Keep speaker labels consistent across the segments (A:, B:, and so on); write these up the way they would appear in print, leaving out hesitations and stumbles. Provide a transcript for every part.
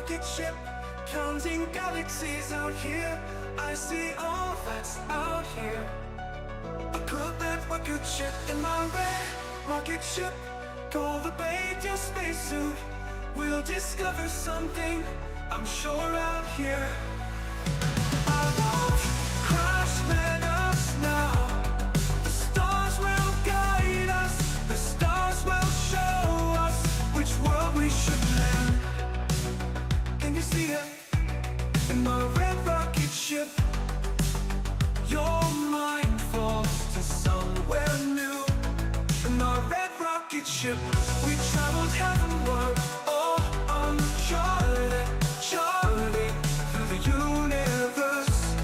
A: rocket ship, counting galaxies out here. I see all that's out here. I put that rocket ship in my red rocket ship. Cultivate your spacesuit. We'll discover something, I'm sure, out here. I won't crash land us now. The stars will guide us. The stars will show us which world we should land. Can you see it? In my red rocket ship, your mind falls to somewhere new. In our red rocket ship, we traveled heavenward, oh, uncharted, charted through the universe.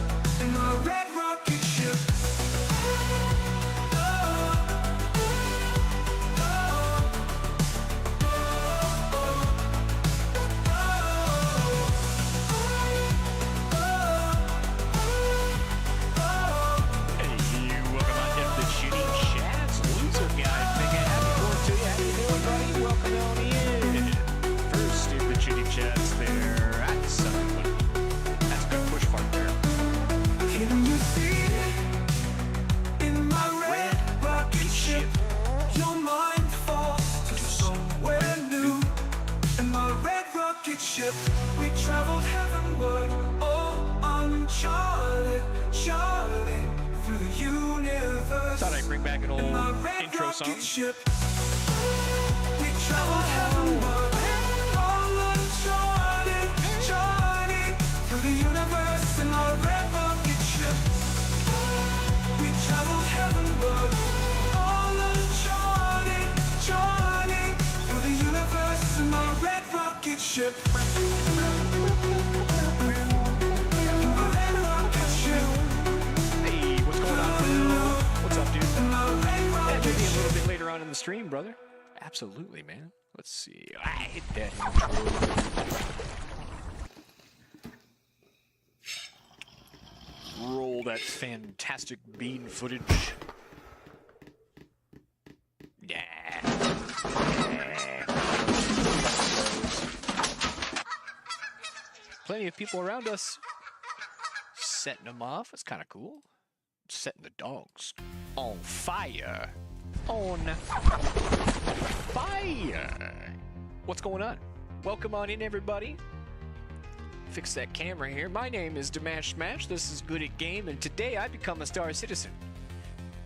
A: In our red rocket ship.
B: Chats there. That's something. That's a good push part there.
A: Can you see in my red rocket ship? Your mind falls to somewhere new. In my red rocket ship, we traveled heavenward, oh, uncharted, charted through the universe.
B: Thought I'd bring back an old
A: in my red
B: intro
A: rocket
B: song.
A: Ship, we traveled heavenward. Through the universe in our red rocket ship, we traveled heavenward, all uncharted, charting through the universe in our red rocket ship. Red rocket ship.
B: Hey, what's going on, Phil? What's up, dude? Yeah, maybe a little bit later on in the stream, brother. Absolutely, man. Let's see. I hit that intro. Roll that fantastic bean footage. Yeah. Plenty of people around us. Setting them off. That's kind of cool. Setting the dogs on fire. On fire. What's going on? Welcome on in, everybody. Fix that camera here. My name is Damash Smash. This is Good at Game, and today I become a Star Citizen.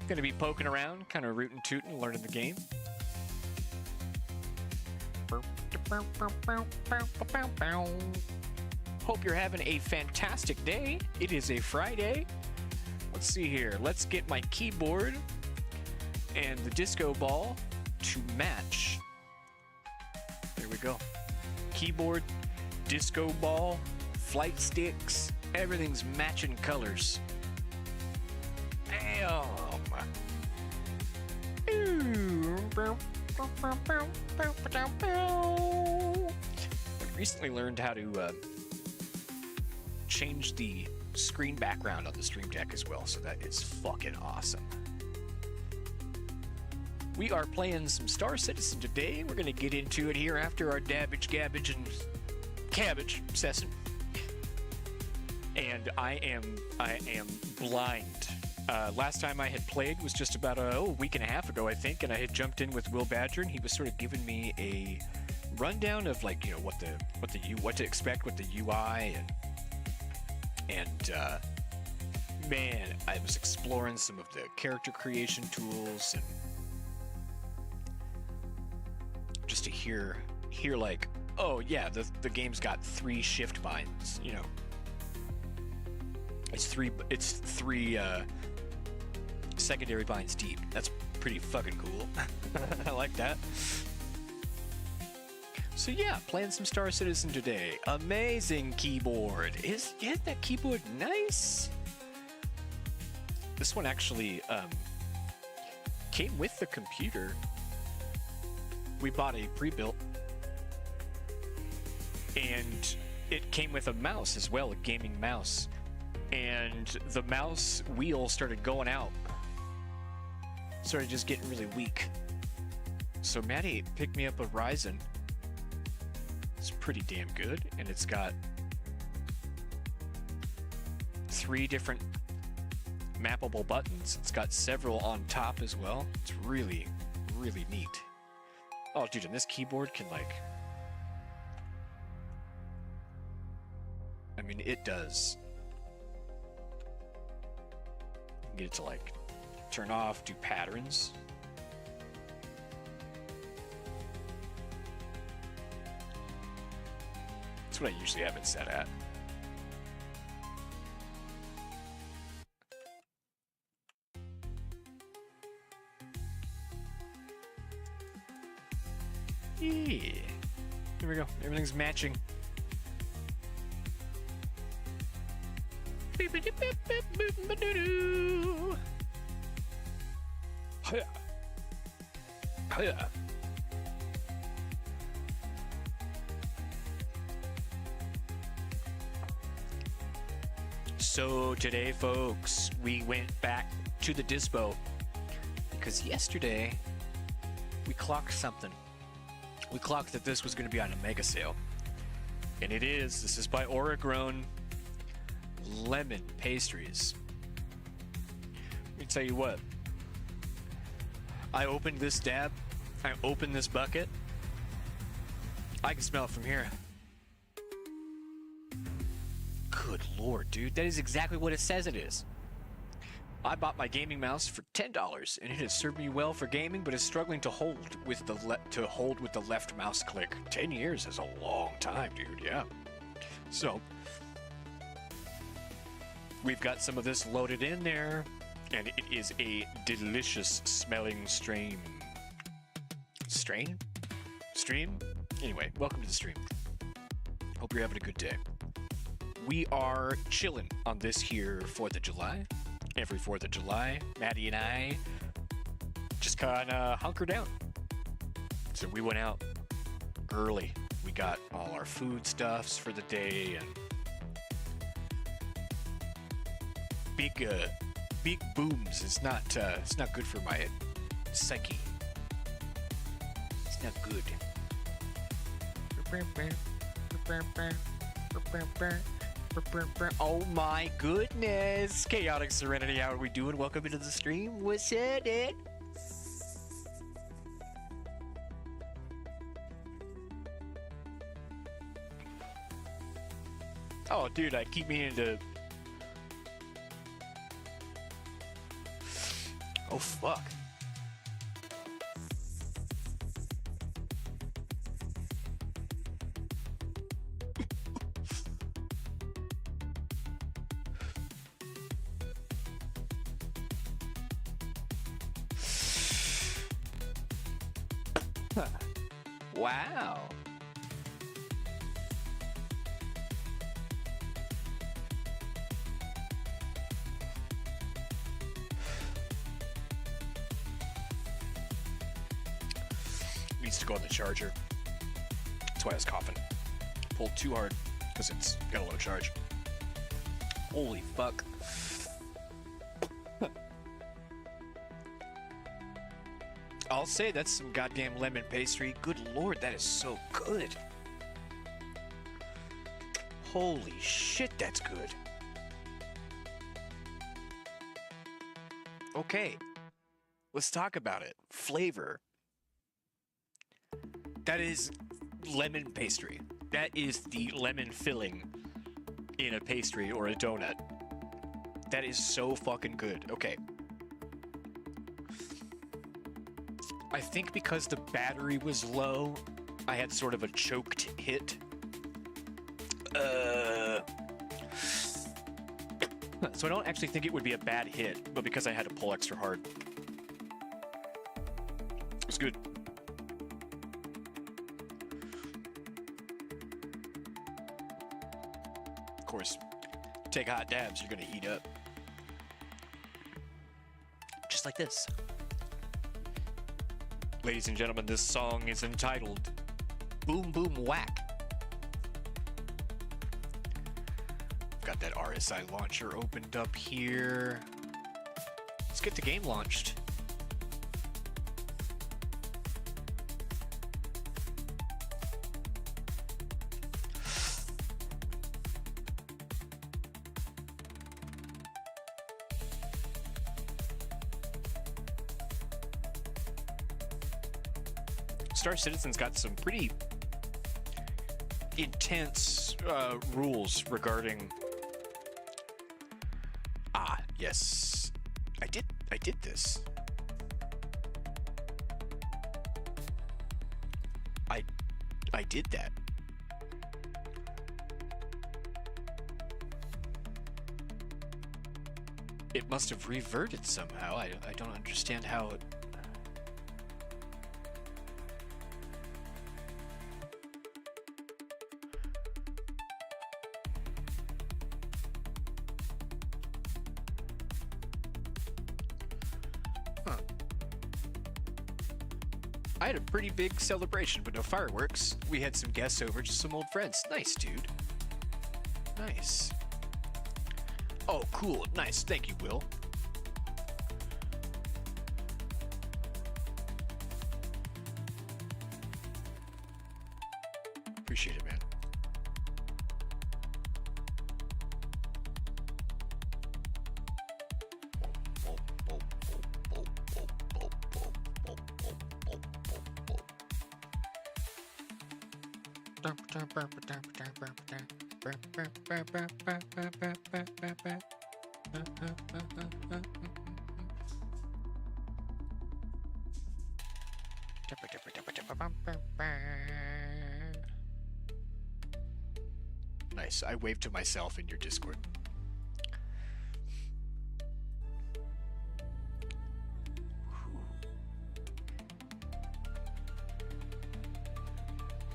B: Gonna be poking around, kind of rootin' tootin', learning the game. Hope you're having a fantastic day. It is a Friday. Let's see here. Let's get my keyboard and the disco ball to match. There we go. Keyboard, disco ball, flight sticks, everything's matching colors. Damn. I recently learned how to change the screen background on the Stream Deck as well, so that is fucking awesome. We are playing some Star Citizen today. We're going to get into it here after our dabbage, gabbage, and cabbage session. And I am blind. Last time I had played was just about a week and a half ago, I think, and I had jumped in with Will Badger, and he was sort of giving me a rundown of, like, you know, what to expect with the UI, and man, I was exploring some of the character creation tools, and just to hear like, oh yeah, the game's got 3 shift binds, you know. It's three secondary binds deep. That's pretty fucking cool. I like that. So yeah, playing some Star Citizen today. Amazing keyboard. Isn't that keyboard nice? This one actually came with the computer. We bought a pre-built, and it came with a mouse as well, a gaming mouse. And the mouse wheel started going out. Started just getting really weak. So Maddie picked me up a Ryzen It's pretty damn good, and it's got 3 different mappable buttons. It's got several on top as well. It's really, really neat. Oh, dude, and this keyboard can, like... I mean, it does. You can get it to, like, turn off, do patterns. That's what I usually have it set at. Yeah. Here we go. Everything's matching. Hiya. Hiya. So today, folks, we went back to the dispo because yesterday we clocked something. We clocked that this was going to be on a mega sale, and it is. This is by Oregrown Lemon Pastries. Let me tell you what. I opened this dab. I opened this bucket. I can smell it from here. Good lord, dude. That is exactly what it says it is. I bought my gaming mouse for $10, and it has served me well for gaming, but is struggling to hold with the left mouse click. 10 years is a long time, dude. Yeah. So we've got some of this loaded in there, and it is a delicious smelling stream. Stream? Anyway, welcome to the stream. Hope you're having a good day. We are chilling on this here 4th of July. Every 4th of July, Maddie and I just kind of hunker down. So we went out early. We got all our foodstuffs for the day and big booms. It's not good for my psyche. It's not good. Oh my goodness! Chaotic Serenity, how are we doing? Welcome into the stream. What's it? Oh, dude, I keep meaning to... Oh, fuck. Wow. Needs to go on the charger. That's why I was coughing. Pulled too hard because it's got a low charge. Holy fuck. I'll say that's some goddamn lemon pastry. Good lord, that is so good. Holy shit, that's good. Okay, let's talk about it. Flavor. That is lemon pastry. That is the lemon filling in a pastry or a donut. That is so fucking good. Okay. I think because the battery was low, I had sort of a choked hit. So I don't actually think it would be a bad hit, but because I had to pull extra hard. It was good. Of course, take hot dabs, you're gonna heat up. Just like this. Ladies and gentlemen, this song is entitled Boom Boom Whack. Got that RSI launcher opened up here. Let's get the game launched. Star Citizen's got some pretty intense rules regarding. Ah, yes, I did this. I did that. It must have reverted somehow. I don't understand how it... Huh. I had a pretty big celebration, but no fireworks. We had some guests over, just some old friends. Nice, dude. Nice. Oh, cool. Nice. Thank you, Will. Appreciate it, man. Nice. I waved to myself in your Discord.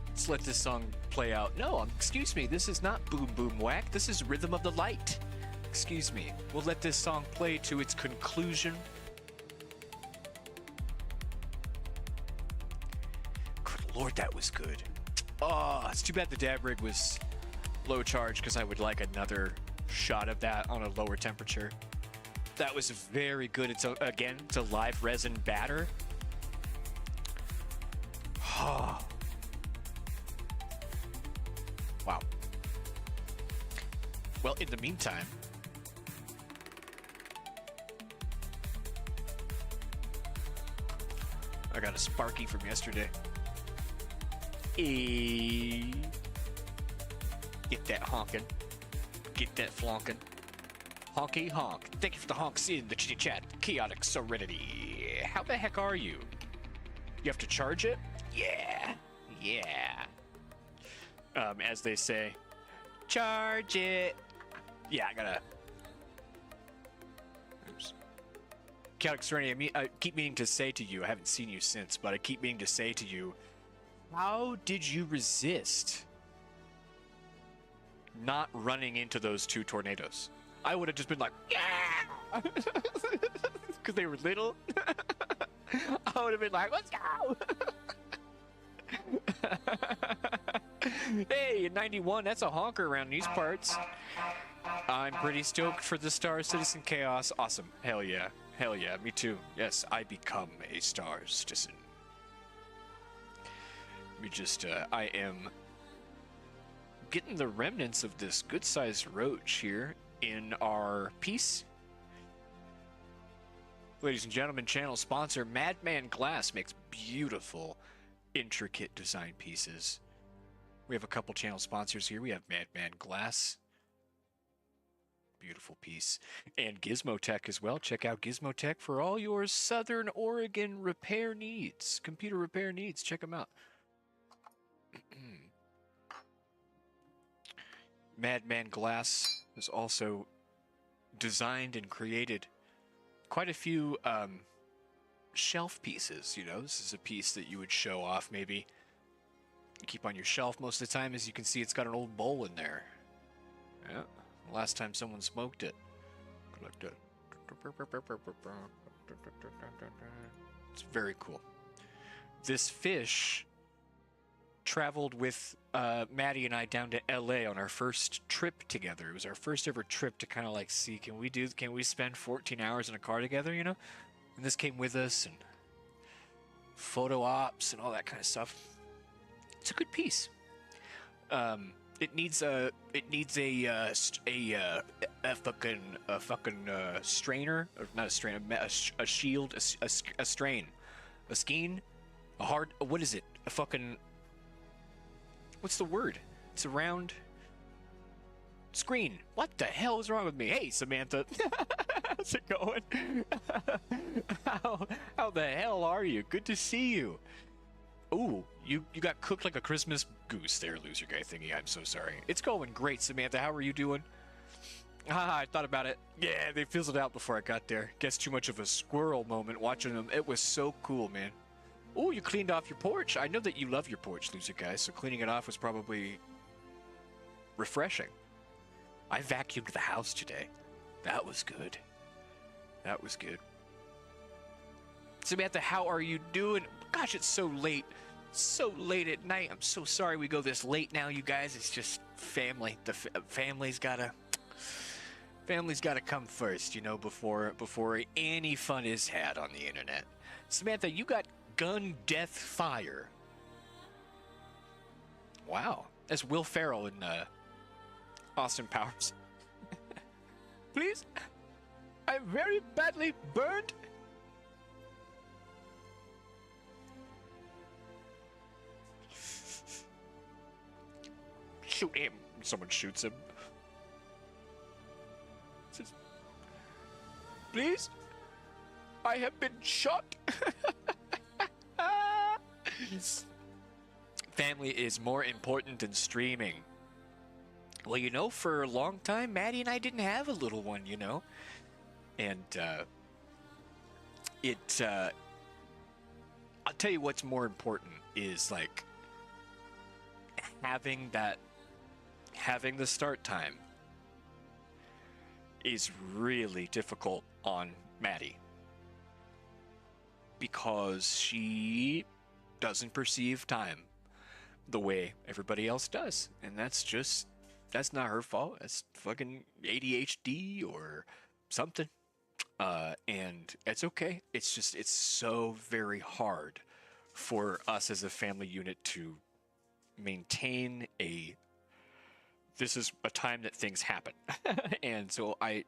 B: Let's let this song play out. No, excuse me. This is not Boom Boom Whack. This is Rhythm of the Light. Excuse me. We'll let this song play to its conclusion. Good Lord, that was good. Oh, it's too bad the dab rig was low charge because I would like another shot of that on a lower temperature. That was very good. It's again, it's a live resin batter. Oh. Wow. Well, in the meantime, I got a Sparky from yesterday. Get that honkin'. Get that flonkin'. Honky honk. Thank you for the honks in the chitty chat. Chaotic Serenity. How the heck are you? You have to charge it? Yeah. Yeah. As they say, charge it. Yeah, I gotta. Oops. Chaotic Serenity, I keep meaning to say to you, I haven't seen you since, but I keep meaning to say to you, how did you resist not running into those two tornadoes? I would have just been like, yeah! Because they were little. I would have been like, let's go! Hey, in 91, that's a honker around these parts. I'm pretty stoked for the Star Citizen Chaos. Awesome. Hell yeah. Hell yeah. Me too. Yes, I become a Star Citizen. We just, I am getting the remnants of this good-sized roach here in our piece. Ladies and gentlemen, channel sponsor Madman Glass makes beautiful, intricate design pieces. We have a couple channel sponsors here. We have Madman Glass. Beautiful piece. And Gizmo Tech as well. Check out Gizmo Tech for all your Southern Oregon repair needs. Computer repair needs. Check them out. Madman Glass has also designed and created quite a few shelf pieces. You know, this is a piece that you would show off maybe. Keep on your shelf most of the time. As you can see, it's got an old bowl in there. Yeah, last time someone smoked it. Like that. It's very cool. This fish traveled with Maddie and I down to LA on our first trip together. It was our first ever trip to kind of like see, can we spend 14 hours in a car together, you know? And this came with us, and photo ops and all that kind of stuff. It's a good piece. It needs a fucking strainer, or not a strainer, a shield, a strain, a skein, a hard. What is it? a fucking, what's the word? It's a round screen. What the hell is wrong with me? Hey, Samantha. How's it going? how the hell are you? Good to see you. Ooh, you got cooked like a Christmas goose there, loser guy thingy. I'm so sorry. It's going great, Samantha. How are you doing? I thought about it. Yeah, they fizzled out before I got there. Guess too much of a squirrel moment watching them. It was so cool, man. Oh, you cleaned off your porch. I know that you love your porch, loser guy, so cleaning it off was probably refreshing. I vacuumed the house today. That was good. That was good. Samantha, how are you doing? Gosh, it's so late. So late at night. I'm so sorry we go this late now, you guys. It's just family. The family's gotta come first, you know, before any fun is had on the internet. Samantha, you got gun, death, fire. Wow. That's Will Ferrell in Austin Powers. Please? I'm very badly burned. Shoot him. Someone shoots him. Says, please? I have been shot. Family is more important than streaming. Well, you know, for a long time, Maddie and I didn't have a little one, you know? And, I'll tell you what's more important is, like, having the start time is really difficult on Maddie. Because she doesn't perceive time the way everybody else does. And that's not her fault. That's fucking ADHD or something. And it's okay. It's so very hard for us as a family unit to maintain this is a time that things happen. And so I'm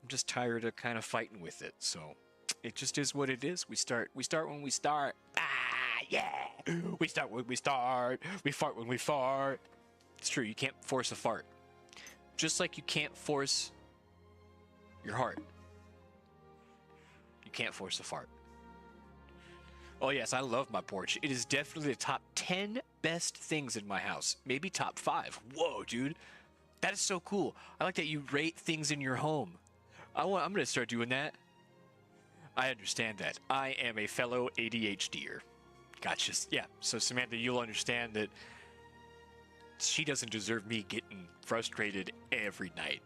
B: just tired of kind of fighting with it. So it just is what it is. We start when we start. Yeah. We start when we start. We fart when we fart. It's true. You can't force a fart. Just like you can't force your heart. You can't force a fart. Oh yes, I love my porch. It is definitely the top 10 best things in my house. Maybe top 5. Whoa, dude. That is so cool. I like that you rate things in your home. I'm going to start doing that. I understand that. I am a fellow ADHDer. Gotcha. Yeah, so Samantha, you'll understand that she doesn't deserve me getting frustrated every night.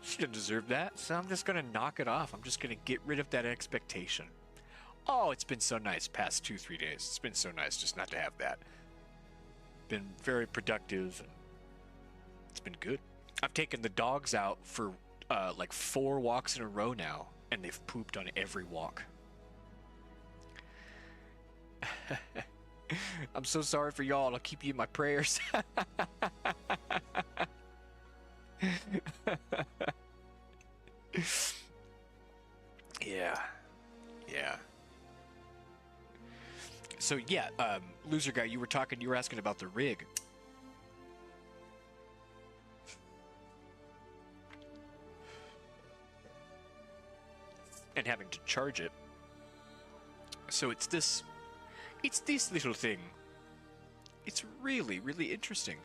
B: She doesn't deserve that, so I'm just going to knock it off. I'm just going to get rid of that expectation. Oh, it's been so nice past 2-3 days. It's been so nice just not to have that. Been very productive, and it's been good. I've taken the dogs out for like 4 walks in a row now, and they've pooped on every walk. I'm so sorry for y'all. I'll keep you in my prayers. Yeah. So yeah, loser guy, you were asking about the rig. And having to charge it. So it's this little thing. It's really, really interesting.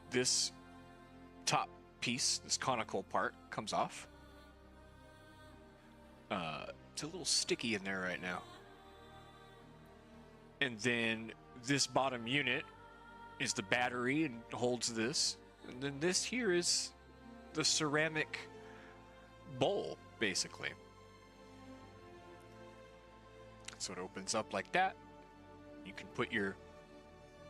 B: This top piece, this conical part, comes off. It's a little sticky in there right now. And then this bottom unit is the battery and holds this. And then this here is the ceramic bowl, basically. So it opens up like that. You can put your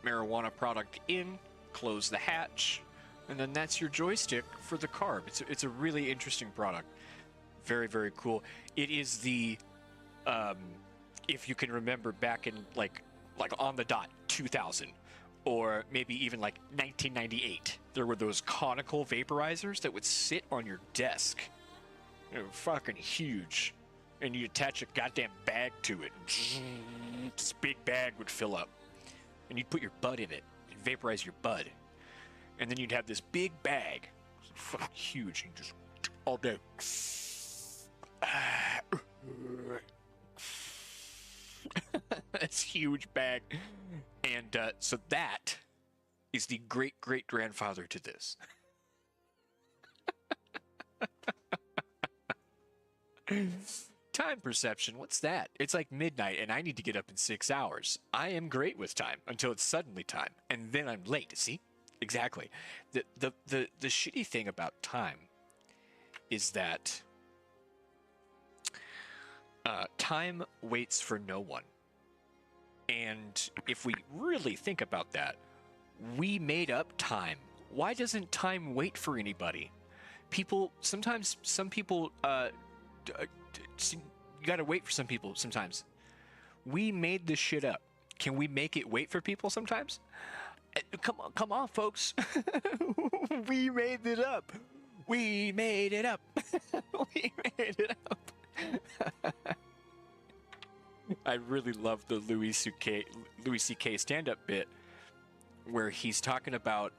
B: marijuana product in, close the hatch, and then that's your joystick for the carb. It's a really interesting product. Very, very cool. It is the, if you can remember back in like on the dot 2000, or maybe even like 1998, there were those conical vaporizers that would sit on your desk. They were fucking huge. and you'd attach a goddamn bag to it. This big bag would fill up, and you'd put your bud in it and vaporize your bud, and then you'd have this big bag, fucking huge, and just all day. This huge bag, and so that is the great great grandfather to this. Time perception, what's that? It's like midnight and I need to get up in 6 hours. I am great with time until it's suddenly time, and then I'm late. See? Exactly. The shitty thing about time is that time waits for no one. And if we really think about that, we made up time. Why doesn't time wait for anybody? Sometimes some people, you gotta wait for some people sometimes. We made this shit up. Can we make it wait for people sometimes? Come on, folks. We made it up. We made it up. We made it up. I really love the Louis C.K. stand-up bit where he's talking about,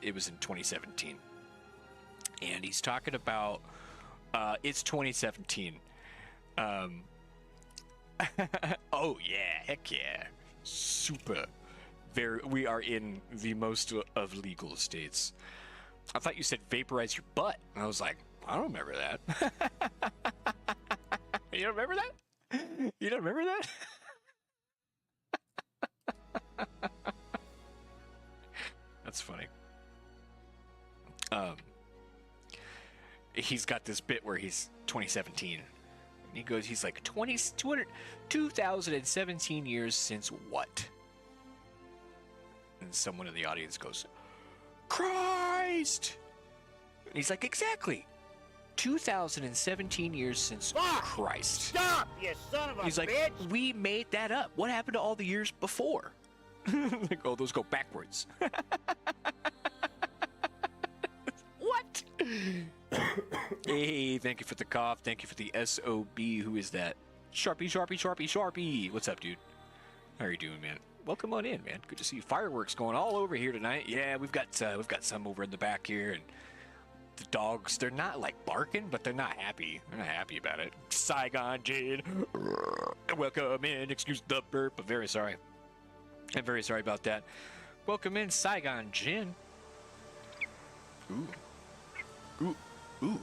B: it was in 2017, and he's talking about, it's 2017. Oh yeah, heck yeah, super. We are in the most of legal states. I thought you said vaporize your butt, and I was like, I don't remember that. You don't remember that? You don't remember that? That's funny. He's got this bit where he's 2017. And he's like 2017 years since what? And someone in the audience goes, Christ! And he's like, exactly. 2017 years since Christ.
C: Stop, you son of a
B: He's like,
C: bitch!
B: we made that up. What happened to all the years before? Like, oh, those go backwards. What? Hey, thank you for the cough. Thank you for the SOB. Who is that? Sharpie, Sharpie, Sharpie, Sharpie. What's up, dude? How are you doing, man? Welcome on in, man. Good to see you. Fireworks going all over here tonight. Yeah, we've got some over in the back here, and the dogs, they're not like barking, but they're not happy. They're not happy about it. Saigon Jin, welcome in. Excuse the burp. I'm very sorry. I'm very sorry about that. Welcome in, Saigon Jin. Ooh. Ooh. Ooh.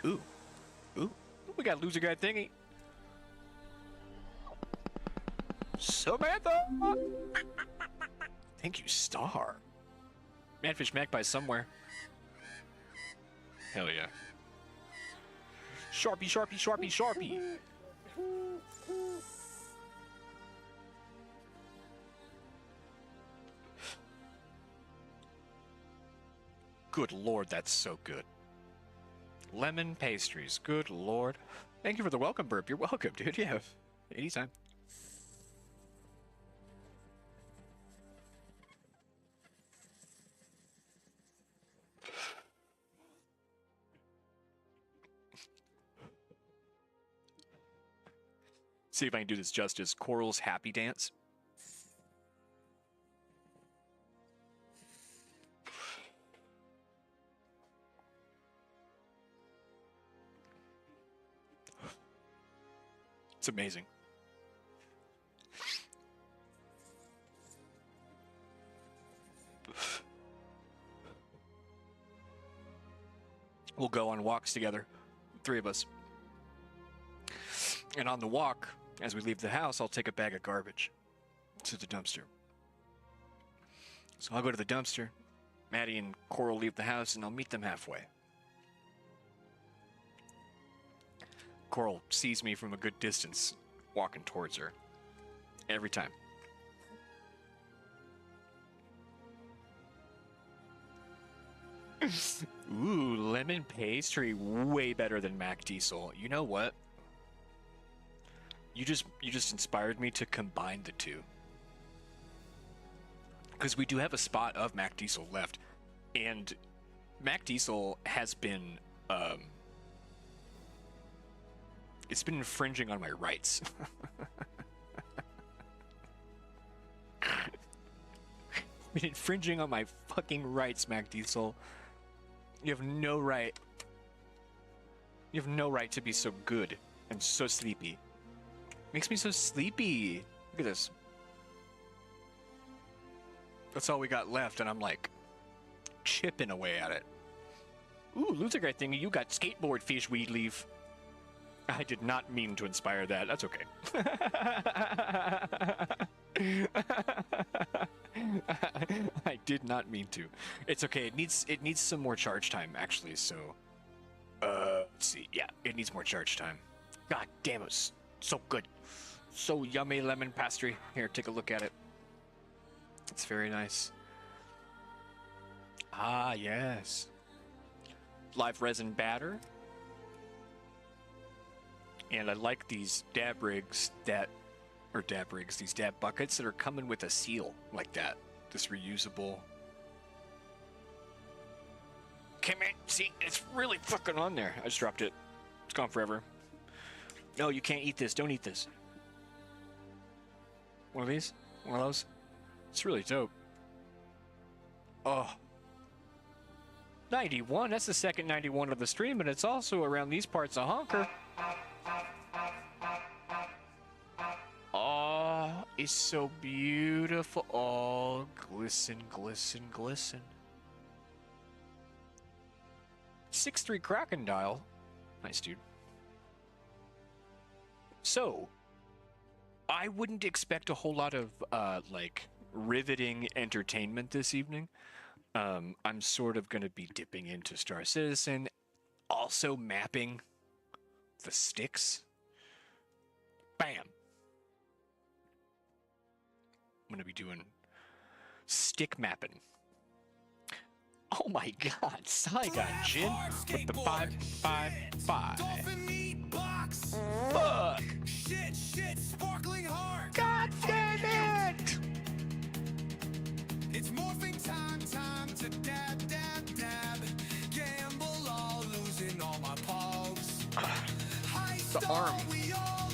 B: Ooh. Ooh. We got a loser guy thingy. Samantha! Thank you, Star. Manfish Magpie somewhere. Hell yeah. Sharpie, Sharpie, Sharpie, Sharpie. Good lord, that's so good. Lemon pastries, good lord. Thank you for the welcome burp. You're welcome, dude. Yeah, anytime. See if I can do this justice. Coral's happy dance. It's amazing. We'll go on walks together, three of us. And on the walk, as we leave the house, I'll take a bag of garbage to the dumpster. So I'll go to the dumpster, Maddie and Coral leave the house, and I'll meet them halfway. Coral sees me from a good distance, walking towards her. Every time. Ooh, lemon pastry, way better than Mac Diesel. You know what? You just inspired me to combine the two. Because we do have a spot of Mac Diesel left. And Mac Diesel has been It's been infringing on my rights. Been infringing on my fucking rights, Mac Diesel. You have no right. You have no right to be so good and so sleepy. Makes me so sleepy. Look at this. That's all we got left, and I'm like chipping away at it. Ooh, loser guy thing. You got skateboard fish weed leaf. I did not mean to inspire that. That's okay. I did not mean to. It's okay. It needs some more charge time actually. So, let's see. Yeah, it needs more charge time. God damn, it's so good. So yummy lemon pastry. Here, take a look at it. It's very nice. Ah, yes. Live resin batter. And I like these dab rigs these dab buckets that are coming with a seal like that. This reusable. Come in, see, it's really fucking on there. I just dropped it. It's gone forever. No, you can't eat this. Don't eat this. One of these? One of those? It's really dope. Oh. 91. That's the second 91 of the stream, and it's also around these parts a honker. Oh, it's so beautiful. Oh, glisten, glisten, glisten. 6'3" crocodile. Nice, dude. So, I wouldn't expect a whole lot of, like, riveting entertainment this evening. I'm sort of going to be dipping into Star Citizen, also mapping the sticks. Bam! I'm going to be doing stick mapping. Oh my god, Saigon Jin with the 555. Fuck!
A: Shit, sparkling heart.
B: God damn it!
A: It's morphing time to dab. Gamble all, losing all my pogs.
B: The arm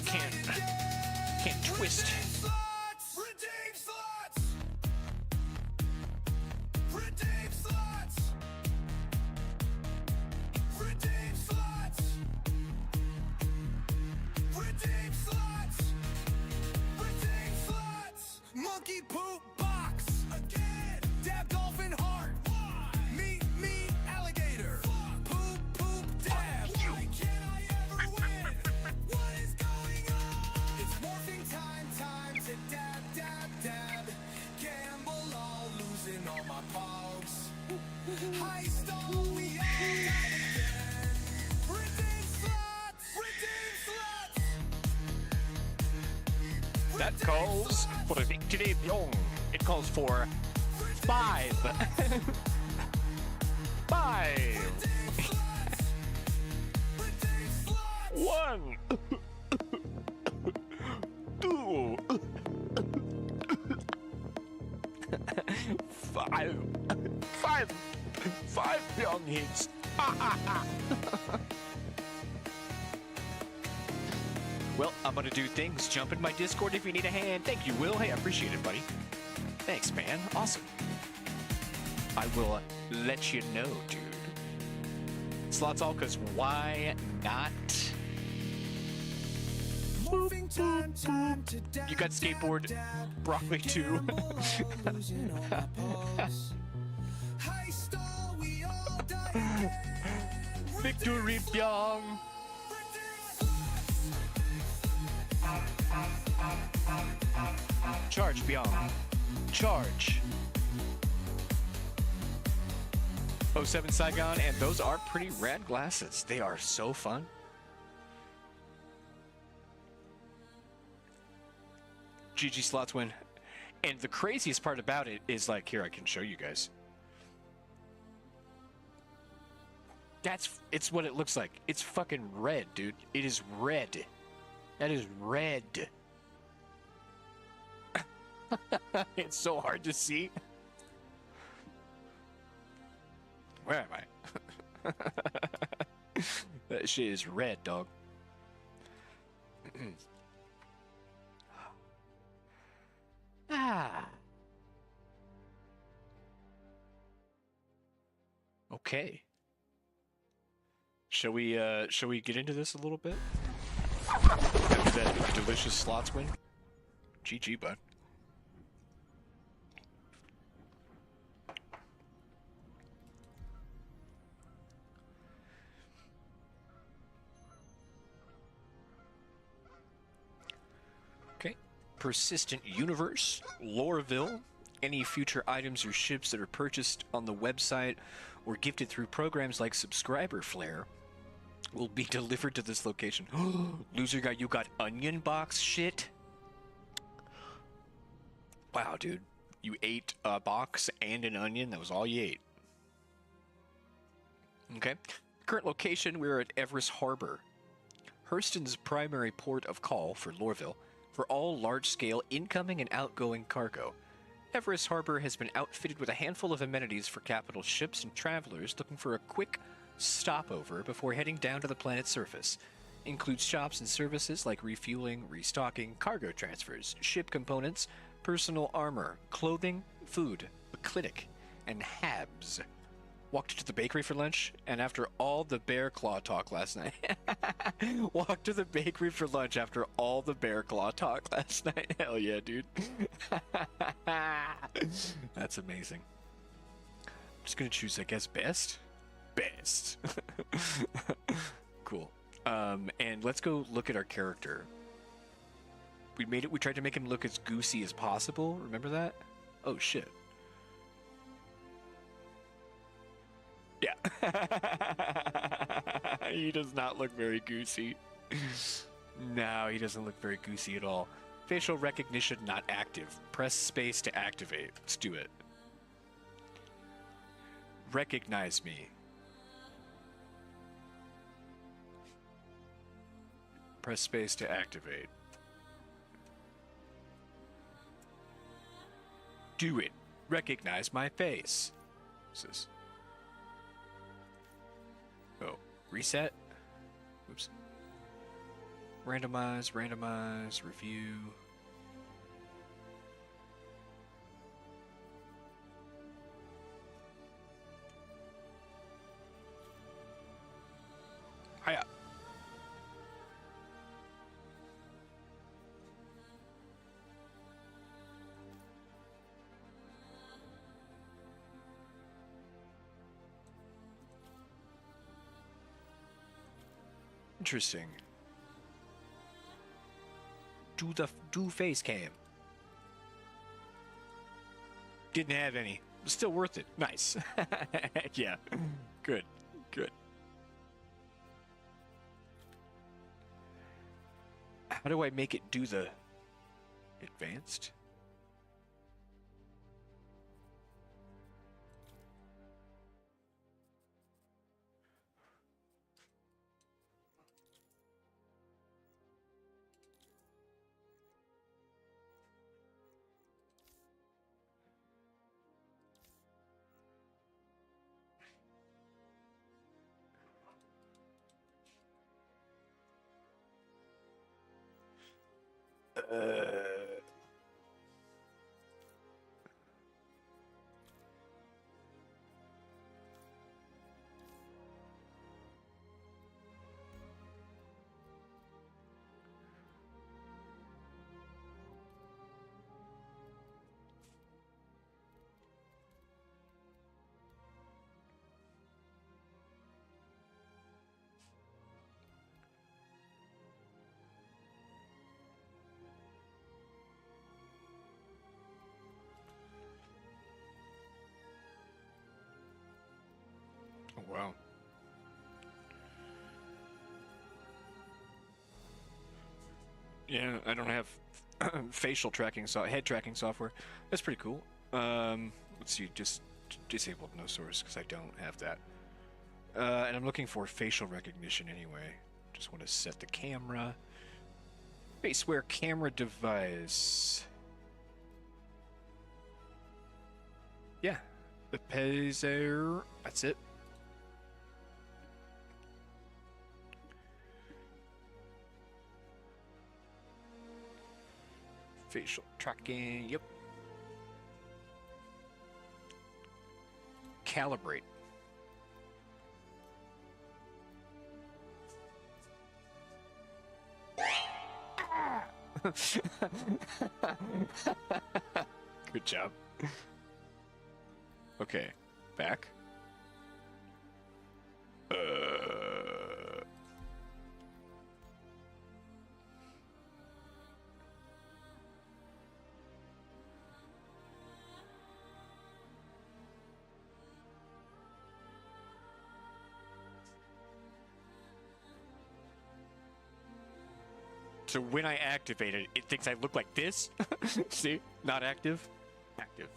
B: can't twist.
A: Redeem slots. Redeem slots. Redeem slots. Redeem slots. Redeem slots. Monkey poop box. Again. Dab dolphin heart. Meet alligator. Poop dab. Why can't I ever win? What is going on? It's morphing time to dab. Gamble all, losing all my pogs. Heist all, we all die again. Redeem slots.
B: That calls for a victory beyond. It calls for 5. 5. 1. 2. 5. 5 young hits. Well, I'm gonna do things. Jump in my Discord if you need a hand. Thank you, Will. Hey, I appreciate it, buddy. Thanks, man. Awesome. I will let you know, dude. Slots all, cause why not?
A: Moving time to dab.
B: You got skateboard broccoli too.
A: Heist all, we all die again.
B: Victory Pyong. Charge Pyong. Charge. 07 Saigon, and those are pretty rad glasses. They are so fun. GG slots win. And the craziest part about it is, like, here, I can show you guys. It's what it looks like. It's fucking red, dude. It is red. That is red. It's so hard to see. Where am I? That shit is red, dog. Ah. Okay. Shall we get into this a little bit? After that delicious slots win? GG, bud. Okay. Persistent Universe, Loreville. Any future items or ships that are purchased on the website or gifted through programs like Subscriber Flare will be delivered to this location. Loser guy, you got onion box shit? Wow, dude. You ate a box and an onion? That was all you ate. Okay. Current location, we're at Everest Harbor. Hurston's primary port of call for Loreville for all large-scale incoming and outgoing cargo. Everest Harbor has been outfitted with a handful of amenities for capital ships and travelers looking for a quick stopover before heading down to the planet's surface. Includes shops and services like refueling, restocking, cargo transfers, ship components, personal armor, clothing, food, a clinic, and habs. Walked to the bakery for lunch, and after all the bear claw talk last night. Walked to the bakery for lunch after all the bear claw talk last night. Hell yeah, dude. That's amazing. I'm just gonna choose, I guess, best? Best. Cool. And let's go look at our character. We tried to make him look as goosey as possible. Remember that? Oh, shit. Yeah. He does not look very goosey. No, he doesn't look very goosey at all. Facial recognition not active. Press space to activate. Let's do it. Recognize me. Press space to activate. Do it. Recognize my face. What's this? Oh, reset? Oops. Randomize, review. Hiya. Interesting. Do face cam. Didn't have any. Still worth it. Nice. Yeah. Good. Good. How do I make it do the advanced? Oh, wow. Yeah, I don't have facial tracking, head tracking software. That's pretty cool. Let's see, just disabled no source because I don't have that. And I'm looking for facial recognition anyway. Just want to set the camera. Faceware camera device. Yeah, the Pezer. That's it. Facial tracking. Yep. Calibrate. Good job. Okay, back. So when I activate it, it thinks I look like this. See? Not active. Active.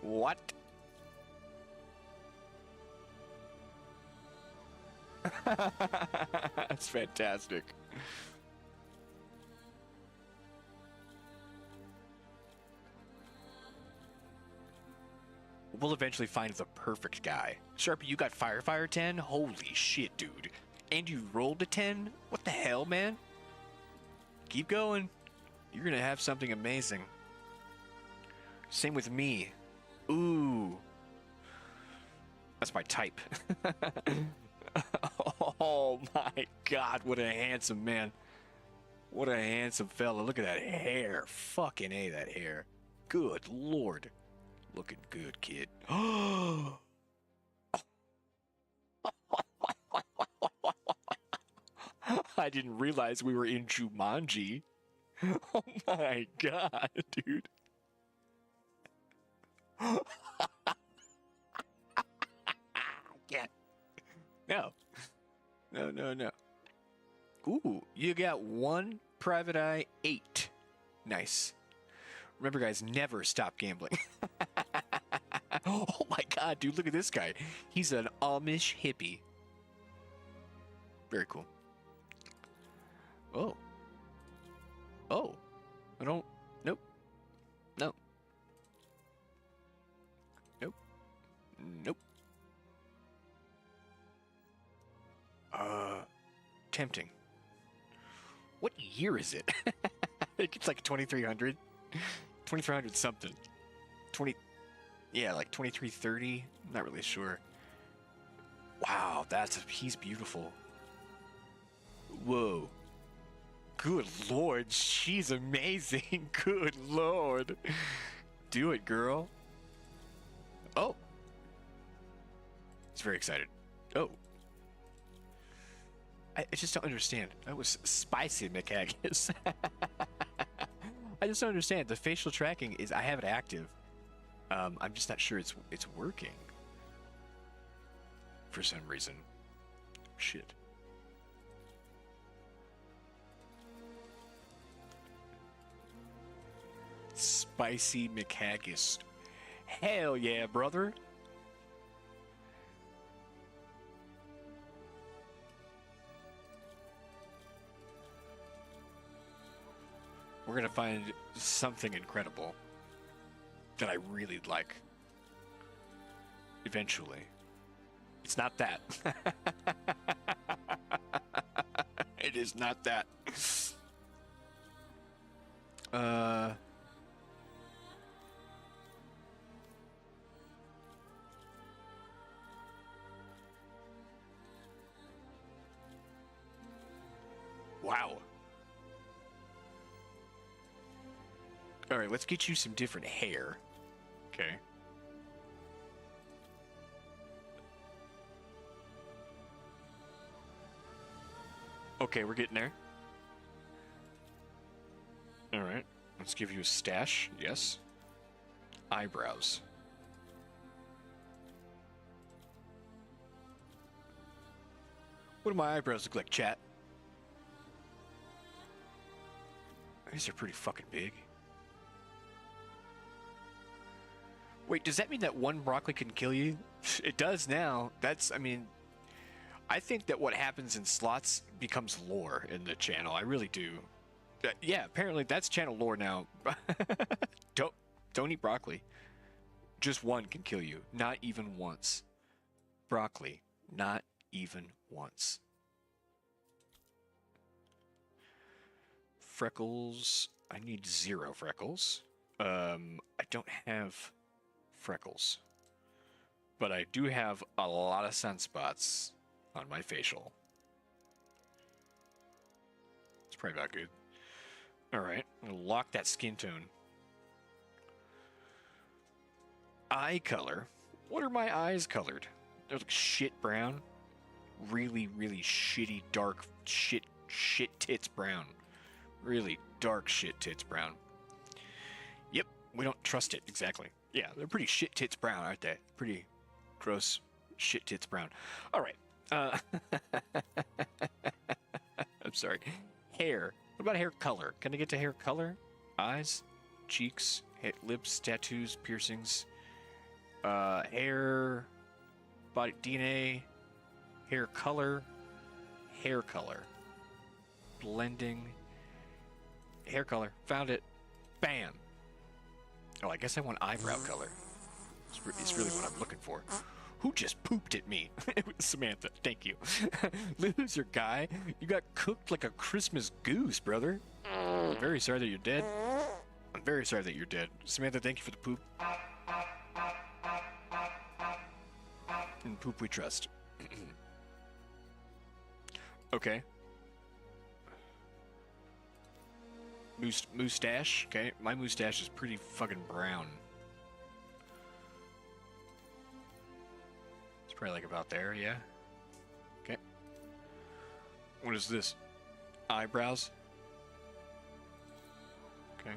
B: What? That's fantastic. We'll eventually find the perfect guy. Sharpie, you got Fire 10? Holy shit, dude. And you rolled a 10? What the hell, man? Keep going. You're gonna have something amazing. Same with me. Ooh. That's my type. Oh my god, what a handsome man. What a handsome fella. Look at that hair. Fucking A, that hair. Good lord. Looking good, kid. I didn't realize we were in Jumanji. Oh my god, dude. I can't. No. No, no, no. Ooh, you got 1 private eye 8. Nice. Remember, guys, never stop gambling. Oh my god, dude, look at this guy. He's an Amish hippie. Very cool. Oh. Oh. I don't... Nope. No. Nope. Nope. Tempting. What year is it? I think it's like 2300. 2300 something. 20... Yeah, like 2330. I'm not really sure. Wow, he's beautiful. Whoa. Good lord, she's amazing. Good lord. Do it, girl. Oh. He's very excited. Oh. I just don't understand. That was spicy, McHaggis. I just don't understand. The facial tracking is, I have it active. I'm just not sure it's working. For some reason. Shit. Spicy McHaggis. Hell yeah, brother. We're gonna find something incredible that I really like. Eventually. It's not that. It is not that. Wow. All right, let's get you some different hair. Okay. Okay, we're getting there. All right, let's give you a stash. Yes. Eyebrows. What do my eyebrows look like, chat? These are pretty fucking big. Wait, does that mean that 1 broccoli can kill you? It does now. I mean, I think that what happens in slots becomes lore in the channel. I really do. Yeah, apparently that's channel lore now. Don't eat broccoli. Just 1 can kill you. Not even once. Broccoli. Not even once. freckles. I need 0 freckles. I don't have freckles. But I do have a lot of sunspots on my facial. It's probably about good. Alright, I'm gonna lock that skin tone. Eye color. What are my eyes colored? They're like shit brown. Really, really shitty, dark, shit tits brown. Really dark shit tits brown. Yep, we don't trust it, exactly. Yeah, they're pretty shit tits brown, aren't they? Pretty gross shit tits brown. Alright. I'm sorry. Hair. What about hair color? Can I get to hair color? Eyes, cheeks, lips, tattoos, piercings, hair, body, DNA, hair color, blending, hair color. Found it. Bam. Oh, I guess I want eyebrow color. It's really what I'm looking for. Who just pooped at me? It was Samantha. Thank you. Loser guy. You got cooked like a Christmas goose, brother. I'm very sorry that you're dead. I'm very sorry that you're dead. Samantha, thank you for the poop. And poop we trust. Okay. Moustache. Okay, my moustache is pretty fucking brown. It's probably like about there, yeah. Okay. What is this? Eyebrows? Okay.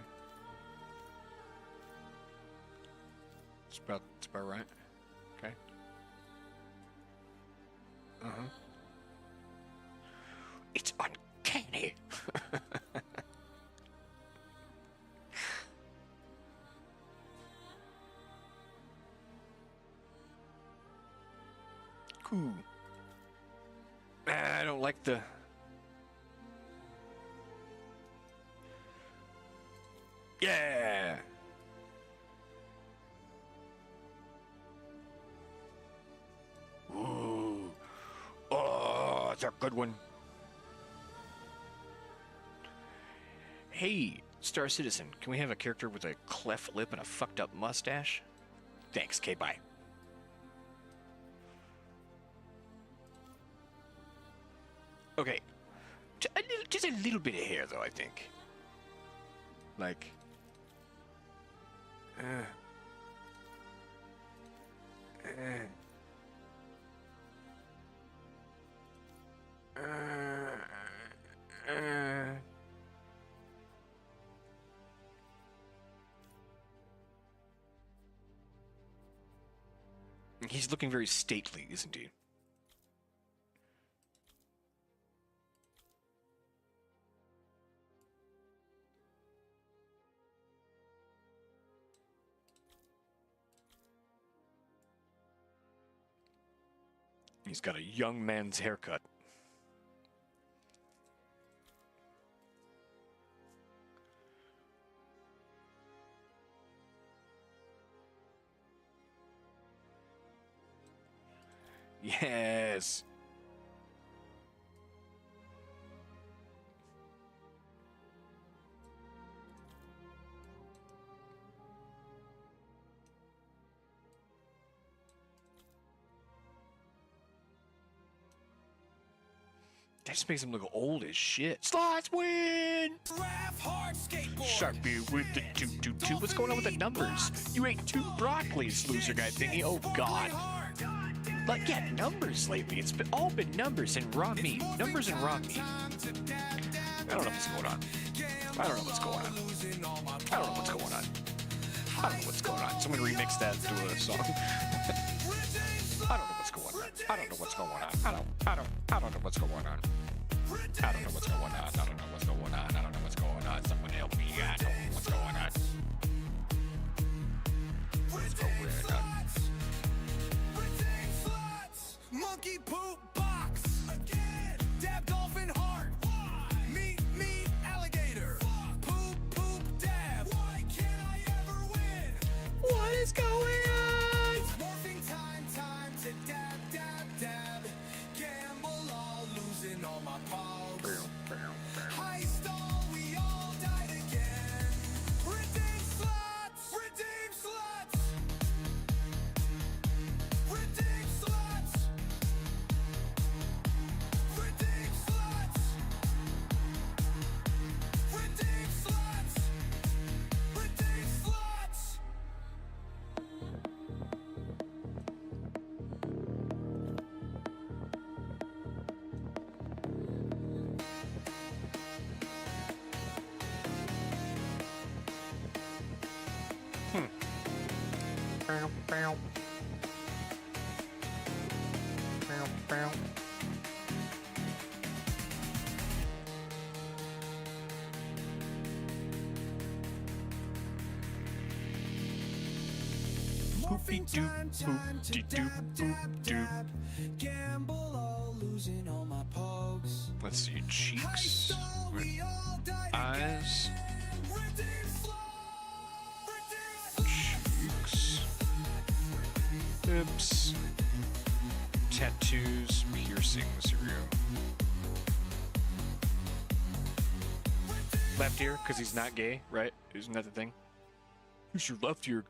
B: It's about right. Okay. Uh-huh. It's uncanny. Cool. I don't like the... Yeah! Ooh. Oh, that's a good one. Hey, Star Citizen, can we have a character with a cleft lip and a fucked up mustache? Thanks, okay, bye. Okay, just a little bit of hair, though, I think. Like... He's looking very stately, isn't he? He's got a young man's haircut. Yes. That just makes him look old as shit. Slots win! Sharpie with the 222. What's going on with the numbers? You ate 2 broccolis, loser guy thingy. Oh, God. Like, yeah, numbers lately. It's all been numbers and raw meat. Numbers and raw meat. I don't know what's going on. I don't know what's going on. I don't know what's going on. I don't know what's going on. Someone remix that to a song. I don't know what's going on. I don't know what's going on. I don't know what's going on. I don't know what's going on. I don't know what's going on. I don't know what's going on. Someone help me. I don't know what's going on. What's going on?
A: Monkey poop box again. Dab dolphin heart. Meat alligator. Poop dab. Why can't I ever win?
B: What is going on?
A: It's morphing time to dab. Gamble all, losing all my pals. Heist all, we all Morphing time to dab. Gamble all, losing all my pokes.
B: Let's see, cheeks, eyes, cheeks, lips, tattoos, piercings. Here we go. Left ear, because he's not gay, right? Isn't that the thing? Here's your left ear.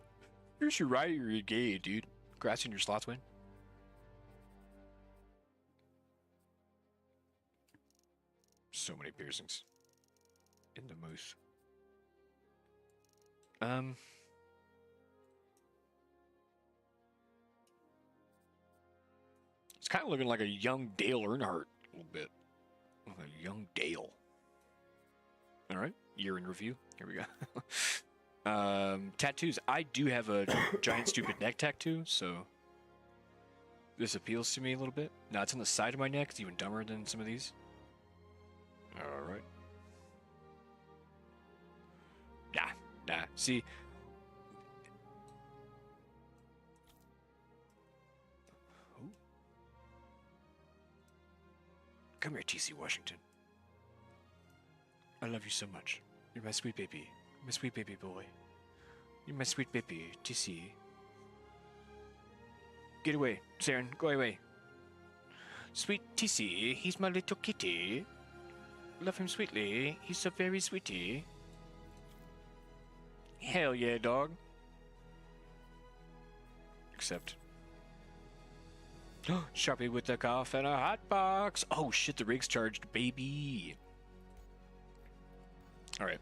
B: Here's your right ear, you're gay, dude. Grass in your slots win. So many piercings. In the moose. It's kind of looking like a young Dale Earnhardt a little bit. Like a young Dale. All right, year in review. Here we go. Tattoos. I do have a giant stupid neck tattoo, so this appeals to me a little bit. Now it's on the side of my neck. It's even dumber than some of these. All right. Nah. See. Ooh. Come here, TC Washington. I love you so much. You're my sweet baby. My sweet baby boy. You're my sweet baby, TC. Get away, Saren. Go away. Sweet TC, he's my little kitty. Love him sweetly. He's so very sweetie. Hell yeah, dog. Except... Sharpie with the cough and a hot box. Oh shit, the rig's charged, baby. Alright.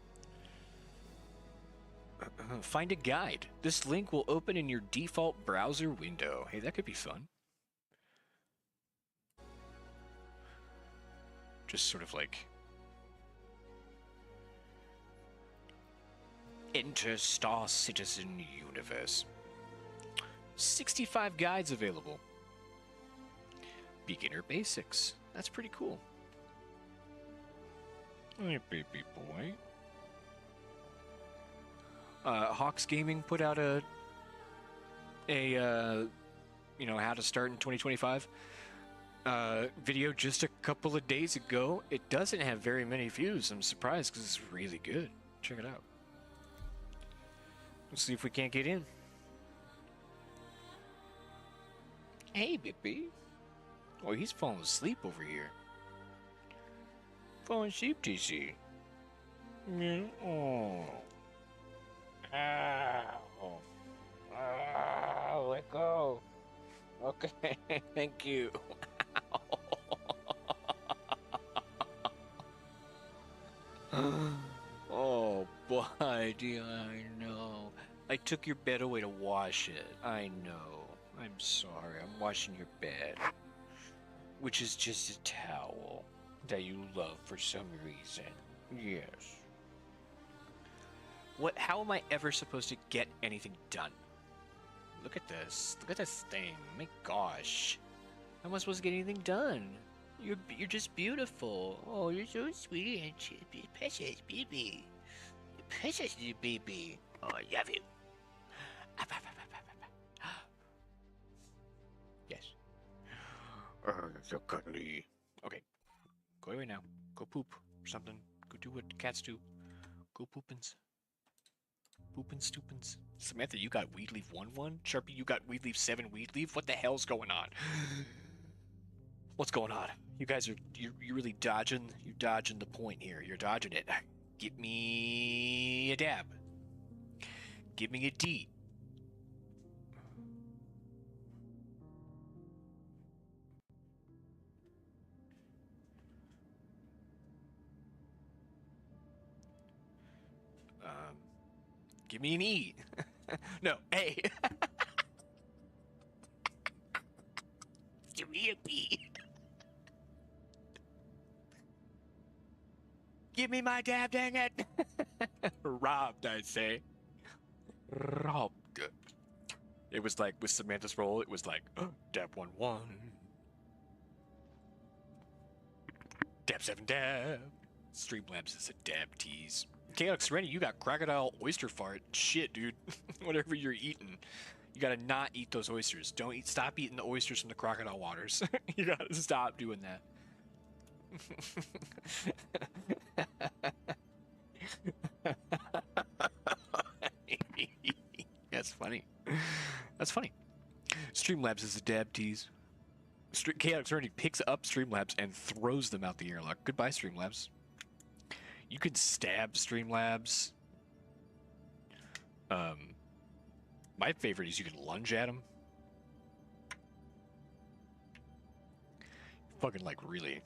B: Find a guide. This link will open in your default browser window. Hey, that could be fun. Just sort of like... Enter Star Citizen Universe. 65 guides available. Beginner Basics. That's pretty cool. Hey, baby boy. Hawks Gaming put out a you know, how to start in 2025 video just a couple of days ago. It doesn't have very many views. I'm surprised because it's really good. Check it out. Let's see if we can't get in. Hey, baby. Oh, he's falling asleep over here. Falling asleep, TC. Yeah. Oh. Ow. Ah, let go. Okay, thank you. Oh, buddy, I know. I took your bed away to wash it. I know. I'm sorry. I'm washing your bed. Which is just a towel that you love for some reason. Yes. What? How am I ever supposed to get anything done? Look at this. Look at this thing. My gosh. How am I supposed to get anything done? You're just beautiful. Oh, you're so sweet and precious, baby. Precious, you baby. Oh, I love you. Yes. So cuddly. Okay. Go away now. Go poop or something. Go do what cats do. Go poopins. Poopin' stupins. Samantha, you got weed leaf 1-1? Sharpie, you got weed leaf 7 weed leaf? What the hell's going on? What's going on? You guys are you're really dodging. You're dodging the point here. You're dodging it. Give me a dab. Give me a D. Give me an E. No, A. Give me a B. Give me my dab, dang it. Robbed, I say. Robbed. It was like with Samantha's role, it was like dab 1-1, dab 7 dab. Streamlabs is a dab tease. Chaotic Serenity, you got crocodile oyster fart. Shit, dude. Whatever you're eating, you gotta not eat those oysters. Don't eat. Stop eating the oysters from the crocodile waters. You gotta stop doing that. That's funny. That's funny. Streamlabs is a dab tease. Chaotic Serenity picks up Streamlabs and throws them out the airlock. Goodbye, Streamlabs. You can stab Streamlabs. My favorite is you can lunge at him. Fucking like really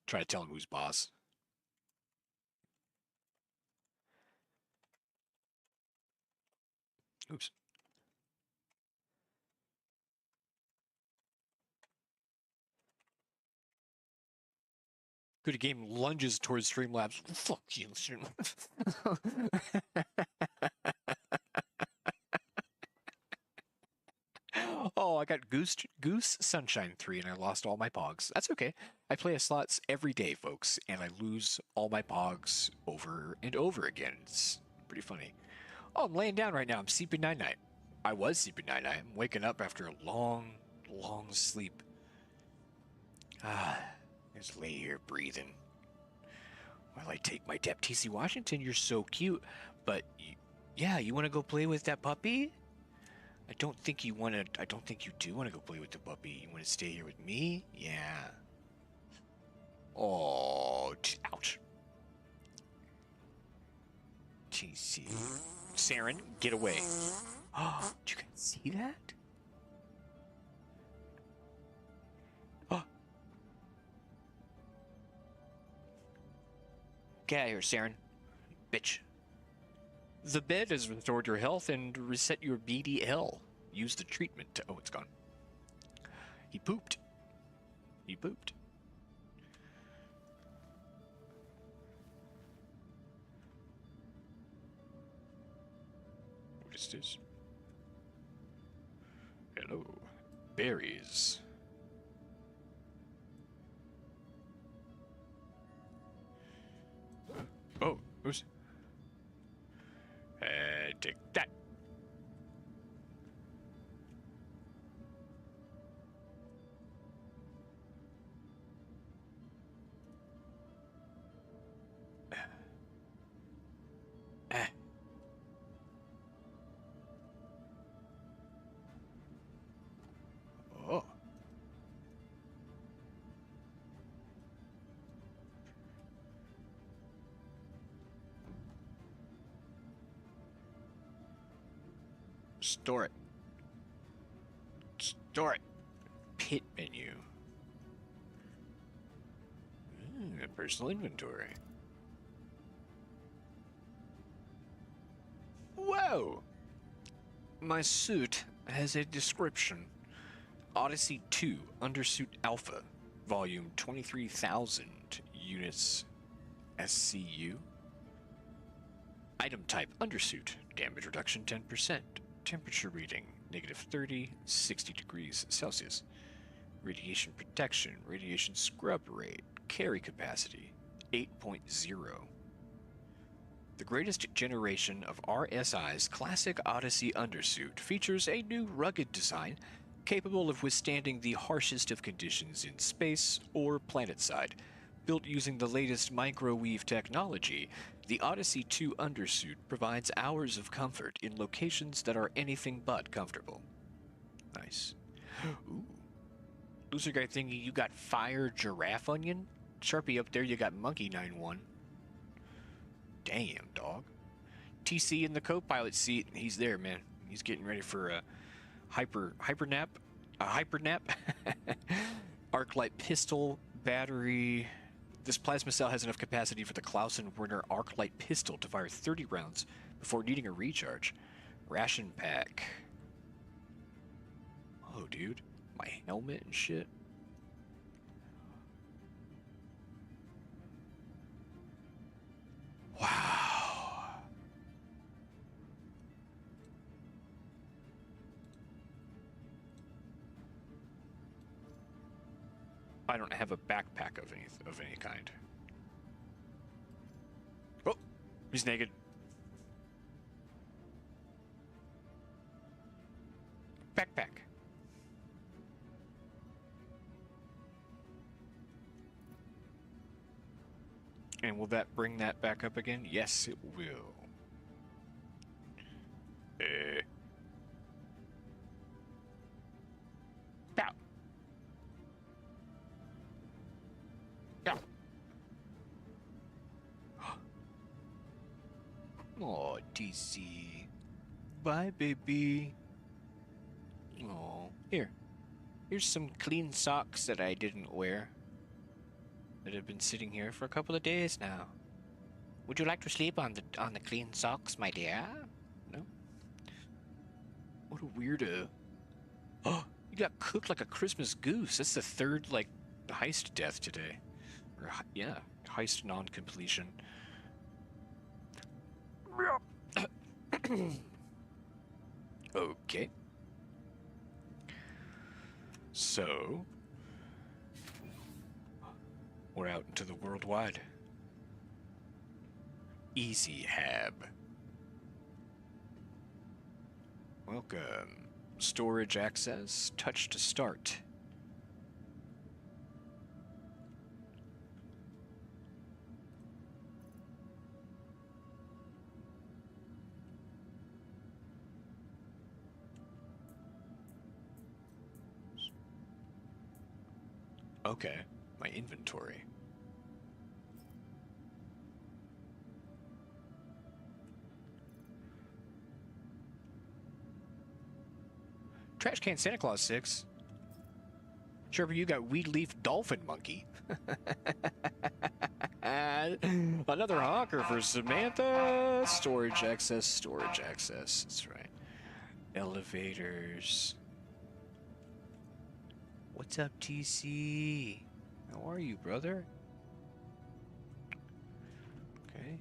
B: try to tell him who's boss. Oops. Good game lunges towards Streamlabs. Fuck you, Streamlabs. Oh, I got Goose Sunshine 3 and I lost all my pogs. That's okay. I play a slots every day, folks, and I lose all my pogs over and over again. It's pretty funny. Oh, I'm laying down right now. I'm sleeping night-night. I was sleeping night-night. I'm waking up after a long, long sleep. Just lay here breathing while I take my dep. TC Washington, you're so cute, but yeah, you want to go play with that puppy? I don't think you want to. I don't think you do want to go play with the puppy. You want to stay here with me? Yeah. Oh, ouch. TC. Saren, get away. Oh, did you guys see that? Oh. Get out of here, Saren. Bitch. The bed has restored your health and reset your BDL. Use the treatment to... Oh, it's gone. He pooped. He pooped. What is this? Hello. Berries. Oh, who's... take that. Oh. Store it. Store it. Pit menu. Personal inventory. Whoa! My suit has a description. Odyssey 2 Undersuit Alpha, volume 23,000 units SCU. Item type Undersuit, damage reduction 10%, temperature reading -30, 60 degrees Celsius. Radiation protection, radiation scrub rate, carry capacity 8.0. The greatest generation of RSI's classic Odyssey undersuit features a new rugged design capable of withstanding the harshest of conditions in space or planetside. Built using the latest microwave technology, the Odyssey 2 undersuit provides hours of comfort in locations that are anything but comfortable. Nice. Ooh. Loser guy thingy, you got fire giraffe onion? Sharpie up there, you got monkey 9-1. Damn, dog. TC in the co-pilot seat. He's there, man. He's getting ready for a hyper nap. A hyper nap. Arc-light pistol, battery. This plasma cell has enough capacity for the Clausen-Werner arc-light pistol to fire 30 rounds before needing a recharge. Ration pack. Oh, dude. My helmet and shit. Wow. I don't have a backpack of any kind. Oh, he's naked. Backpack. And will that bring that back up again? Yes, it will. Pow. Pow. Oh, DC. Bye, baby. Oh, here. Here's some clean socks that I didn't wear. That have been sitting here for a couple of days now. Would you like to sleep on the clean socks, my dear? No? What a weirdo. Oh, you got cooked like a Christmas goose. That's the third, like, heist death today. Or, yeah, heist non-completion. Okay. So, we're out into the worldwide. Easy Hab. Welcome. Storage access. Touch to start. Okay, my inventory. Trash can Santa Claus 6. Sure, you got weed leaf dolphin monkey. Another honker for Samantha. Storage access, storage access. That's right. Elevators. What's up, TC? How are you, brother? Okay.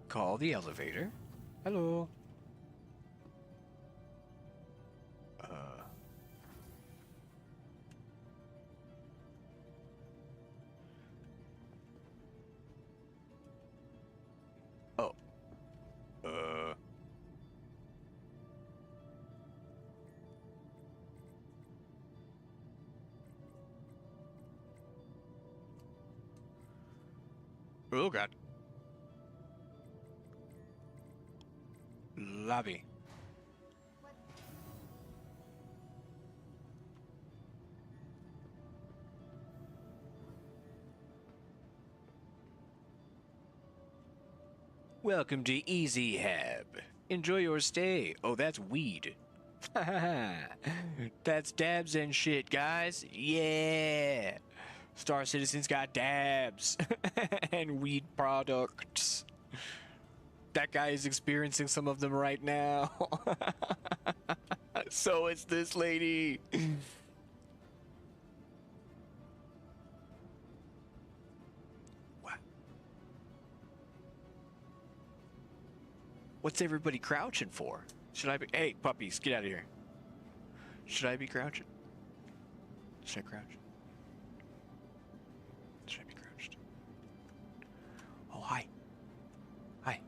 B: Call the elevator. Hello. Oh. Oh, God. Lobby. Welcome to Easy Hab. Enjoy your stay. Oh, that's weed. That's dabs and shit, guys. Yeah. Star Citizen's got dabs and weed products. That guy is experiencing some of them right now. So it's this lady. What? What's everybody crouching for? Should I be... Hey, puppies, get out of here. Should I be crouching? Should I crouch? Should I be crouched? Oh, hi. Hi.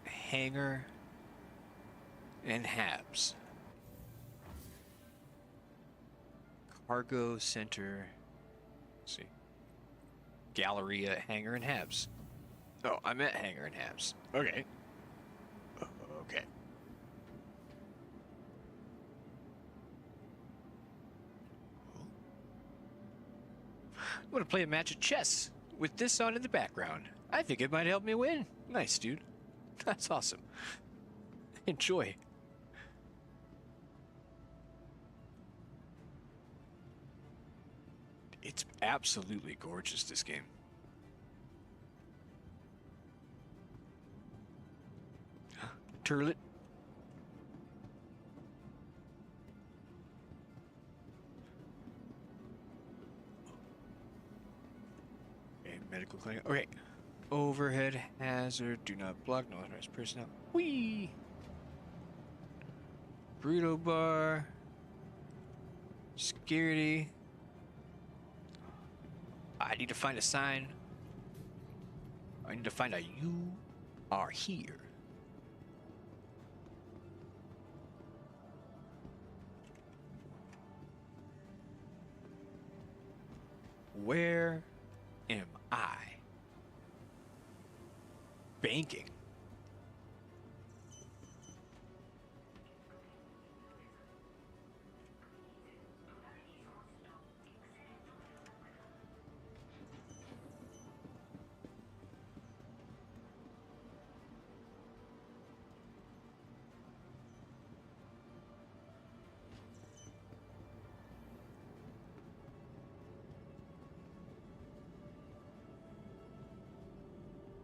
B: Hangar and Habs. Cargo Center. Let's see. Galleria, Hangar, and Habs. Oh, I'm at Hangar and Habs. Okay. Okay. I'm gonna play a match of chess with this on in the background. I think it might help me win. Nice, dude. That's awesome. Enjoy. It's absolutely gorgeous, this game. Turlet. Medical clinic. Okay. Overhead hazard. Do not block. No authorized personnel. Whee! Burrito bar. Security. I need to find a sign. I need to find a "You are here." Where am I? Banking.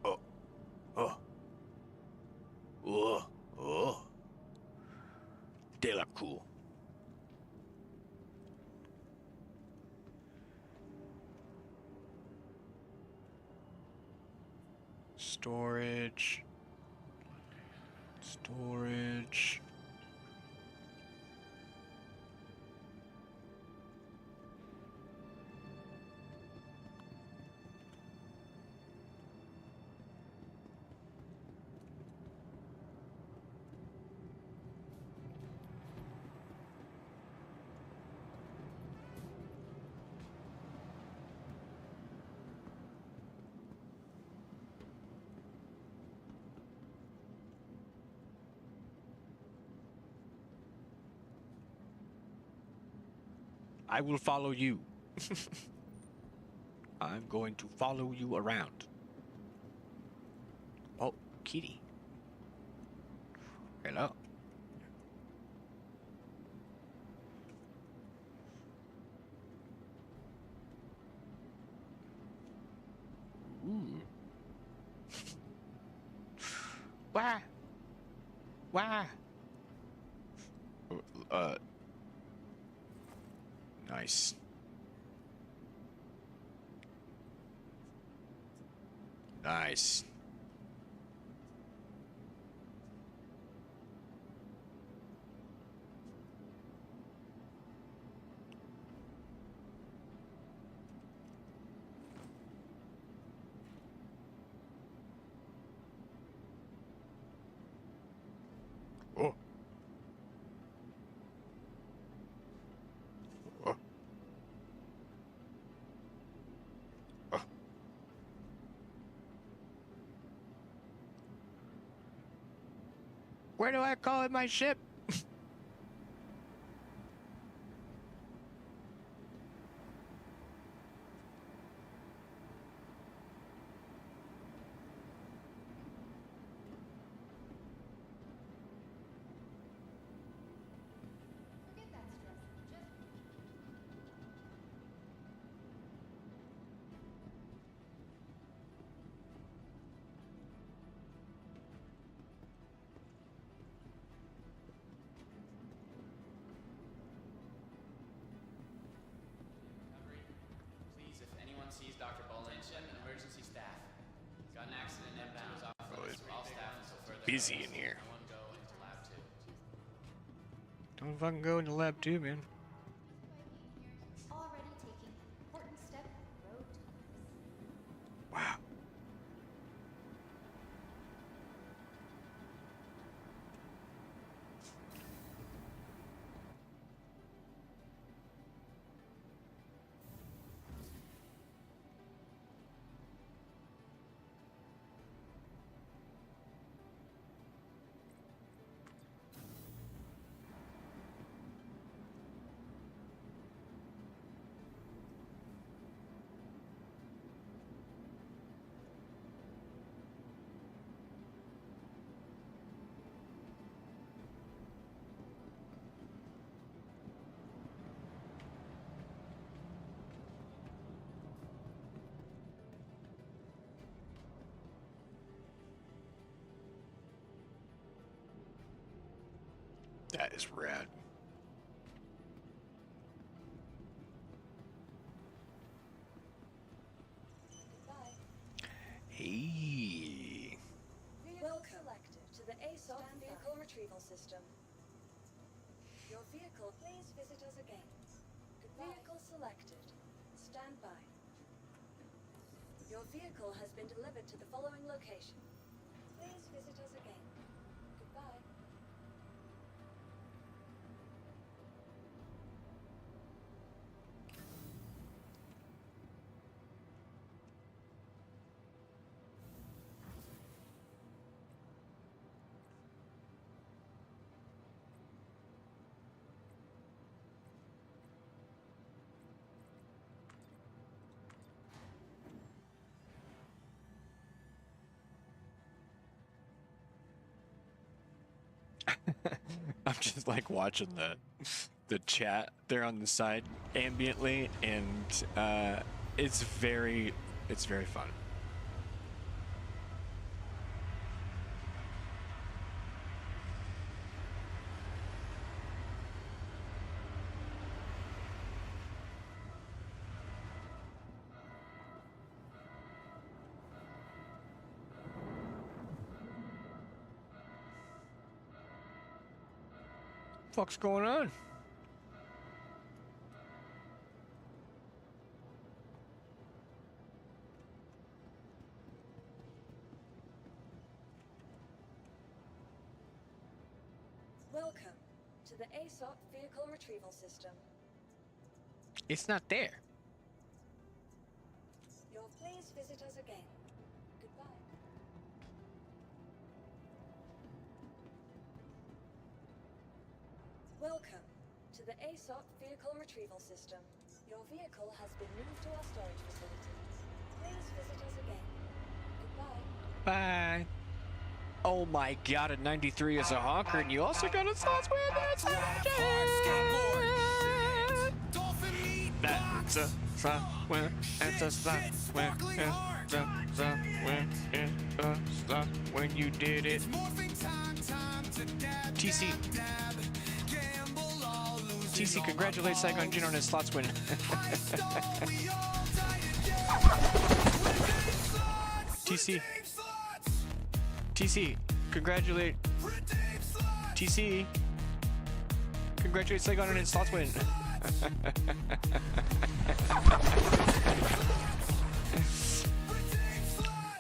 B: Oh, oh, oh, oh. They look cool. Storage. Storage. I will follow you. I'm going to follow you around. Oh, kitty. Hello. Ooh. Why? Why? Uh. Nice. Nice. Oh. Oh. Oh. Where do I call it my ship?
C: Please, if anyone sees Dr. Bolin, send emergency staff. Got an accident inbound. Off limits to all staff until further
B: Busy
C: notice.
B: in here.
C: No one go into lab 2.
B: Don't fucking go into lab 2, man.
D: Already taking an important step on the road to this.
B: Wow. That is rad.
D: Goodbye.
E: retrieval system. Your vehicle, please visit us again. Vehicle selected. Stand by. Your vehicle has been delivered to the following location. Please visit us again. Goodbye.
B: I'm just like watching the chat there on the side ambiently, and it's very fun. Fuck's going on?
E: Welcome to the ASOP vehicle retrieval system.
B: It's not there.
E: You'll please visit us again. Goodbye. Welcome to the ASOP vehicle retrieval system. Your vehicle has been moved to our storage facility. Please visit us again. Goodbye.
B: Bye. Oh my god, a 93 is a honker, and you also got a sauce with it. That's a software. That's a software. When you did it. TC congratulates Saigon Jin on his slots win. TC, congratulate Saigon on his slots win.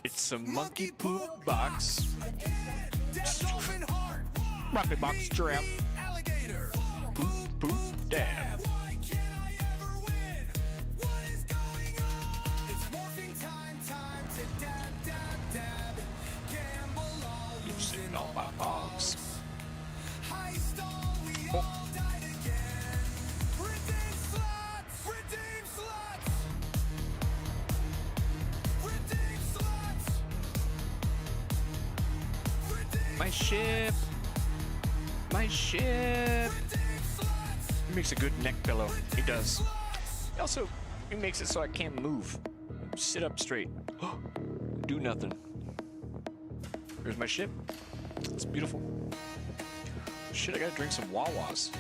B: It's a monkey poop box. Rocket box strap. Poop dab. You've seen all my box. Oh. My ship. He makes a good neck pillow. He does. He makes it so I can't move. Sit up straight. Do nothing. Here's my ship. It's beautiful. Shit, I gotta drink some Wawas.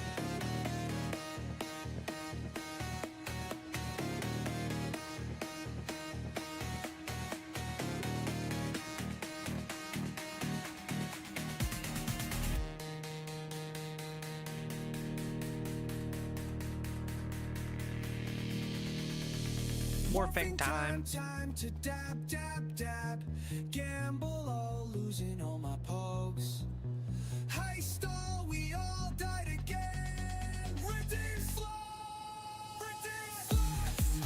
B: Morphing time.
A: Time to dab, dab, dab. Gamble all, losing all my pokes. Heist all, we all died again. Redeem slots. Redeem slots.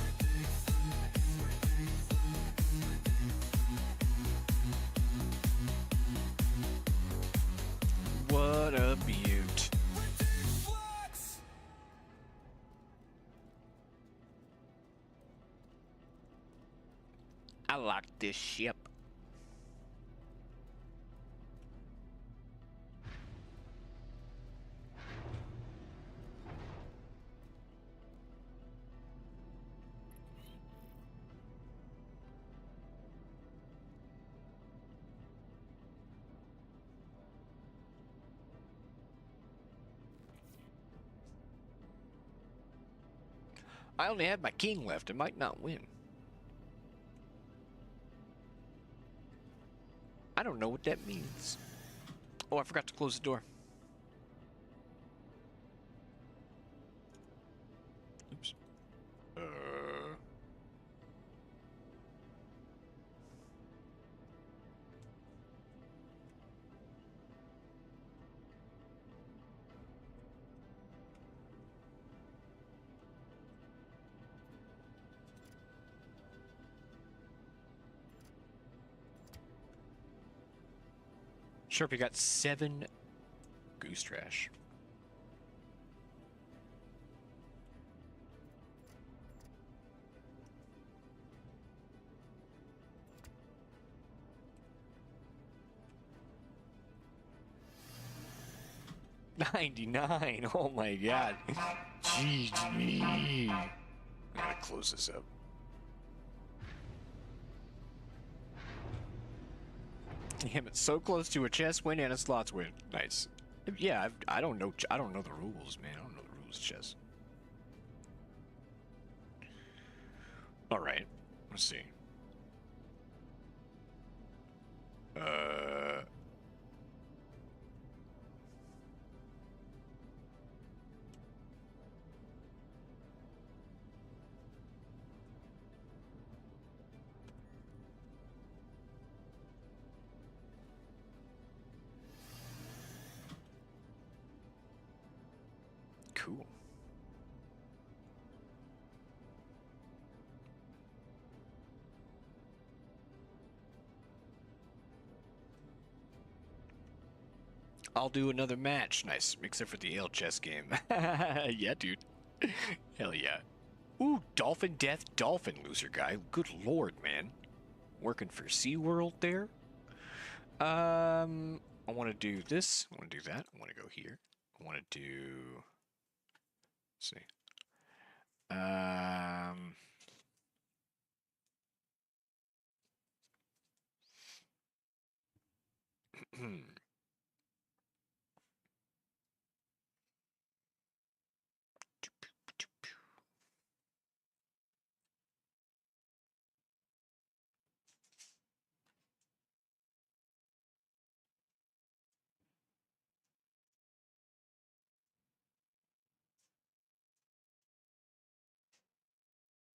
B: What a beaut.
A: Redeem slots.
B: I like this ship. I only have my king left. I might not win. I don't know what that means. Oh, I forgot to close the door. Sharpie got 7 goose trash. $99. Oh my god. GG. I gotta close this up. Damn, it's so close to a chess win and a slots win. Nice. Yeah, I don't know the rules, man. I don't know the rules of chess. All right. Let's see. Cool. I'll do another match. Nice. Except for the ale chess game. Yeah, dude. Hell yeah. Ooh, Dolphin Death Dolphin, loser guy. Good lord, man. Working for SeaWorld there. I want to do this. I want to do that. I want to go here. I want to do... Let's see.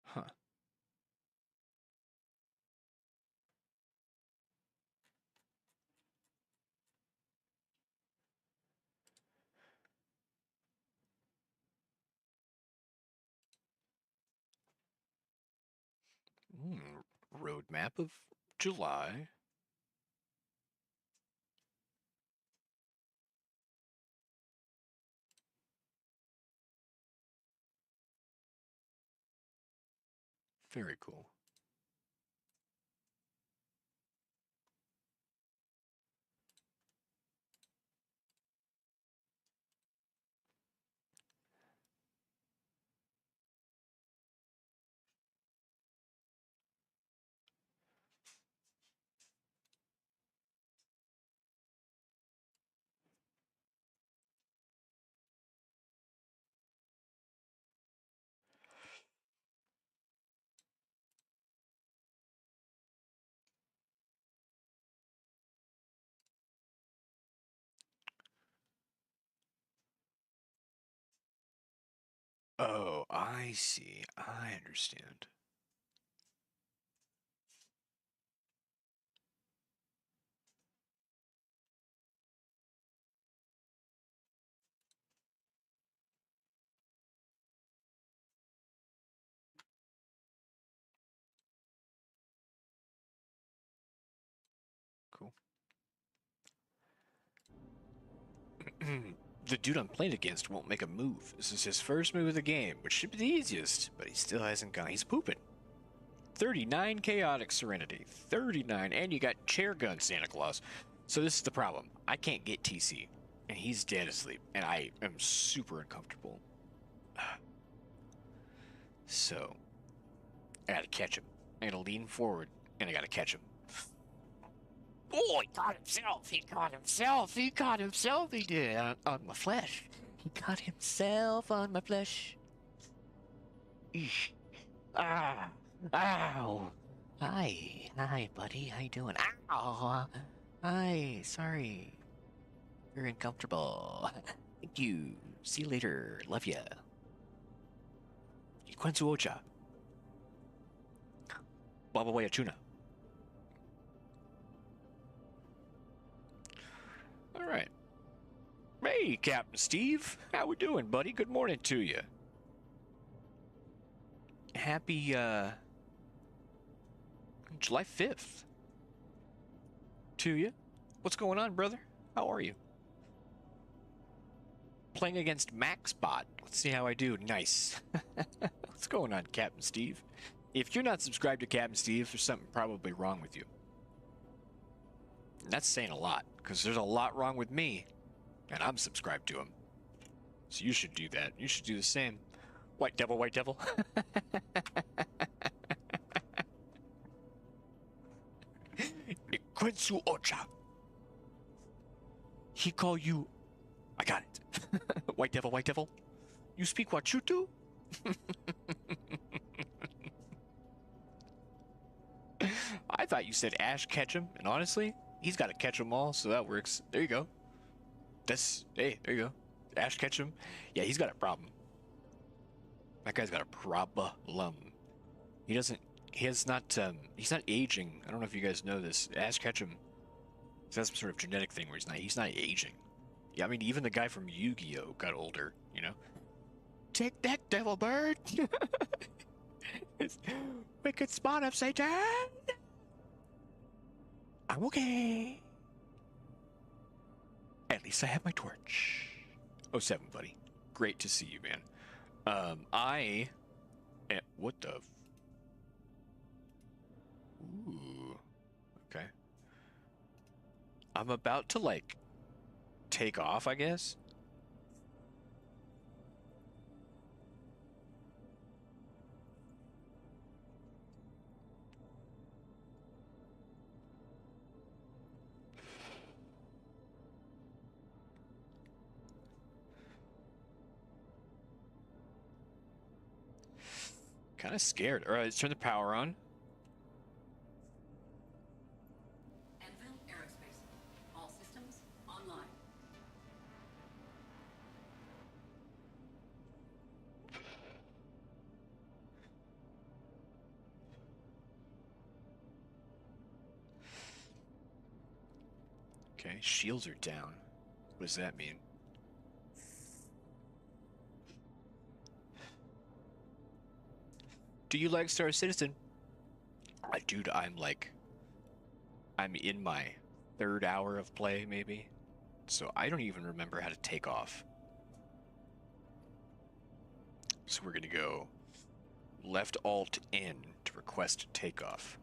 B: Huh. Roadmap of July. Very cool. Oh, I see. I understand. Cool. The dude I'm playing against won't make a move. This is his first move of the game, which should be the easiest, but he still hasn't gone. He's pooping. 39 Chaotic Serenity. 39. And you got Chair Gun Santa Claus. So this is the problem. I can't get TC. And he's dead asleep. And I am super uncomfortable. So, I gotta catch him. I gotta lean forward, and I gotta catch him. Oh, he caught himself! He caught himself! He caught himself! He did on my flesh. He caught himself on my flesh. Eesh. Ah! Ow! Hi, buddy. How you doing? Ow! Hi. Sorry. You're uncomfortable. Thank you. See you later. Love ya. Kwanzu Ocha. Baba Waya Tuna. All right. Hey, Captain Steve. How we doing, buddy? Good morning to you. Happy, July 5th. To you. What's going on, brother? How are you? Playing against MaxBot. Let's see how I do. Nice. What's going on, Captain Steve? If you're not subscribed to Captain Steve, there's something probably wrong with you. And that's saying a lot, because there's a lot wrong with me, and I'm subscribed to him. So you should do that. You should do the same. White devil, white devil. Ikwensu Ocha. He call you. I got it. White devil, white devil. You speak Wachutu? I thought you said Ash catch him, and honestly, he's got to catch them all, so that works. There you go. Hey, there you go. Ash catch him. Yeah, he's got a problem. That guy's got a problem. He's not aging. I don't know if you guys know this. Ash Ketchum, he's got some sort of genetic thing where he's not aging. Yeah, I mean, even the guy from Yu-Gi-Oh got older, you know? Take that, devil bird! Wicked spawn of Satan! I'm okay. At least I have my torch. 07, buddy. Great to see you, man. What the... Ooh. Okay. I'm about to, like, take off, I guess. Kind of scared. All right, let's turn the power on.
F: Anvil Aerospace. All systems online.
B: Okay, shields are down. What does that mean? Do you like Star Citizen? Dude, I'm in my 3rd hour of play, maybe. So I don't even remember how to take off. So we're gonna go left Alt N to request takeoff.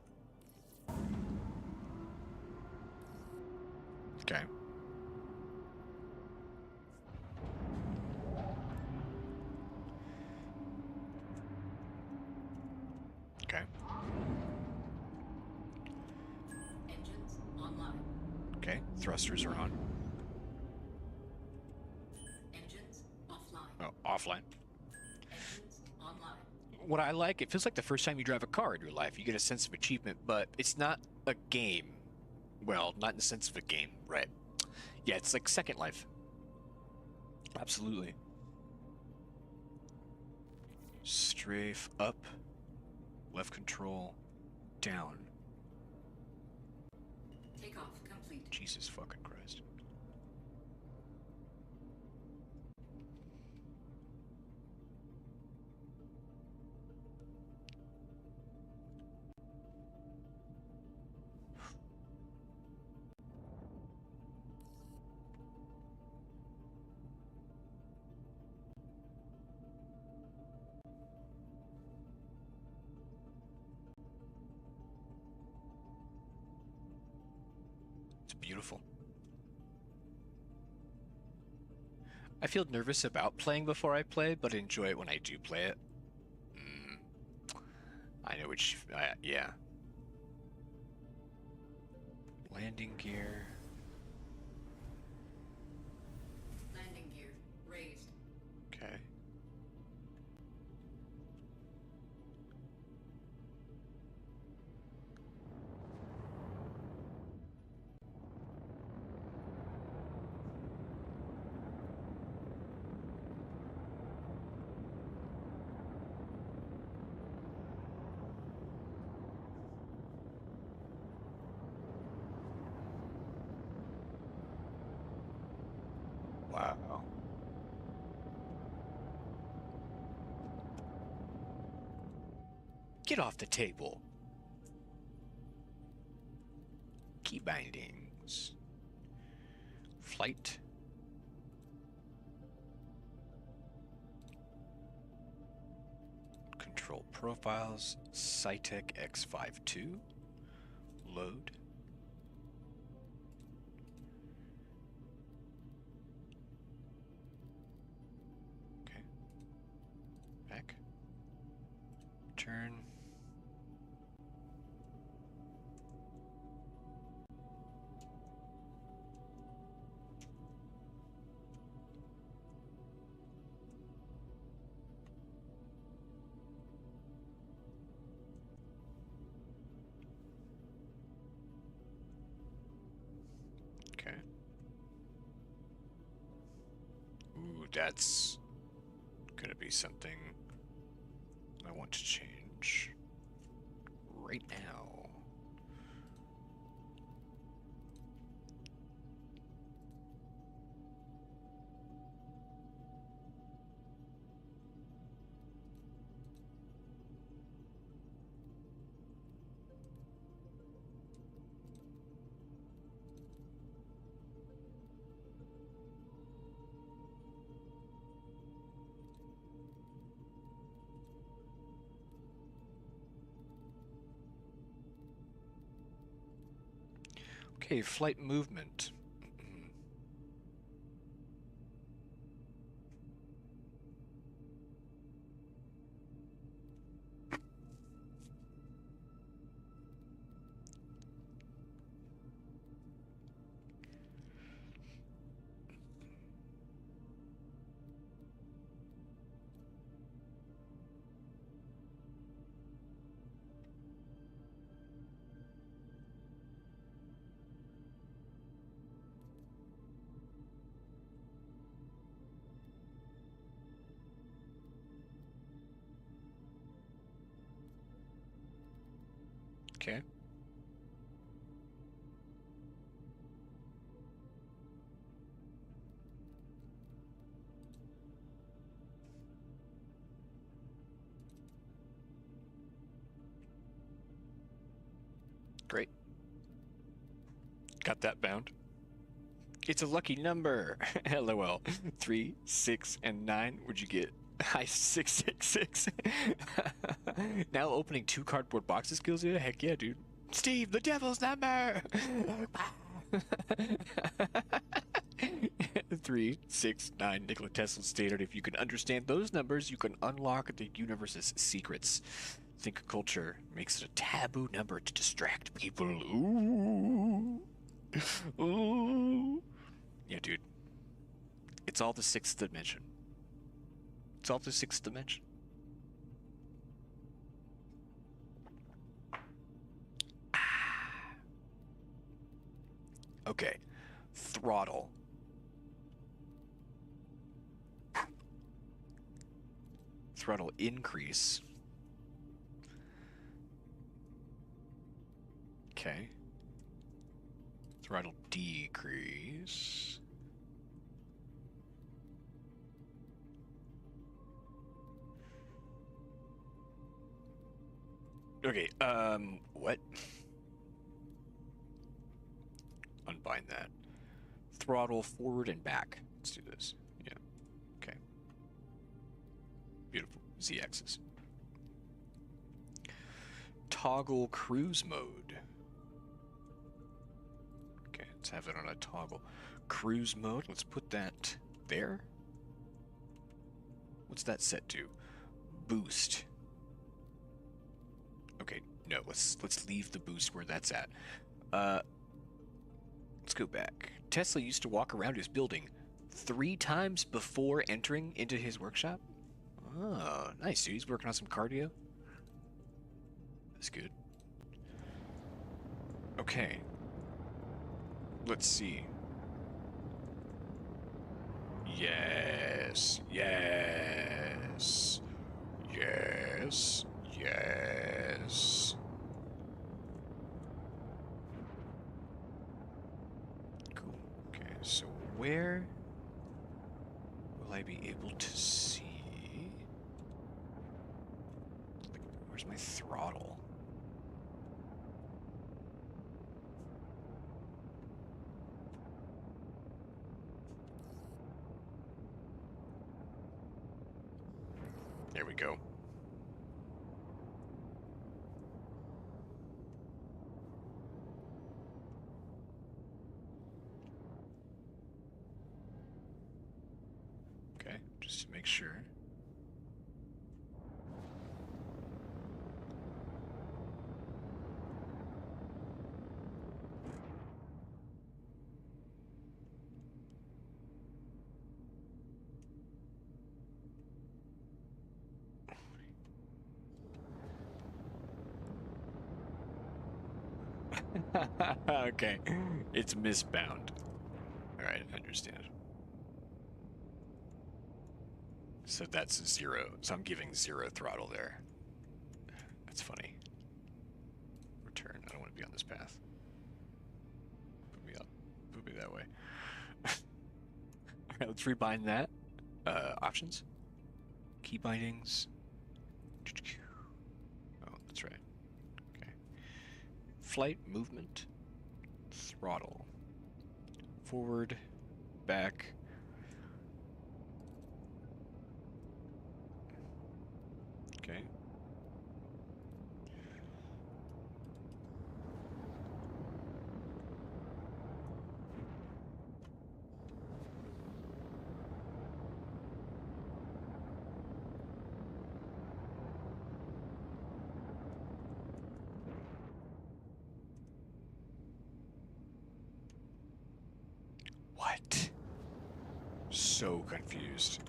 B: Okay. Okay.
F: Engines online.
B: Okay. Thrusters are on.
F: Engines offline.
B: Oh, offline.
F: Engines online.
B: What I like, it feels like the first time you drive a car in your life. You get a sense of achievement, but it's not a game. Well, not in the sense of a game, right? Yeah, it's like Second Life. Absolutely. Strafe up, left control, down.
F: Takeoff complete.
B: Jesus fucking Christ. It's beautiful. I feel nervous about playing before I play, but enjoy it when I do play it. I know which... yeah. Landing gear.
F: Landing gear raised.
B: Okay. Wow. Get off the table. Key bindings. flight. Control profiles, Cytec X52. Load. Okay. Back. Turn. Okay. Ooh, that's gonna be something I want to change right now. Okay, flight movement. Okay. Great. Got that bound. It's a lucky number. LOL. 3, 6, and 9. What'd you get? Hi, 666. Now opening 2 cardboard boxes kills you? Heck yeah, dude. Steve, the devil's number! 3, 6, 9. Nikola Tesla stated if you can understand those numbers, you can unlock the universe's secrets. Think culture makes it a taboo number to distract people. Ooh. Ooh. Yeah, dude. It's all the 6th dimension. It's all the 6th dimension. Okay. Throttle. Throttle increase. Okay. Throttle decrease. Okay, what? Unbind that. Throttle forward and back. Let's do this. Yeah. Okay. Beautiful. Z-axis. Toggle cruise mode. Okay, let's have it on a toggle. Cruise mode, let's put that there. What's that set to? Boost. Okay, no, let's leave the boost where that's at. Let's go back. Tesla used to walk around his building 3 times before entering into his workshop. Oh, nice, dude. He's working on some cardio. That's good. Okay. Let's see. Yes. Yes. Yes. Yes. Cool. Okay, so where will I be able to see? Where's my throttle? There we go. Okay, just to make sure. Okay, it's misbound. Alright, I understand. So that's 0. So I'm giving 0 throttle there. That's funny. Return. I don't want to be on this path. Put me up. Put me that way. Alright, let's rebind that. Options. Key bindings. Oh, that's right. Okay. Flight, movement, throttle. Forward, back. Okay. What? So confused.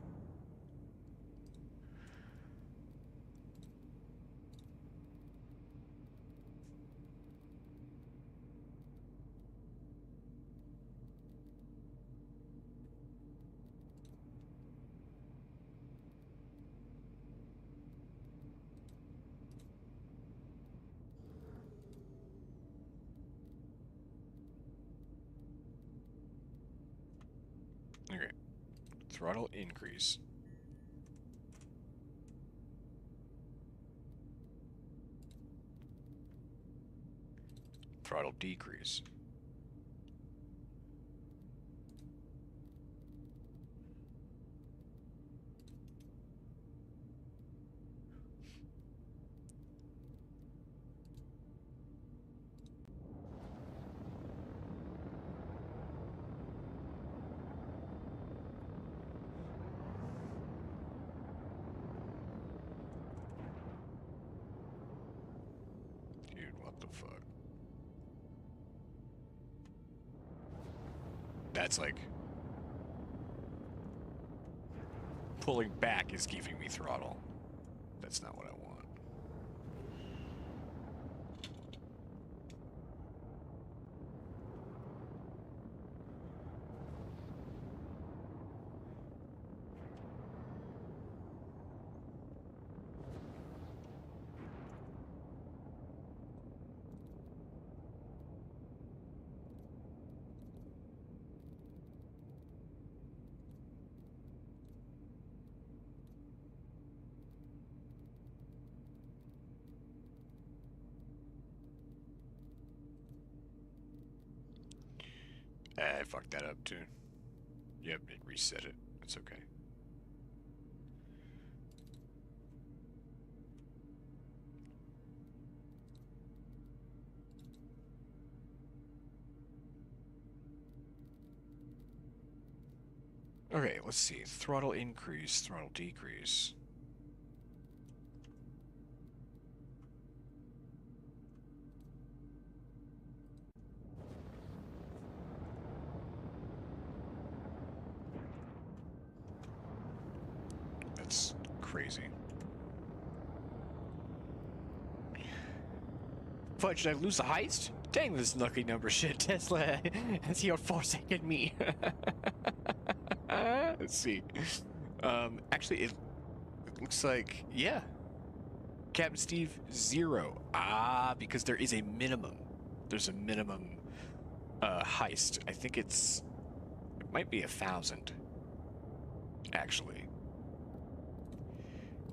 B: Okay. Throttle increase. Throttle decrease. Dude, what the fuck? That's like... Pulling back is giving me throttle. That's not what I want. I fucked that up too. Yep, it reset it. It's okay. Okay, let's see. Throttle increase, throttle decrease. That's crazy. Fudge, did I lose the heist? Dang this lucky number shit, Tesla. Has he forsaken me? Let's see. Actually, it looks like, yeah. Captain Steve, 0. Ah, because there is a minimum. There's a minimum heist. I think it might be 1,000. Actually.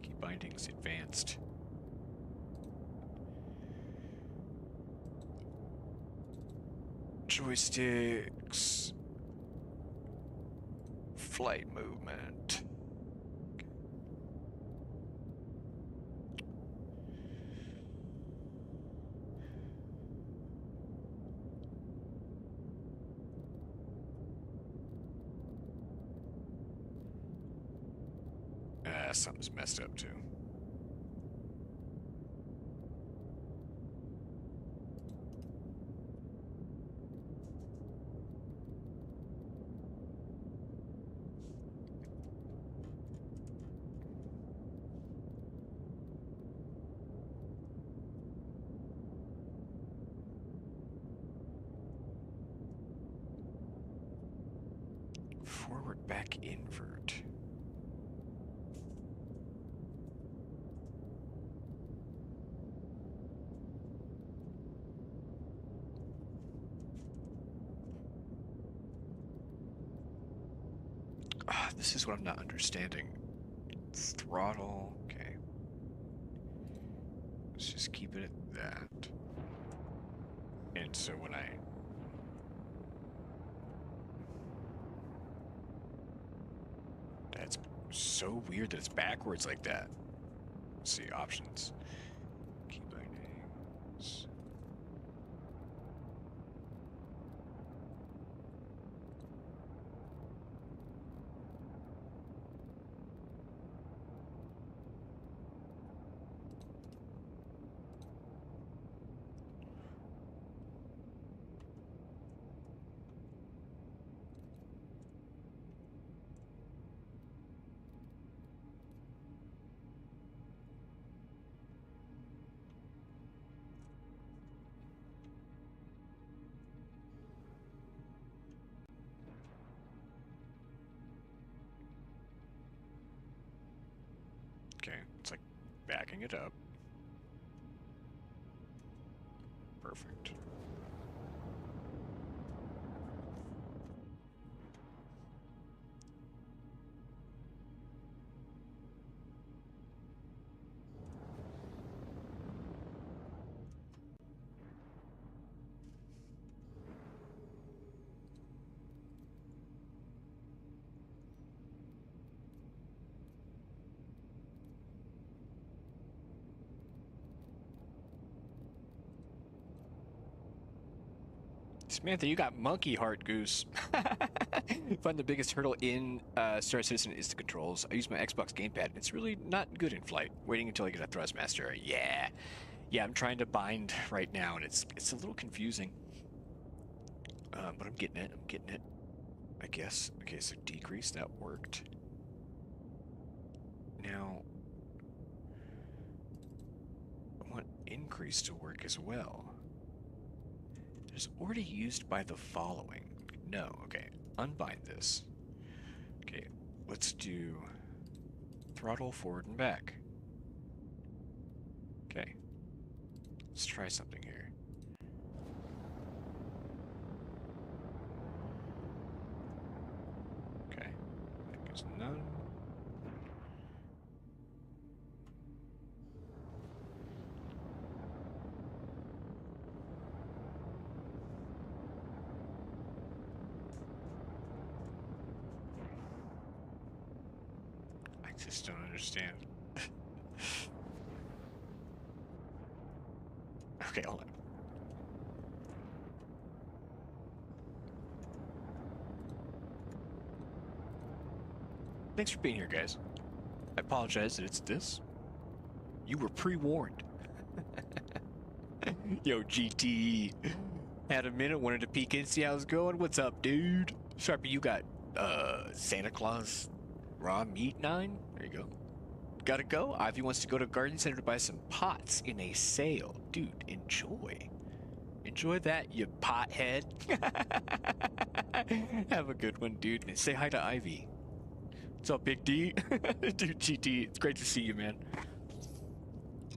B: Key bindings advanced. Joysticks. Flight movement. Yeah, something's messed up too. Forward back invert. Ah, this is what I'm not understanding. Throttle, okay. Let's just keep it at that. And so when I... That's so weird that it's backwards like that. Let's see, options. Key bindings. Okay, it's like backing it up. Perfect. Samantha, you got monkey heart, Goose. Find the biggest hurdle in Star Citizen is the controls. I use my Xbox gamepad. It's really not good in flight. Waiting until I get a Thrustmaster. Yeah. Yeah, I'm trying to bind right now, and it's a little confusing. But I'm getting it. I'm getting it. I guess. Okay, so decrease. That worked. Now, I want increase to work as well. It's already used by the following. No, okay. Unbind this. Okay, let's do throttle forward and back. Okay. Let's try something here. Okay. That goes none. I just don't understand. Okay, hold on. Thanks for being here, guys. I apologize that it's this. You were pre-warned. Yo, GT. Had a minute, wanted to peek in, see how it's going. What's up, dude? Sharpie, you got, Santa Claus raw meat 9? There you go. Gotta go. Ivy wants to go to Garden Center to buy some pots in a sale. Dude, enjoy. Enjoy that, you pothead. Have a good one, dude. And say hi to Ivy. What's up, Big D? Dude, GT, it's great to see you, man.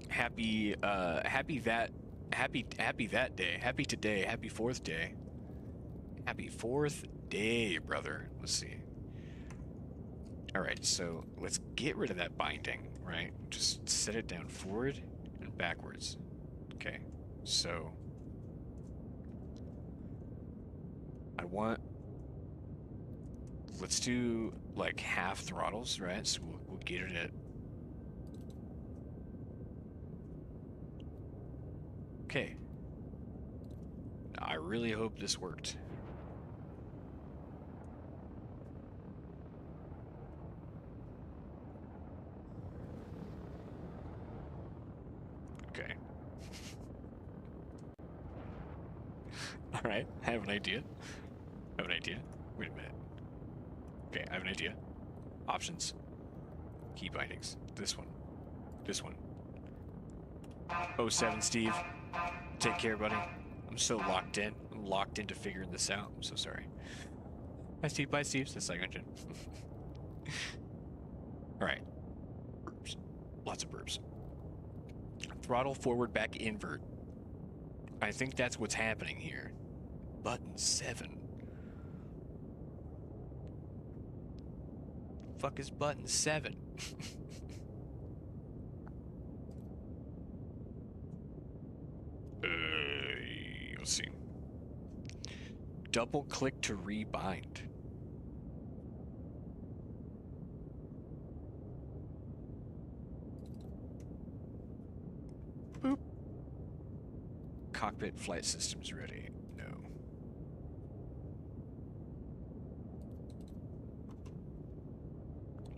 B: Happy that day. Happy today. Happy 4th day. Happy 4th day, brother. Let's see. Alright, so let's get rid of that binding, right? Just set it down forward and backwards. Okay, so I want... Let's do like half throttles, right? So we'll get it at... Okay. I really hope this worked. All right, I have an idea. I have an idea. Wait a minute. Okay, I have an idea. Options. Key bindings. This one. This one. Oh, 07, Steve. Take care, buddy. I'm so locked in. I'm locked into figuring this out. I'm so sorry. Bye, Steve. Bye, Steve. That's like engine. All right. Burps. Lots of burps. Throttle forward, back, invert. I think that's what's happening here. Button 7. Fuck is button 7? Let's see. Double click to rebind. Boop. Cockpit flight systems ready. No.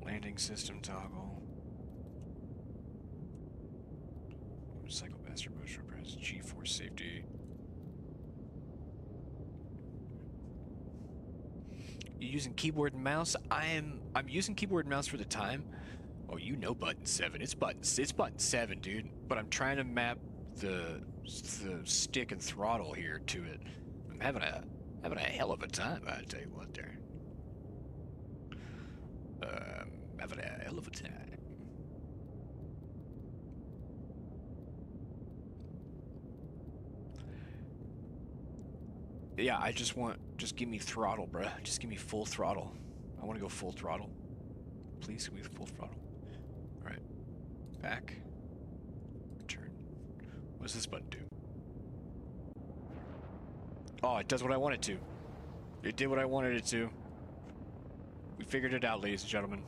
B: Landing system toggle. Cycle master motion press. G-force safety. You using keyboard and mouse? I'm using keyboard and mouse for the time. Oh, you know button 7. It's button 7, dude. But I'm trying to map the stick and throttle here to it. I'm having a hell of a time, I tell you what there. Having a hell of a time. Yeah, just give me throttle, bruh. Just give me full throttle. I want to go full throttle. Please give me full throttle. All right. Back. Turn. What does this button do? Oh, it does what I want it to. It did what I wanted it to. We figured it out, ladies and gentlemen.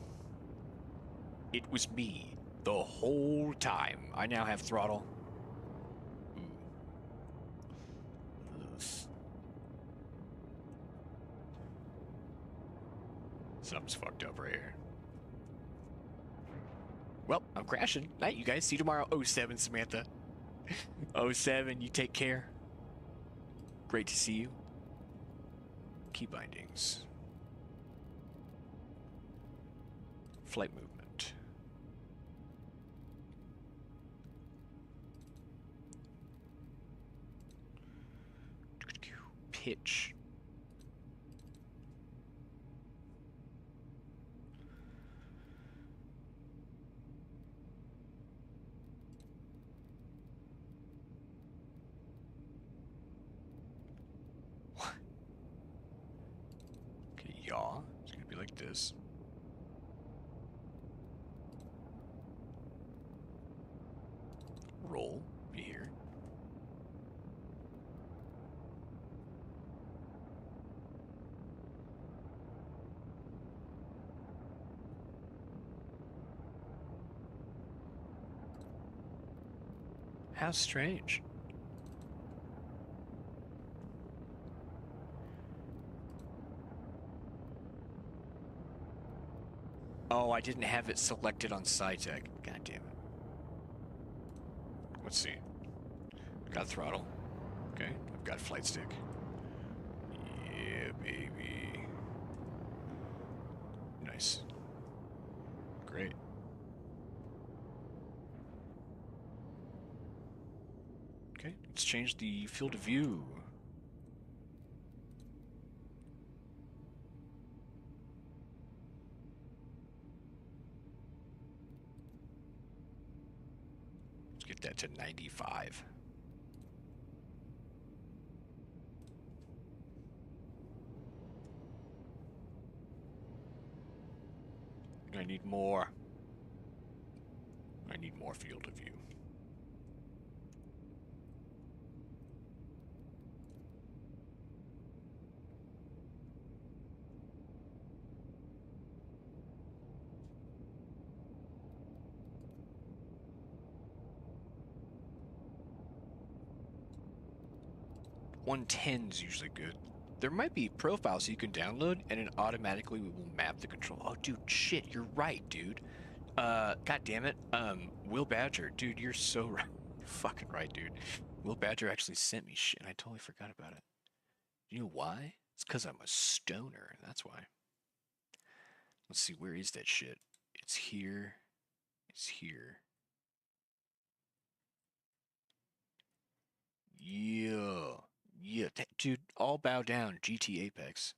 B: It was me the whole time. I now have throttle. Ooh. Something's fucked up right here. Well, I'm crashing. Night, you guys. See you tomorrow. 07, Samantha. 07, you take care. Great to see you. Key bindings. Flight movement. Pitch. Okay, yaw. It's gonna be like this. Roll. Be here. How strange. Oh, I didn't have it selected on SciTech. God damn it. Let's see. Got throttle. Okay, I've got flight stick. Yeah, baby. Nice. Great. Okay, let's change the field of view. Let's get that to 95. I need more. I need more field of view. .110's usually good. There might be profiles you can download and it automatically will map the control. Oh, dude, shit, you're right, dude. God damn it. Will Badger, dude, you're so right. You're fucking right, dude. Will Badger actually sent me shit and I totally forgot about it. You know why? It's because I'm a stoner. That's why. Let's see, where is that shit? It's here. It's here. Yeah. Yeah. Dude, all bow down. GT Apex.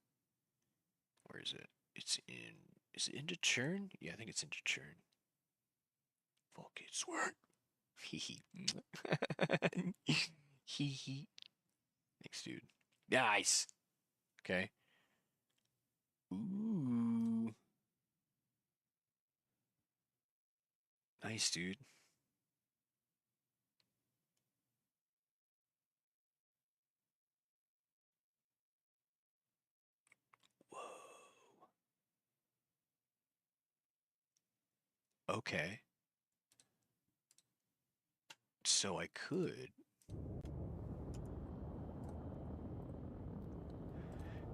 B: Where is it? It's in. Is it into churn? Yeah, I think it's into churn. Fuck it, swear. Hee hee. Hee hee. Thanks, dude. Nice. Okay. Ooh. Nice, dude. Whoa. Okay. So I could.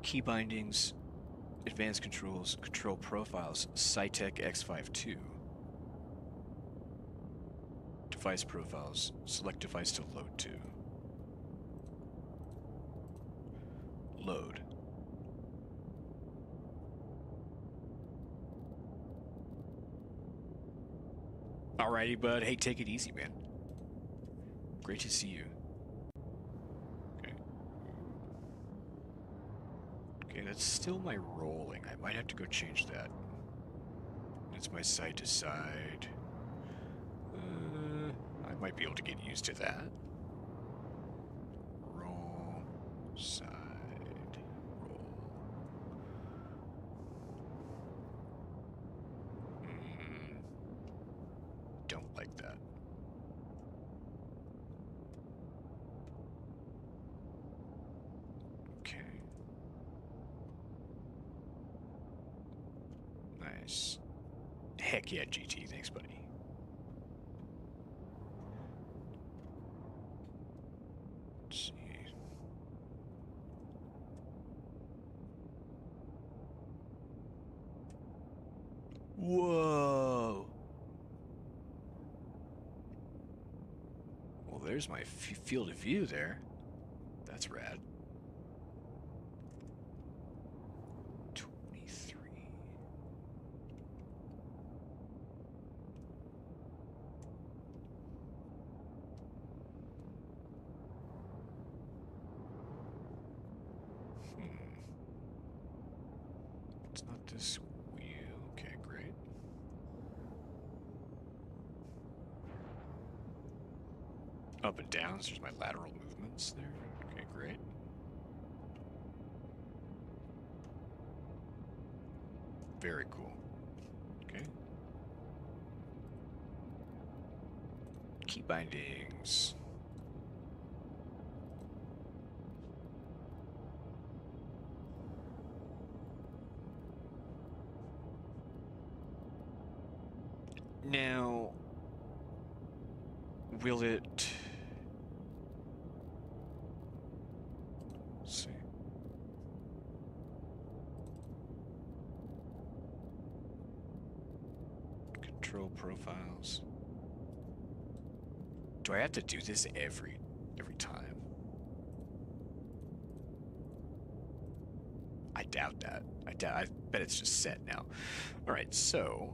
B: Key bindings, advanced controls, control profiles, Cytec X52. Device profiles, select device to load to. Load. Alrighty, bud. Hey, take it easy, man. Great to see you. Okay. Okay, that's still my rolling. I might have to go change that. It's my side to side. I might be able to get used to that. Roll, side, roll. Don't like that. Okay. Nice. Heck yeah, GT. Thanks, buddy. Let's see. Whoa. Well, there's my field of view there. That's rad. 23. It's not this wheel. Okay, great. Up and down, so there's my lateral movements there. Okay, great. Very cool. Okay. Key bindings. Now, will it... Let's see. Control profiles. Do I have to do this every time? I doubt that. I bet it's just set now. All right, so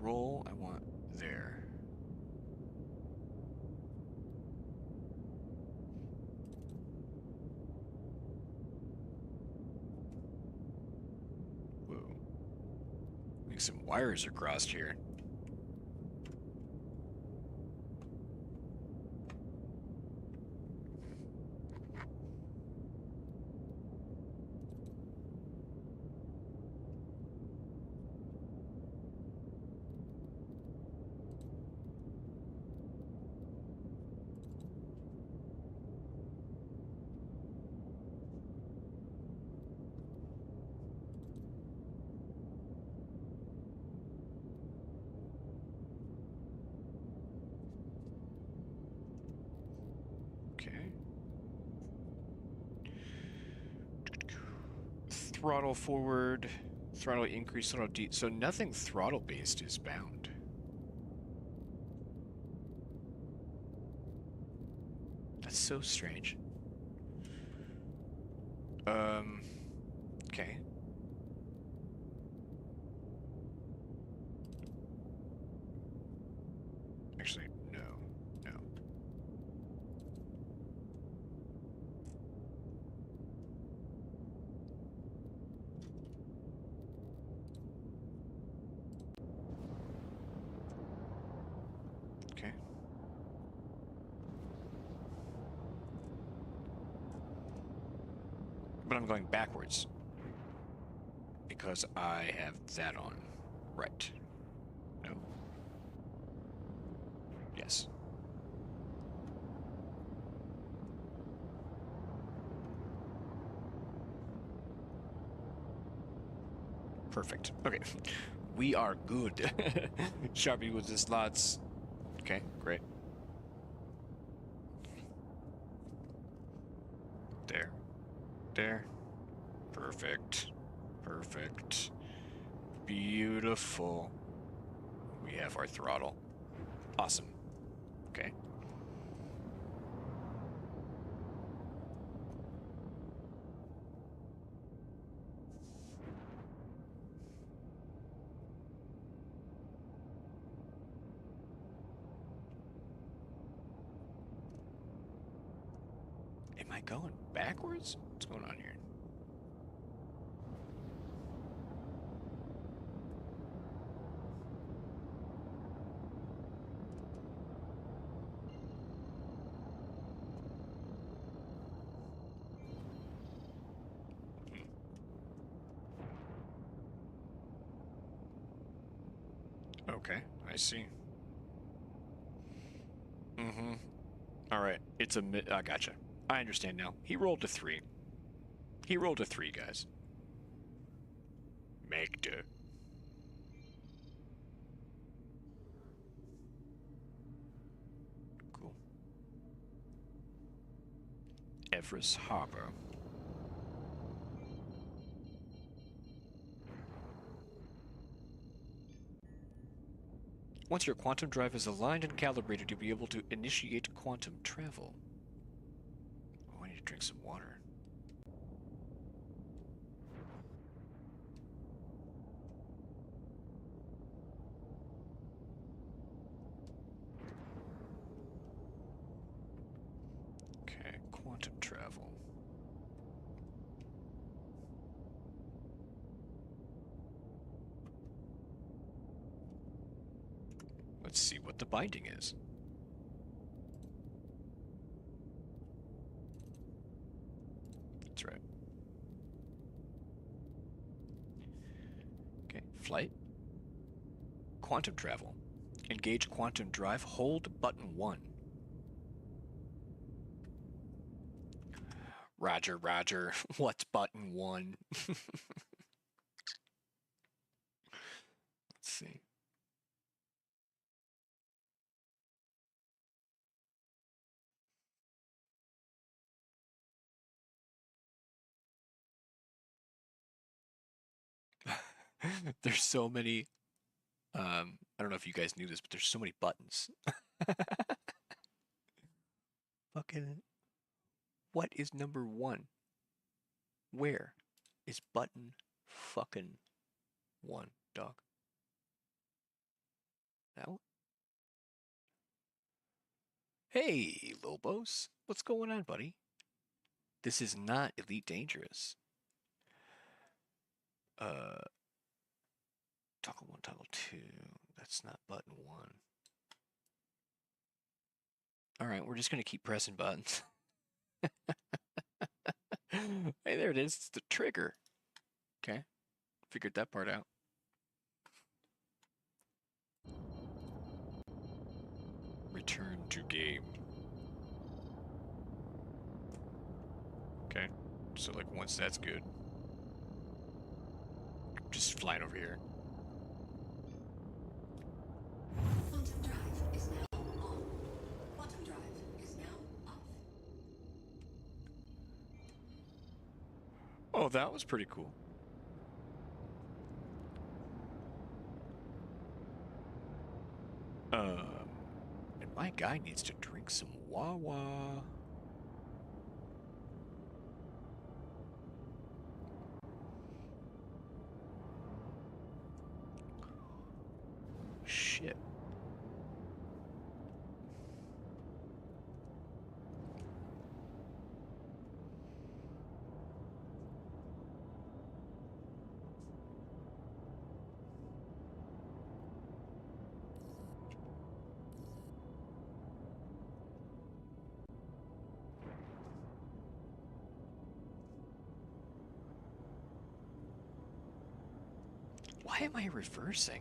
B: roll I want there. Whoa. I think some wires are crossed here. Throttle forward, Throttle increase, throttle so nothing throttle based is bound. That's so strange. Okay. Actually, no. Okay. But I'm going backwards. Because I have that on. Right. No. Yes. Perfect. Okay. We are good. Sharpie with the slots. Okay, great. There. There. Perfect. Perfect. Beautiful. We have our throttle. Awesome. Okay. Am I going backwards? What's going on here? Okay, I see. Mm-hmm. All right, it's a I gotcha. I understand now. He rolled a 3. He rolled a 3, guys. Magda. Cool. Everest Harbor. Once your quantum drive is aligned and calibrated, you'll be able to initiate quantum travel. Oh, I need to drink some water. Okay, quantum travel. Let's see what the binding is. That's right. Okay, flight. Quantum travel. Engage quantum drive. Hold button 1. Roger, roger. What's button 1? Let's see. There's so many. I don't know if you guys knew this, but there's so many buttons. Fucking. What is number 1? Where is button fucking 1, dog? That one? Hey, Lobos. What's going on, buddy? This is not Elite Dangerous. Toggle 1, toggle 2. That's not button 1. Alright, we're just going to keep pressing buttons. Hey, there it is. It's the trigger. Okay. Figured that part out. Return to game. Okay. So, like, once that's good, just flying over here.
F: Quantum drive is now on. Quantum drive is now off.
B: Oh, that was pretty cool. And my guy needs to drink some Wawa. Shit. Why am I reversing?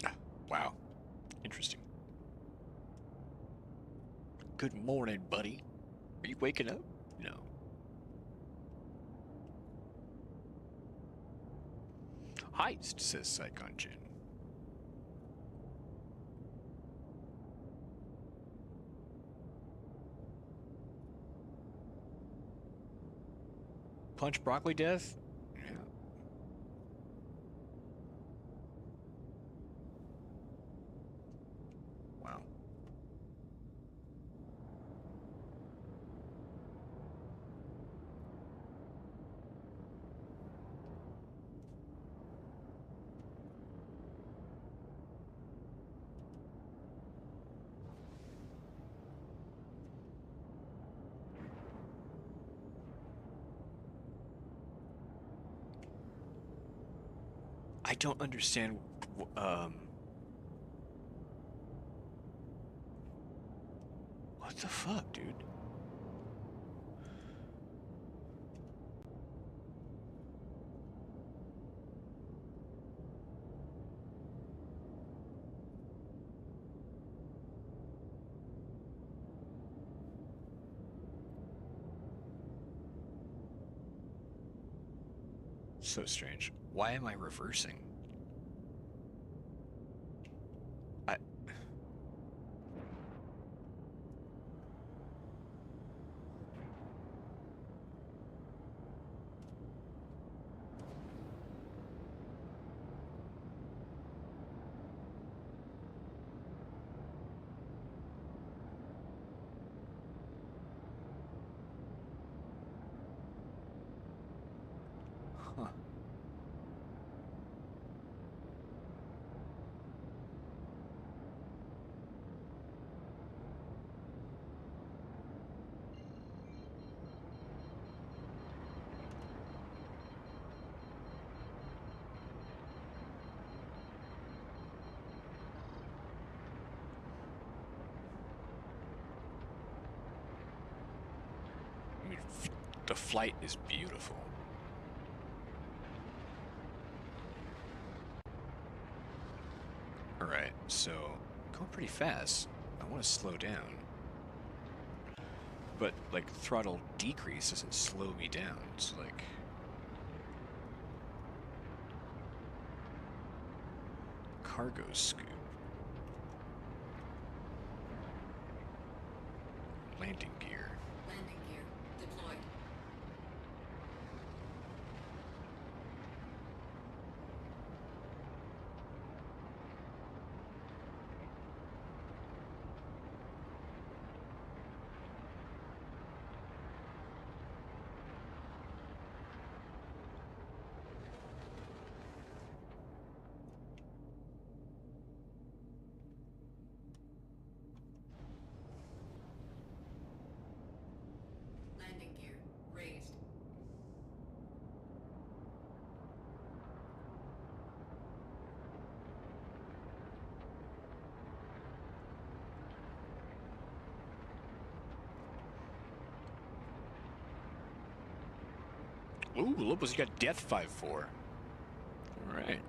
B: Ah, wow. Interesting. Good morning, buddy. Are you waking up? No. Heist, says Saikon Jin. Punch broccoli death? Yeah. Wow. I don't understand. What the fuck, dude? So strange. Why am I reversing? I... Huh. I mean, the flight is beautiful. Alright, so going pretty fast. I want to slow down. But, like, throttle decrease doesn't slow me down. It's like... cargo scoop. Landing gear.
F: Landing gear deployed. Landing gear raised.
B: Ooh, Lopez, you got Death 5-4. Alright.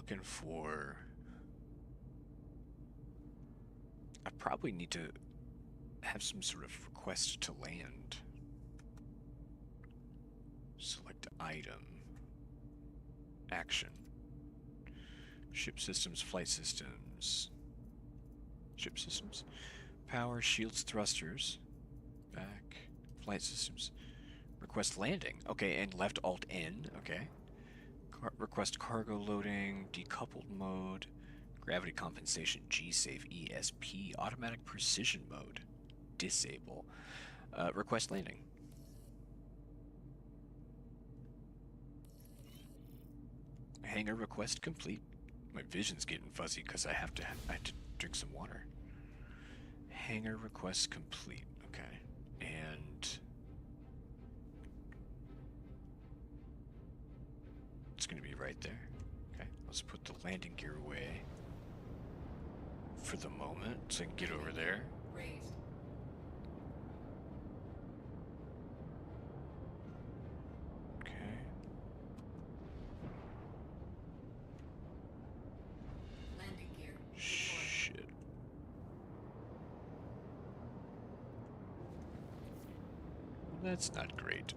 B: looking for... I probably need to have some sort of request to land. Select item. Action. Ship systems, flight systems. Ship systems. Power, shields, thrusters. Back. Flight systems. Request landing. Okay, and left Alt N. Okay. Request cargo loading. Decoupled mode. Gravity compensation. G-save ESP. Automatic precision mode. Disable. Request landing. Hangar request complete. My vision's getting fuzzy because I have to drink some water. Hangar request complete. Okay. And it's going to be right there. Okay. Let's put the landing gear away for the moment so I can get over there.
F: Raised.
B: Okay.
F: Landing gear.
B: Shit. That's not great.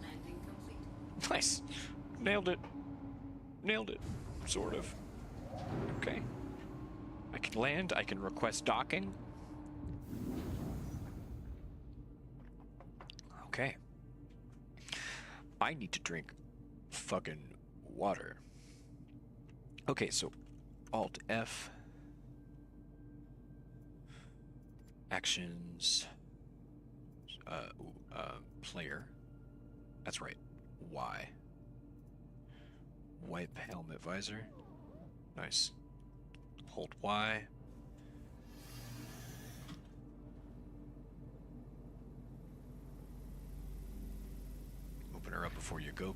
F: Landing complete.
B: Nice. Nailed it. Nailed it. Sort of. Okay. I can land. I can request docking. Okay. I need to drink fucking water. Okay, so Alt F. Actions. Player. That's right. Y. Wipe helmet visor. Nice. Hold Y. Open her up before you go.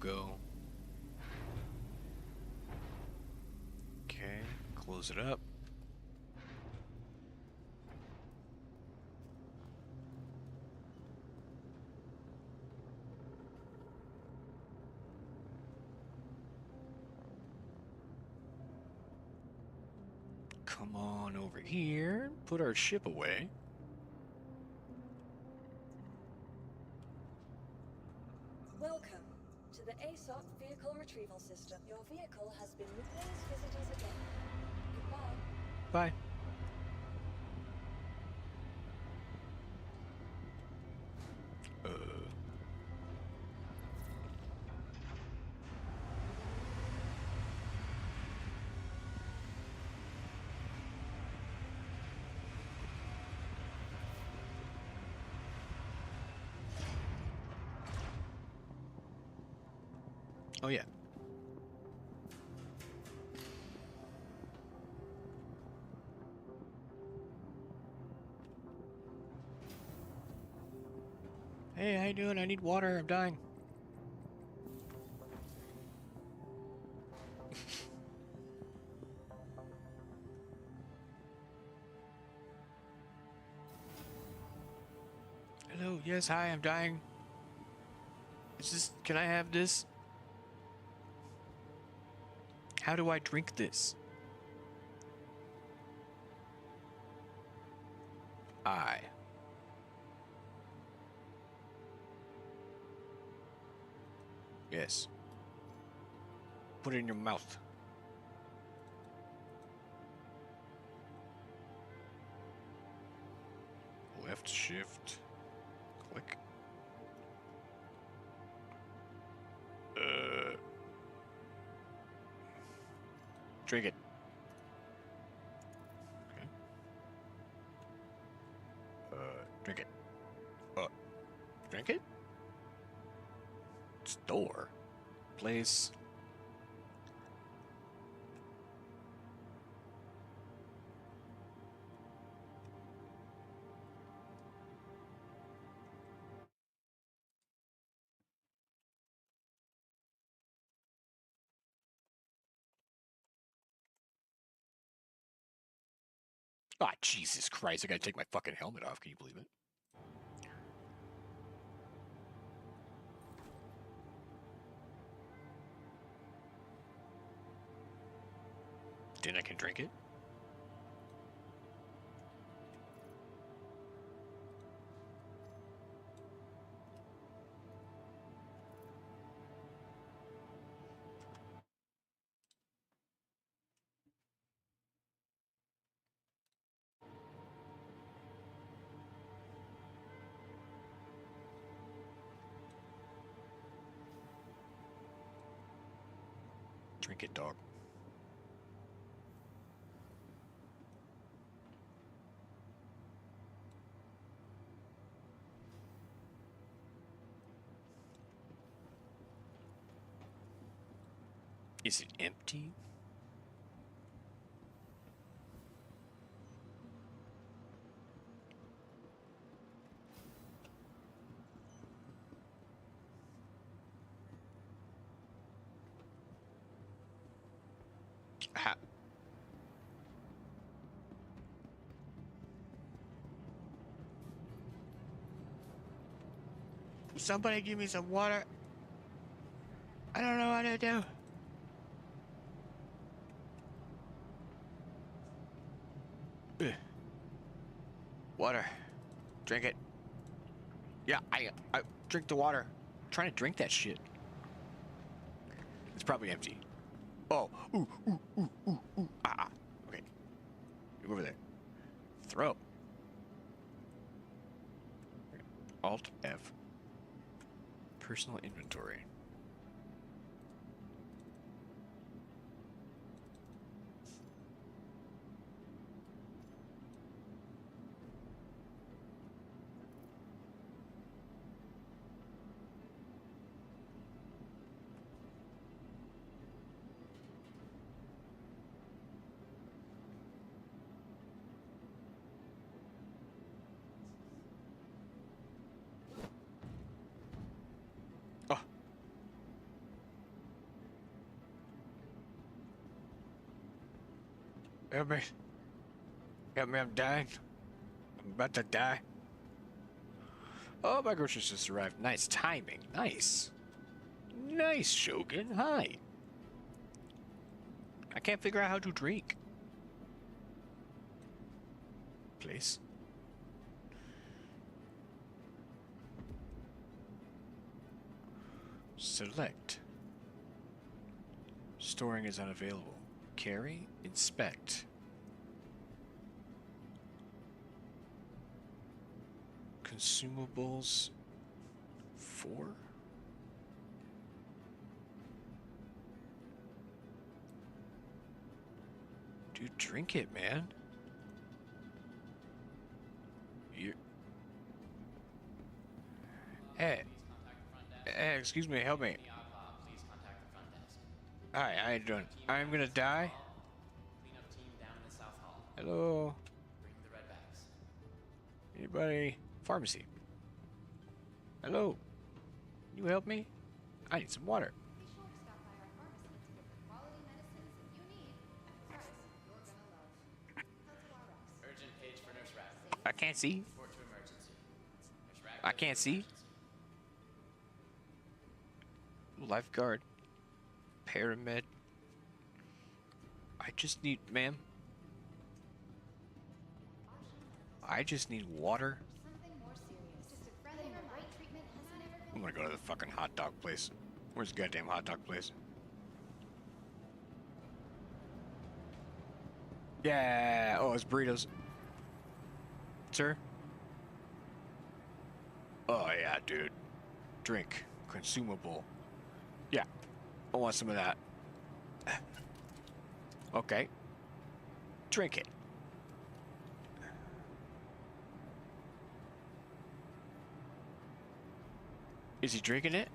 B: Okay, close it up. Come on over here, put our ship away.
E: Welcome to the ASOP Vehicle Retrieval System. Your vehicle has been moved. Please visit us again. Goodbye.
B: Bye. Oh yeah. Hey, how you doing? I need water. I'm dying. Hello. Yes. Hi. I'm dying. Is this? Can I have this? How do I drink this? Yes. Put it in your mouth. Left shift. Click. Drink it. Okay. Drink it. Drink it? Store. Place. Ah, Jesus Christ, I gotta take my fucking helmet off. Can you believe it? Then I can drink it? Drink it, dog. Is it empty? Ha. Somebody give me some water. I don't know what to do. Water. Drink it. Yeah, I drink the water. I'm trying to drink that shit. It's probably empty. Oh, ooh. Okay. Move over there. Throw. Alt F. Personal inventory. Oh. Help me. Help me, I'm dying. I'm about to die. Oh, my groceries just arrived. Nice timing. Nice. Nice, Shogun. Hi. I can't figure out how to drink. Please. Select. Storing is unavailable. Carry. Inspect. Consumables. 4? Dude, drink it, man. You. Hey. Hey, excuse me, help me.
C: Please contact the front desk.
B: Hi, how you doing? I'm gonna die.
C: Cleanup team down in the South Hall.
B: Hello.
C: Bring the red bags.
B: Anybody? Pharmacy. Hello. Can you help me? I need some water.
D: Be sure to stop by our pharmacy to get the quality medicines that you need at the price you're gonna love. Help to RX.
C: Urgent page for Nurse Rack.
B: I can't see.
C: Report to emergency. Nurse Rack.
B: I can't see. Lifeguard. Paramed. I just need, ma'am. I just need water.
D: Something more serious. Just a friendly right treatment has never been.
B: I'm gonna go to the fucking hot dog place. Where's the goddamn hot dog place? Yeah. Oh, it's burritos. Sir? Oh, yeah, dude. Drink. Consumable. Yeah. I want some of that. Okay. Drink it. Is he drinking it?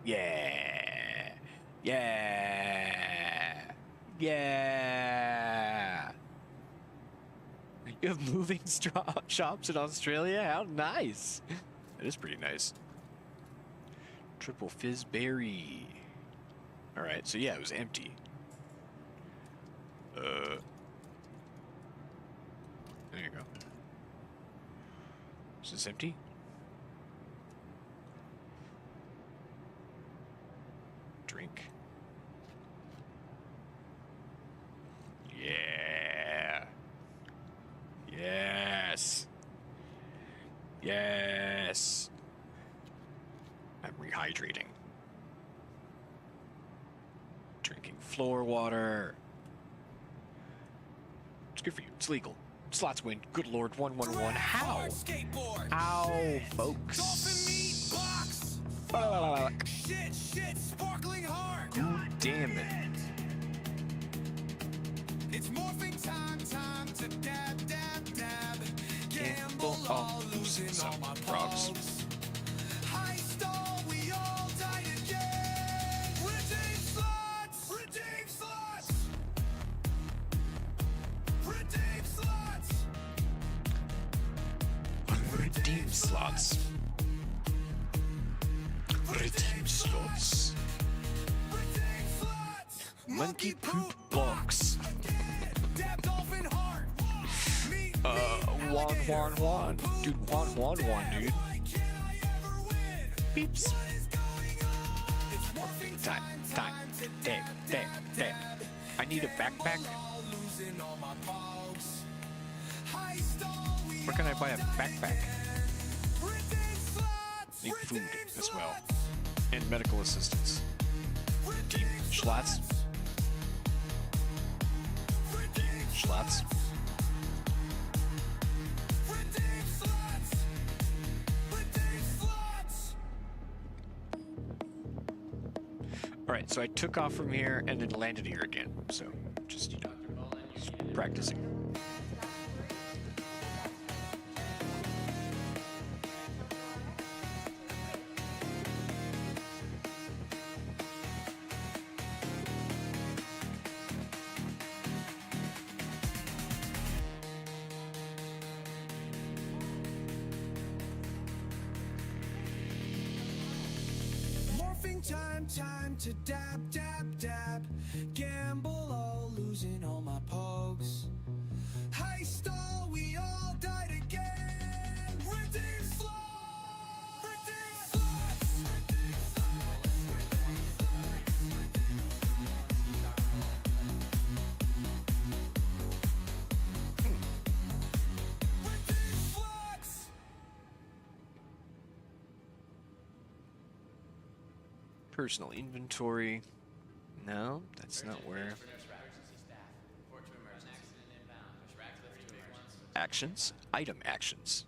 B: Yeah. Yeah. Yeah. You have moving shops in Australia? How nice. That is pretty nice. Triple fizz berry. All right, so yeah, it was empty. There you go. Is this empty? Drink. Yeah. Yes. Yes. I'm rehydrating. Drinking floor water. It's good for you. It's legal. Slots win. Good lord. 111. How? How, folks?
A: Shit, sparkling hard.
B: Damn it.
A: It's morphing time to dab. Gamble all, losing all my
B: frogs.
A: pogs. High stall, we all died again. Redeem slots. Redeem slots.
B: Redeem slots. Monkey poop box. Juan. Dude, Juan, dude. Beeps. Time. Damn. I need a backpack. Where can I buy a backpack? Need food as well. And medical assistance. Deep Schlats. Alright, so I took off from here and then landed here again. So, just, just practicing.
A: Time to dab. Gamble all, losing all my pogs. High stall, we all died again. Redeem slots.
B: Personal inventory. No, that's not where. Actions. Item actions.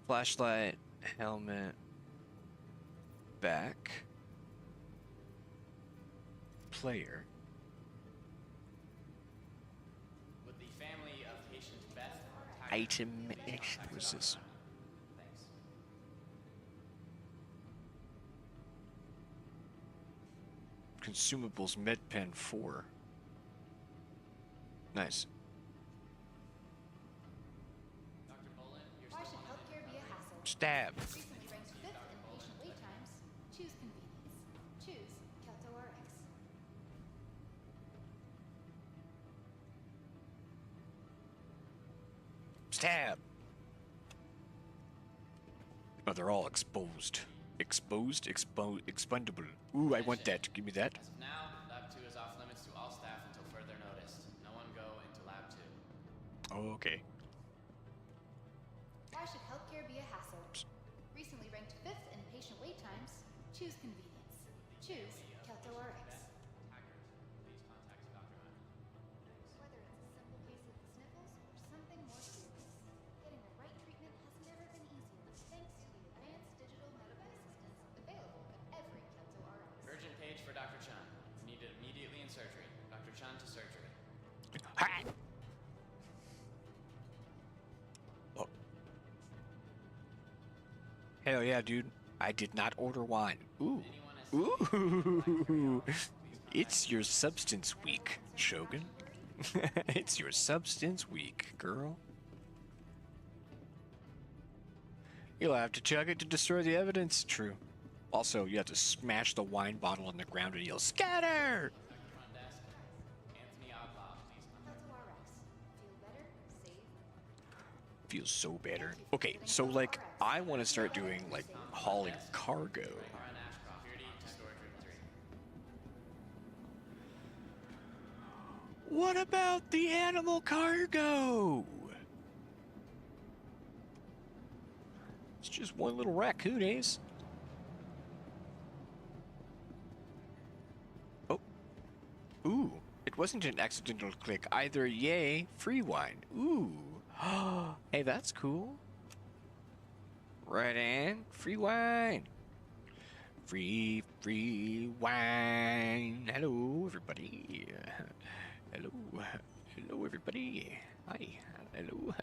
B: Flashlight, helmet, back, player.
C: With the family of patient Beth.
B: Item. What's this?
C: Thanks.
B: Consumables MedPen 4. Nice.
C: Dr. Bolin, you're
D: Why
C: still
D: should healthcare be a hassle?
B: Stab.
D: Recently ranked 5th in patient wait times. Choose convenience. Choose KeltoRx.
B: Stab. Oh, they're all exposed. Expendable. Ooh, I want that. Give me that.
C: As of now, Lab 2 is off limits to all staff until further notice. No one go into Lab 2.
B: Oh, okay.
D: Why should healthcare be a hassle. Recently ranked 5th in patient wait times. Choose convenience. Choose KeltoRx.
C: Please contact Dr. Hunt.
D: Whether it's a simple case of the sniffles or something more serious, getting the right treatment has never been easier thanks to the advanced digital medical assistants available at every KeltoRx.
C: Urgent page for Dr. Chan. Needed immediately in surgery. Dr. Chan to surgery.
B: Hi. Oh. Hell yeah, dude. I did not order wine. Ooh. Ooh. It's your substance week, Shogun. It's your substance week, girl. You'll have to chug it to destroy the evidence. True. Also, you have to smash the wine bottle on the ground and yell, "Scatter!"
C: Front desk. Anthony Outlaw, please contact.
D: KeltoRx. Feel better, save.
B: Feels so better. Okay, so like, I want to start doing like hauling cargo.
C: Ryan Ashcroft. Security to storage room 3.
B: What about the animal cargo? It's just one little raccoon, Ace. Oh. Ooh. It wasn't an accidental click either. Yay. Free wine. Ooh. Hey, that's cool. Right in. Free wine. Free wine. Hello, everybody. Hello. Hello, everybody. Hi. Hello.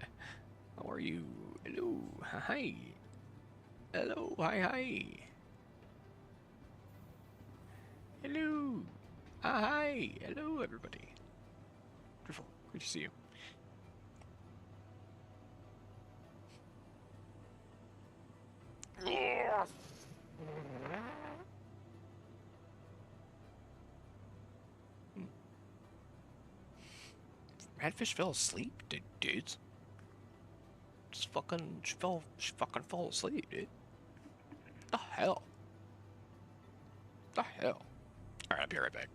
B: How are you? Hello. Hi. Hello. Hi. Hello. Hi. Hello, everybody. Wonderful. Good to see you. Redfish fell asleep, dudes. Just fucking, she fucking fell asleep, dude. The hell? The hell? Alright, I'll be right back.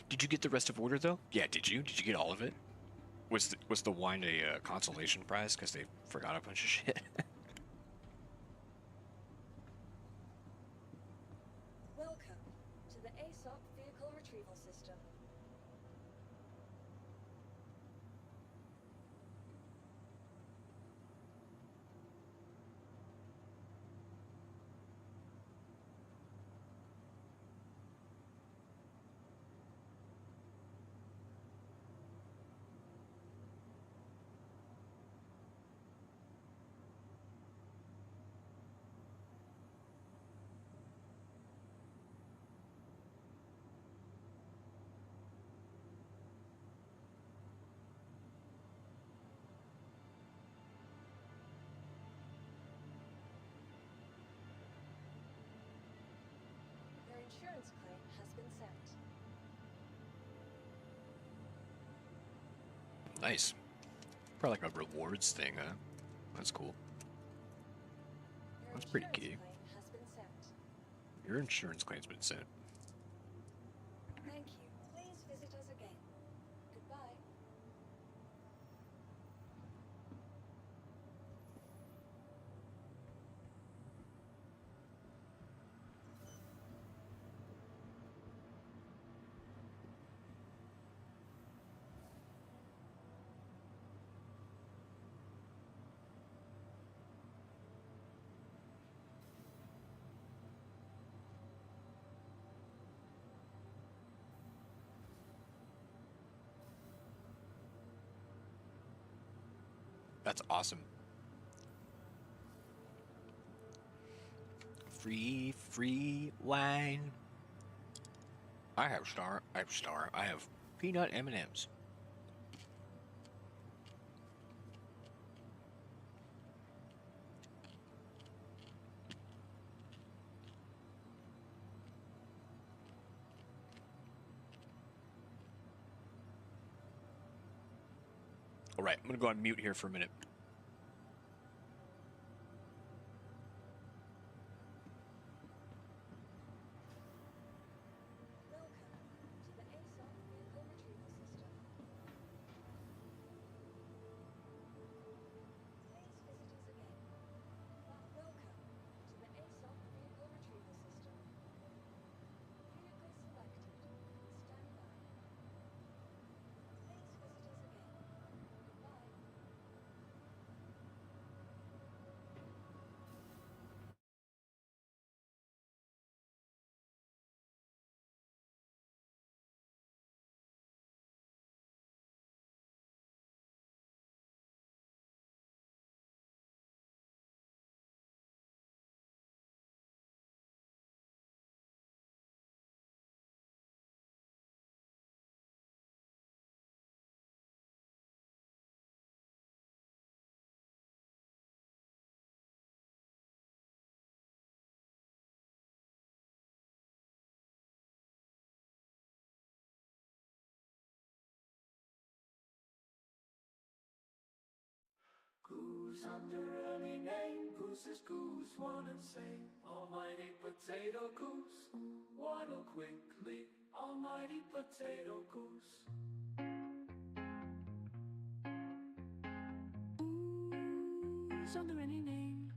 B: Did you get the rest of order, though? Yeah, did you? Did you get all of it? Was the wine a consolation prize because they forgot a bunch of shit?
E: Welcome to the ASOP vehicle retrieval system. Your insurance claim has been sent.
B: Nice. Probably like a rewards thing, huh? That's cool.
E: Your
B: That's pretty
E: insurance
B: key.
E: claim has been sent.
B: Your insurance claim's been sent.
E: Thank you. Please visit us again. Goodbye.
B: That's awesome. Free wine. I have Star. I have peanut M&Ms. All right, I'm gonna go on mute here for a minute.
E: Welcome to the ASOP vehicle retrieval system. Please visit us again.
A: Goose under any name. Goose is goose, one and same. Almighty potato goose, waddle quickly. Almighty potato goose. Goose under any name.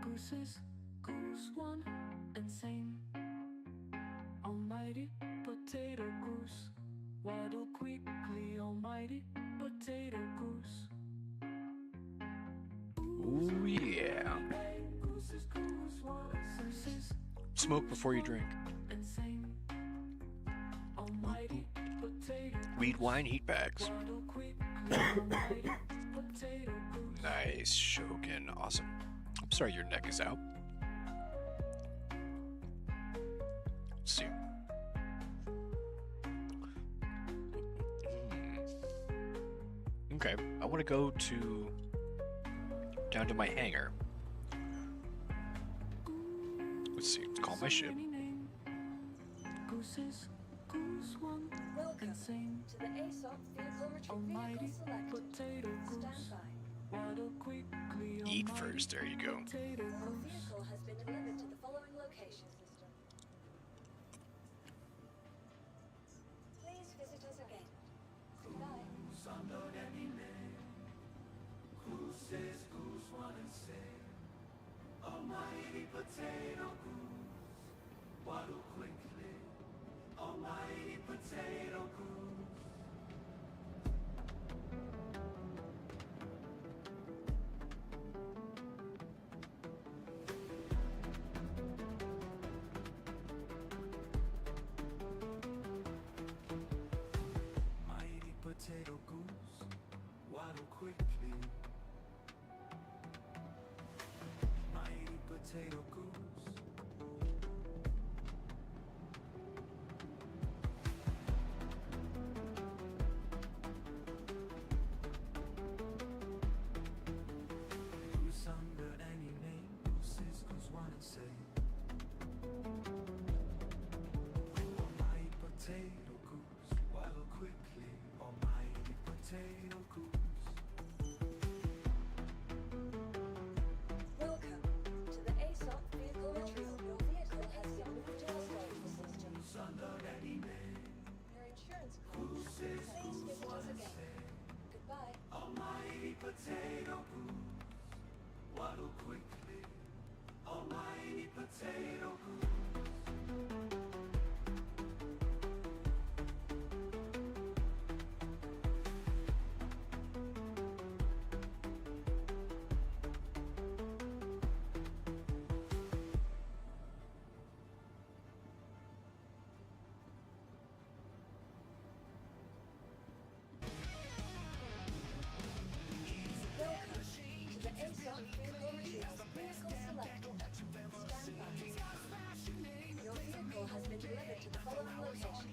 A: Goose is goose, one and same. Almighty potato goose, waddle quickly. Almighty potato goose.
B: Ooh, yeah.
A: Goose is goose, one and
B: Smoke before you drink.
A: same. Almighty potato
B: Weed, wine, heat bags.
A: waddle quickly. Almighty potato goose.
B: Nice, Shogun. Awesome. I'm sorry your neck is out. Let's see. Okay, I want to go down to my hangar. Let's see. Call my ship.
A: Any name. Goose is goose, one
E: Welcome
A: and same.
E: to the ASOP vehicle
A: Almighty
E: vehicle selected.
A: potato goose,
E: Stand by.
A: waddle quickly.
B: Eat
A: Almighty
B: first. There you go.
A: potato
E: Your
A: goose.
E: vehicle has been delivered to the following location system. Please visit us again. Goodbye.
A: Goose under any name. Goose is goose, one and same. Almighty potato goose, waddle quickly. Almighty potato goose. Mighty potato goose, waddle quickly. Mighty potato goose. Goose under any name. Goose is goose, one and same. Almighty potato goose, waddle quickly. Almighty potato goose.
E: Welcome to the ASOP vehicle retrieval. Your vehicle has been moved to our storage system.
A: Goose under any name.
E: Your insurance card. Please visit us again. Goodbye.
A: Almighty potato goose, waddle quickly. Almighty potato goose.
E: Welcome to the ASOP vehicle retrieval. Vehicle selected. Stand by. Your vehicle has been delivered to the following location.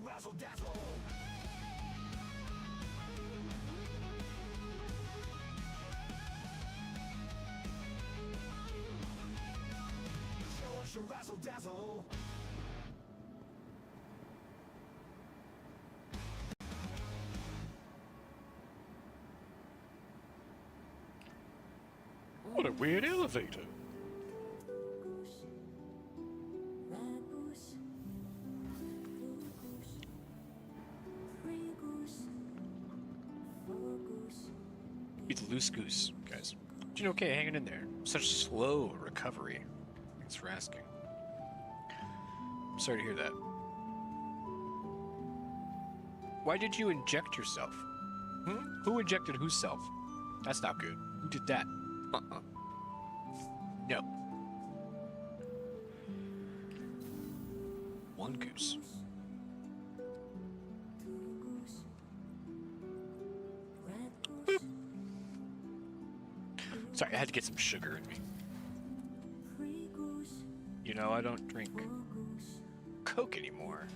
E: Razzle dazzle. Show us your razzle dazzle.
B: What a weird elevator. It's loose goose, guys. Doing okay, hanging in there. Such slow recovery. Thanks for asking. I'm sorry to hear that. Why did you inject yourself? Who injected whose self? That's not good. Who did that? No. One goose. Boop. Sorry, I had to get some sugar in me. You know, I don't drink Coke anymore.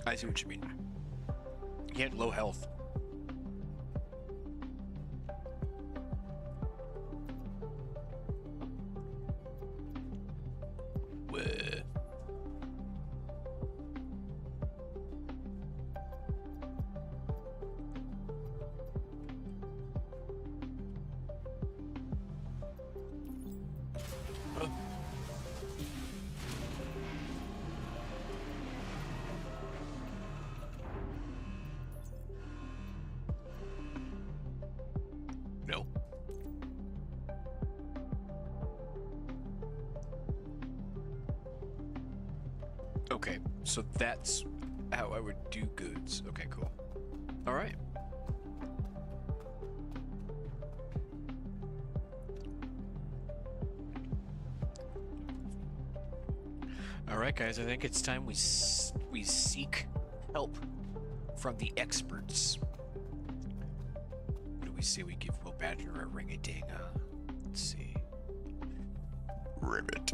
B: I see what you mean. He had low health. Whoa. Huh? No. Okay, so that's how I would do goods. Okay, cool. All right. All right, guys. I think it's time we seek help from the experts. What do we say we give Will Badger a ring-a-ding? Let's see. Ribbit.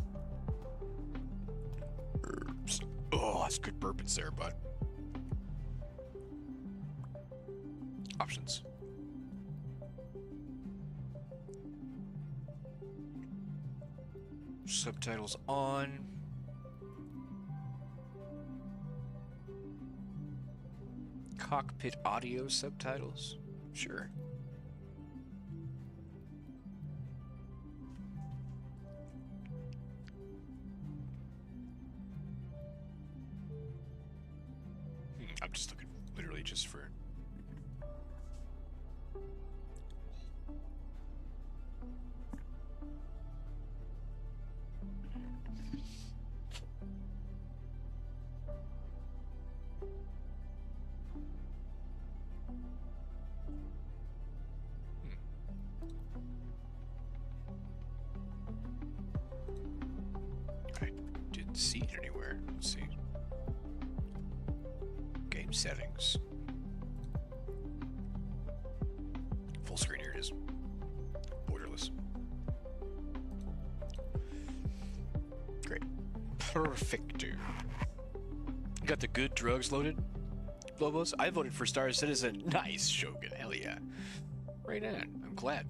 B: Herbs. Oh, that's good burpings there, bud. Options. Subtitles on. Cockpit audio subtitles? Sure. I'm just looking literally just for... I didn't see it anywhere. Let's see. Game settings. Full screen, here it is. Borderless. Great. Perfecto. You got the good drugs loaded, Lobos? I voted for Star Citizen. Nice, Shogun. Hell yeah. Right on. I'm glad.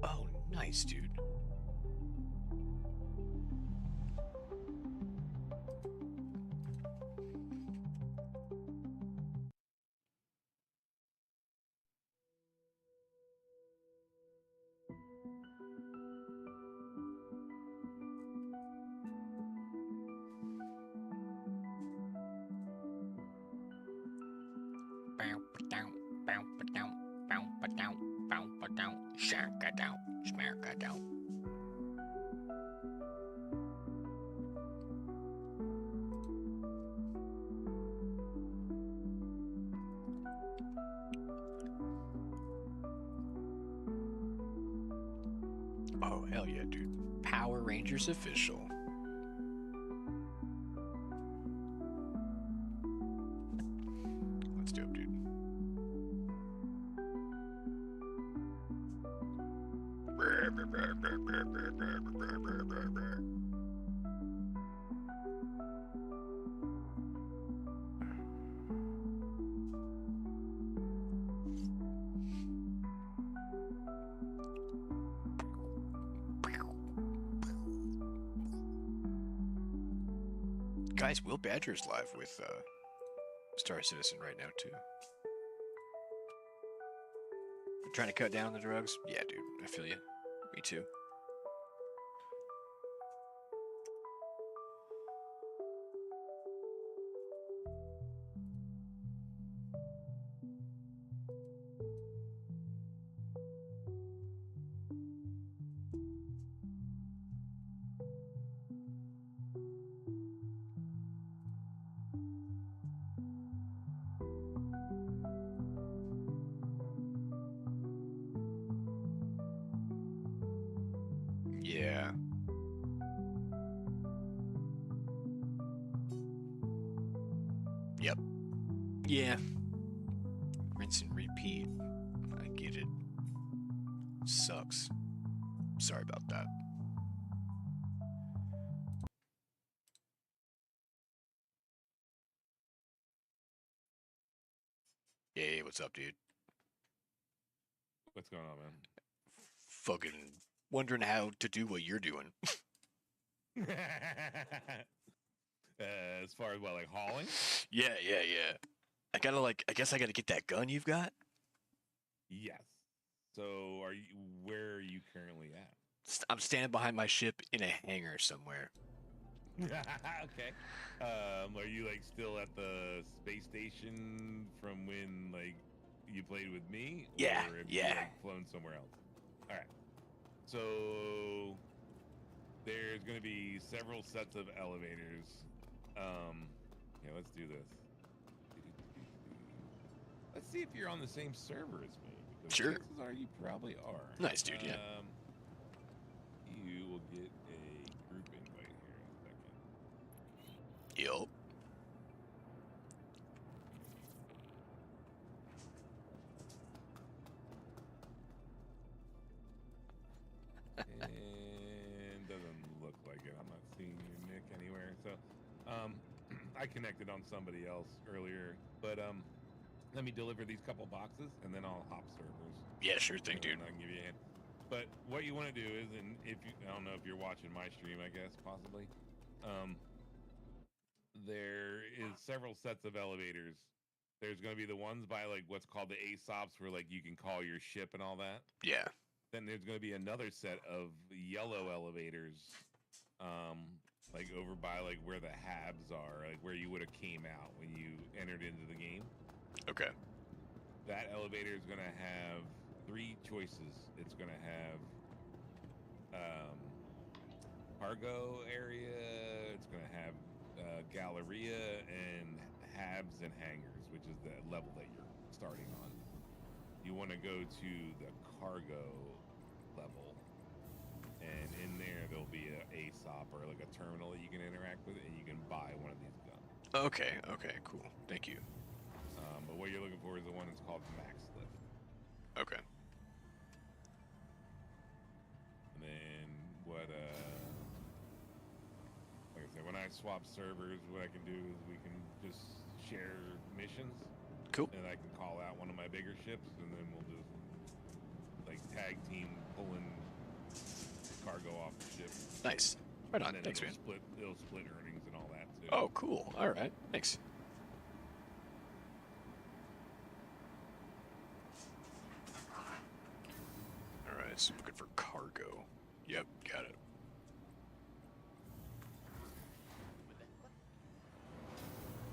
B: Oh, nice, dude. Hell yeah, dude. Power Rangers official. Let's do it, dude. Guys, Will Badger's live with Star Citizen right now too. You're trying to cut down on the drugs? Yeah, dude, I feel you. Me too. Yeah. Yep. Yeah. Rinse and repeat. I get it. Sucks. Sorry about that. Hey, what's up, dude?
G: What's going on, man?
B: Fucking wondering how to do what you're doing.
G: As far as what, like hauling?
B: Yeah. I guess I gotta get that gun you've got.
G: Yes. So, where are you currently at?
B: I'm standing behind my ship in a hangar somewhere.
G: Okay. Are you like still at the space station from when like you played with me?
B: Yeah,
G: Or have
B: yeah.
G: you, like, flown somewhere else? All right. So there's going to be several sets of elevators. Yeah, let's do this. Let's see if you're on the same server as me. Because
B: Sure.
G: chances are you probably are.
B: Nice, dude, yeah.
G: You will get a group invite here in a second.
B: Yup.
G: And doesn't look like it. I'm not seeing your nick anywhere. So, I connected on somebody else earlier, but let me deliver these couple boxes and then I'll hop servers.
B: Yeah, sure thing,
G: And
B: dude.
G: I can give you a hand. But what you want to do is, and if you, I don't know if you're watching my stream, I guess possibly. There is several sets of elevators. There's going to be the ones by like what's called the ASOPs, where like you can call your ship and all that.
B: Yeah.
G: Then there's going to be another set of yellow elevators, like over by like where the habs are, like where you would have came out when you entered into the game.
B: Okay.
G: That elevator is going to have three choices. It's going to have cargo area. It's going to have Galleria and habs and hangars, which is the level that you're starting on. You want to go to the cargo level, and in there'll be a ASOP or like a terminal that you can interact with, and you can buy one of these guns.
B: Okay, cool. Thank you.
G: But what you're looking for is the one that's called Max Lift.
B: Okay.
G: And then what like I said, when I swap servers, what I can do is we can just share missions.
B: Cool.
G: And I can call out one of my bigger ships, and then we'll just like tag team pulling cargo off the ship.
B: Nice. Right on.
G: And then
B: Thanks, man.
G: it'll split earnings and all that too.
B: Oh, cool. All right. Thanks. All right. So looking for cargo. Yep. Got it.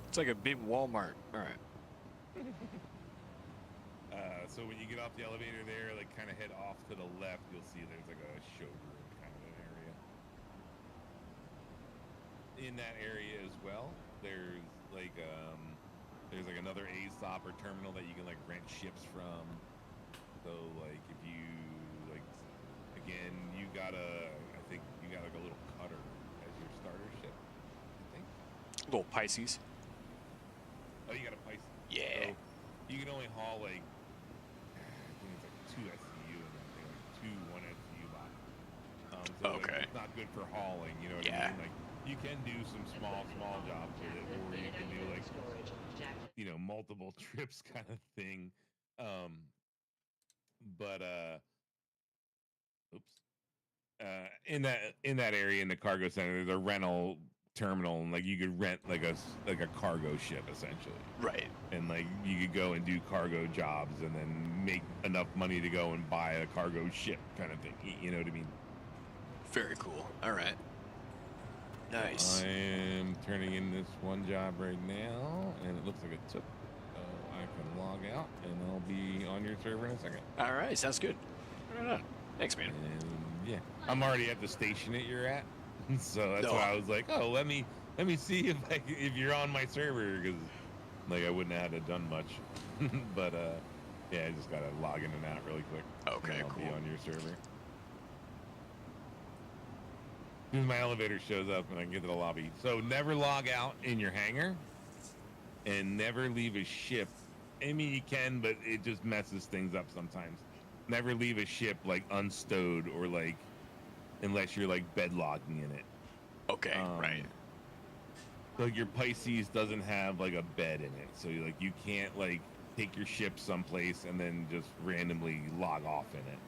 B: It's like a big Walmart. All right.
G: So when you get off the elevator there, like kind of head off to the left, you'll see there's like a showroom kind of an area. In that area as well, there's like another ASOP or terminal that you can like rent ships from. So like if you like again, you got I think you got like a little cutter as your starter ship. I think.
B: Little Pisces.
G: Oh, you got a Pisces.
B: Yeah.
G: So you can only haul like I think it's like 2 SCU and then like 1 SCU body. So like,
B: Okay.
G: it's not good for hauling. You know what
B: Yeah.
G: I mean? Like you can do some small jobs with it, or you can do like multiple trips kind of thing. But oops. In that area in the cargo center, there's a rental terminal, and like you could rent like a cargo ship essentially,
B: Right.
G: and like you could go and do cargo jobs, and then make enough money to go and buy a cargo ship kind of thing. You know what I mean?
B: Very cool. All right. Nice.
G: I am turning in this one job right now, and it looks like it took. So I can log out, and I'll be on your server in a second.
B: All right. Sounds good. Right on. Thanks, man.
G: And yeah, I'm already at the station that you're at, so that's
B: No.
G: why I was like, oh, let me see if you're on my server, because like I wouldn't have had to done much, but yeah, I just gotta log in and out really quick.
B: Okay,
G: and I'll be
B: cool.
G: on your server. As soon as my elevator shows up and I can get to the lobby. So never log out in your hangar, and never leave a ship. I mean, you can, but it just messes things up sometimes. Never leave a ship like unstowed, or like unless you're like bedlogging in it.
B: Okay. Right.
G: Like your Pisces doesn't have like a bed in it, so you can't like take your ship someplace and then just randomly log off in it.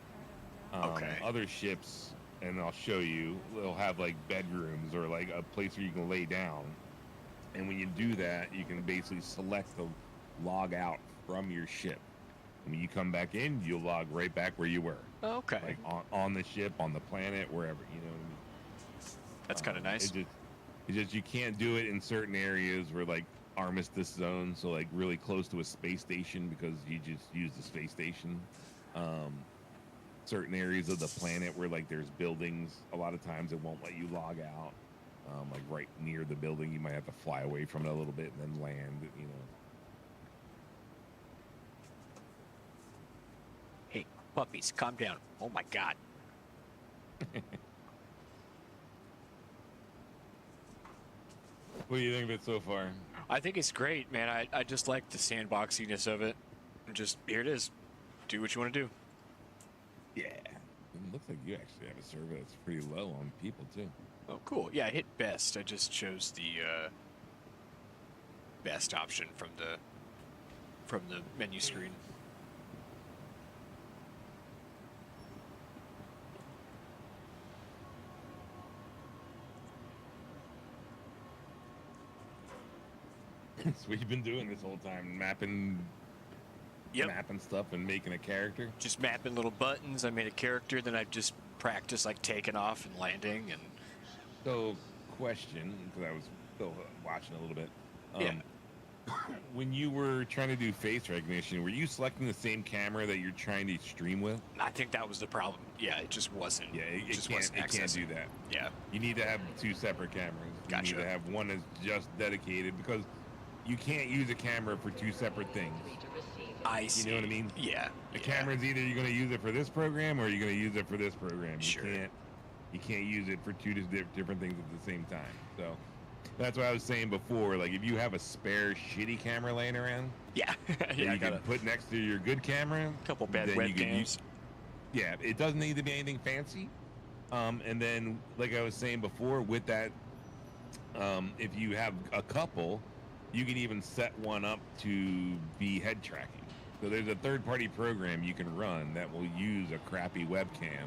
B: Okay.
G: Other ships, and I'll show you, they'll have like bedrooms or like a place where you can lay down. And when you do that, you can basically select the log out from your ship. And when you come back in, you'll log right back where you were.
B: Okay.
G: Like on the ship, on the planet, wherever. You know what I mean?
B: That's kind of nice.
G: It's just you can't do it in certain areas where like armistice zones, so like really close to a space station, because you just use the space station. Certain areas of the planet where like there's buildings, a lot of times it won't let you log out. Like right near the building, you might have to fly away from it a little bit and then land. You know.
B: Hey, puppies, calm down. Oh my God.
G: What do you think of it so far?
B: I think it's great, man. I just like the sandboxiness of it. Just here it is. Do what you want to do.
G: Yeah. It looks like you actually have a server that's pretty low on people too.
B: Oh, cool. Yeah, I hit best. I just chose the best option from the menu screen.
G: That's what you've been doing this whole time, mapping stuff and making a character.
B: Just mapping little buttons. I made a character, then I just practiced like taking off and landing. And
G: So, question, because I was still watching a little bit.
B: Yeah.
G: When you were trying to do face recognition, were you selecting the same camera that you're trying to stream with?
B: I think that was the problem. Yeah, it just wasn't.
G: Yeah, it
B: just
G: can't.
B: wasn't
G: It can't
B: accessible.
G: do that.
B: Yeah.
G: You need to have 2 separate cameras.
B: Gotcha.
G: You need to have one that's just dedicated, because you can't use a camera for 2 separate things.
B: I see.
G: You know what I mean?
B: Yeah.
G: The camera's either you're going to use it for this program or you're going to use it for this program.
B: Sure.
G: You can't use it for 2 different things at the same time. So that's what I was saying before. Like if you have a spare shitty camera laying around,
B: Yeah.
G: that
B: Yeah. I
G: you
B: got
G: can
B: a
G: put next to your good camera.
B: couple bad
G: then you can
B: webcams.
G: Yeah, it doesn't need to be anything fancy. And then, like I was saying before, with that, if you have a couple, you can even set one up to be head tracking. So there's a third-party program you can run that will use a crappy webcam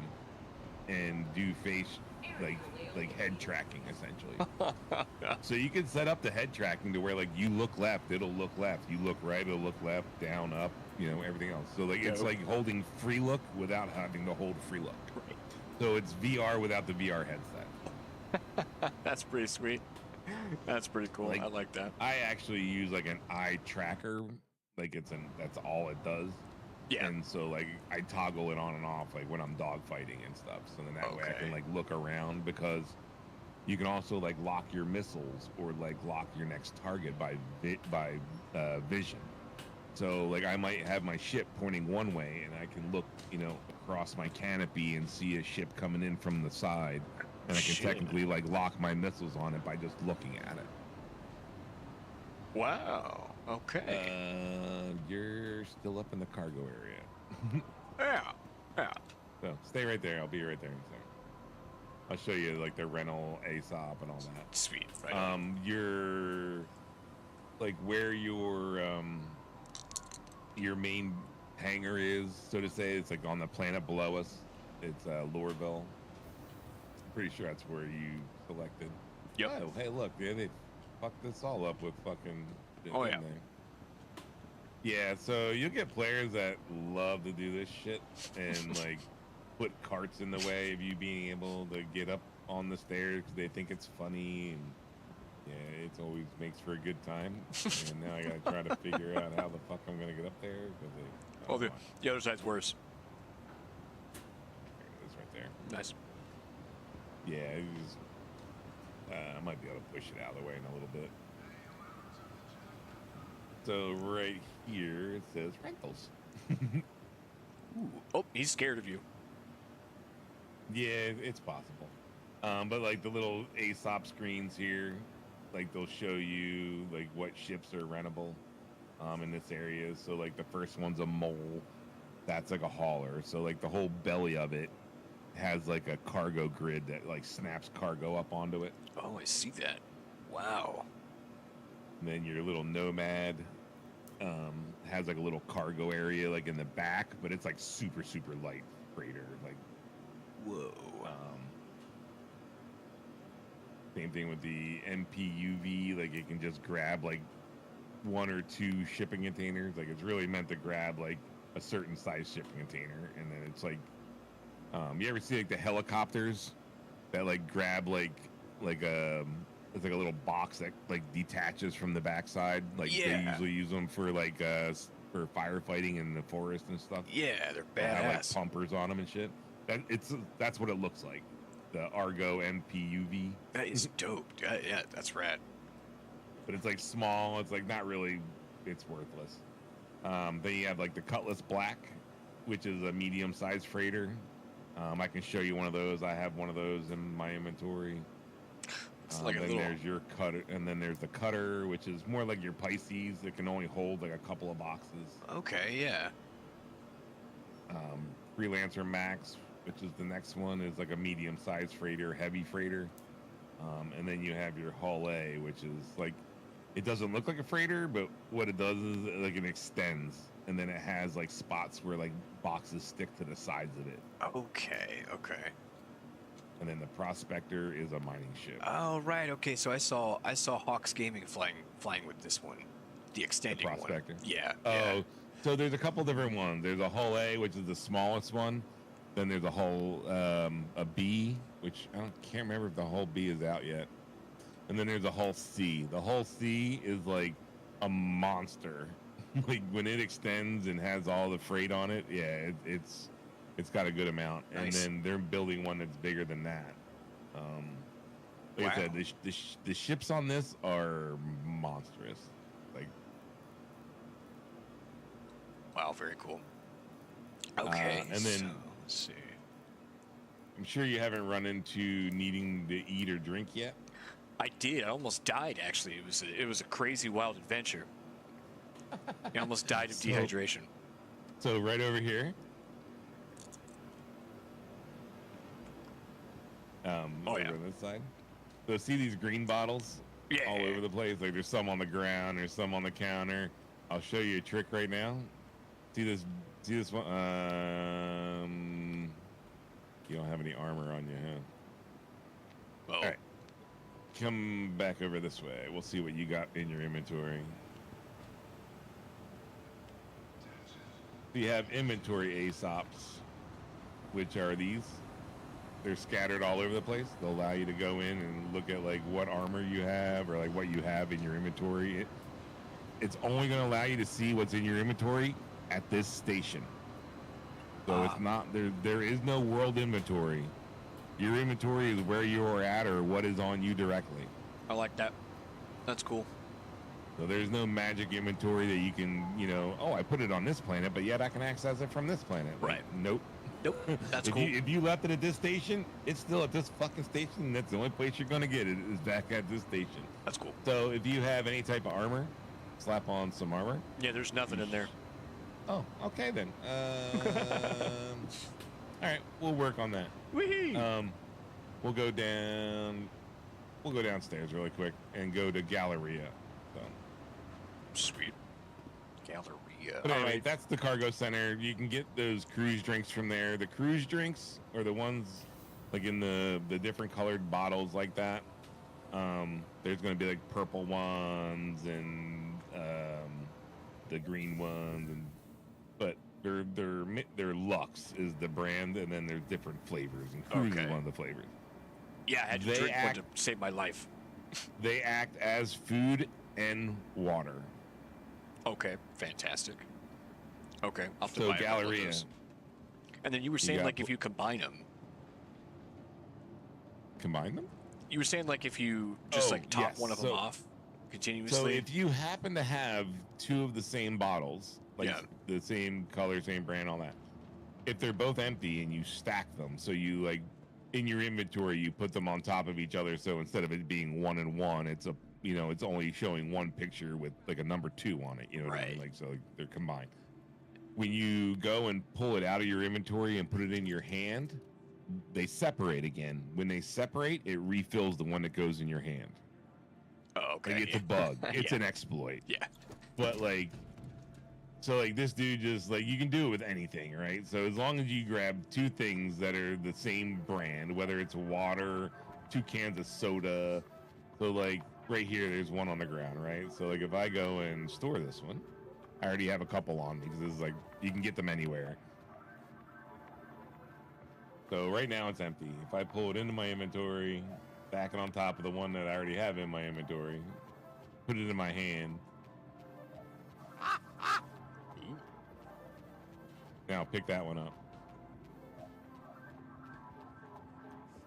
G: and do face like head tracking essentially. So you can set up the head tracking to where like you look left, it'll look left. You look right, it'll look left, down, up, everything else. So like it's like holding free look without having to hold free look.
B: Right.
G: So it's VR without the VR headset.
B: That's pretty sweet. That's pretty cool.
G: Like-
B: I like that.
G: I actually use like an eye tracker. Like that's all it does.
B: Yeah.
G: And so like I toggle it on and off like when I'm dog fighting and stuff. So then that way I can
B: Okay.
G: like look around, because you can also like lock your missiles or like lock your next target by vision. So like I might have my ship pointing one way and I can look, across my canopy and see a ship coming in from the side, and I can
B: Shit.
G: technically like lock my missiles on it by just looking at it.
B: Wow. Okay.
G: You're still up in the cargo area.
B: Yeah. Yeah.
G: So stay right there. I'll be right there in a second. I'll show you like the rental ASOP and all that.
B: Sweet. Right.
G: You're like where your main hangar is, so to say. It's like on the planet below us. It's Lorville. Pretty sure that's where you selected.
B: Yep.
G: Oh, hey, look, they fucked this all up with fucking.
B: Oh, yeah.
G: Yeah, so you'll get players that love to do this shit and like put carts in the way of you being able to get up on the stairs because they think it's funny, and yeah, it always makes for a good time. And now I gotta try to figure out how the fuck I'm gonna get up there because
B: Oh, the other side's worse.
G: It's right there.
B: Nice.
G: Yeah, it was, I might be able to push it out of the way in a little bit. So right here it says rentals.
B: Ooh. Oh, he's scared of you.
G: Yeah, it's possible. But like the little ASOP screens here, like they'll show you like what ships are rentable in this area. So like the first one's a mole. That's like a hauler. So like the whole belly of it has like a cargo grid that like snaps cargo up onto it.
B: Oh, I see that. Wow.
G: And then your little Nomad has like a little cargo area like in the back, but it's like super light freighter. Like,
B: whoa.
G: Same thing with the MPUV. Like it can just grab like 1 or 2 shipping containers. Like it's really meant to grab like a certain size shipping container, and then it's like, you ever see like the helicopters that like grab like it's like a little box that like detaches from the backside. Like they usually use them for like for firefighting in the forest and stuff.
B: Yeah, they're
G: They have like
B: badass.
G: pumpers on them and shit. That's what it looks like. The Argo MPUV.
B: That is dope. Yeah, that's rad.
G: But it's like small. It's like not really. It's worthless. Then you have like the Cutlass Black, which is a medium-sized freighter. I can show you one of those. I have one of those in my inventory.
B: It's like a
G: then
B: little.
G: there's your cutter, and then there's the Cutter, which is more like your Pisces. It can only hold like a couple of boxes.
B: Okay, yeah.
G: Freelancer Max, which is the next one, is like a medium-sized freighter, heavy freighter. And then you have your Hull A, which is like, it doesn't look like a freighter, but what it does is like it extends, and then it has like spots where like boxes stick to the sides of it.
B: Okay.
G: And then the Prospector is a mining ship.
B: Oh right. Okay. So I saw Hawks Gaming flying with this one, the extending one.
G: Prospector?
B: Yeah.
G: Oh,
B: yeah.
G: so there's a couple different ones. There's a Hull A, which is the smallest one. Then there's a Hull a B, which can't remember if the Hull B is out yet. And then there's a Hull C. The Hull C is like a monster. Like when it extends and has all the freight on it, yeah, it's got a good amount.
B: Nice.
G: And then they're building one that's bigger than that. Like I said, the ships on this are monstrous. Like,
B: Wow. Very cool. Okay.
G: and then-
B: so, let's see.
G: I'm sure you haven't run into needing to eat or drink yet.
B: I did. I almost died. Actually, it was a crazy wild adventure. I almost died of dehydration.
G: So right over here. Over on this side. So see these green bottles?
B: Yeah.
G: All over the place. Like there's some on the ground, there's some on the counter. I'll show you a trick right now. See this one? You don't have any armor on you, huh?
B: Oh.
G: All right. Come back over this way. We'll see what you got in your inventory. So you have inventory ASOPs, which are these. They're scattered all over the place. They'll allow you to go in and look at like what armor you have or like what you have in your inventory. It's only going to allow you to see what's in your inventory at this station. So it's not there is no world inventory. Your inventory is where you are at or what is on you directly.
B: I like that. That's cool.
G: So there's no magic inventory that you can, I put it on this planet, but yet I can access it from this planet. Like,
B: Right.
G: Nope.
B: Nope. That's
G: if
B: cool.
G: if you left it at this station, it's still at this fucking station. That's the only place you're gonna get it is back at this station.
B: That's cool.
G: So if you have any type of armor, slap on some armor.
B: Yeah, there's nothing in there.
G: Oh, okay then. All right, we'll work on that.
B: Whee!
G: We'll go down. We'll go downstairs really quick and go to Galleria. So.
B: Sweet. Galleria.
G: But anyway, that's the cargo center. You can get those cruise drinks from there. The cruise drinks are the ones like in the different colored bottles like that. There's going to be like purple ones and the green ones, and but they're Lux is the brand, and then there's different flavors, and cruise is one of the flavors.
B: Yeah, I had to drink one to save my life.
G: They act as food and water.
B: Okay, fantastic. Okay, I'll have to
G: So
B: buy a couple of
G: Galleria.
B: those. And then you were saying like if you combine them.
G: Combine them?
B: You were saying like if you just like top one of them off continuously.
G: So if you happen to have two of the same bottles, like the same color, same brand, all that, if they're both empty and you stack them, so you like in your inventory you put them on top of each other, so instead of it being 1 and 1, it's a it's only showing one picture with like a number 2 on it, you know what I mean? Like, so they're combined. When you go and pull it out of your inventory and put it in your hand, they separate again. When they separate, it refills the one that goes in your hand.
B: Oh, okay.
G: Like, it's a bug. It's an exploit.
B: Yeah.
G: But like, so like this dude just like, you can do it with anything, right? So as long as you grab two things that are the same brand, whether it's water, 2 cans of soda. So like right here, there's one on the ground, right? So like if I go and store this one, I already have a couple on me because it's like, you can get them anywhere. So right now it's empty. If I pull it into my inventory, back it on top of the one that I already have in my inventory, put it in my hand. Now pick that one up.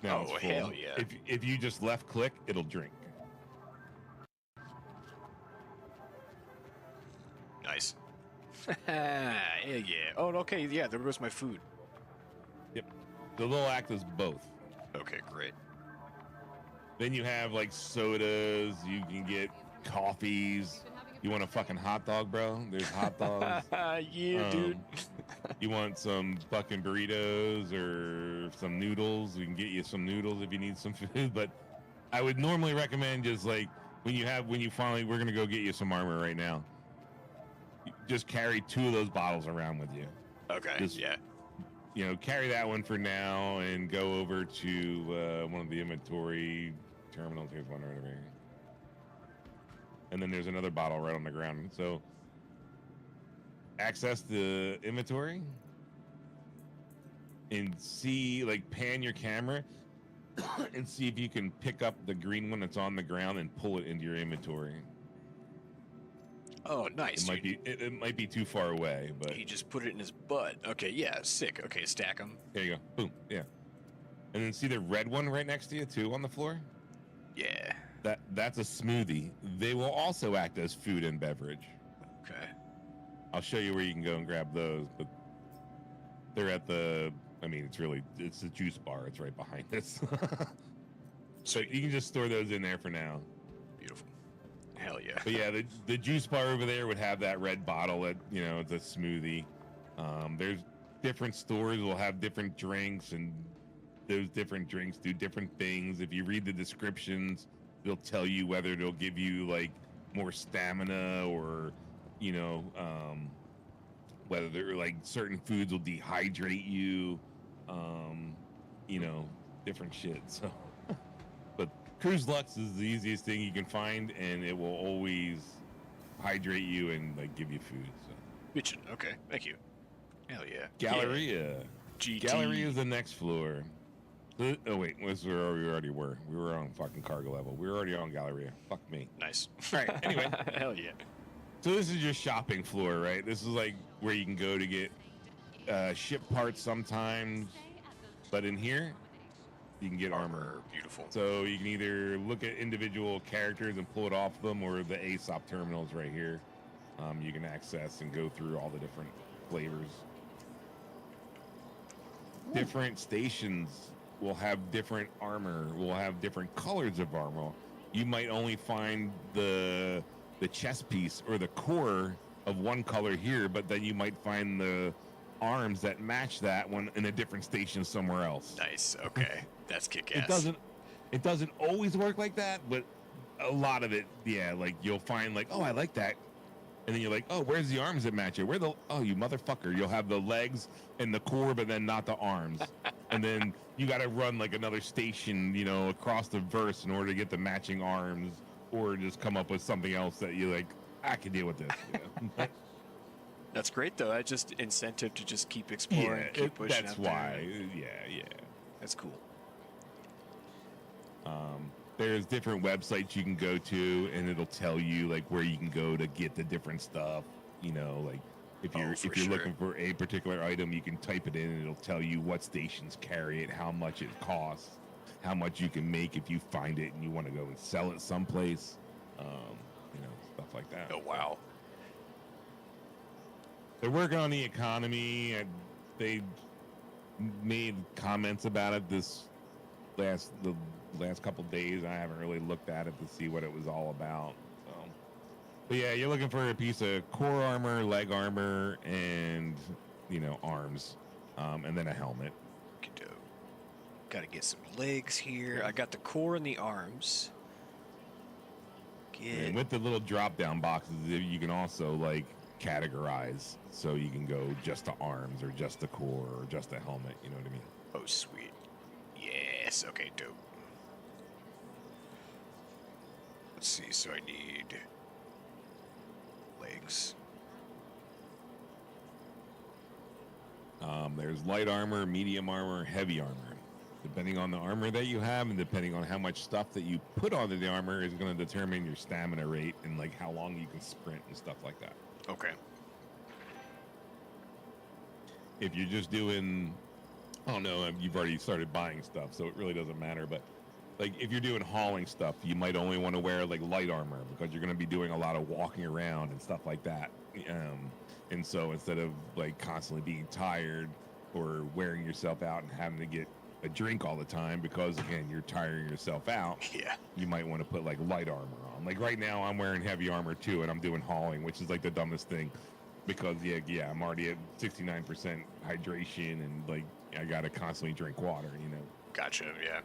G: Now it's full.
B: Hell yeah.
G: If you just left click, it'll drink.
B: Nice. Yeah. Oh, okay. Yeah, there goes my food.
G: Yep. So they'll act as both.
B: Okay, great.
G: Then you have like sodas. You can get coffees. You want a fucking hot dog, bro? There's hot dogs.
B: Yeah, dude.
G: You want some fucking burritos or some noodles? We can get you some noodles if you need some food. But I would normally recommend just like when you finally, we're gonna go get you some armor right now. Just carry 2 of those bottles around with you.
B: Okay.
G: Just, carry that one for now and go over to one of the inventory terminals. Here's one right over here. And then there's another bottle right on the ground. So access the inventory and see, like, pan your camera and see if you can pick up the green one that's on the ground and pull it into your inventory.
B: Oh, nice.
G: It might be too far away, but
B: he just put it in his butt. Okay, yeah, sick. Okay, stack them.
G: There you go. Boom. Yeah. And then see the red one right next to you too on the floor?
B: Yeah.
G: That's a smoothie. They will also act as food and beverage.
B: Okay.
G: I'll show you where you can go and grab those, but they're at it's a juice bar. It's right behind us. So you can just store those in there for now.
B: Beautiful. Hell yeah.
G: But yeah, the juice bar over there would have that red bottle that, it's a smoothie. There's different stores will have different drinks, and those different drinks do different things. If you read the descriptions, they'll tell you whether they'll give you like more stamina or, whether they're like certain foods will dehydrate you, different shit. So, but Cruise Lux is the easiest thing you can find, and it will always hydrate you and like give you food. So,
B: Bitchin'. Okay, thank you. Hell yeah.
G: Galleria.
B: GT.
G: Galleria is the next floor. Oh wait, this is where we already were. We were on fucking cargo level. We were already on Galleria. Fuck me.
B: Nice.
G: All right. Anyway.
B: Hell yeah.
G: So this is your shopping floor, right? This is like where you can go to get ship parts sometimes, but in here you can get armor.
B: Beautiful.
G: So you can either look at individual characters and pull it off them, or the ASOP terminals right here. You can access and go through all the different flavors. different stations will have different armor, will have different colors of armor. You might only find the chest piece or the core of one color here, but then you might find the arms that match that one in a different station somewhere else.
B: Nice. Okay. That's kick-ass.
G: It doesn't always work like that, but a lot of it, yeah, like you'll find like, oh, I like that. And then you're like, oh, where's the arms that match it? Oh, you motherfucker. You'll have the legs and the core, but then not the arms. And then you got to run like another station, you know, across the verse in order to get the matching arms, or just come up with something else that you like, I can deal with this. You know?
B: That's great, though. That's just incentive to just keep exploring, keep pushing
G: that's
B: out
G: why.
B: there.
G: Yeah.
B: That's cool.
G: There's different websites you can go to, and it'll tell you like where you can go to get the different stuff. You know, like if you're looking for a particular item, you can type it in, and it'll tell you what stations carry it, how much it costs, how much you can make if you find it and you want to go and sell it someplace. You know, stuff like that.
B: Oh wow.
G: They're working on the economy, and they made comments about it the last couple days. I haven't really looked at it to see what it was all about. So, but yeah, you're looking for a piece of core armor, leg armor, and you know, arms, and then a helmet.
B: Got to get some legs here. I got the core and the arms.
G: And with the little drop down boxes, you can also like categorize, so you can go just to arms or just the core or just a helmet. You know what I mean?
B: Oh, sweet. Yes. Okay, dope. Let's see. So I need legs.
G: There's light armor, medium armor, heavy armor. Depending on the armor that you have and depending on how much stuff that you put onto the armor is going to determine your stamina rate and like how long you can sprint and stuff like that.
B: Okay.
G: If you're just doing, I don't know, you've already started buying stuff, so it really doesn't matter. But like if you're doing hauling stuff, you might only want to wear like light armor because you're going to be doing a lot of walking around and stuff like that. And so instead of like constantly being tired or wearing yourself out and having to get a drink all the time because again you're tiring yourself out, you might want to put like light armor on. Like right now I'm wearing heavy armor too, and I'm doing hauling, which is like the dumbest thing because I'm already at 69% hydration and like I gotta constantly drink water, you know.
B: Gotcha. Yeah.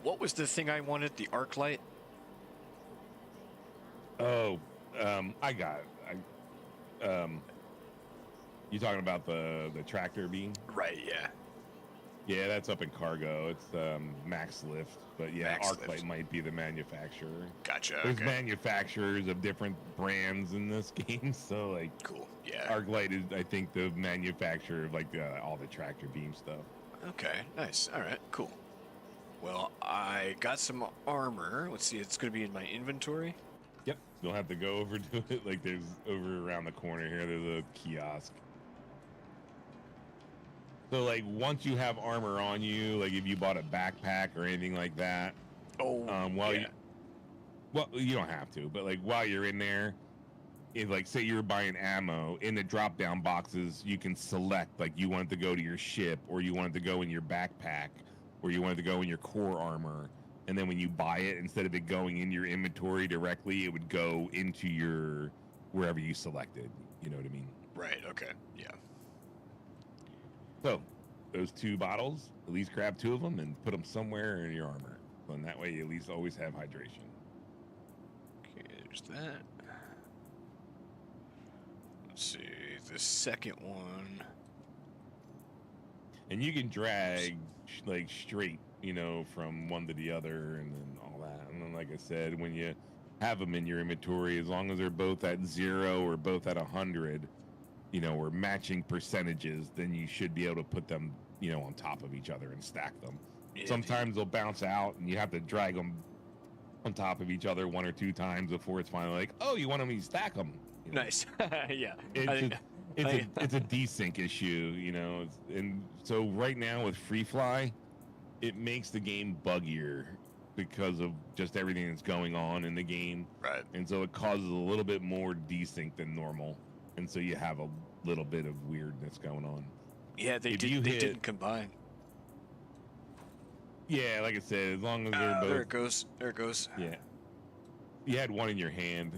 B: What was the thing I wanted? The arc light.
G: Oh, I got it. You talking about the tractor beam?
B: Right. Yeah.
G: Yeah, that's up in cargo. It's Max Lift, but yeah,
B: Max
G: Arclight
B: Lift.
G: might be the manufacturer.
B: Gotcha.
G: There's
B: okay.
G: manufacturers of different brands in this game, so like
B: Cool. Yeah.
G: Arclight is, I think, the manufacturer of like all the tractor beam stuff.
B: Okay. Nice. All right. Cool. Well, I got some armor. Let's see. It's going to be in my inventory.
G: Yep. You'll have to go over to it. Like there's over around the corner here. There's a kiosk. So like once you have armor on you, like if you bought a backpack or anything like that, you don't have to, but like while you're in there, if like say you're buying ammo in the drop down boxes, you can select like you want it to go to your ship or you want it to go in your backpack or you want it to go in your core armor, and then when you buy it, instead of it going in your inventory directly, it would go into your wherever you selected. You know what I mean?
B: Right. Okay. Yeah.
G: So, those 2 bottles, at least grab 2 of them and put them somewhere in your armor. So, in that way, you at least always have hydration.
B: Okay, there's that. Let's see, the second one.
G: And you can drag, like, straight, you know, from one to the other and then all that. And then, like I said, when you have them in your inventory, as long as they're both at 0 or both at 100, you know, or matching percentages, then you should be able to put them, you know, on top of each other and stack them.
B: Yeah,
G: Sometimes they'll bounce out and you have to drag them on top of each other 1 or 2 times before it's finally like, oh, you want me to stack them? You know?
B: Nice. Yeah.
G: It's a desync issue, you know. And so right now with Free Fly, it makes the game buggier because of just everything that's going on in the game.
B: Right.
G: And so it causes a little bit more desync than normal. and so you have a little bit of weirdness going on.
B: Yeah, they
G: If
B: did.
G: you
B: They
G: hit-
B: didn't combine.
G: Yeah, like I said, as long as they're both.
B: There it goes. There it goes.
G: Yeah. You had one in your hand.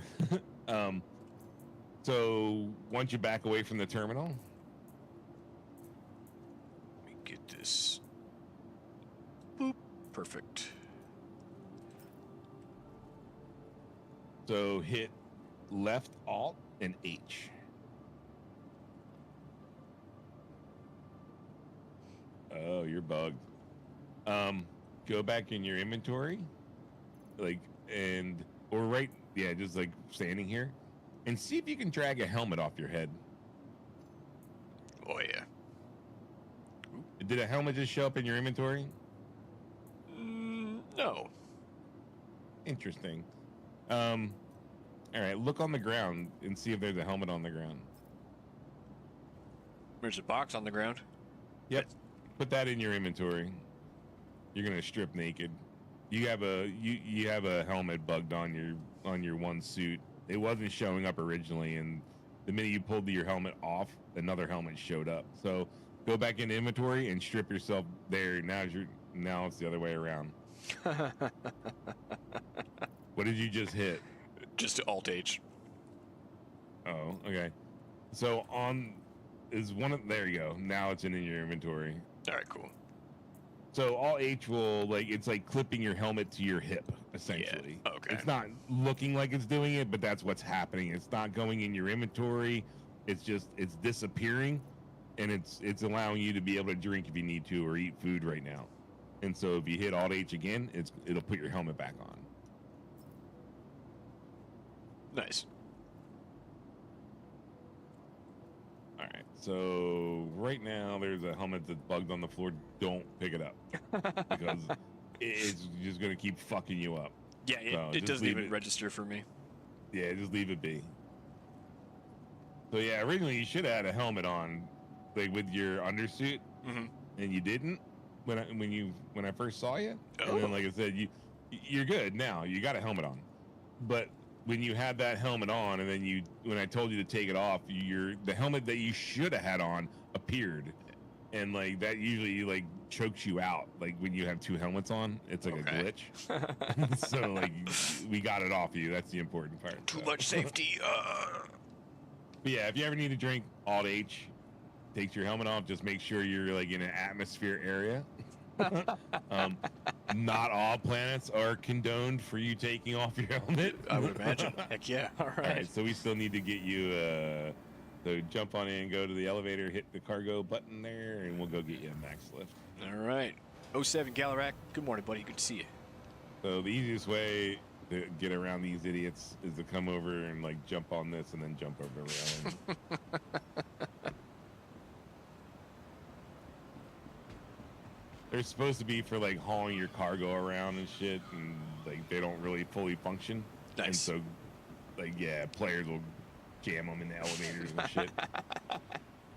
G: So once you back away from the terminal,
B: Let me get this. Boop. Perfect.
G: so hit left Alt and H. Oh, you're bugged. Go back in your inventory, just like standing here, and see if you can drag a helmet off your head.
B: Oh yeah.
G: Did a helmet just show up in your inventory?
B: No.
G: Interesting. All right, look on the ground and see if there's a helmet on the ground.
B: There's a box on the ground.
G: Yep. Put that in your inventory. You're gonna strip naked. You have a helmet bugged on your one suit. It wasn't showing up originally, and the minute you pulled your helmet off, another helmet showed up. So go back into inventory and strip yourself there. Now it's the other way around. What did you just hit?
B: Just Alt H.
G: Oh, okay. So there you go. Now it's in your inventory.
B: All right, cool.
G: So all H will it's like clipping your helmet to your hip, essentially.
B: Yeah, okay.
G: It's not looking like it's doing it, but that's what's happening. It's not going in your inventory. It's disappearing, and it's allowing you to be able to drink if you need to or eat food right now. And so if you hit Alt H again, it'll put your helmet back on.
B: Nice.
G: All right. So right now there's a helmet that's bugged on the floor. Don't pick it up because it's just gonna keep fucking you up.
B: Yeah,
G: So
B: it
G: just
B: doesn't
G: leave
B: even
G: it.
B: register for me.
G: Yeah, just leave it be. So yeah, originally you should have had a helmet on, with your undersuit, and you didn't when I first saw you.
B: Oh.
G: And then, like I said, you're good now. You got a helmet on, but when you had that helmet on, and then when I told you to take it off, the helmet that you should have had on appeared, and that usually chokes you out. When you have two helmets on, it's like a glitch. So we got it off you. That's the important part.
B: Too much safety.
G: But yeah, if you ever need a drink, Alt H takes your helmet off. Just make sure you're in an atmosphere area. Not all planets are condoned for you taking off your helmet.
B: I would imagine. Heck yeah. All right.
G: All right, so we still need to get you. So jump on in, go to the elevator, hit the cargo button there, and we'll go get you a max lift.
B: All right. 07 Galarac. Good morning, buddy. Good to see you.
G: So the easiest way to get around these idiots is to come over and jump on this and then jump over around. They're supposed to be for hauling your cargo around and shit, and they don't really fully function.
B: Nice.
G: And so players will jam them in the elevators and shit.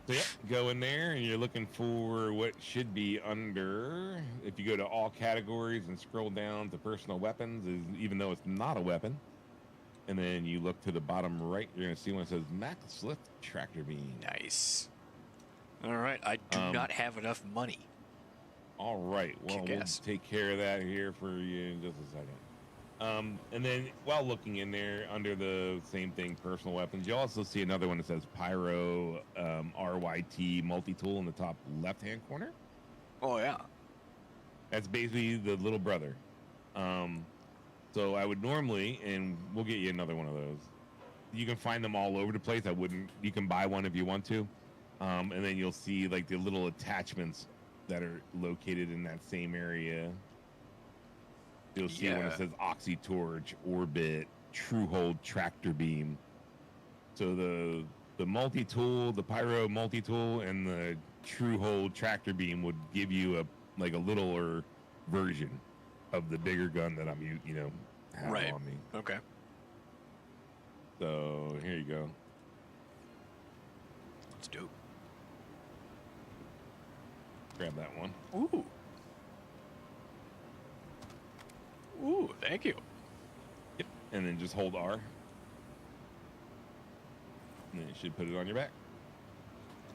G: So yeah, go in there and you're looking for what should be under. If you go to all categories and scroll down to personal weapons, even though it's not a weapon, and then you look to the bottom right, you're gonna see one that says Max Lift Tractor Beam.
B: Nice. All right. I do not have enough money.
G: All right. Well, we'll
B: Kick-ass.
G: take care of that here for you in just a second. And then while looking in there under the same thing, personal weapons, you also see another one that says Pyro RYT multi-tool in the top left-hand corner.
B: Oh, yeah.
G: That's basically the little brother. So I would normally, and we'll get you another one of those. You can find them all over the place. You can buy one if you want to. And then you'll see the little attachments that are located in that same area. You'll see one that says Oxy-Torch, Orbit, True Hold, Tractor Beam. So the multi-tool, the Pyro multi-tool, and the True Hold Tractor Beam would give you a littler version of the bigger gun that I'm have
B: Right.
G: on me.
B: Okay.
G: So here you go.
B: Let's do.
G: Grab that one.
B: Ooh. Ooh, thank you.
G: Yep. And then just hold R. and then it should put it on your back.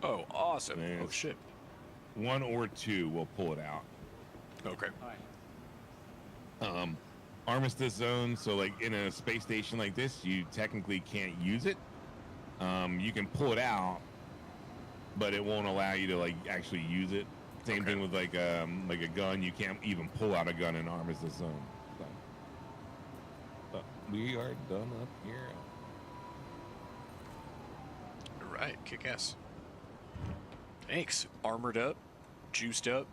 B: Oh, awesome.
G: Nice.
B: Oh, shit.
G: 1 or 2 will pull it out.
B: Okay.
C: All right.
G: Armistice zone, so like in a space station like this, you technically can't use it. You can pull it out, but it won't allow you to like actually use it. Same thing with like a gun. You can't even pull out a gun in Armistice zone. So we are done up here.
B: All right, kick ass. Thanks. Armored up, juiced up.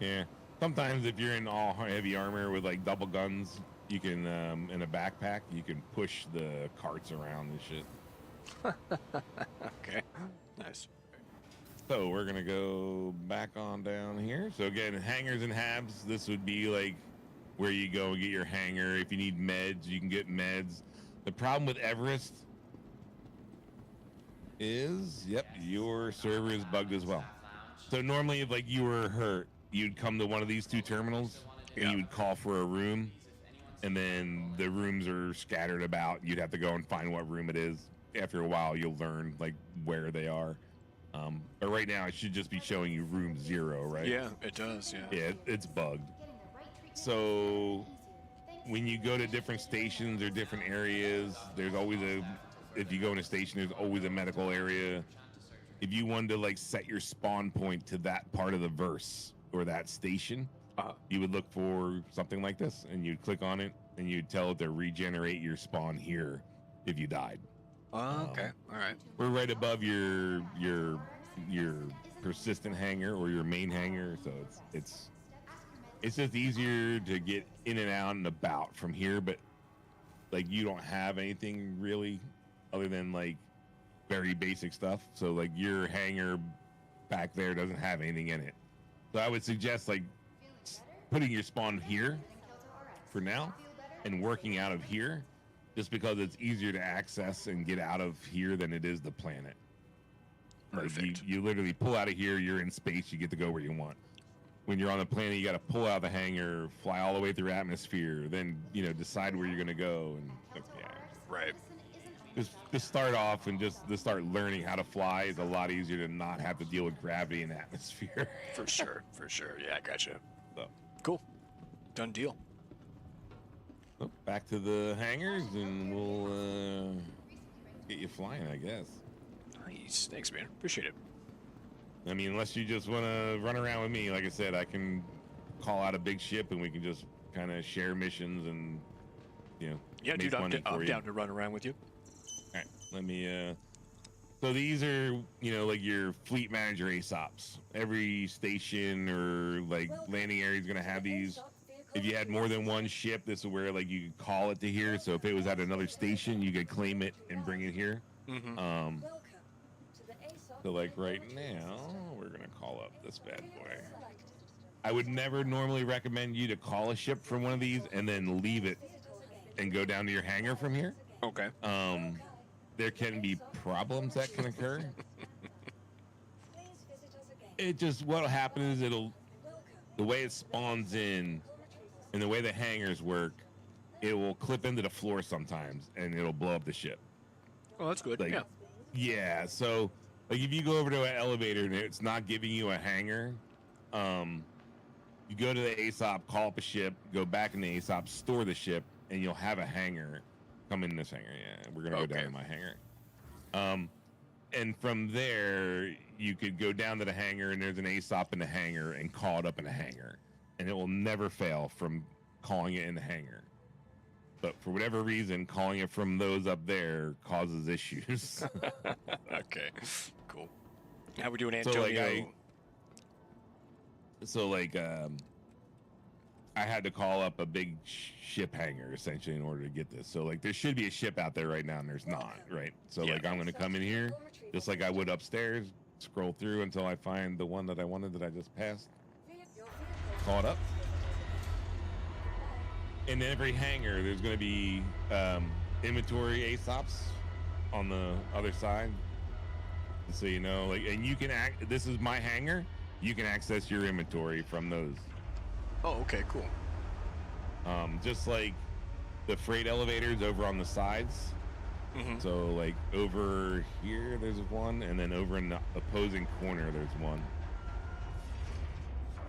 G: Yeah. Sometimes if you're in all heavy armor with like double guns, you can in a backpack you can push the carts around and shit.
B: Okay. Nice.
G: So we're gonna go back on down here. So again, hangers and habs, this would be like where you go and get your hanger. If you need meds, you can get meds. The problem with Everest is, yep, your server is bugged as well. So normally if like you were hurt, you'd come to one of these 2 terminals and you would call for a room, and then the rooms are scattered about. You'd have to go and find what room it is. After a while, you'll learn like where they are. But right now, it should just be showing you room 0, right?
B: Yeah, it does. Yeah.
G: Yeah, it's bugged.
D: Getting the right treatment
G: So
D: easier.
G: when you go to different stations or different areas, there's always if you go in a station, there's always a medical area. If you wanted to like set your spawn point to that part of the verse or that station, you would look for something like this, and you'd click on it, and you'd tell it to regenerate your spawn here if you died.
B: Okay. All right.
G: We're right above your persistent hanger or your main hanger, so it's just easier to get in and out and about from here. But like you don't have anything really other than like very basic stuff. So like your hanger back there doesn't have anything in it. So I would suggest like putting your spawn here for now and working out of here, just because it's easier to access and get out of here than it is the planet.
B: Perfect.
G: Like you literally pull out of here, you're in space, you get to go where you want. When you're on the planet, you got to pull out the hangar, fly all the way through atmosphere, then decide where you're gonna go, and yeah.
B: Right.
G: Just start off and just start learning how to fly is a lot easier to not have to deal with gravity and atmosphere.
B: For sure. For sure. Yeah, I gotcha.
G: So,
B: Cool. Done deal.
G: so back to the hangars, and we'll get you flying, I guess.
B: Nice. Thanks, man. Appreciate it.
G: I mean, unless you just want to run around with me, like I said, I can call out a big ship and we can just kind of share missions and,
B: Yeah,
G: make
B: dude, I'm
G: money for you.
B: down to run around with you.
G: All right, let me, so these are, like your fleet manager ASOPs. Every station or like landing area is going to have these. If you had more than one ship, this is where like you could call it to here. So if it was at another station, you could claim it and bring it here.
B: Mm-hmm.
E: Welcome to the ASOP
G: So like right now, we're going to call up this bad boy. I would never normally recommend you to call a ship from one of these and then leave it and go down to your hangar from here.
B: Okay.
G: There can be problems that can occur.
E: Please visit us again.
G: It just, what'll happen is
E: Welcome.
G: the way it spawns in and the way the hangars work, it will clip into the floor sometimes and it'll blow up the ship.
B: Oh, that's good.
G: Like,
B: Yeah.
G: Yeah, so like if you go over to an elevator and it's not giving you a hangar, you go to the ASOP, call up a ship, go back in the ASOP, store the ship, and you'll have a hangar. Come in this hangar. Yeah, we're gonna go down to my hangar. And from there, you could go down to the hangar, and there's an ASOP in the hangar, and call it up in the hangar, and it will never fail from calling it in the hangar. But for whatever reason, calling it from those up there causes issues.
B: Okay. Cool. How we doing,
G: So,
B: Antonio?
G: I had to call up a big ship hangar essentially in order to get this. So like there should be a ship out there right now and there's not, right? So
B: Yeah.
G: like I'm gonna come in here just like I would upstairs, scroll through until I find the one that I wanted that I just passed, call it up. In every hangar there's gonna be inventory ASOPs on the other side. So and you can this is my hangar, you can access your inventory from those.
B: Oh, okay, cool.
G: Just like the freight elevators over on the sides, So like over here, there's one, and then over in the opposing corner, there's one.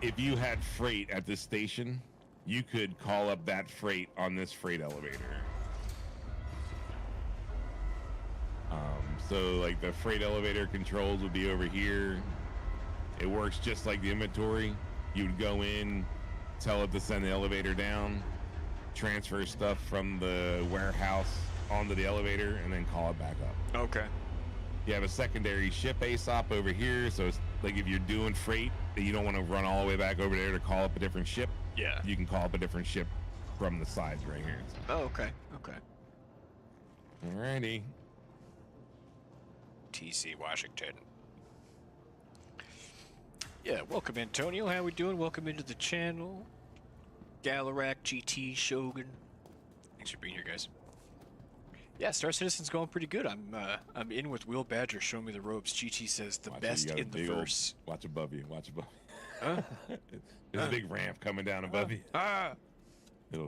G: If you had freight at this station, you could call up that freight on this freight elevator. So like the freight elevator controls would be over here. It works just like the inventory. You would go in, tell it to send the elevator down, transfer stuff from the warehouse onto the elevator, and then call it back up.
B: Okay.
G: You have a secondary ship ASOP over here, so it's like if you're doing freight that you don't want to run all the way back over there to call up a different ship,
B: Yeah.
G: you can call up a different ship from the sides right here.
B: Oh, okay. Okay.
G: Alrighty.
B: TC Washington. Yeah, welcome Antonio. How we doing? Welcome into the channel. Galarak, GT, Shogun. Thanks for being here, guys. Yeah, Star Citizen's going pretty good. I'm in with Will Badger showing me the ropes. GT says the best in the verse.
G: Watch above you. Watch above you.
B: Huh?
G: There's a big ramp coming down above you.
B: Ah!
G: I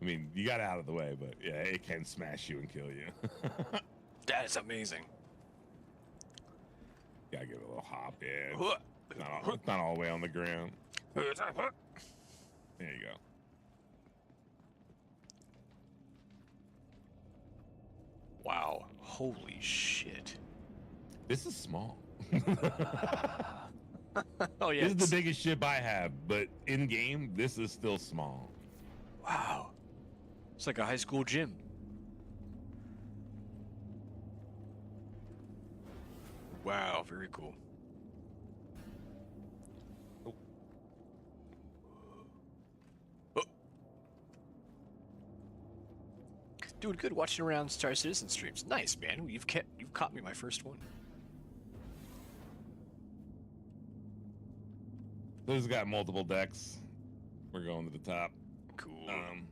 G: mean, you got out of the way, but yeah, it can smash you and kill you.
B: That is amazing.
G: Gotta give it a little hop, yeah. It's not all the way on the ground. There you go.
B: Wow. Holy shit.
G: This is small.
B: Oh, yeah.
G: This is the biggest ship I have, but in game, this is still small.
B: Wow. It's like a high school gym. Wow, very cool.
G: Oh.
B: Oh. Doing good watching around Star Citizen streams. Nice, man. You've caught me my first one.
G: This has got multiple decks. We're going to the top.
B: Cool.
G: And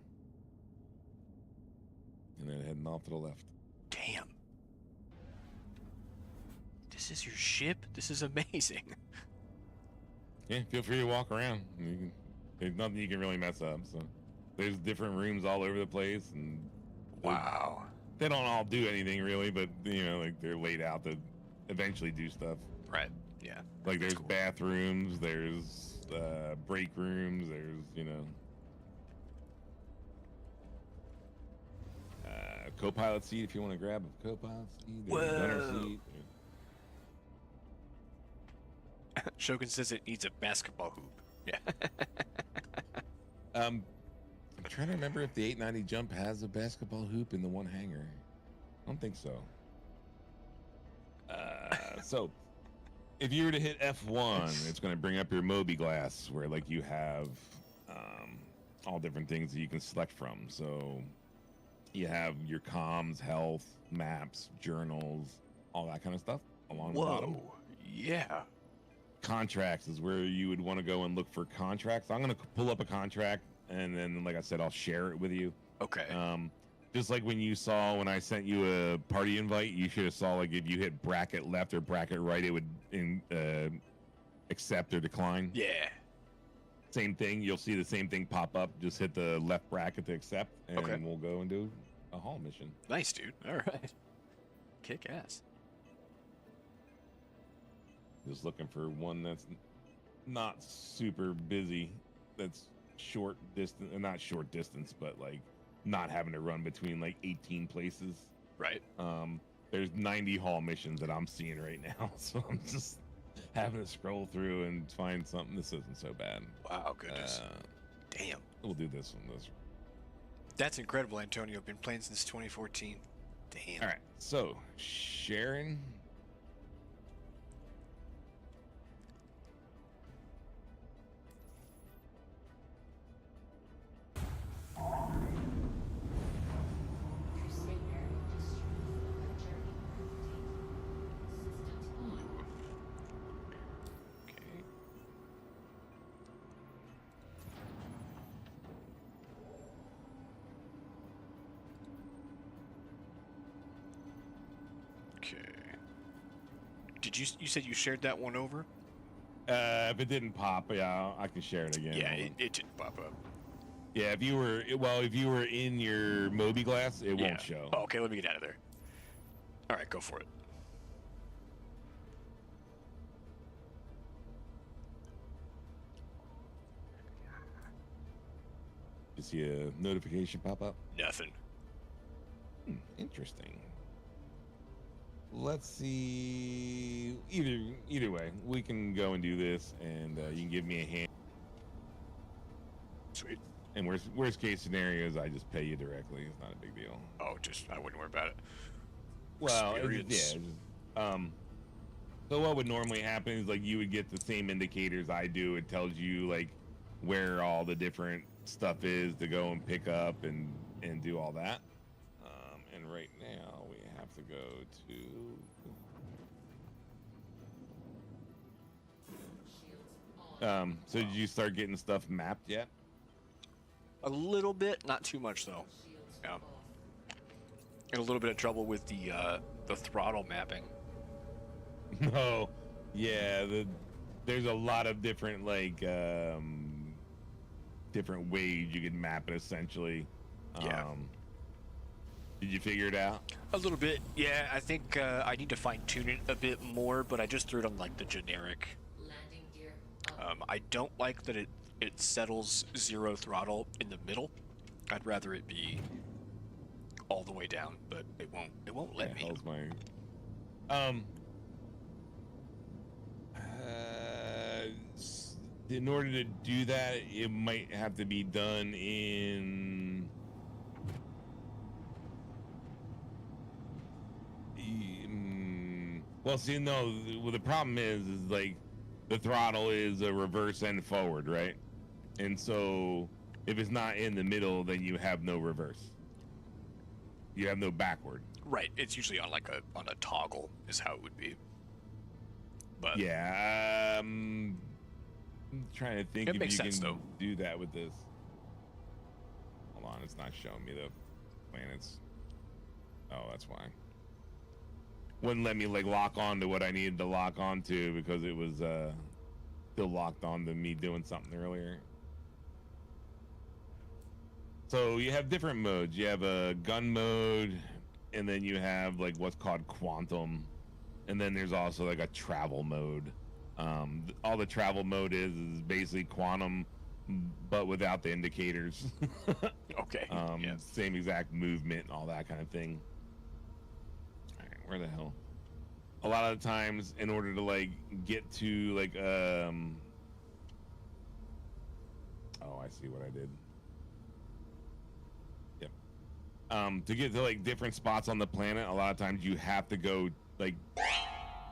G: then heading off to the left.
B: Damn. This is your ship? This is amazing.
G: Yeah, feel free to walk around. There's nothing you can really mess up. So there's different rooms all over the place, and
B: Wow.
G: they don't all do anything really, but you know, like they're laid out to eventually do stuff.
B: Right. Yeah.
G: Like there's
B: That's cool.
G: bathrooms, there's break rooms, there's co-pilot seat if you want to grab a co-pilot seat. There's a gunner
B: Whoa.
G: seat.
B: Shogun says it needs a basketball hoop. Yeah.
G: I'm trying to remember if the 890 jump has a basketball hoop in the one hangar. I don't think so. So if you were to hit F1, it's going to bring up your Moby glass where like you have all different things that you can select from. So you have your comms, health, maps, journals, all that kind of stuff along the bottom.
B: Whoa. Yeah.
G: Contracts is where you would want to go and look for contracts. I'm going to pull up a contract, and then, like I said, I'll share it with you.
B: Okay.
G: Just like when you saw when I sent you a party invite, you should have saw like if you hit bracket left or bracket right, it would accept or decline.
B: Yeah.
G: Same thing. You'll see the same thing pop up. Just hit the left bracket to accept, and
B: Okay.
G: we'll go and do a haul mission.
B: Nice, dude. All right. Kick ass.
G: Just looking for one that's not super busy. That's short distance, not short distance, but like not having to run between like 18 places.
B: Right.
G: There's 90 haul missions that I'm seeing right now, so I'm just having to scroll through and find something. This isn't so bad.
B: Wow, goodness. Damn.
G: We'll do this one.
B: That's incredible, Antonio. Been playing since 2014. Damn.
G: All right. So Sharon.
B: Okay. Okay. Did you said you shared that one over?
G: If it didn't pop, yeah, I can share it again.
B: Yeah,
G: Hold on.
B: it didn't pop up.
G: Yeah, if you were in your Moby glass, it
B: Yeah.
G: won't show.
B: Oh, okay, let me get out of there. All right, go for it.
G: You see a notification pop up?
B: Nothing.
G: Interesting. Let's see. Either way, we can go and do this, and you can give me a hand.
B: Sweet.
G: And worst case scenario is I just pay you directly. It's not a big deal.
B: Oh, I wouldn't worry about it.
G: Well,
B: Experience.
G: So what would normally happen is like you would get the same indicators I do. It tells you like where all the different stuff is to go and pick up and do all that. And right now we have to go to. So did you start getting stuff mapped yet?
B: A little bit, not too much though. Yeah. In a little bit of trouble with the throttle mapping.
G: No, yeah. There's a lot of different like different ways you can map it essentially.
B: Yeah.
G: Did you figure it out?
B: A little bit, yeah. I think I need to fine tune it a bit more, but I just threw it on like the generic.
F: Landing gear
B: I don't like that it settles 0 throttle in the middle. I'd rather it be all the way down, but it won't let me.
G: Hell's my in order to do that, it might have to be done in well, see, no, well, the problem is like the throttle is a reverse and forward, right? And so if it's not in the middle, then you have no reverse. You have no backward.
B: Right. It's usually on like on a toggle is how it would be. But
G: Yeah, I'm trying to think
B: It
G: if
B: makes
G: you
B: sense,
G: can
B: though.
G: do that with this. Hold on, it's not showing me the planets. Oh, that's why. Wouldn't let me like lock on to what I needed to lock onto because it was still locked on to me doing something earlier. So you have different modes. You have a gun mode, and then you have like what's called quantum, and then there's also like a travel mode. All the travel mode is basically quantum, but without the indicators.
B: okay. Yeah.
G: Same exact movement and all that kind of thing. All right, where the hell? A lot of the times, in order to like get to like oh, I see what I did. Yep. To get to like different spots on the planet, a lot of times you have to go like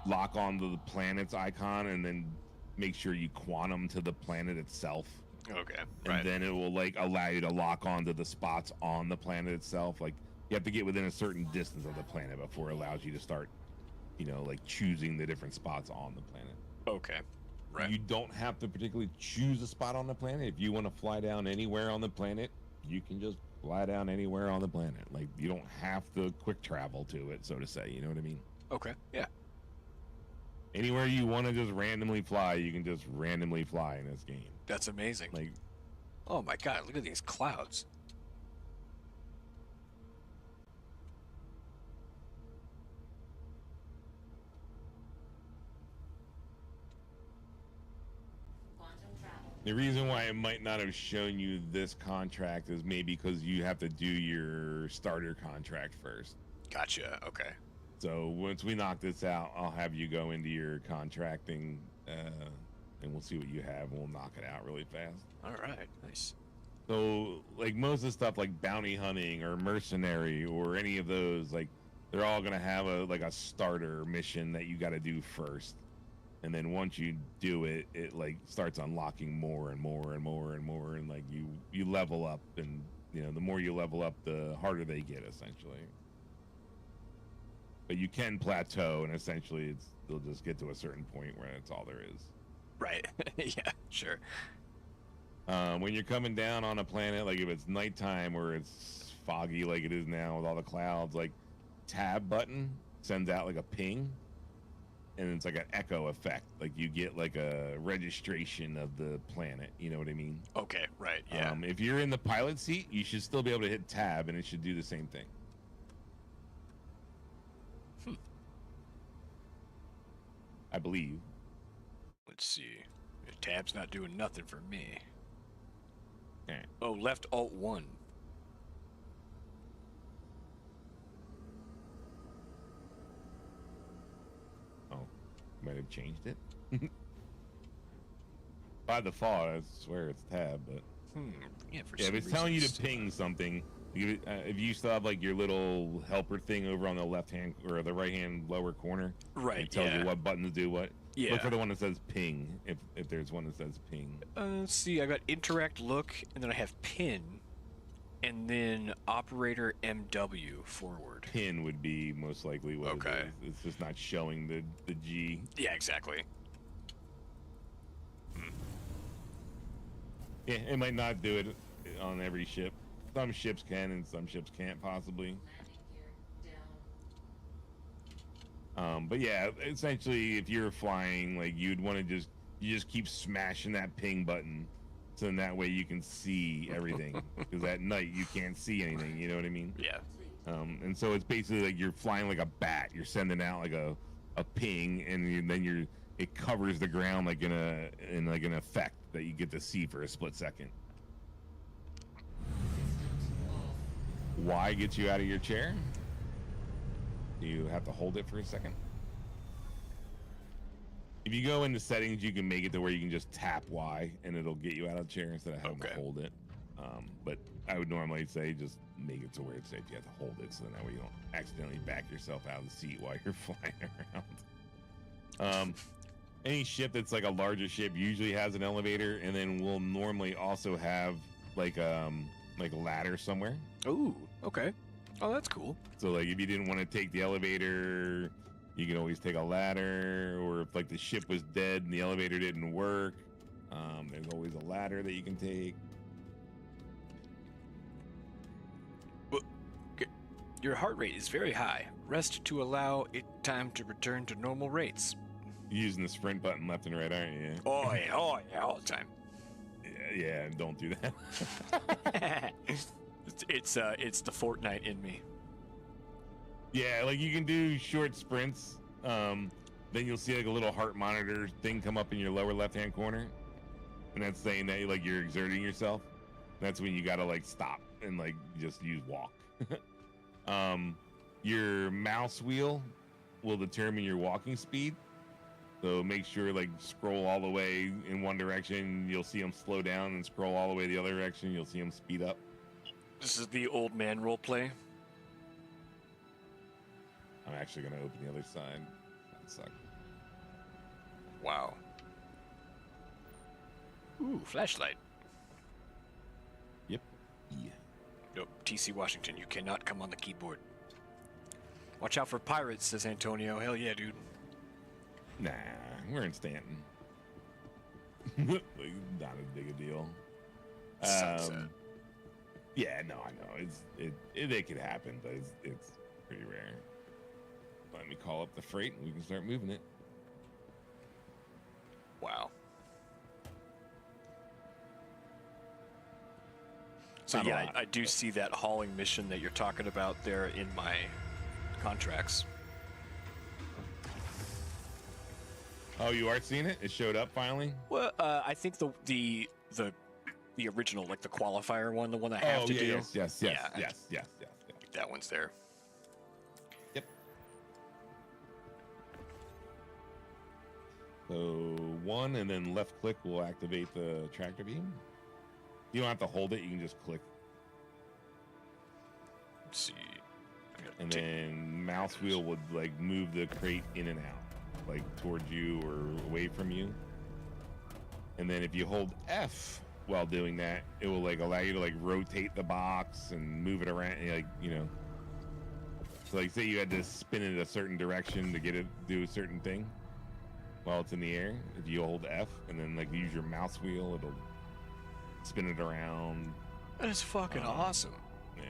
G: lock onto the planet's icon and then make sure you quantum to the planet itself.
B: Okay.
G: And
B: Right.
G: then it will like allow you to lock onto the spots on the planet itself. Like you have to get within a certain distance of the planet before it allows you to start, you know, like choosing the different spots on the planet.
B: Okay. Right.
G: You don't have to particularly choose a spot on the planet. If you want to fly down anywhere on the planet, you can just fly down anywhere on the planet. Like you don't have to quick travel to it, so to say. You know what I mean?
B: Okay. Yeah.
G: Anywhere you want to just randomly fly, you can just randomly fly in this game.
B: That's amazing.
G: Like,
B: oh my god, look at these clouds.
F: quantum travel.
G: the reason why it might not have shown you this contract is maybe because you have to do your starter contract first.
B: Gotcha. Okay.
G: So once we knock this out, I'll have you go into your contracting, and we'll see what you have, and we'll knock it out really fast.
B: All right. Nice.
G: So, like most of the stuff, like bounty hunting or mercenary or any of those, like they're all gonna have a starter mission that you got to do first, and then once you do it, it like starts unlocking more and more and more and more, and like you level up, and you know the more you level up, the harder they get essentially. But you can plateau, and essentially they'll just get to a certain point where that's all there is.
B: Right. Yeah. Sure.
G: When you're coming down on a planet, like if it's nighttime or it's foggy like it is now with all the clouds, like tab button sends out like a ping, and it's like an echo effect. Like you get like a registration of the planet. You know what I mean?
B: Okay. Right. Yeah.
G: If you're in the pilot seat, you should still be able to hit tab, and it should do the same thing. I believe.
B: Let's see. The tab's not doing nothing for me.
G: All right.
B: Oh, left Alt 1.
G: Oh, might have changed it. By default, I swear it's tab, but
B: Yeah, for
G: yeah,
B: some
G: if it's telling you
B: reason
G: to ping something, if you still have like your little helper thing over on the left hand or the right hand lower corner,
B: Right,
G: it tells
B: yeah.
G: you what button to do what.
B: Yeah.
G: Look for the one that says ping, if there's one that says ping.
B: Let's see, I got interact look, and then I have pin, and then operator MW forward.
G: Pin would be most likely what
B: Okay.
G: it is. It's just not showing the G.
B: Yeah, exactly.
G: Yeah, it might not do it on every ship. Some ships can and some ships can't possibly. But yeah, essentially, if you're flying, like you'd want to just keep smashing that ping button, so then that way you can see everything. Because at night you can't see anything. You know what I mean?
B: Yeah.
G: And so it's basically like you're flying like a bat. You're sending out like a ping, and then it covers the ground like in an effect that you get to see for a split second. Y gets you out of your chair. You have to hold it for a second. If you go into settings, you can make it to where you can just tap Y and it'll get you out of the chair instead of having to hold it. But I would normally say just make it to where it's safe. You have to hold it, so then that way you don't accidentally back yourself out of the seat while you're flying around. Any ship that's like a larger ship usually has an elevator, and then will normally also have like a ladder somewhere.
B: Ooh, okay. Oh, that's cool.
G: So like if you didn't want to take the elevator, you can always take a ladder, or if like the ship was dead and the elevator didn't work, there's always a ladder that you can take.
B: Your heart rate is very high. Rest to allow it time to return to normal rates.
G: You're using the sprint button left and right, aren't you?
B: Oh yeah, all the time.
G: Yeah, don't do that.
B: It's the Fortnite in me.
G: Yeah, like you can do short sprints. Then you'll see like a little heart monitor thing come up in your lower left-hand corner, and that's saying that like you're exerting yourself. That's when you gotta like stop and like just use walk. Your mouse wheel will determine your walking speed. So make sure like scroll all the way in one direction, you'll see them slow down, and scroll all the way the other direction, you'll see them speed up.
B: This is the old man roleplay.
G: I'm actually gonna open the other side. That sucks.
B: Wow. Ooh, flashlight.
G: Yep. Yeah.
B: Nope, TC Washington, you cannot come on the keyboard. Watch out for pirates, says Antonio. Hell yeah, dude.
G: Nah, we're in Stanton. Like, not as big a deal.
B: Sunset.
G: Yeah, no, I know. It could happen, but it's pretty rare. Let me call up the freight and we can start moving it.
B: Wow. So
G: Not a
B: yeah,
G: lot.
B: I do see that hauling mission that you're talking about there in my contracts.
G: Oh, you are seeing it? It showed up finally?
B: Well, I think the original, like the qualifier one, the one I have to do.
G: Yes.
B: That one's there.
G: Yep. So 1 and then left click will activate the tractor beam. You don't have to hold it, you can just click.
B: Let's see.
G: And then mouse wheel would like move the crate in and out, like towards you or away from you. And then if you hold F while doing that, it will like allow you to like rotate the box and move it around, like, you know. So like say you had to spin it a certain direction to get it do a certain thing while it's in the air. If you hold F and then like use your mouse wheel, it'll spin it around.
B: That is fucking awesome.
G: Yeah.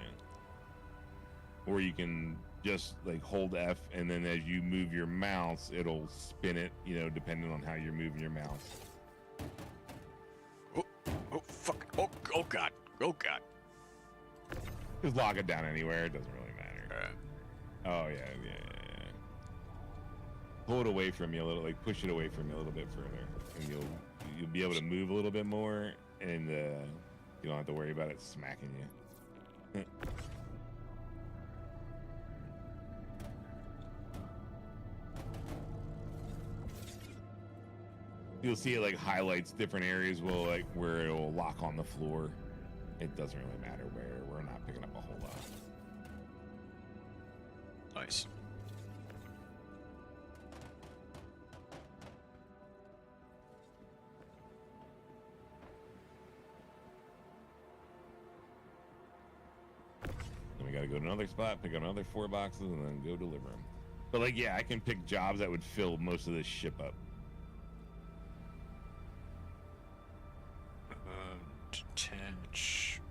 G: Or you can just like hold F and then as you move your mouse, it'll spin it, you know, depending on how you're moving your mouse.
B: Oh fuck! Oh god! Oh god!
G: Just lock it down anywhere. It doesn't really matter. Oh yeah. pull it away from you a little, like push it away from you a little bit further, and you'll be able to move a little bit more, and you don't have to worry about it smacking you. You'll see it like highlights different areas where it'll lock on the floor. It doesn't really matter where. We're not picking up a whole lot.
B: Nice.
G: Then we gotta go to another spot, pick up another 4 boxes, and then go deliver them. But like, yeah, I can pick jobs that would fill most of this ship up.
B: Detach,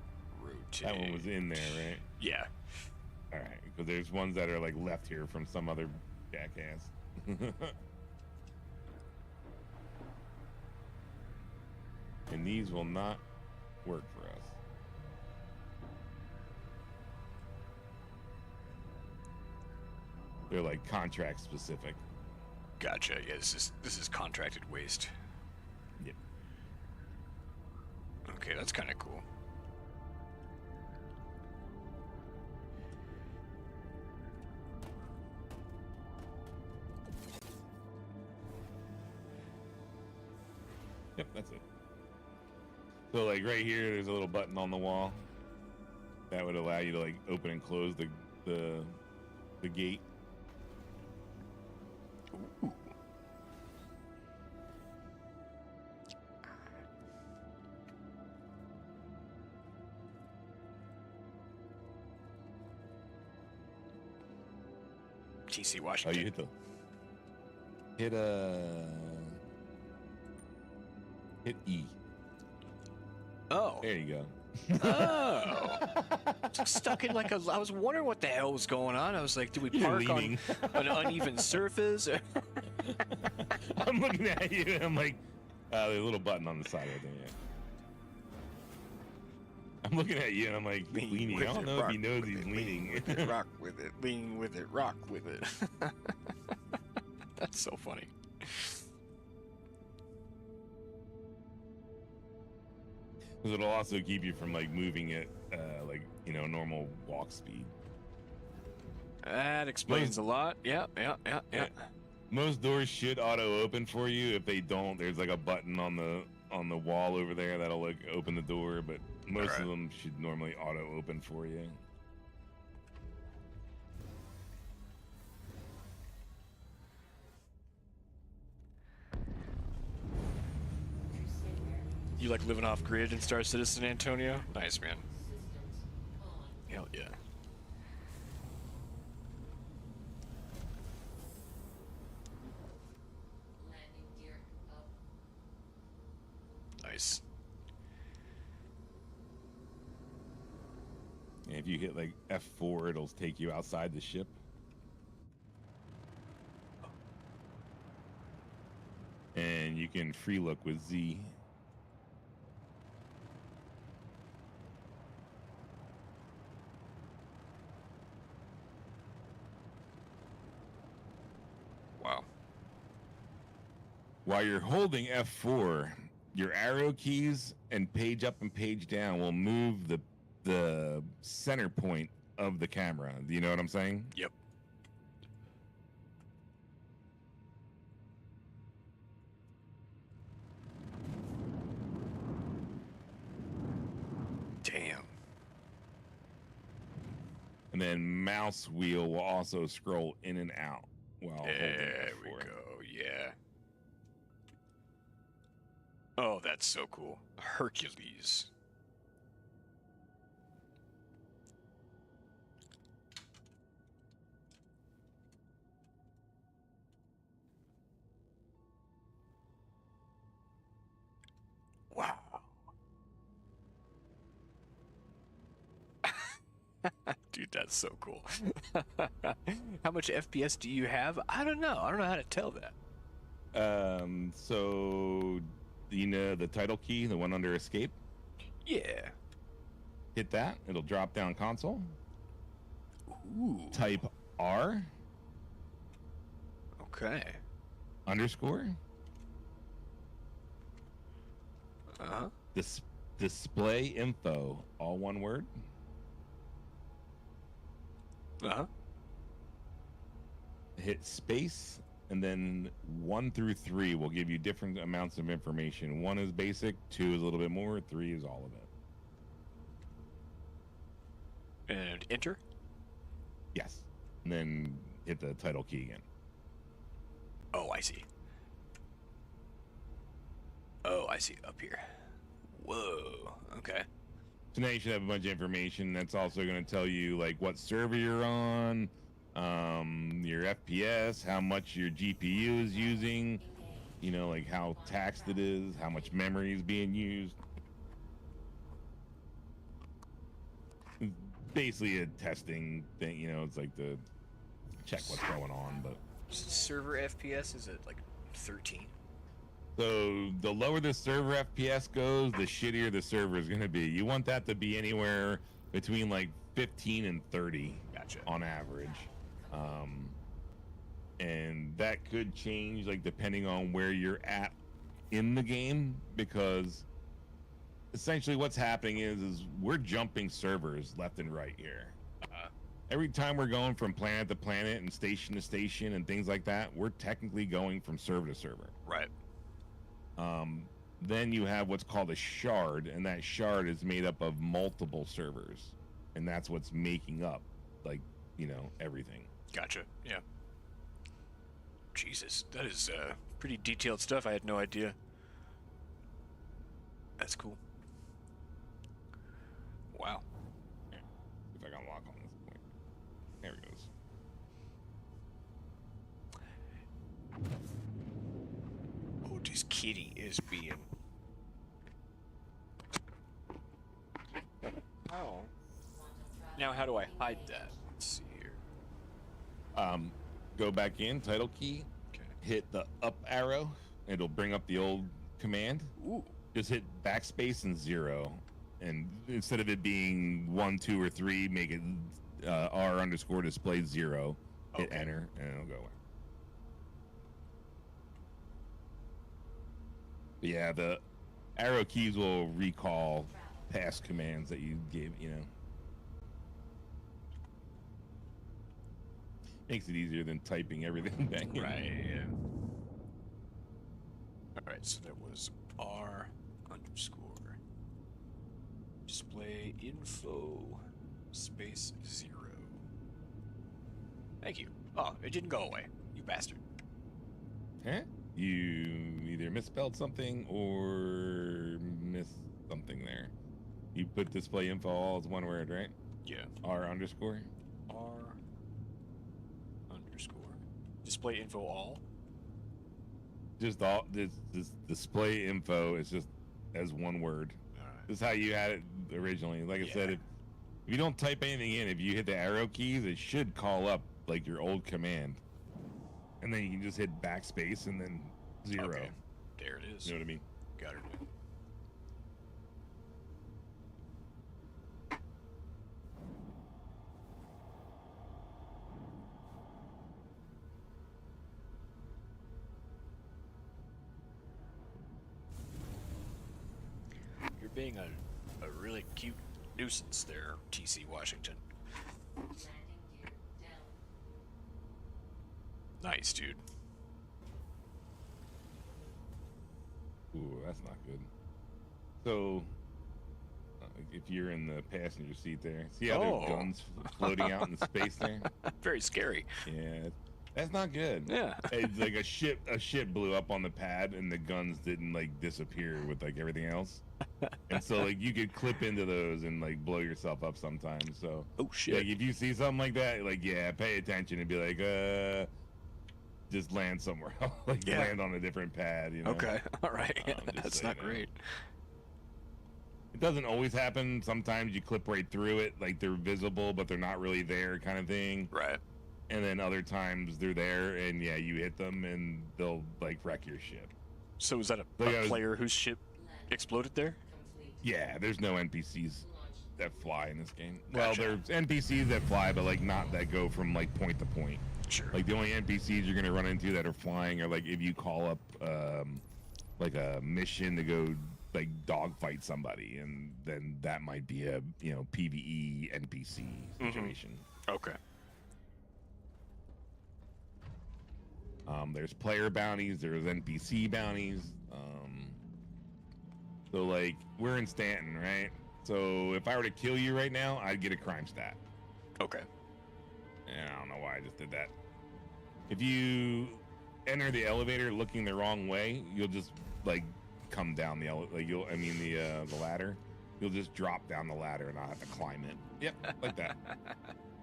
B: rotate.
G: That one was in there, right?
B: Yeah.
G: All right, because there's ones that are like left here from some other jackass. And these will not work for us. They're like contract specific.
B: Gotcha. Yeah, this is contracted waste.
G: Yep.
B: Okay, that's kind of cool.
G: Yep, that's it. So like right here, there's a little button on the wall that would allow you to like open and close the gate.
B: Ooh. TC
G: Oh,
B: Washington.
G: you hit E.
B: Oh.
G: There you go.
B: Oh. Stuck in like I was wondering what the hell was going on. I was like, did we
G: You're
B: park on
G: leaning.
B: an uneven surface?
G: I'm looking at you and I'm like, there's a little button on the side right there. Yeah. I'm looking at you and I'm like, leaning. I don't know if he knows he's leaning.
B: Rock with it. Lean with it. Rock with it. That's so funny.
G: Because it'll also keep you from like moving at like, you know, normal walk speed.
B: That explains a lot. Yeah.
G: Most doors should auto open for you. If they don't, there's like a button on the wall over there that'll like open the door, but most of them should normally auto open for you.
B: You like living off grid in Star Citizen, Antonio? Nice, man. Hell yeah.
F: Landing gear up.
B: Nice.
G: And if you hit like F4, it'll take you outside the ship. And you can free look with Z.
B: Wow.
G: While you're holding F4, your arrow keys and page up and page down will move the center point of the camera. Do you know what I'm saying?
B: Yep. Damn.
G: And then mouse wheel will also scroll in and out while holding
B: There
G: F4.
B: we go. Yeah. Oh, that's so cool. Hercules. Wow. Dude, that's so cool. How much FPS do you have? I don't know. I don't know how to tell that.
G: So you know the title key, the one under escape?
B: Yeah.
G: Hit that. It'll drop down console.
B: Ooh.
G: Type R.
B: Okay.
G: underscore.
B: Uh-huh.
G: Display info, all one word.
B: Uh-huh.
G: Hit space, and then 1 through 3 will give you different amounts of information. 1 is basic, 2 is a little bit more, 3 is all of it.
B: And enter.
G: Yes. And then hit the title key again.
B: Oh, I see. Oh, I see. Up here. Whoa. Okay.
G: So now you should have a bunch of information. That's also going to tell you like what server you're on, your FPS, how much your GPU is using, you know, like how taxed it is, how much memory is being used. It's basically a testing thing, you know, it's like to check what's going on. But
B: Server FPS is at like 13.
G: so the lower the server FPS goes, the shittier the server is going to be. You want that to be anywhere between like 15 and 30
B: Gotcha.
G: on average. And that could change like depending on where you're at in the game, because essentially what's happening is we're jumping servers left and right here. Every time we're going from planet to planet and station to station and things like that, we're technically going from server to server.
B: Right.
G: Then you have what's called a shard, and that shard is made up of multiple servers, and that's what's making up, like, you know, everything.
B: Gotcha. Yeah. Jesus, that is pretty detailed stuff. I had no idea. That's cool. Wow.
G: If I got lock on this point. There it goes.
B: Oh, this kitty is being... Oh. Now how do I hide that? Let's see here.
G: Go back in, title key,
B: Okay.
G: hit the up arrow, it'll bring up the old command.
B: Ooh.
G: Just hit backspace and 0, and instead of it being 1, 2, or 3, make it R underscore display 0. Hit
B: Okay.
G: enter, and it'll go away. But yeah, the arrow keys will recall past commands that you gave, you know. Makes it easier than typing everything back in.
B: Right, yeah. Alright, so that was R underscore display info space 0. Thank you. Oh, it didn't go away, you bastard.
G: Huh? You either misspelled something or missed something there. You put display info all as one word, right?
B: Yeah.
G: R underscore?
B: R underscore display info all.
G: Just all this display info is just as one word.
B: Alright.
G: This is how you had it originally. Like I said, if you don't type anything in, if you hit the arrow keys, it should call up like your old command. And then you can just hit backspace and then 0.
B: Okay. There it is.
G: You know what I mean?
B: Got it. You're being a really cute nuisance there, TC Washington. Nice, dude.
G: Ooh, that's not good. So, if you're in the passenger seat there, see how
B: Oh.
G: there's guns floating out in space there?
B: Very scary.
G: Yeah, that's not good.
B: Yeah.
G: It's like a ship blew up on the pad, and the guns didn't like disappear with like everything else. And so like you could clip into those and like blow yourself up sometimes. So
B: Oh shit.
G: like if you see something like that, like yeah, pay attention and be like, just land somewhere else, like
B: Yeah.
G: land on a different pad. You know?
B: Okay. All right.
G: just
B: That's
G: so you
B: not
G: know.
B: great.
G: It doesn't always happen. Sometimes you clip right through it, like they're visible, but they're not really there, kind of thing.
B: Right.
G: And then other times they're there, and yeah, you hit them, and they'll like wreck your ship.
B: So is that
G: Look,
B: a player whose ship exploded there?
G: Yeah, there's no NPCs. that fly in this game.
B: Gotcha.
G: Well, there's NPCs that fly, but like not that go from like point to point.
B: Sure.
G: Like the only NPCs you're gonna run into that are flying are like if you call up like a mission to go like dogfight somebody, and then that might be a PvE NPC situation.
B: Okay.
G: There's player bounties, there's NPC bounties. So like we're in Stanton, right? So if I were to kill you right now, I'd get a crime stat.
B: Okay.
G: And I don't know why I just did that. If you enter the elevator looking the wrong way, you'll just like come down the the ladder. You'll just drop down the ladder and I'll have to climb it. Yep, like that.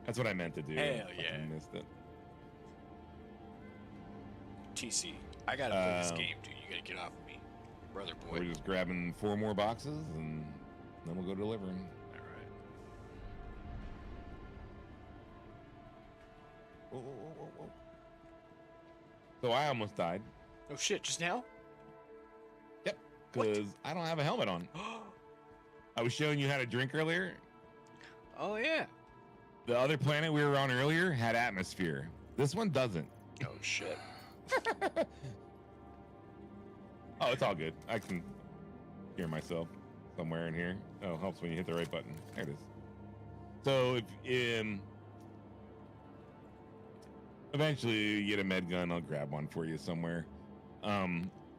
G: That's what I meant to do.
B: Hell
G: I
B: yeah.
G: missed it.
B: TC, I gotta play this game, dude. You gotta get off of me, brother boy.
G: We're just grabbing 4 more boxes and then we'll go deliver them.
B: All right.
G: Whoa, whoa, whoa, whoa. So I almost died.
B: Oh shit! Just now?
G: Yep, because I don't have a helmet on. I was showing you how to drink earlier.
B: Oh yeah.
G: The other planet we were on earlier had atmosphere. This one doesn't.
B: Oh shit.
G: Oh, it's all good. I can hear myself somewhere in here. Oh, helps when you hit the right button. There it is. So if eventually you get a med gun, I'll grab one for you somewhere.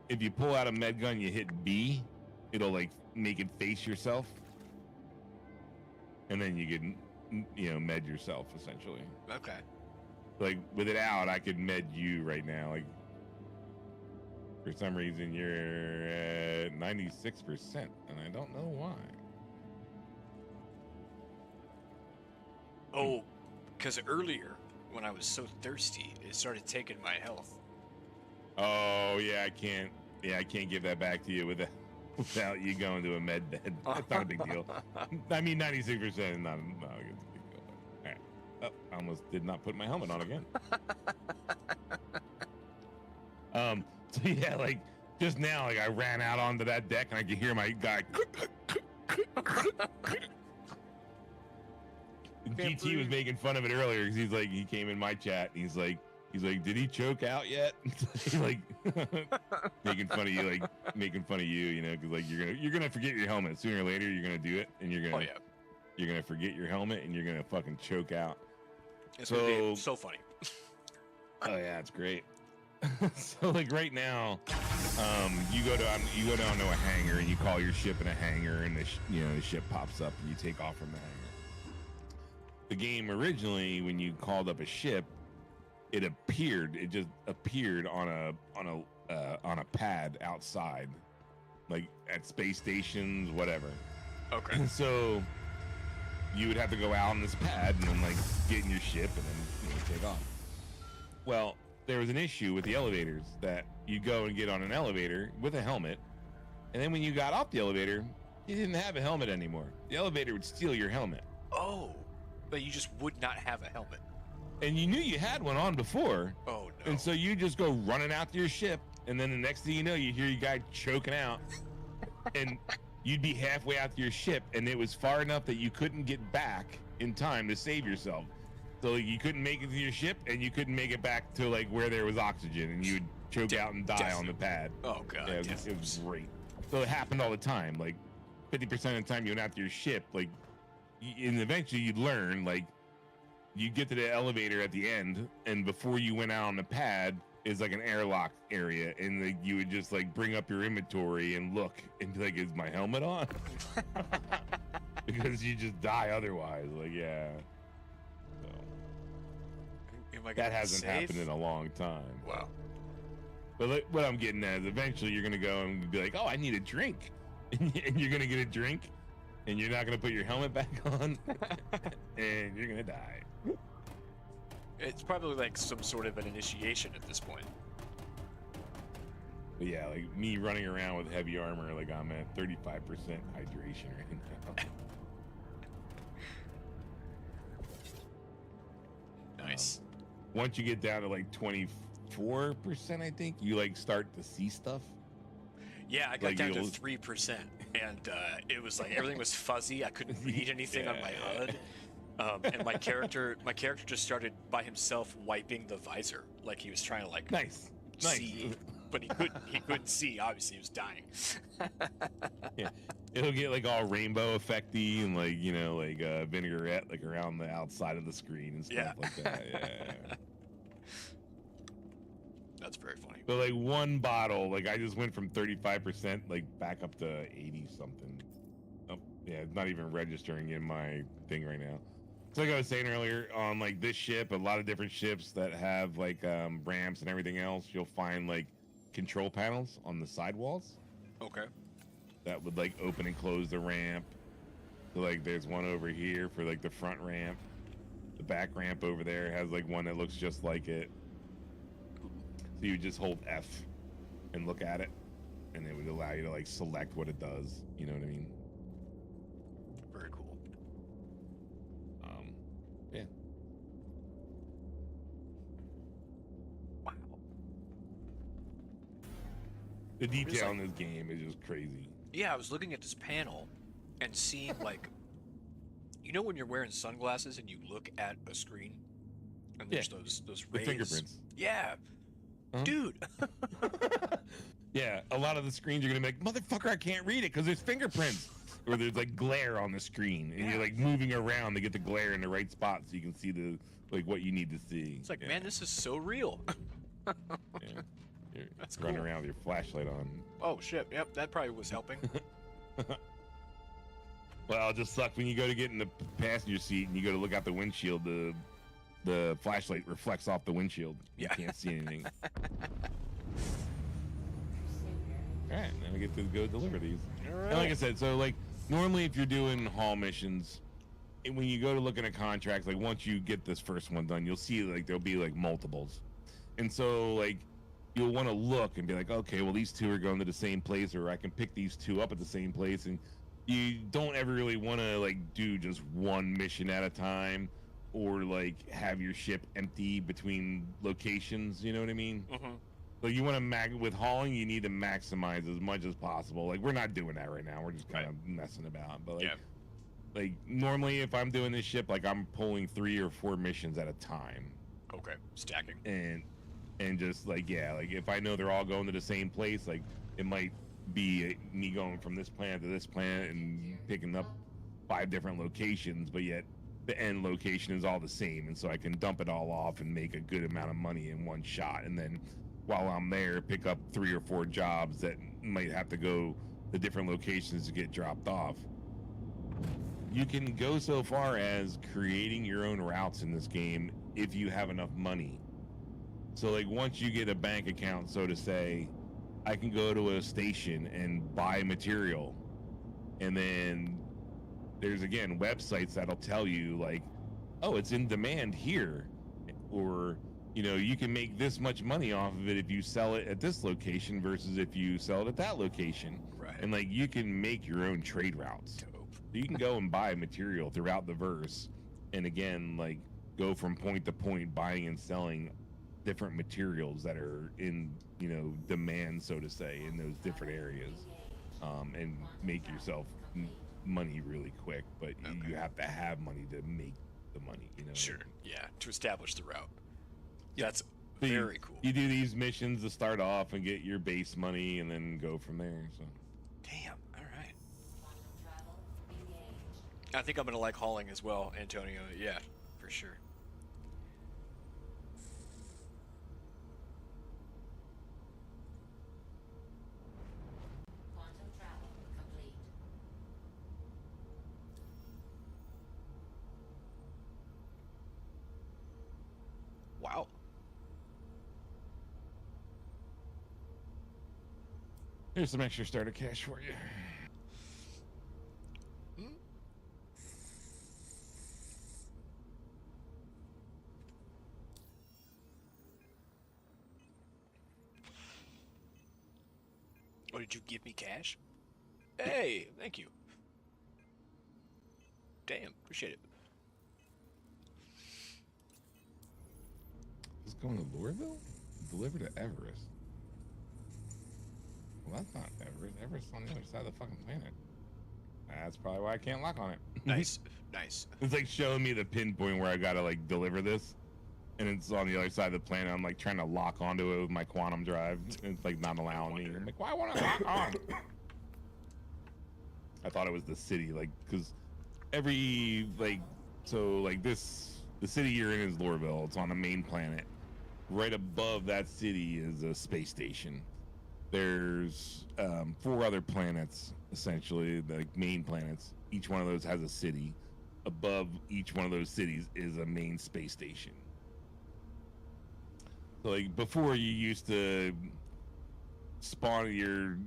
G: If you pull out a med gun, you hit B, it'll like make it face yourself, and then you can med yourself essentially.
B: Okay.
G: Like with it out, I could med you right now. Like for some reason you're at 96%, and I don't know why.
B: Oh, because earlier when I was so thirsty, it started taking my health.
G: Oh yeah, I can't give that back to you without you going to a med bed. That's not a big deal. I mean, 96% is not a big deal. All right. Oh, I almost did not put my helmet on again. So yeah, like just now, like I ran out onto that deck and I could hear my guy. GT was making fun of it earlier because he's like, he came in my chat and he's like, did he choke out yet? Like making fun of you, because like you're gonna forget your helmet sooner or later. You're gonna do it, and you're gonna forget your helmet, and you're gonna fucking choke out.
B: It's gonna be so funny.
G: Oh yeah, it's great. So like right now, you go down to a hangar and you call your ship in a hangar, and the ship pops up and you take off from the hangar. The game originally, when you called up a ship, it just appeared on a pad outside, like at space stations, whatever.
B: Okay.
G: So you would have to go out on this pad and then like get in your ship and then take off. Well, there was an issue with the elevators that you go and get on an elevator with a helmet, and then when you got off the elevator, you didn't have a helmet anymore. The elevator would steal your helmet.
B: Oh, but you just would not have a helmet.
G: And you knew you had one on before.
B: Oh no.
G: And so you just go running out to your ship, and then the next thing you know, you hear your guy choking out, and you'd be halfway out to your ship, and it was far enough that you couldn't get back in time to save yourself. So you couldn't make it to your ship, and you couldn't make it back to like where there was oxygen, and you would choke out and die on the pad.
B: Oh god.
G: Yeah, it was great. So it happened all the time. Like 50% of the time you went out to your ship, like, and eventually you'd learn, like, you get to the elevator at the end, and before you went out on the pad is like an airlock area, and like you would just like bring up your inventory and look and be like, is my helmet on? Because you just die otherwise. Like, yeah. So that hasn't happened in a long time.
B: Wow.
G: But like, what I'm getting at is eventually you're gonna go and be like, oh, I need a drink, and you're gonna get a drink, and you're not gonna put your helmet back on, and you're gonna die.
B: It's probably like some sort of an initiation at this point.
G: But yeah, like me running around with heavy armor, like I'm at 35% hydration right now.
B: Nice.
G: Once you get down to like 24%, I think you like start to see stuff.
B: Yeah, I got
G: like
B: down to 3%. and it was like everything was fuzzy. I couldn't read anything on my
G: Yeah.
B: HUD. And my character just started by himself wiping the visor, like he was trying to like
G: Nice.
B: see, but he couldn't see. Obviously, he was dying.
G: Yeah. It'll get like all rainbow effecty and like, you know, like vinaigrette like around the outside of the screen and stuff
B: Yeah.
G: like that. Yeah.
B: That's very funny.
G: But like one bottle, like I just went from 35% like back up to 80 something. Oh, yeah, it's not even registering in my thing right now. So like I was saying earlier, on like this ship, a lot of different ships that have like ramps and everything else, you'll find like control panels on the sidewalls
B: Okay.
G: that would like open and close the ramp. So like there's one over here for like the front ramp. The back ramp over there has like one that looks just like it. So you just hold F and look at it, and it would allow you to like select what it does. You know what I mean?
B: Very cool.
G: Yeah.
B: Wow.
G: The detail
B: like-
G: in this game is just crazy.
B: Yeah, I was looking at this panel and seeing like, you know, when you're wearing sunglasses and you look at a screen, and there's those
G: The
B: rays.
G: fingerprints.
B: Yeah.
G: Huh?
B: Dude.
G: Yeah, a lot of the screens you're gonna be like, motherfucker, I can't read it because there's fingerprints. Or there's like glare on the screen, and you're like moving around to get the glare in the right spot so you can see the like what you need to see.
B: It's like,
G: Yeah,
B: man, this is so real.
G: yeah. You're
B: That's
G: running
B: cool.
G: around with your flashlight on.
B: Oh shit. Yep, that probably was helping.
G: Well, it just sucks when you go to get in the passenger seat and you go to look out the windshield. The flashlight reflects off the windshield. You
B: Yeah.
G: can't see anything. All right, now we get to go deliver these.
B: All
G: And like I
B: right.
G: said, so like normally if you're doing haul missions, and when you go to look at a contract, like once you get this first one done, you'll see like there'll be like multiples, and so like you'll want to look and be like, okay, well these two are going to the same place, or I can pick these two up at the same place, and you don't ever really want to like do just one mission at a time, or like have your ship empty between locations. You know what I mean?
B: Mm-hmm.
G: So you want to with hauling, you need to maximize as much as possible. Like we're not doing that right now. We're just kind of messing about. But like,
B: Yeah.
G: like normally if I'm doing this ship, like I'm pulling 3 or 4 missions at a time,
B: Okay. Stacking.
G: and just like like if I know they're all going to the same place, like it might be me going from this planet to this planet and picking up 5 different locations, but yet the end location is all the same, and so I can dump it all off and make a good amount of money in one shot, and then while I'm there, pick up 3 or 4 jobs that might have to go to different locations to get dropped off. You can go so far as creating your own routes in this game if you have enough money. So like once you get a bank account, so to say, I can go to a station and buy material, and then there's again websites that'll tell you like, oh, it's in demand here, or you know, you can make this much money off of it if you sell it at this location versus if you sell it at that location.
B: Right.
G: And like you can make your own trade routes.
B: Dope.
G: So you can go and buy material throughout the verse, and again, like go from point to point, buying and selling different materials that are in, you know, demand, so to say, in those different areas, and make yourself money really quick. But you have to have money to make the money. You know.
B: Sure. Yeah. To establish the route. That's
G: So you-
B: very cool.
G: You do these missions to start off and get your base money, and then go from there. So.
B: Damn. All right. I think I'm gonna like hauling as well, Antonio. Yeah, for sure.
F: Quantum travel complete.
B: Wow.
G: Here's some extra starter cash for you.
B: Oh, did you give me cash? Hey, thank you. Damn, appreciate it.
G: Is going to Louisville? Deliver to Everest. Well, that's not Everest. Everest on the other side of the fucking planet. That's probably why I can't lock on it.
B: Nice, nice.
G: It's like showing me the pinpoint where I gotta like deliver this, and it's on the other side of the planet. I'm like trying to lock onto it with my quantum drive. And it's like not allowing me. I'm like, why won't I lock on? I thought it was the city, like, because every like, so like this, the city you're in is Lorville. It's on the main planet. Right above that city is a space station. There's 4 other planets, essentially, like main planets. Each one of those has a city. Above each one of those cities is a main space station. So, like, before you used to spawn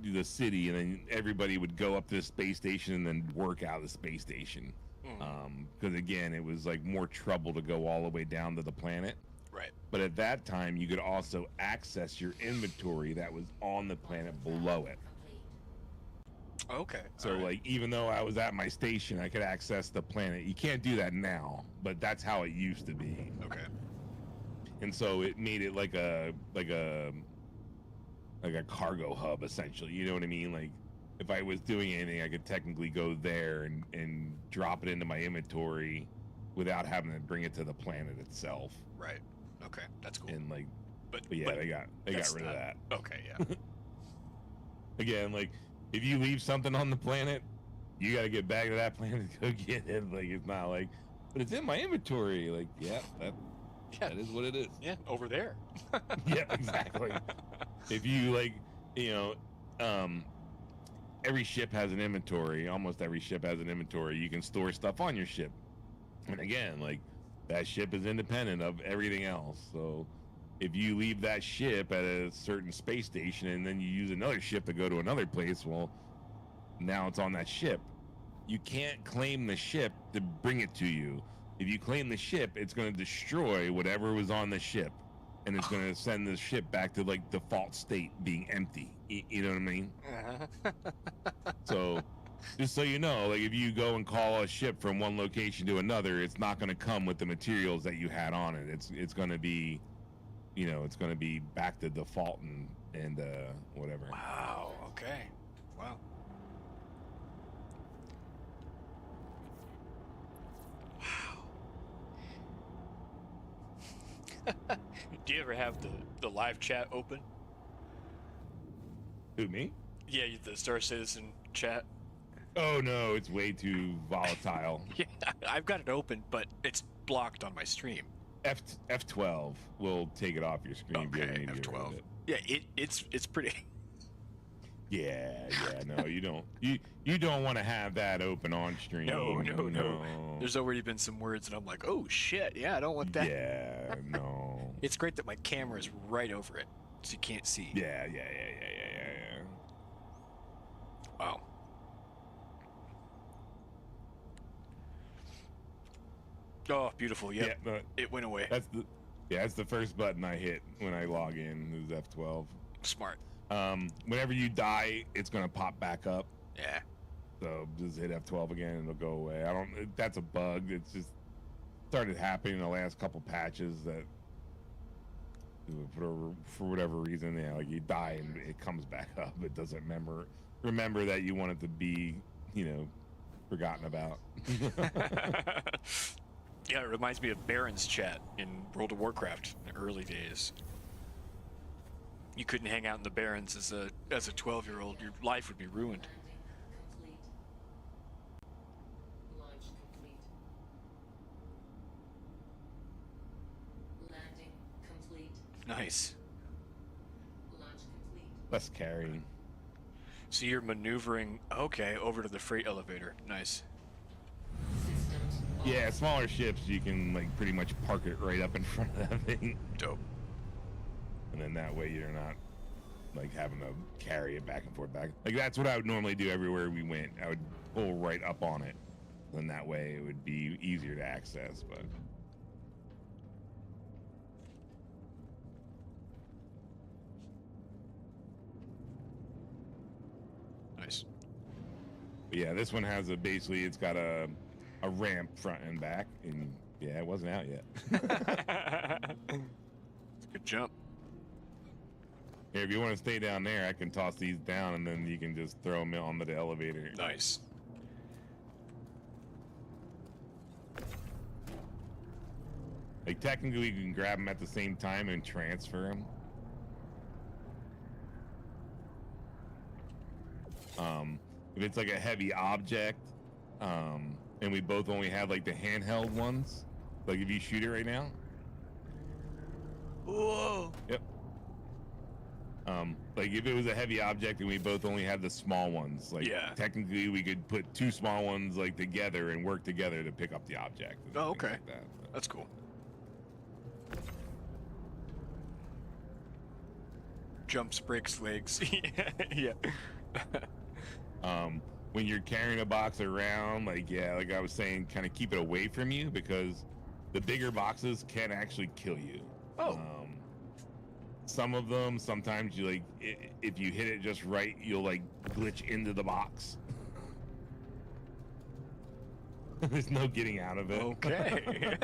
G: the city, and then everybody would go up to the space station and then work out of the space station. Because, again, it was, like, more trouble to go all the way down to the planet.
B: Right.
G: But at that time, you could also access your inventory that was on the planet below it.
B: Okay.
G: So, like, even though I was at my station, I could access the planet. You can't do that now, but that's how it used to be.
B: Okay.
G: And so it made it like a cargo hub, essentially. You know what I mean? Like, if I was doing anything, I could technically go there and drop it into my inventory without having to bring it to the planet itself.
B: Right. Okay, that's cool.
G: And like,
B: but
G: yeah, they got rid of that.
B: Okay, yeah.
G: Again, like, if you leave something on the planet, you got to get back to that planet to go get it. Like, it's not like, but it's in my inventory. Like, yeah, that is what it is.
B: Yeah, over there.
G: Yeah, exactly. If you like, you know, every ship has an inventory. Almost every ship has an inventory. You can store stuff on your ship. And again, like, that ship is independent of everything else. So if you leave that ship at a certain space station and then you use another ship to go to another place, well, now it's on that ship. You can't claim the ship to bring it to you. If you claim the ship, it's going to destroy whatever was on the ship, and it's going to send the ship back to like default state, being empty. You know what I mean? So just so you know, like, if you go and call a ship from one location to another, it's not going to come with the materials that you had on it. It's going to be, you know, it's going to be back to default and whatever.
B: Wow. Okay. Wow. Wow. Do you ever have the live chat open?
G: Who, me?
B: Yeah, the Star Citizen chat.
G: Oh no, it's way too volatile.
B: Yeah, I've got it open, but it's blocked on my stream.
G: F12 will take it off your screen.
B: Okay,
G: if you ever need to get rid of
B: F12.
G: it.
B: Yeah, it's pretty.
G: Yeah, no, you don't. You don't want to have that open on stream.
B: No. There's already been some words, and I'm like, oh shit, yeah, I don't want that.
G: Yeah, no.
B: It's great that my camera is right over it, so you can't see.
G: Yeah.
B: Wow. Oh, beautiful. Yep.
G: Yeah,
B: It went away.
G: That's the first button I hit when I log in. Is F12.
B: Smart.
G: Whenever you die, it's gonna pop back up.
B: Yeah.
G: So just hit F12 again, and it'll go away. That's a bug. It's just started happening in the last couple patches that, for whatever reason, yeah, like you die and it comes back up. It doesn't remember that you want it to be, you know, forgotten about.
B: Yeah, it reminds me of Baron's chat in World of Warcraft in the early days. You couldn't hang out in the Barrens as a 12-year-old. Your life would be ruined.
F: Complete. Launch complete. Landing complete.
B: Nice.
F: Launch complete.
G: Less carrying.
B: So you're maneuvering, okay, over to the freight elevator. Nice.
F: Systems off.
G: Yeah, smaller ships, you can like pretty much park it right up in front of that thing,
B: Dope.
G: and then that way you're not like having to carry it back and forth back. Like, that's what I would normally do everywhere we went. I would pull right up on it, and that way it would be easier to access. But
B: Nice.
G: yeah, this one has basically it's got a ramp front and back, and yeah, it wasn't out yet.
B: It's a good jump.
G: Here, if you want to stay down there, I can toss these down, and then you can just throw them onto the elevator.
B: Nice.
G: Like, technically, you can grab them at the same time and transfer them. If it's like a heavy object, and we both only have like the handheld ones, like if you shoot it right now.
B: Whoa.
G: Yep. Like if it was a heavy object and we both only had the small ones, like technically we could put two small ones like together and work together to pick up the object.
B: Oh, okay.
G: Like that.
B: That's cool. Jumps, breaks legs. Yeah.
G: When you're carrying a box around, like I was saying, kind of keep it away from you because the bigger boxes can actually kill you.
B: Oh.
G: Some of them, sometimes you like, if you hit it just right, you'll like glitch into the box. There's no getting out of it.
B: Okay.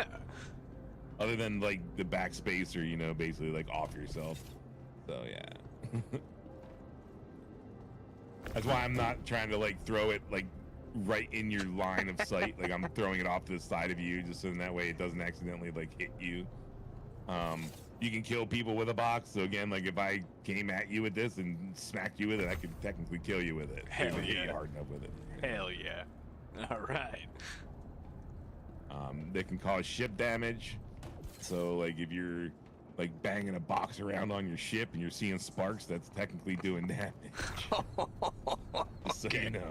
G: Other than like the backspace or, you know, basically like off yourself. So yeah. That's why I'm not trying to like throw it like right in your line of sight. Like I'm throwing it off to the side of you just so in that way it doesn't accidentally like hit you. You can kill people with a box. So again, like if I came at you with this and smacked you with it, I could technically kill you with it.
B: Hell
G: Hit
B: yeah.
G: you hard enough with it.
B: Hell yeah. All right.
G: They can cause ship damage. So like if you're like banging a box around on your ship and you're seeing sparks, that's technically doing damage. Just so you know.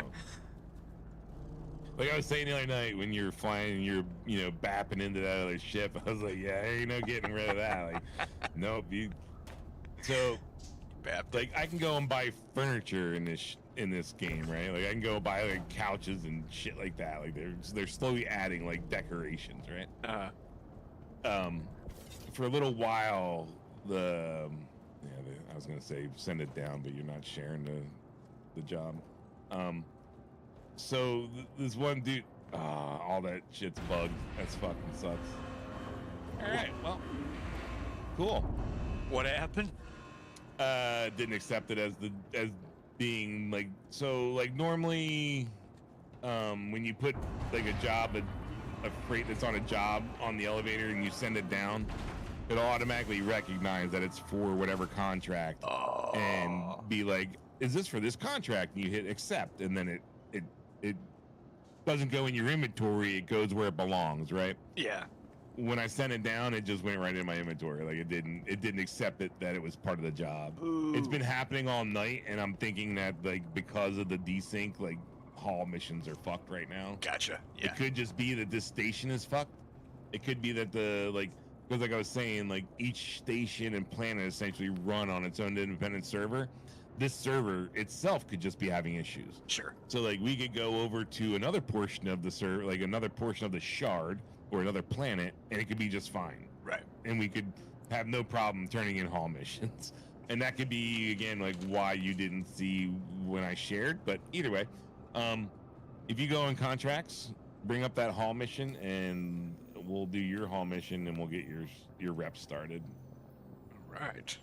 G: Like I was saying the other night when you're flying and you're, you know, bapping into that other ship, I was like, yeah, ain't no getting rid of that. Like, nope. So, like, I can go and buy furniture in this game, right? Like, I can go buy like couches and shit like that. Like, they're slowly adding like decorations, right? For a little while, I was gonna say send it down, but you're not sharing the job. So this one dude, all that shit's bugged. That's fucking sucks. All right, well, cool.
B: What happened?
G: Didn't accept it as being like, so like normally, when you put like a freight that's on a job on the elevator and you send it down, it'll automatically recognize that it's for whatever contract and be like, is this for this contract? And you hit accept, and then it doesn't go in your inventory, it goes where it belongs, right?
B: Yeah.
G: When I sent it down, it just went right in my inventory. Like it didn't accept it that it was part of the job.
B: Ooh.
G: It's been happening all night, and I'm thinking that like because of the desync, like haul missions are fucked right now.
B: Gotcha. Yeah.
G: It could just be that this station is fucked. It could be that because like I was saying, like each station and planet essentially run on its own independent server. This server itself could just be having issues.
B: Sure.
G: So like we could go over to another portion of the server, like another portion of the shard or another planet, and it could be just fine.
B: Right.
G: And we could have no problem turning in haul missions. And that could be, again, like why you didn't see when I shared. But either way, if you go in contracts, bring up that haul mission and we'll do your haul mission and we'll get your rep started.
B: All right.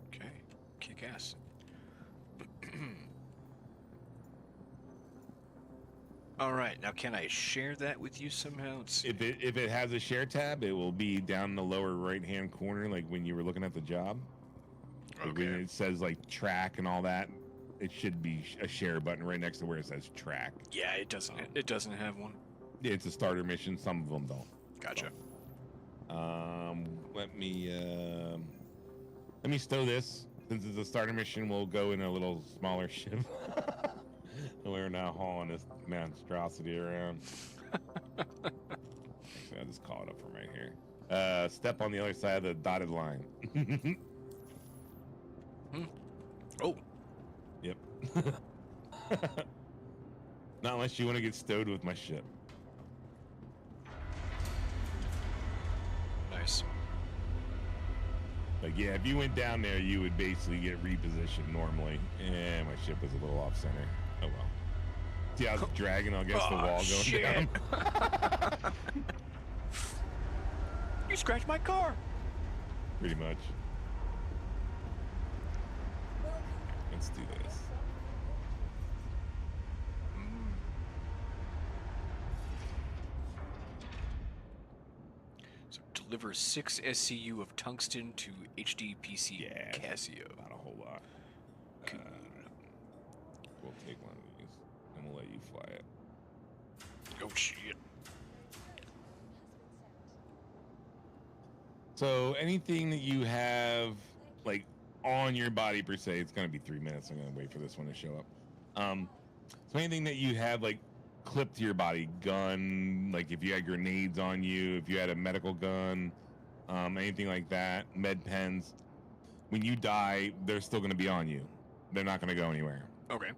B: Okay. Kick ass. All right. Now, can I share that with you somehow? Let's see.
G: If it has a share tab, it will be down in the lower right-hand corner, like when you were looking at the job. Like
B: Okay.
G: when it says like track and all that, it should be a share button right next to where it says track.
B: Yeah, it doesn't. It doesn't have one.
G: It's a starter mission. Some of them don't.
B: Gotcha.
G: Let me stow this. Since it's a starter mission, we'll go in a little smaller ship. We're now hauling this monstrosity around. Actually, I'll just call it up from right here. Step on the other side of the dotted line.
B: Oh.
G: Yep. Not unless you want to get stowed with my ship.
B: Nice.
G: Like, yeah, if you went down there, you would basically get repositioned normally. And my ship was a little off center. Oh well. See, I was dragging against the wall going
B: shit.
G: down.
B: You scratched my car.
G: Pretty much.
E: Welcome.
G: Let's do this.
B: So deliver 6 SCU of tungsten to HDPC
G: Yeah.
B: Casio.
G: Not a whole lot.
B: Cool.
G: We'll take one of these and we'll let you fly it.
B: Oh shit.
G: So anything that you have like on your body per se, it's gonna be 3 minutes. I'm gonna wait for this one to show up. So anything that you have like clipped to your body, gun, like if you had grenades on you, if you had a medical gun, anything like that, med pens, when you die, they're still gonna be on you. They're not gonna go anywhere.
B: Okay.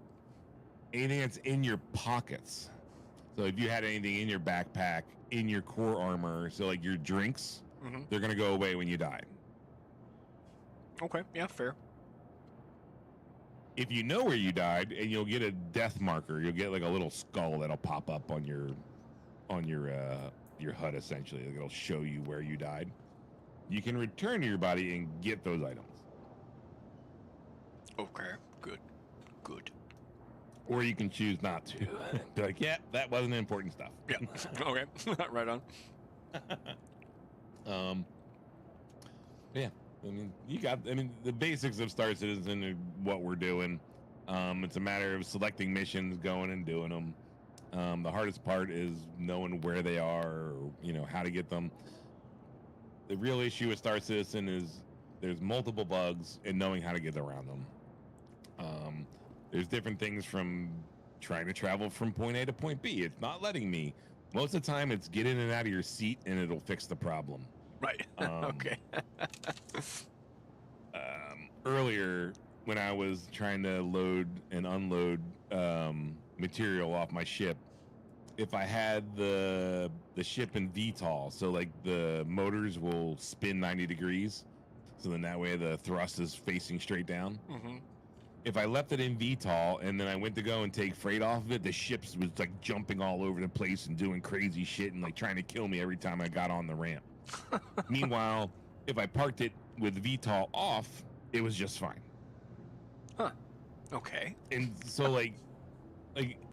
G: Anything that's in your pockets. So if you had anything in your backpack, in your core armor, so like your drinks,
B: Mm-hmm.
G: they're gonna go away when you die.
B: Okay. Yeah, fair.
G: If you know where you died, and you'll get a death marker, you'll get like a little skull that'll pop up on your HUD essentially. Like it'll show you where you died. You can return to your body and get those items,
B: Okay. Good. Good.
G: or you can choose not to. Be like, yeah, that wasn't important stuff.
B: Yeah. Okay. Right on.
G: Yeah, I mean, the basics of Star Citizen are what we're doing. It's a matter of selecting missions, going and doing them. The hardest part is knowing where they are, or, how to get them. The real issue with Star Citizen is there's multiple bugs and knowing how to get around them. There's different things from trying to travel from point A to point B. It's not letting me. Most of the time, it's get in and out of your seat, and it'll fix the problem.
B: Right. Okay.
G: Earlier, when I was trying to load and unload material off my ship, if I had the ship in VTOL, so like the motors will spin 90 degrees, so then that way the thrust is facing straight down.
B: Mm-hmm.
G: If I left it in VTOL and then I went to go and take freight off of it, the ship was like jumping all over the place and doing crazy shit and like trying to kill me every time I got on the ramp. Meanwhile, if I parked it with VTOL off, it was just fine.
B: Huh. Okay.
G: And so like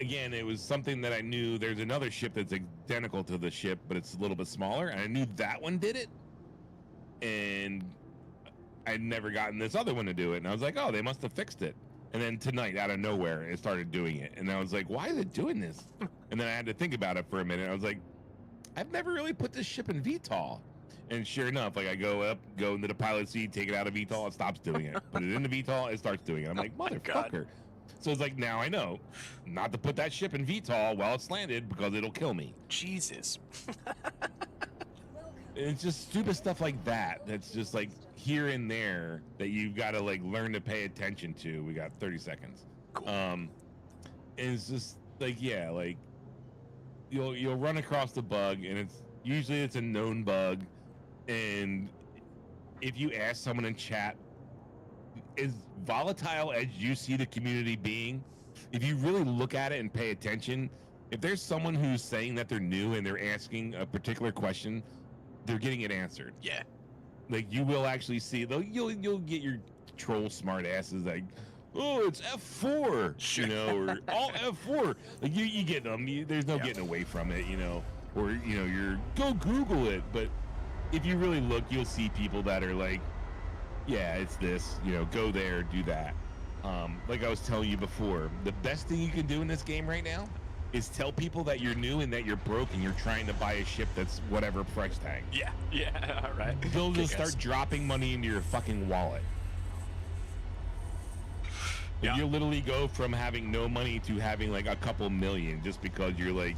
G: again, it was something that I knew. There's another ship that's identical to the ship, but it's a little bit smaller, and I knew that one did it. And I'd never gotten this other one to do it, and I was like, oh, they must have fixed it. And then tonight, out of nowhere, it started doing it, and I was like, why is it doing this? And then I had to think about it for a minute. I was like, I've never really put this ship in VTOL. And sure enough, like I go into the pilot seat, take it out of VTOL, it stops doing it. Put it into VTOL, it starts doing it. I'm like, motherfucker. So it's like, now I know not to put that ship in VTOL while it's landed because it'll kill me.
B: Jesus.
G: And it's just stupid stuff like that. That's just like here and there that you've got to like learn to pay attention to. We got 30 seconds.
B: Cool.
G: And it's just like, yeah, like you'll run across the bug, and it's usually a known bug. And if you ask someone in chat, as volatile as you see the community being, if you really look at it and pay attention, if there's someone who's saying that they're new and they're asking a particular question, they're getting it answered.
B: Yeah.
G: Like you will actually see, though, you'll get your troll smart asses like, oh, it's F4,
B: Sure.
G: or all F4. Like you get them. There's no getting away from it, or you're go Google it. But if you really look, you'll see people that are like, yeah, it's this, go there, do that. Like I was telling you before, the best thing you can do in this game right now is tell people that you're new and that you're broke and you're trying to buy a ship that's whatever price tag.
B: Yeah, all right.
G: They'll just
B: Kick-ass.
G: start dropping money into your fucking wallet.
B: Yeah.
G: You'll literally go from having no money to having like a couple million just because you're like,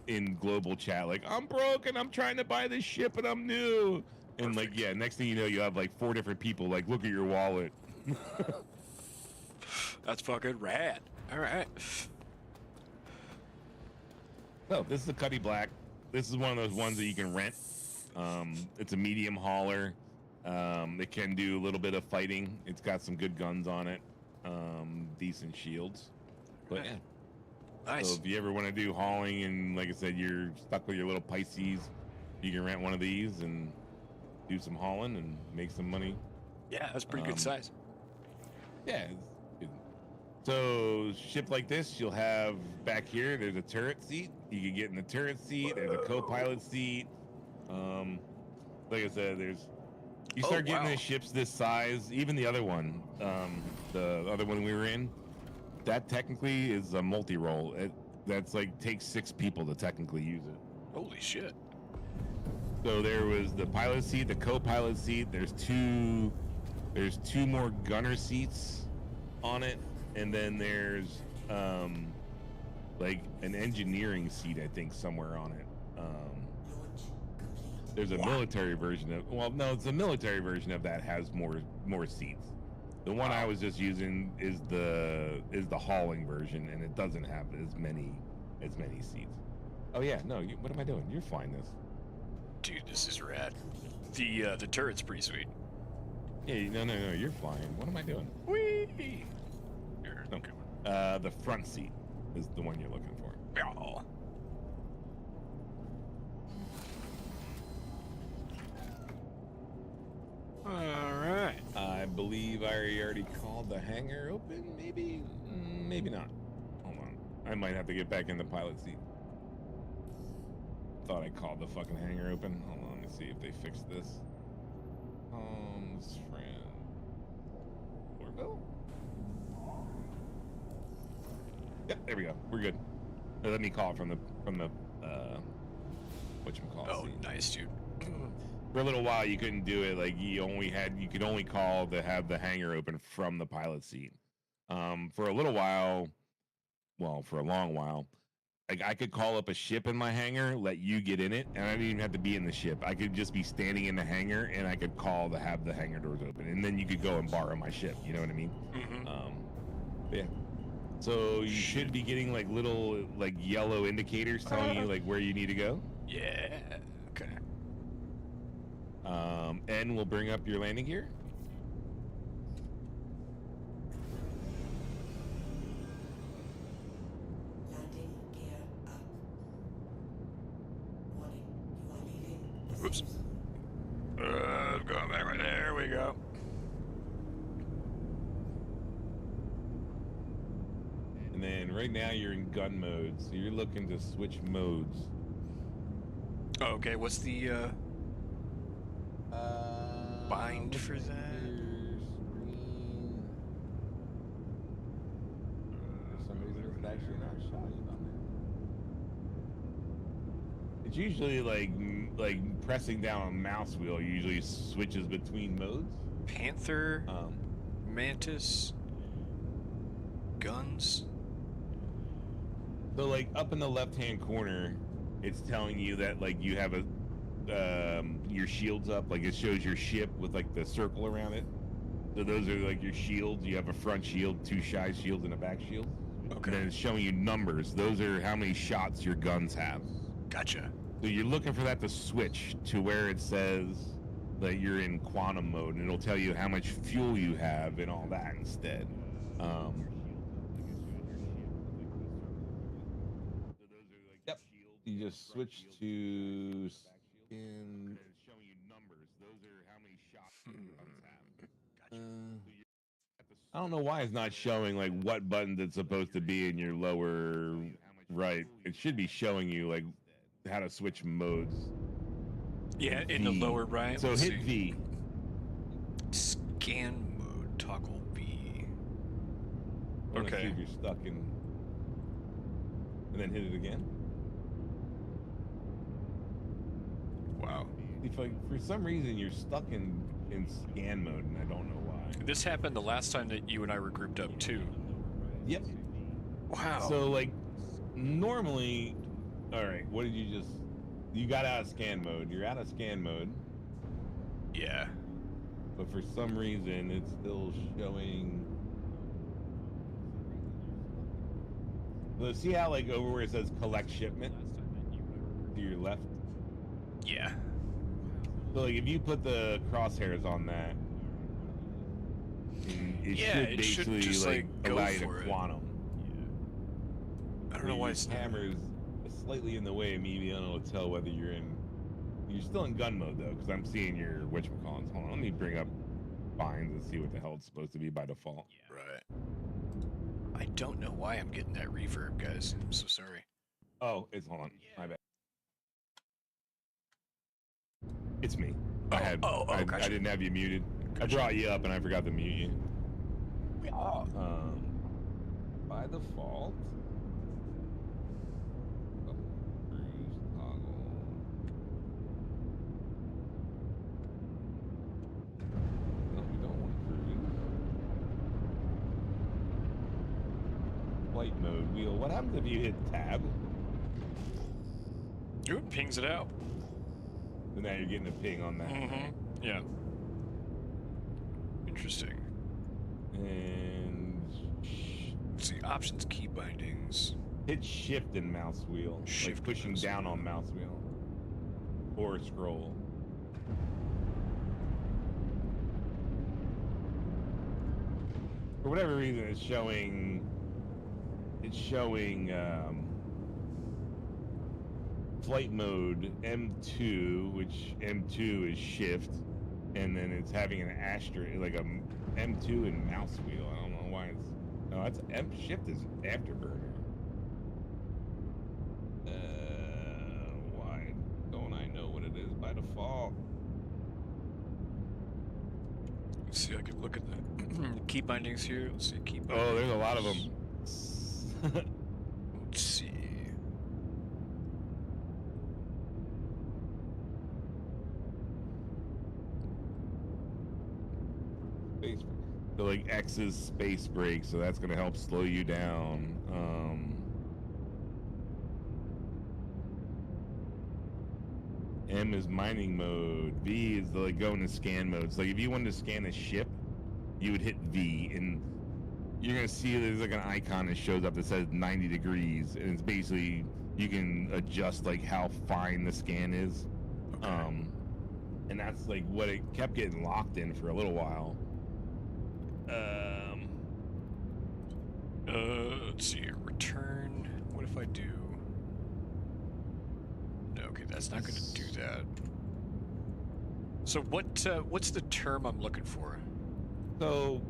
G: in global chat, like, I'm broke and I'm trying to buy this ship and I'm new. And like, yeah, next thing you know, you have like 4 different people like, look at your wallet.
B: That's fucking rad. All right.
G: No, this is the Cuddy Black. This is one of those ones that you can rent. It's a medium hauler. It can do a little bit of fighting. It's got some good guns on it. Decent shields. But yeah.
B: Nice.
G: So if you ever want to do hauling and like I said, you're stuck with your little Pisces, You can rent one of these and do some hauling and make some money.
B: Yeah, that's pretty good size.
G: Yeah. So ship like this, you'll have back here. There's a turret seat. You can get in the turret seat. There's a co-pilot seat. Like I said, you start getting the ships this size. Even the other one, the other one we were in, that technically is a multi-role. That's like takes 6 people to technically use it.
B: Holy shit.
G: So there was the pilot seat, the co-pilot seat. There's two more gunner seats on it, and then there's like an engineering seat, I think, somewhere on it. There's a military version of it's a military version of that has more seats. The one I was just using is the hauling version, and it doesn't have as many seats. Oh yeah, no, what am I doing? You're flying this.
B: Dude, this is rad. The turret's pretty sweet.
G: Yeah, no, you're flying. What am I doing?
B: Whee!
G: Okay. The front seat is the one you're looking for.
B: Oh. All right.
G: I believe I already called the hangar open. Maybe not. Hold on. I might have to get back in the pilot seat. Thought I called the fucking hangar open. Hold on, let me see if they fixed this. Home's friend. Orville? Yep, there we go. We're good. Let me call it from the whatchamacallit.
B: Oh, nice, dude.
G: For a little while you couldn't do it. Like you could only call to have the hangar open from the pilot seat. For a little while, for a long while, like I could call up a ship in my hangar, let you get in it, and I didn't even have to be in the ship. I could just be standing in the hangar, and I could call to have the hangar doors open, and then you could go and borrow my ship. You know what I mean? Mm-hmm. Yeah. So you should be getting like little like yellow indicators telling you like where you need to go.
B: Yeah. Okay.
G: And we'll bring up your landing gear.
F: Landing gear up. Warning, you are leaving the
B: Oops.
F: safe zone.
B: Going back right there. We go.
G: And then right now you're in gun mode, so you're looking to switch modes.
B: Oh, okay. What's the bind for that?
G: For some reason, it's actually not showing on there. It's usually like pressing down a mouse wheel usually switches between modes.
B: Panther, Mantis, guns.
G: So like up in the left-hand corner, it's telling you that like you have your shields up. Like it shows your ship with like the circle around it. So those are like your shields. You have a front shield, 2 side shields, and a back shield. Okay. And then it's showing you numbers. Those are how many shots your guns have.
B: Gotcha.
G: So you're looking for that to switch to where it says that you're in quantum mode, and it'll tell you how much fuel you have and all that instead. Yep. You just switch to skin. It's showing you numbers. Those are how many shots your guns have. I don't know why it's not showing like what buttons it's supposed to be in your lower right. It should be showing you like how to switch modes.
B: Yeah, in the lower right.
G: So hit V.
B: Scan mode, toggle V.
G: Okay. See if you're stuck in. And then hit it again.
B: Wow.
G: If like for some reason you're stuck in scan mode, and I don't know why.
B: This happened the last time that you and I were grouped up too.
G: Yep.
B: Wow.
G: So like normally, all right. What did you just? You got out of scan mode. You're out of scan mode.
B: Yeah.
G: But for some reason, it's still showing. So see how like over where it says collect shipment to your left?
B: Yeah.
G: So like if you put the crosshairs on that, it should basically
B: just,
G: like allow you to
B: for it.
G: quantum.
B: I don't know why it's
G: camera's slightly in the way of me being able to tell whether you're in You're still in gun mode though, because I'm seeing your whatchamacallits. Hold on, let me bring up binds and see what the hell it's supposed to be by default.
B: Right. I don't know why I'm getting that reverb, guys. I'm so sorry.
G: Oh, it's hold on. My bad. It's me. I
B: gotcha.
G: didn't have you muted.
B: Gotcha.
G: I brought you up and I forgot to mute you. By default. Cruise toggle. No, we don't want cruise. Flight mode wheel. What happens if you hit tab?
B: Ooh, it pings it out.
G: So now you're getting a ping on that.
B: Mm-hmm. Yeah. Interesting.
G: And
B: Let's see, options, key bindings.
G: hit shift and mouse wheel.
B: Shift
G: like pushing
B: mouse
G: down
B: wheel.
G: on mouse wheel. Or scroll. For whatever reason, it's showing flight mode M2, which M2 is shift, and then it's having an asterisk, like a M2 and mouse wheel. I don't know why it's. No, that's M shift is afterburner. Why don't I know what it is by default?
B: Let's see, I can look at the key bindings here. Let's see, key bindings.
G: Oh, there's a lot of them.
B: Let's see.
G: Space. So like X is space brake, so that's gonna help slow you down. M is mining mode. V is the, like going to scan mode. So like if you wanted to scan a ship, you would hit V, and you're gonna see there's like an icon that shows up that says 90 degrees, and it's basically you can adjust like how fine the scan is.
B: Okay.
G: And that's like what it kept getting locked in for a little while.
B: Let's see here. Return. What if I do? No, okay, that's not going to do that. So what's the term I'm looking for?
G: So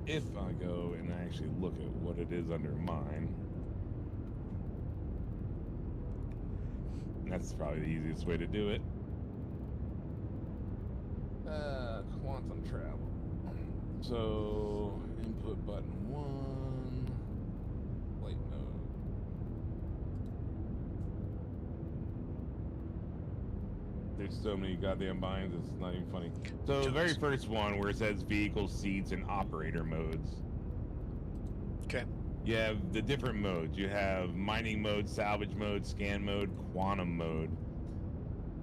G: if I go and I actually look at what it is under mine, that's probably the easiest way to do it. Quantum travel. So input button 1, flight mode. There's so many goddamn binds, it's not even funny. So the very first one where it says vehicle, seats, and operator modes.
B: Okay.
G: You have the different modes. You have mining mode, salvage mode, scan mode, quantum mode.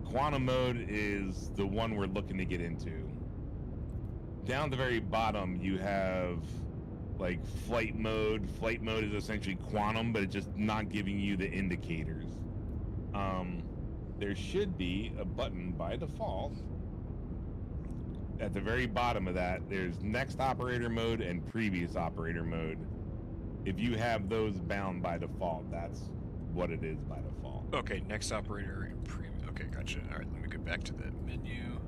G: Quantum mode is the one we're looking to get into. Down at the very bottom, you have like flight mode. Flight mode is essentially quantum, but it's just not giving you the indicators. There should be a button by default. At the very bottom of that, there's next operator mode and previous operator mode. If you have those bound by default, that's what it is by default.
B: Okay, next operator and okay, gotcha. All right, let me go back to the menu.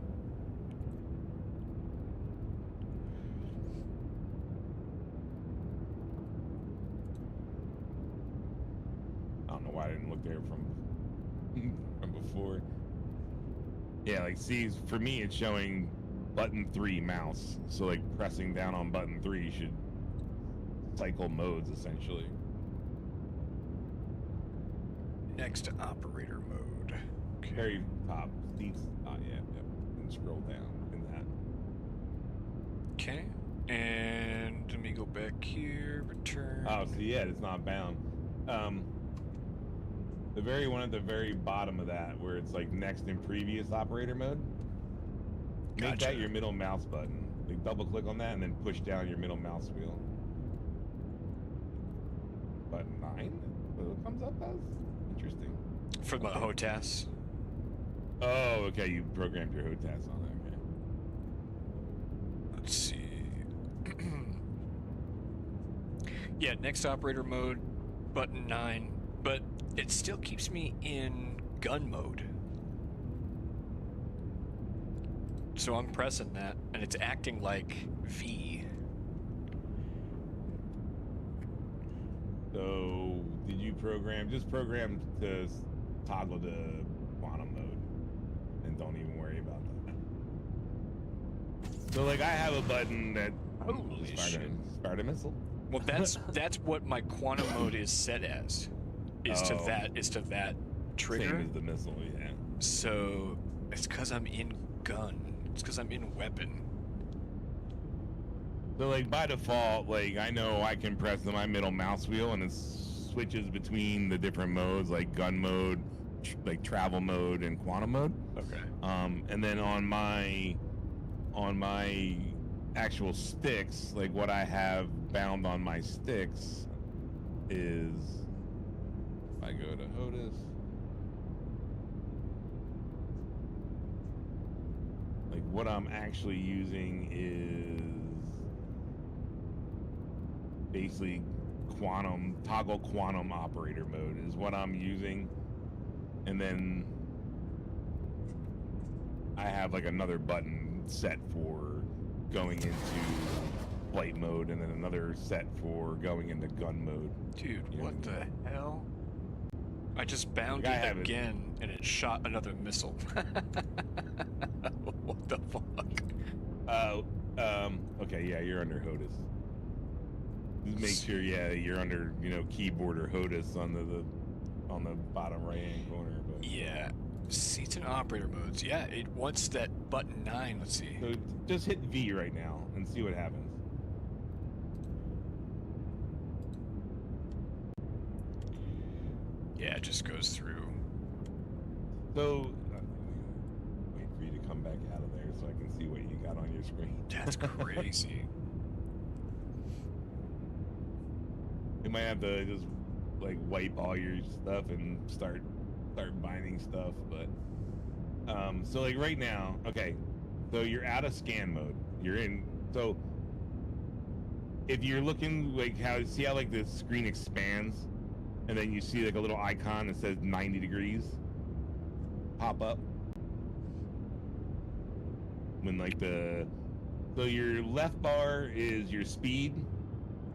G: I don't know why I didn't look there from before. Yeah, like see, for me it's showing button 3 mouse. So like pressing down on button 3 should cycle modes essentially.
B: Next operator mode. Okay.
G: Very top seats. Oh yeah, yep. And scroll down in that.
B: Okay. And let me go back here. Return.
G: Oh, so yeah, it's not bound. The very one at the very bottom of that, where it's like next and previous operator mode, make
B: Gotcha.
G: that your middle mouse button. Like double click on that and then push down your middle mouse wheel. Button 9? What comes up as? Interesting.
B: For the HOTAS.
G: Oh, okay. You programmed your HOTAS on it. Okay.
B: Let's see. Yeah, next operator mode, button 9, but it still keeps me in gun mode. So I'm pressing that, and it's acting like V.
G: So did you just program to toggle to quantum mode, and don't even worry about that. So like I have a button that
B: Holy shit.
G: start a missile.
B: Well, that's what my quantum mode is set as. Is to that trigger.
G: Same as the missile, yeah.
B: So it's because I'm in gun. It's because I'm in weapon.
G: So like by default, like I know I can press my middle mouse wheel and it switches between the different modes, like gun mode, like travel mode, and quantum mode.
B: Okay.
G: And then on my actual sticks, like what I have bound on my sticks is, if I go to HOTAS, like what I'm actually using is basically toggle quantum operator mode is what I'm using. And then I have like another button set for going into flight mode, and then another set for going into gun mode.
B: Dude, what the hell? I just bound it again, and it shot another missile. What the fuck?
G: Okay, yeah, you're under HOTAS. Just make sure, yeah, you're under, keyboard or HOTAS on the bottom right hand corner. But
B: yeah, seats and operator modes. Yeah, it wants that button 9. Let's see.
G: so just hit V right now and see what happens.
B: Yeah, it just goes through.
G: So wait for you to come back out of there so I can see what you got on your screen.
B: That's crazy.
G: You might have to just like wipe all your stuff and start binding stuff, but so like right now, okay, so you're out of scan mode. You're in, so if you're looking like see how like the screen expands and then you see like a little icon that says 90 degrees pop up when like so your left bar is your speed.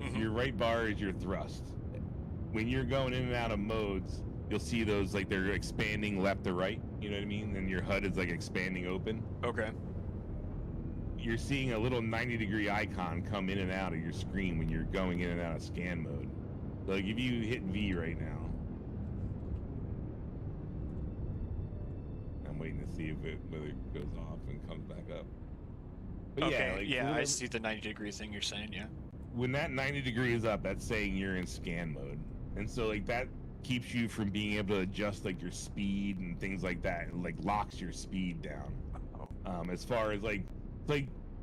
B: Mm-hmm.
G: Your right bar is your thrust. When you're going in and out of modes, you'll see those like they're expanding left to right. You know what I mean? And your HUD is like expanding open.
B: Okay.
G: You're seeing a little 90-degree icon come in and out of your screen when you're going in and out of scan mode. So like if you hit V right now, I'm waiting to see whether it goes off and comes back up. But
B: Okay.
G: yeah,
B: I see the 90-degree thing you're saying. Yeah.
G: when that 90 degrees up, that's saying you're in scan mode. And so like that keeps you from being able to adjust like your speed and things like that. It like locks your speed down. As far as like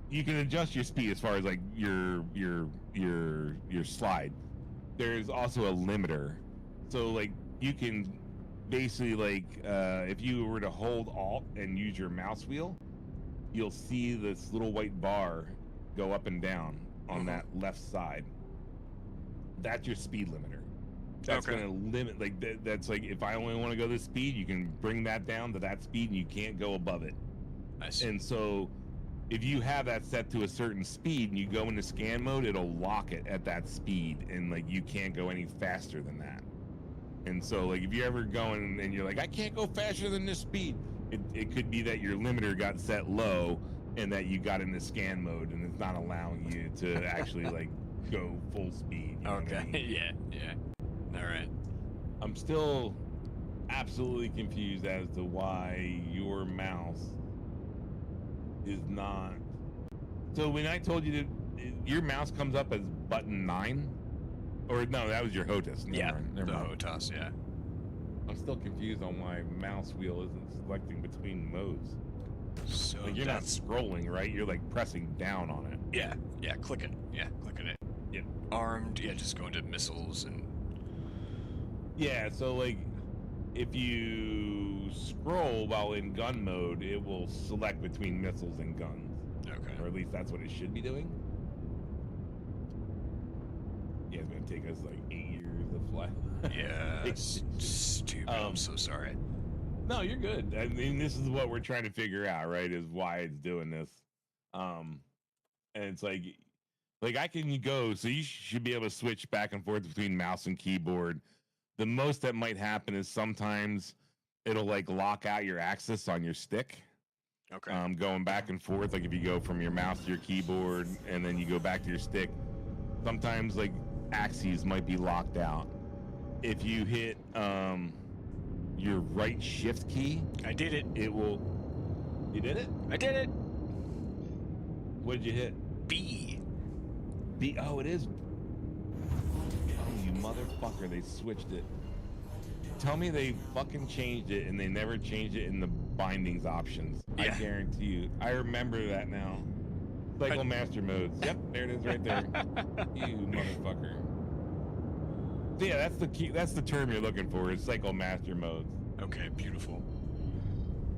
G: you can adjust your speed as far as like your slide. There's also a limiter. So like you can basically like if you were to hold Alt and use your mouse wheel, you'll see this little white bar go up and down on that left side. That's your speed limiter. That's
B: Okay.
G: going to limit, like that's like if I only want to go this speed, you can bring that down to that speed and you can't go above it.
B: I see.
G: And so if you have that set to a certain speed and you go into scan mode, it'll lock it at that speed, and like you can't go any faster than that. And so like if you're ever going and you're like, I can't go faster than this speed, it could be that your limiter got set low and that you got into scan mode and it's not allowing you to actually like go full speed. You know what I
B: Okay.
G: mean?
B: Yeah. All right.
G: I'm still absolutely confused as to why your mouse is not. So when I told you that your mouse comes up as button 9, or no, that was your HOTAS. Never mind.
B: HOTAS, yeah.
G: I'm still confused on why mouse wheel isn't selecting between modes.
B: So
G: Like you're not scrolling, right? You're like pressing down on it.
B: Yeah, clicking it.
G: Yep.
B: Armed, just going to missiles and.
G: Yeah, so like if you scroll while in gun mode, it will select between missiles and guns.
B: Okay.
G: Or at least that's what it should be doing. Yeah, it's gonna take us like 8 years to fly.
B: Yeah, stupid. I'm so sorry.
G: No, you're good. I mean, this is what we're trying to figure out, right? Is why it's doing this. And it's like I can go, so you should be able to switch back and forth between mouse and keyboard. The most that might happen is sometimes it'll like lock out your axis on your stick.
B: Okay.
G: Going back and forth, like if you go from your mouse to your keyboard and then you go back to your stick, sometimes like axes might be locked out. If you hit your right shift key,
B: I did it.
G: it will. You did it?
B: I did it.
G: What did you hit?
B: B.
G: B. Oh, it is. Oh, you motherfucker! They switched it. Tell me they fucking changed it and they never changed it in the bindings options.
B: Yeah.
G: I guarantee you. I remember that now. Cycle master modes. Yep, there it is right there. You motherfucker. So yeah, that's the key. That's the term you're looking for. Is cycle master modes.
B: Okay, beautiful.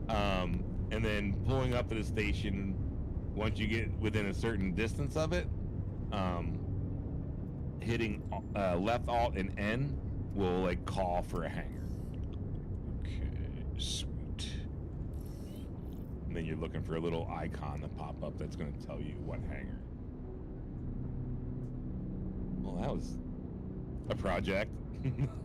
G: And then pulling up to the station. Once you get within a certain distance of it, hitting left alt and N will like call for a hangar.
B: Okay, sweet.
G: And then you're looking for a little icon to pop up that's going to tell you what hangar. Well, that was a project.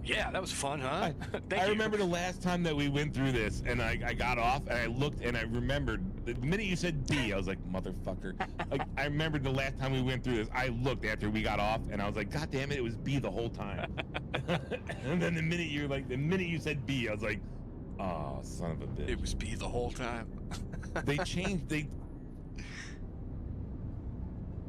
B: Yeah, that was fun, huh? Thank
G: I
B: you.
G: remember the last time that we went through this, and I got off, and I looked, and I remembered the minute you said B, I was like, motherfucker. Like, I remembered the last time we went through this, I looked after we got off, and I was like, God damn it was B the whole time. And then the minute you said B, I was like, oh, son of a bitch.
B: It was B the whole time.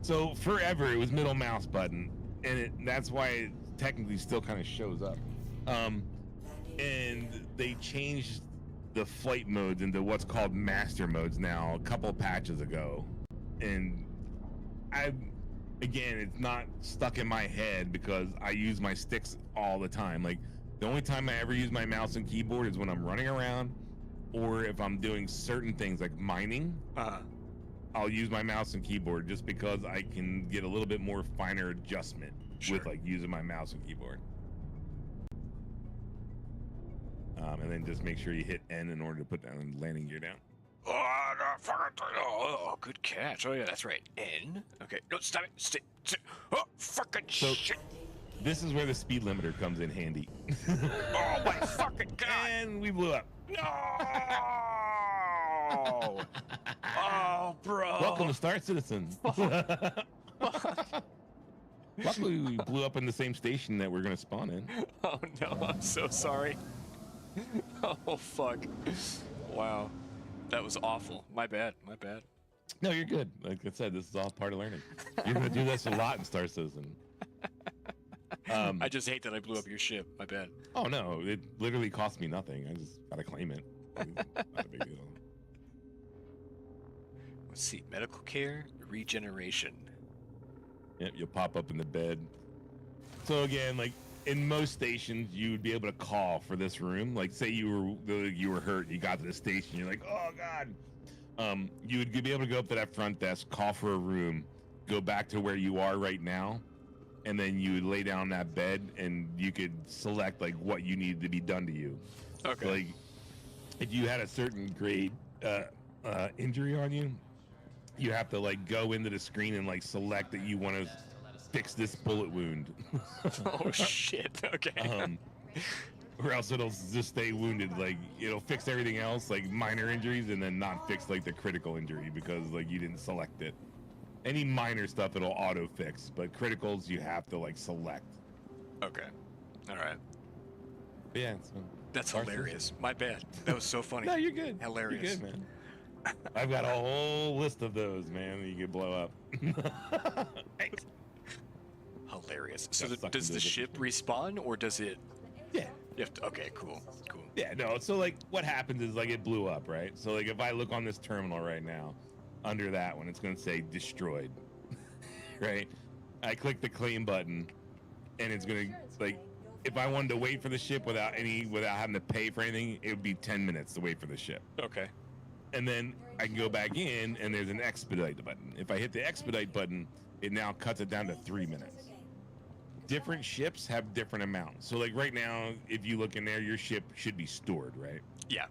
G: So forever it was middle mouse button, and that's why it technically still kind of shows up. And they changed the flight modes into what's called master modes now a couple patches ago. And again, it's not stuck in my head because I use my sticks all the time. Like the only time I ever use my mouse and keyboard is when I'm running around or if I'm doing certain things like mining. I'll use my mouse and keyboard just because I can get a little bit more finer adjustment with like using my mouse and keyboard. And then just make sure you hit N in order to put down landing gear down.
B: Oh, good catch. Oh yeah, that's right. N. Okay. No, stop it. Stay. Oh, fucking shit.
G: This is where the speed limiter comes in handy.
B: Oh my fucking god.
G: And we blew up.
B: No. Oh, bro.
G: Welcome to Star Citizen. Luckily, we blew up in the same station that we're going to spawn in.
B: Oh no, I'm so sorry. Oh fuck. Wow. That was awful. My bad. My bad.
G: No, you're good. Like I said, this is all part of learning. You're going to do this a lot in Star Citizen.
B: I just hate that I blew up your ship. My bad.
G: Oh no, it literally cost me nothing. I just got to claim it. Not a big deal.
B: Let's see. Medical care, regeneration.
G: Yep, you'll pop up in the bed. So again, like in most stations, you would be able to call for this room. Like, say you were hurt, you got to the station, you're like, oh god. You would be able to go up to that front desk, call for a room, go back to where you are right now, and then you would lay down that bed, and you could select like what you needed to be done to you.
B: Okay.
G: So, like, if you had a certain grade injury on you, you have to like go into the screen and like select that you want to fix this bullet wound.
B: Oh shit. Okay.
G: Or else it'll just stay wounded. Like it'll fix everything else, like minor injuries, and then not fix like the critical injury because like you didn't select it. Any minor stuff it'll auto fix, but criticals you have to like select.
B: Okay. All right.
G: But yeah,
B: That's hilarious. My bad. That was so funny.
G: No, you're good.
B: Hilarious.
G: You're good, man. I've got a whole list of those, man, that you could blow up. Thanks.
B: Hilarious. So
G: Got
B: does
G: sucked
B: the
G: into
B: ship respawn or does it?
G: Yeah.
B: You have to, okay, cool. Cool.
G: Yeah, no, so like what happens is like it blew up, right? So like if I look on this terminal right now, under that one, it's gonna say destroyed. Right? I click the claim button and it's gonna like if I wanted to wait for the ship without having to pay for anything, it would be 10 minutes to wait for the ship.
B: Okay.
G: And then I can go back in and there's an expedite button. If I hit the expedite button, it now cuts it down to 3 minutes. Different ships have different amounts. So like right now, if you look in there, your ship should be stored, right?
B: Yeah.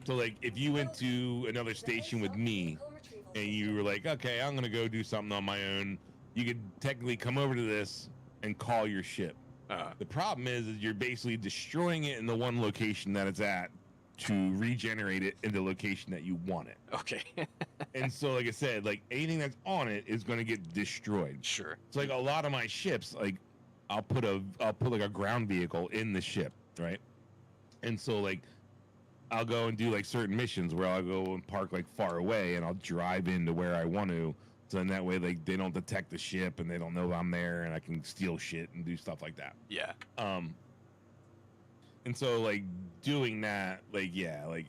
G: So like if you went to another station with me and you were like, okay, I'm gonna go do something on my own, you could technically come over to this and call your ship. The problem is you're basically destroying it in the one location that it's at to regenerate it in the location that you want it.
B: Okay.
G: And so, like I said, like anything that's on it is going to get destroyed.
B: Sure.
G: So, like a lot of my ships, like I'll put like a ground vehicle in the ship, right? And so, like I'll go and do like certain missions where I'll go and park like far away, and I'll drive into where I want to. So in that way, like they don't detect the ship and they don't know I'm there, and I can steal shit and do stuff like that.
B: Yeah.
G: And so like doing that, like yeah, like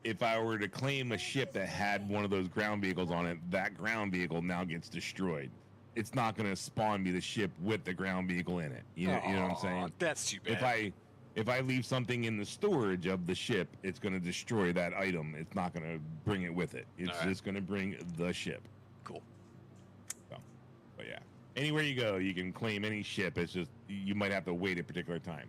G: if I were to claim a ship that had one of those ground vehicles on it, that ground vehicle now gets destroyed. It's not going to spawn me the ship with the ground vehicle in it. You know what I'm saying?
B: That's too bad.
G: If I leave something in the storage of the ship, it's going to destroy that item. It's not going to bring it with it. It's just going to bring the ship.
B: Cool.
G: So, but yeah, anywhere you go, you can claim any ship. It's just you might have to wait a particular time.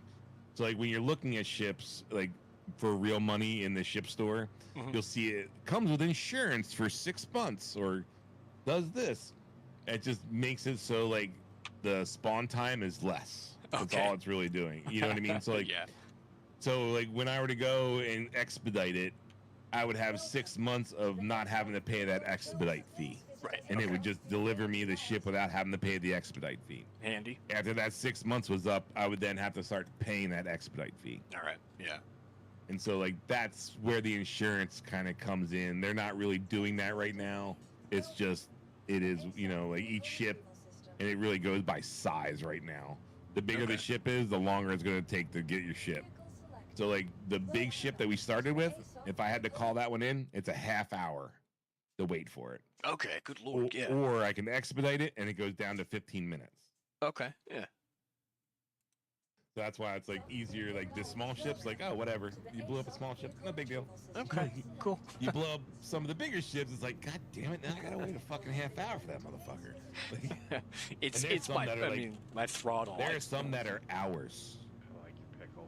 G: So like when you're looking at ships, like for real money in the ship store, you'll see it comes with insurance for 6 months or does this. It just makes it so like the spawn time is less. That's all it's really doing. You know what I mean? So like,
B: yeah.
G: So like when I were to go and expedite it, I would have 6 months of not having to pay that expedite fee.
B: Right.
G: And it would just deliver me the ship without having to pay the expedite fee.
B: Handy.
G: After that 6 months was up, I would then have to start paying that expedite fee.
B: All right. Yeah.
G: And so like that's where the insurance kind of comes in. They're not really doing that right now. It's just it is, you know, like each ship, and it really goes by size right now. The bigger the ship is, the longer it's going to take to get your ship. So like the big ship that we started with, if I had to call that one in, it's a half hour to wait for it.
B: Okay. Good lord. Yeah.
G: Or I can expedite it and it goes down to 15 minutes.
B: Okay. Yeah.
G: So that's why it's like easier. Like the small ships, like, oh, whatever. You blew up a small ship, no big deal.
B: Okay. Cool.
G: You blow up some of the bigger ships, it's like, God damn it, now I gotta wait a fucking half hour for that motherfucker. Like,
B: it's my,
G: I
B: like, mean, my throttle.
G: There are some that are hours.
H: I like your pickle.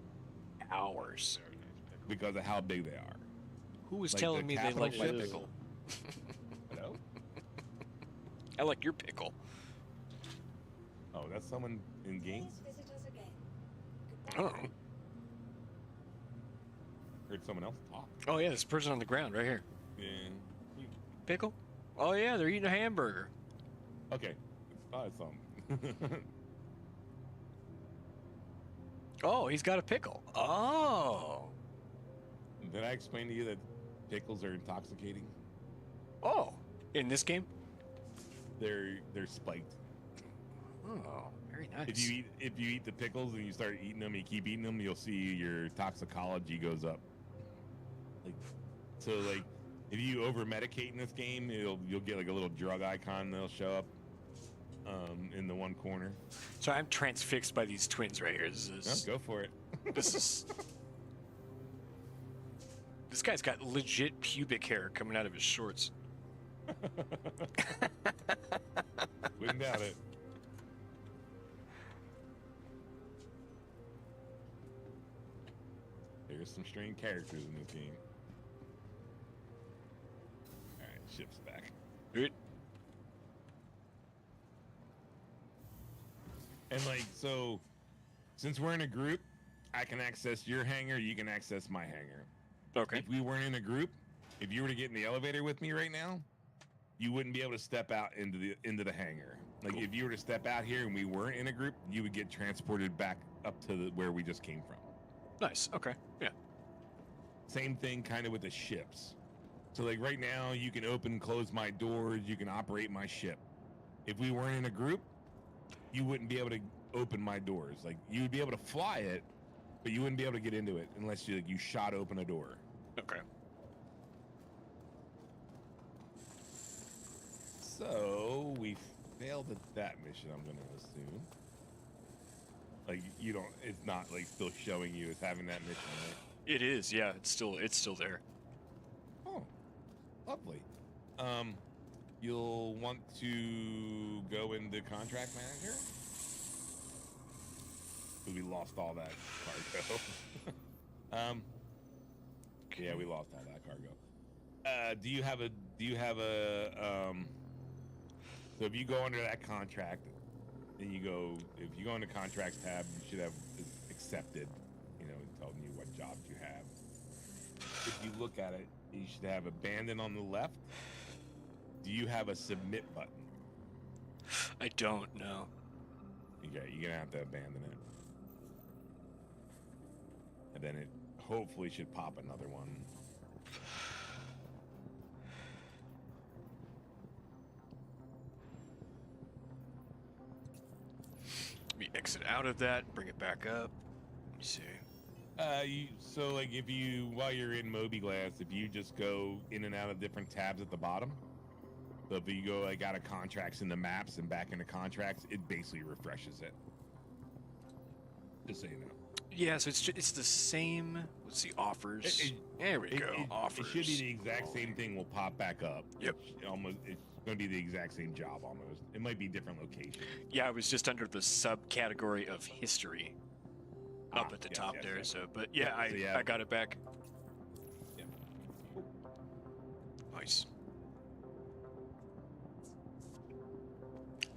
B: Hours.
H: Very nice pickle.
G: Because of how big they are.
B: Who was
G: Like
B: telling
G: the
B: me they
G: capital
B: like my
G: ships?
B: pickle?
G: Hello?
B: I like your pickle.
G: Oh, that's someone in game?
E: Please visit us again.
B: Oh.
G: Heard someone else talk.
B: Oh yeah, this person on the ground right here.
G: Yeah.
B: Pickle? Oh yeah, they're eating a hamburger.
G: Okay. It's something.
B: Oh, he's got a pickle. Oh.
G: Did I explain to you that pickles are intoxicating?
B: Oh. In this game?
G: They're spiked.
B: Oh, very nice.
G: If you eat the pickles and you start eating them, you keep eating them, you'll see your toxicology goes up. Like, so like, if you over medicate in this game, you'll get like a little drug icon that'll show up in the one corner.
B: So I'm transfixed by these twins right here. This is
G: No, go for it.
B: this is this guy's got legit pubic hair coming out of his shorts.
G: Wouldn't doubt it. There's some strange characters in this game. Alright, ship's back.
B: Dude.
G: And like, so since we're in a group, I can access your hangar, you can access my hangar.
B: Okay.
G: If we weren't in a group, if you were to get in the elevator with me right now, you wouldn't be able to step out into the hangar. Like if you were to step out here and we weren't in a group, you would get transported back up to where we just came from.
B: Nice. Okay. Yeah.
G: Same thing kind of with the ships. So like right now you can open and close my doors, you can operate my ship. If we weren't in a group, you wouldn't be able to open my doors. Like you would be able to fly it, but you wouldn't be able to get into it unless you shot open a door.
B: Okay.
G: So we failed at that mission, I'm gonna assume. Like it's not like still showing you as having that mission, right?
B: It is. Yeah. It's still there.
G: Oh, lovely. You'll want to go into contract manager. We lost all that cargo. Yeah, we lost all that cargo. Do you have a so if you go under that contract and if you go into contracts tab, you should have accepted, telling you what jobs you have. If you look at it, you should have abandon on the left. Do you have a submit button?
B: I don't know.
G: Okay, you're gonna have to abandon it. And then it hopefully should pop another one.
B: We exit out of that, bring it back up. Let me see.
G: So like while you're in mobiGlass, if you just go in and out of different tabs at the bottom, so if you go like out of contracts into maps and back into contracts, it basically refreshes it. Just so you know.
B: Yeah, so it's the same. Let's see, offers. There we go. Offers.
G: It should be the exact same thing. Will pop back up.
B: Yep.
G: It's going to be the exact same job almost. It might be different location.
B: Yeah, I was just under the subcategory of history up at the top there.
G: Yes.
B: So, but yeah, I got it back.
G: Yeah.
B: Nice.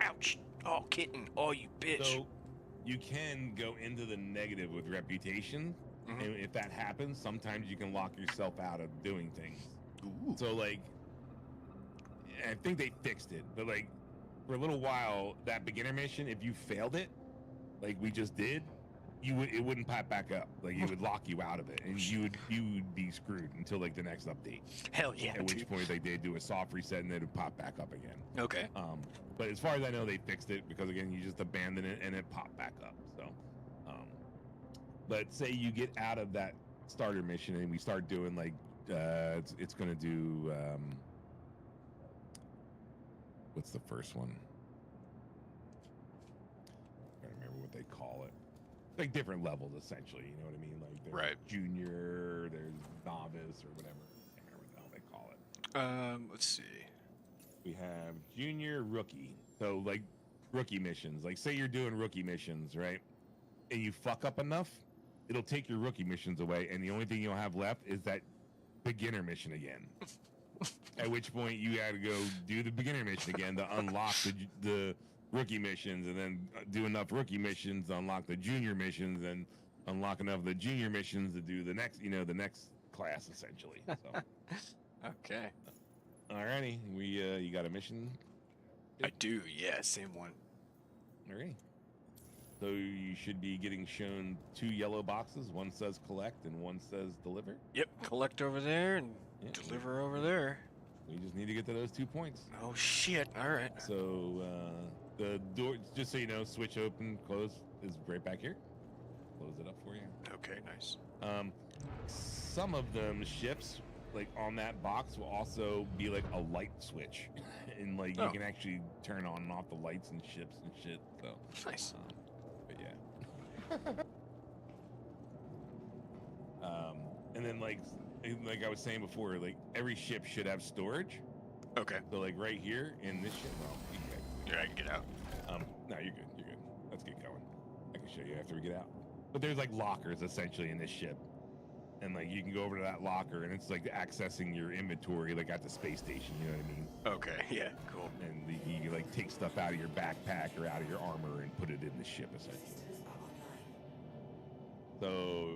B: Ouch! Oh, kitten! Oh, you bitch!
G: So you can go into the negative with reputation, and if that happens, sometimes you can lock yourself out of doing things.
B: Ooh.
G: So like, I think they fixed it, but like for a little while, that beginner mission, if you failed it, like we just did, it wouldn't pop back up. Like it would lock you out of it, and you would be screwed until like the next update.
B: Hell yeah!
G: At which point they do a soft reset and then it would pop back up again.
B: Okay.
G: But as far as I know, they fixed it because again, you just abandon it and it popped back up. So, but say you get out of that starter mission and we start doing like it's gonna do what's the first one? I can't remember what they call it. Like different levels essentially, you know what I mean? Like there's junior, there's novice or whatever. I can't remember how they call it.
B: Let's see.
G: We have junior, rookie. So like rookie missions. Like say you're doing rookie missions, right? And you fuck up enough, it'll take your rookie missions away, and the only thing you'll have left is that beginner mission again. At which point you got to go do the beginner mission again to unlock the rookie missions, and then do enough rookie missions to unlock the junior missions, and unlock enough of the junior missions to do the next, the next class essentially. So.
B: Okay.
G: Alrighty, you got a mission?
B: I do, yeah, same one.
G: Alrighty. So you should be getting shown 2 yellow boxes. One says collect and one says deliver.
B: Yep, collect over there and deliver over there.
G: We just need to get to those 2 points.
B: Oh shit! All right.
G: So the door, just so you know, switch open, close is right back here. Close it up for you.
B: Okay, nice.
G: Some of them ships, like on that box, will also be like a light switch, and like you can actually turn on and off the lights and ships and shit. So
B: nice.
G: But yeah. And then like I was saying before, like every ship should have storage.
B: Okay.
G: So like right here in this ship,
B: Yeah, I can get out.
G: no, you're good. You're good. Let's get going. I can show you after we get out. But there's like lockers essentially in this ship. And like you can go over to that locker and it's like accessing your inventory like at the space station, you know what I mean?
B: Okay, yeah, cool.
G: And you can like take stuff out of your backpack or out of your armor and put it in the ship essentially. So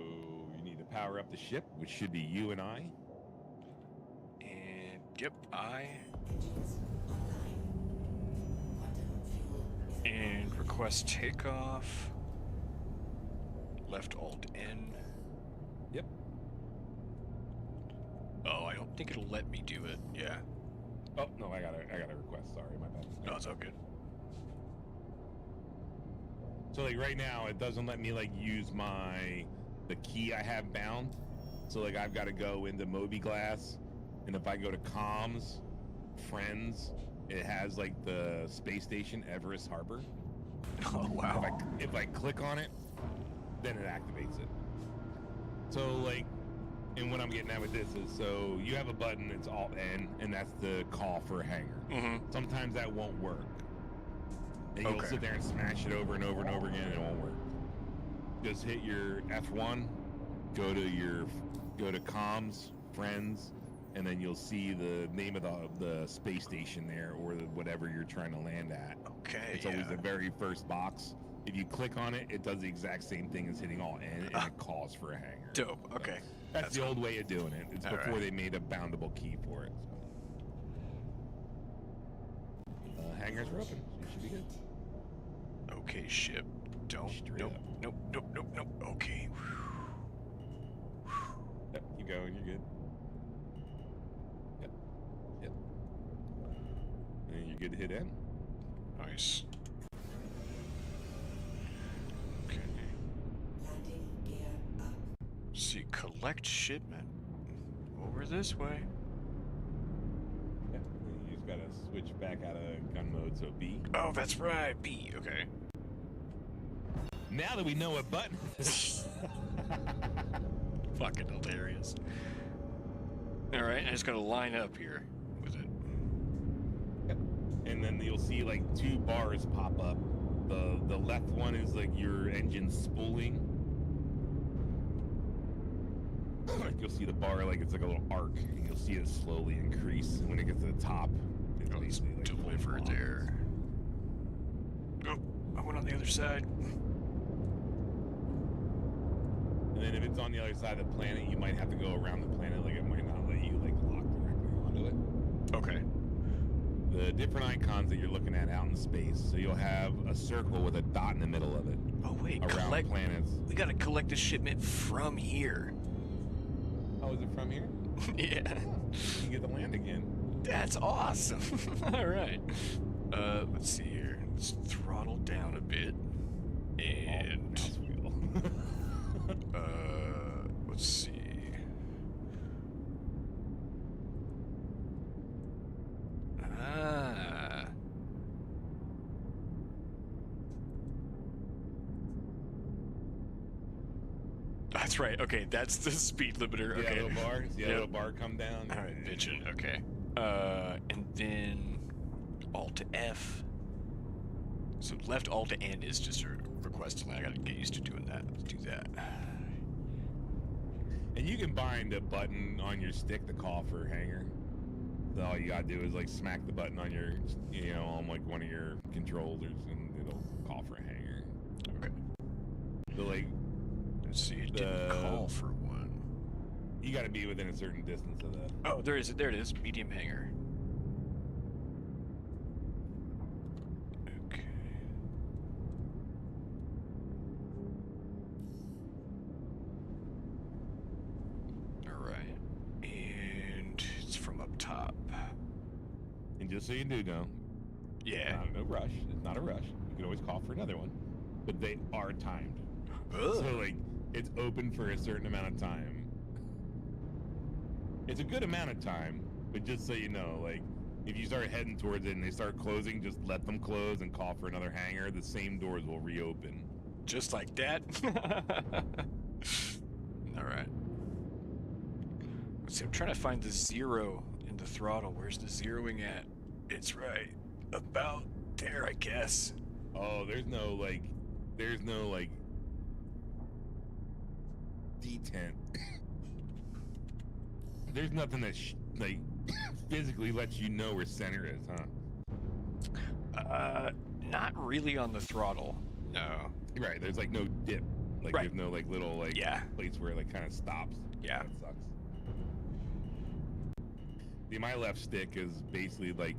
G: you need to power up the ship, which should be you and I.
B: And yep, I. And request takeoff. Left Alt N.
G: Yep.
B: Oh, I don't think it'll let me do it. Yeah.
G: Oh no, I got a request. Sorry, my bad.
B: No, it's all good.
G: So like right now, it doesn't let me like use the key I have bound. So like I've got to go into mobiGlass, and if I go to comms, friends, it has like the space station Everest Harbor.
B: Oh wow.
G: If I click on it, then it activates it. So like, and what I'm getting at with this is, so you have a button, it's Alt N, and that's the call for a hangar.
B: Mm-hmm.
G: Sometimes that won't work. And you'll sit there and smash it over and over and over again and it won't work. Just hit your F1 go to comms, friends, and then you'll see the name of the space station there, or whatever you're trying to land at.
B: Okay.
G: It's always the very first box. If you click on it, it does the exact same thing as hitting Alt N, and it calls for a hangar.
B: Dope. Okay.
G: So that's the old way of doing it. It's
B: All
G: before
B: right.
G: they made a boundable key for it. So. Hangars are open. So you should be good.
B: Okay, ship. Don't.
G: Straight
B: Nope.
G: up.
B: Nope. Okay.
G: Yep, keep going. You're good. Yep. And you're good to hit N.
B: Nice. Okay.
F: Landing gear up.
B: See, collect shipment. Over this way.
G: Yep. And you just gotta switch back out of gun mode, so B.
B: Oh, that's right. B. Okay.
G: Now that we know what button.
B: Fucking hilarious. All right, I just gotta line up here with it.
G: Yep. And then you'll see like 2 bars pop up. The left one is like your engine spooling. You'll see the bar like it's like a little arc, and you'll see it slowly increase. And when it gets to the top, it's basically like
B: Deliver
G: fully
B: there. Oh, I went on the other side.
G: And then if it's on the other side of the planet, you might have to go around the planet. Like it might not let you like lock directly onto it.
B: Okay.
G: The different icons that you're looking at out in space. So you'll have a circle with a dot in the middle of it.
B: Oh wait,
G: Around planets.
B: We gotta collect the shipment from here.
G: Oh, is it from here?
B: Yeah.
G: You get to land again.
B: That's awesome. All right. Let's see here. Let's throttle down a bit. And
G: mouse wheel.
B: let's see. Ah. That's right. Okay, that's the speed limiter.
G: See that
B: Okay.
G: little bar? See that
B: Yep.
G: little bar come down?
B: All right, bitchin'. Okay. And then Alt to F. So left Alt to N is just a request line. I gotta get used to doing that. Let's do that.
G: And you can bind a button on your stick to call for hangar. So all you gotta do is like smack the button on your, on like one of your controllers, and it'll call for a hangar.
B: Okay.
G: So like,
B: Let's see. It didn't call for one.
G: you gotta be within a certain distance of the.
B: Oh, there is. There it is. Medium hanger. Okay. All right. And it's from up top.
G: And just so you do know,
B: Yeah.
G: no rush. It's not a rush. You can always call for another one, but they are timed.
B: Ugh.
G: So like, it's open for a certain amount of time. It's a good amount of time, but just so you know, like, if you start heading towards it and they start closing, just let them close and call for another hangar. The same doors will reopen.
B: Just like that. All right. Let's see. I'm trying to find the 0 in the throttle. Where's the zeroing at? It's right about there, I guess.
G: Oh, there's no detent. There's nothing that physically lets you know where center is, huh?
B: Not really on the throttle. No.
G: Right. There's like no dip. Like
B: Right.
G: there's no like little like
B: Yeah.
G: place where it like kind of stops.
B: Yeah.
G: That sucks. See, my left stick is basically like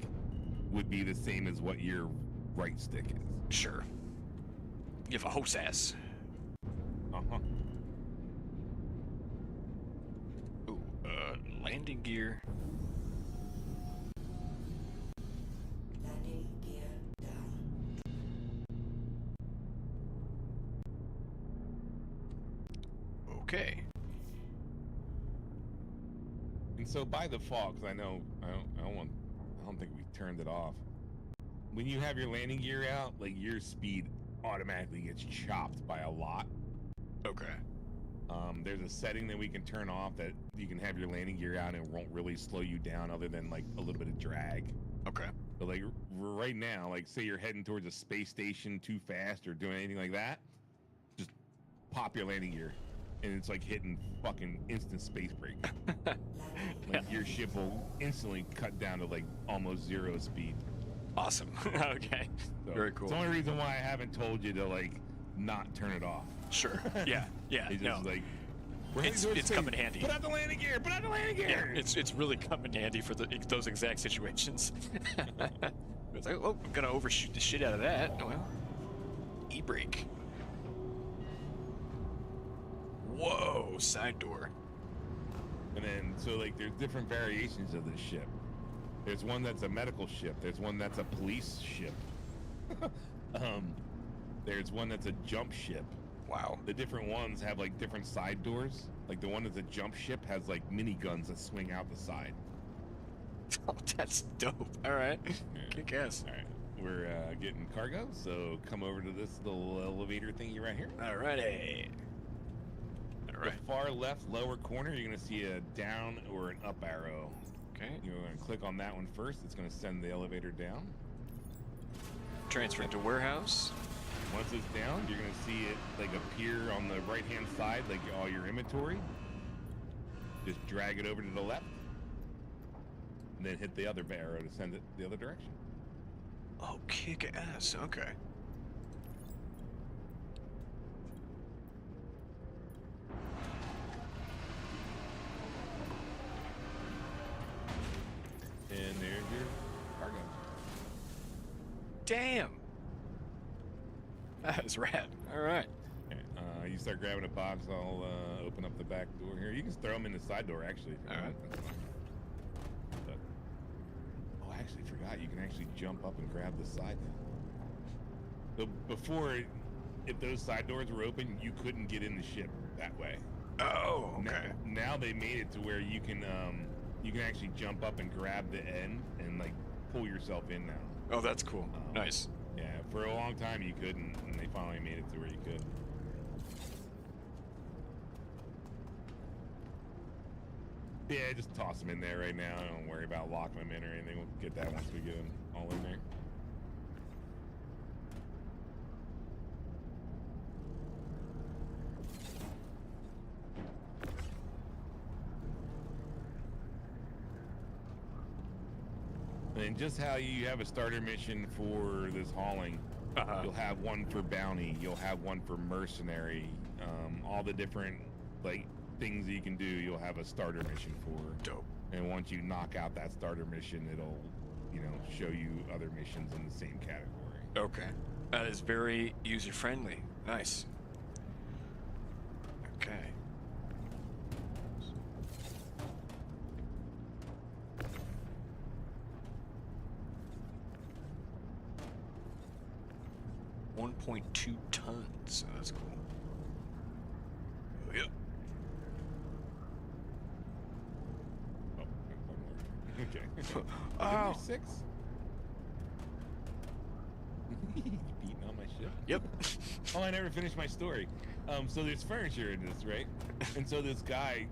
G: would be the same as what your right stick is.
B: Sure. You have a hose ass.
G: Uh-huh.
B: Ooh, landing gear.
F: Landing gear down.
B: Okay.
G: And so by default, because I don't think we turned it off. When you have your landing gear out, like your speed automatically gets chopped by a lot.
B: Okay.
G: There's a setting that we can turn off that you can have your landing gear out and it won't really slow you down other than like a little bit of drag.
B: Okay.
G: But like right now, like say you're heading towards a space station too fast or doing anything like that, just pop your landing gear and it's like hitting fucking instant space brake. Like your ship will instantly cut down to like almost 0 speed.
B: Awesome. Okay.
G: So
B: Very cool.
G: It's the only reason why I haven't told you to like not turn it off.
B: Sure. Yeah. Yeah.
G: It's
B: No.
G: just like
B: It's coming handy.
G: Put out the landing gear. Put out the landing gear.
B: Yeah, it's really coming handy for those exact situations. It's like, oh, I'm gonna overshoot the shit out of that. Well, e-brake. Whoa, side door.
G: And then so like there's different variations of this ship. There's one that's a medical ship. There's one that's a police ship. There's one that's a jump ship.
B: Wow.
G: The different ones have like different side doors. Like the one that's a jump ship has like miniguns that swing out the side.
B: Oh, that's dope. All right. Kick ass.
G: All right, we're getting cargo, so come over to this little elevator thingy right here.
B: All righty. All right.
G: The far left lower corner, you're gonna see a down or an up arrow.
B: Okay.
G: You're gonna click on that one first. It's gonna send the elevator down.
B: Transferring to warehouse.
G: Once it's down, you're gonna see it like appear on the right-hand side, like all your inventory. Just drag it over to the left, and then hit the other arrow to send it the other direction.
B: Oh, kick ass. Okay.
G: And there's your cargo.
B: Damn. That is rad. All right.
G: Okay, you start grabbing a box. I'll open up the back door here. You can throw them in the side door, actually. If you
B: All
G: want.
B: right.
G: That's fine. But, oh, I actually forgot. You can actually jump up and grab the side now. So before, if those side doors were open, you couldn't get in the ship that way.
B: Oh, okay.
G: Now they made it to where you can actually jump up and grab the end and like pull yourself in now.
B: Oh, that's cool. Nice.
G: Yeah, for a long time you couldn't, and they finally made it to where you could. Yeah, just toss them in there right now. Don't worry about locking them in or anything. We'll get that once we get them all in there. And just how you have a starter mission for this hauling, you'll have one for bounty, you'll have one for mercenary, all the different like things that you can do, you'll have a starter mission for.
B: Dope.
G: And once you knock out that starter mission, it'll, show you other missions in the same category.
B: Okay. That is very user-friendly. Nice. Okay. .2 tons. So that's cool. Oh, yep.
G: Oh, one more. Okay.
B: Oh.
G: 6. Beating on my ship.
B: Yep.
G: Oh, I never finished my story. So there's furniture in this, right? And so this guy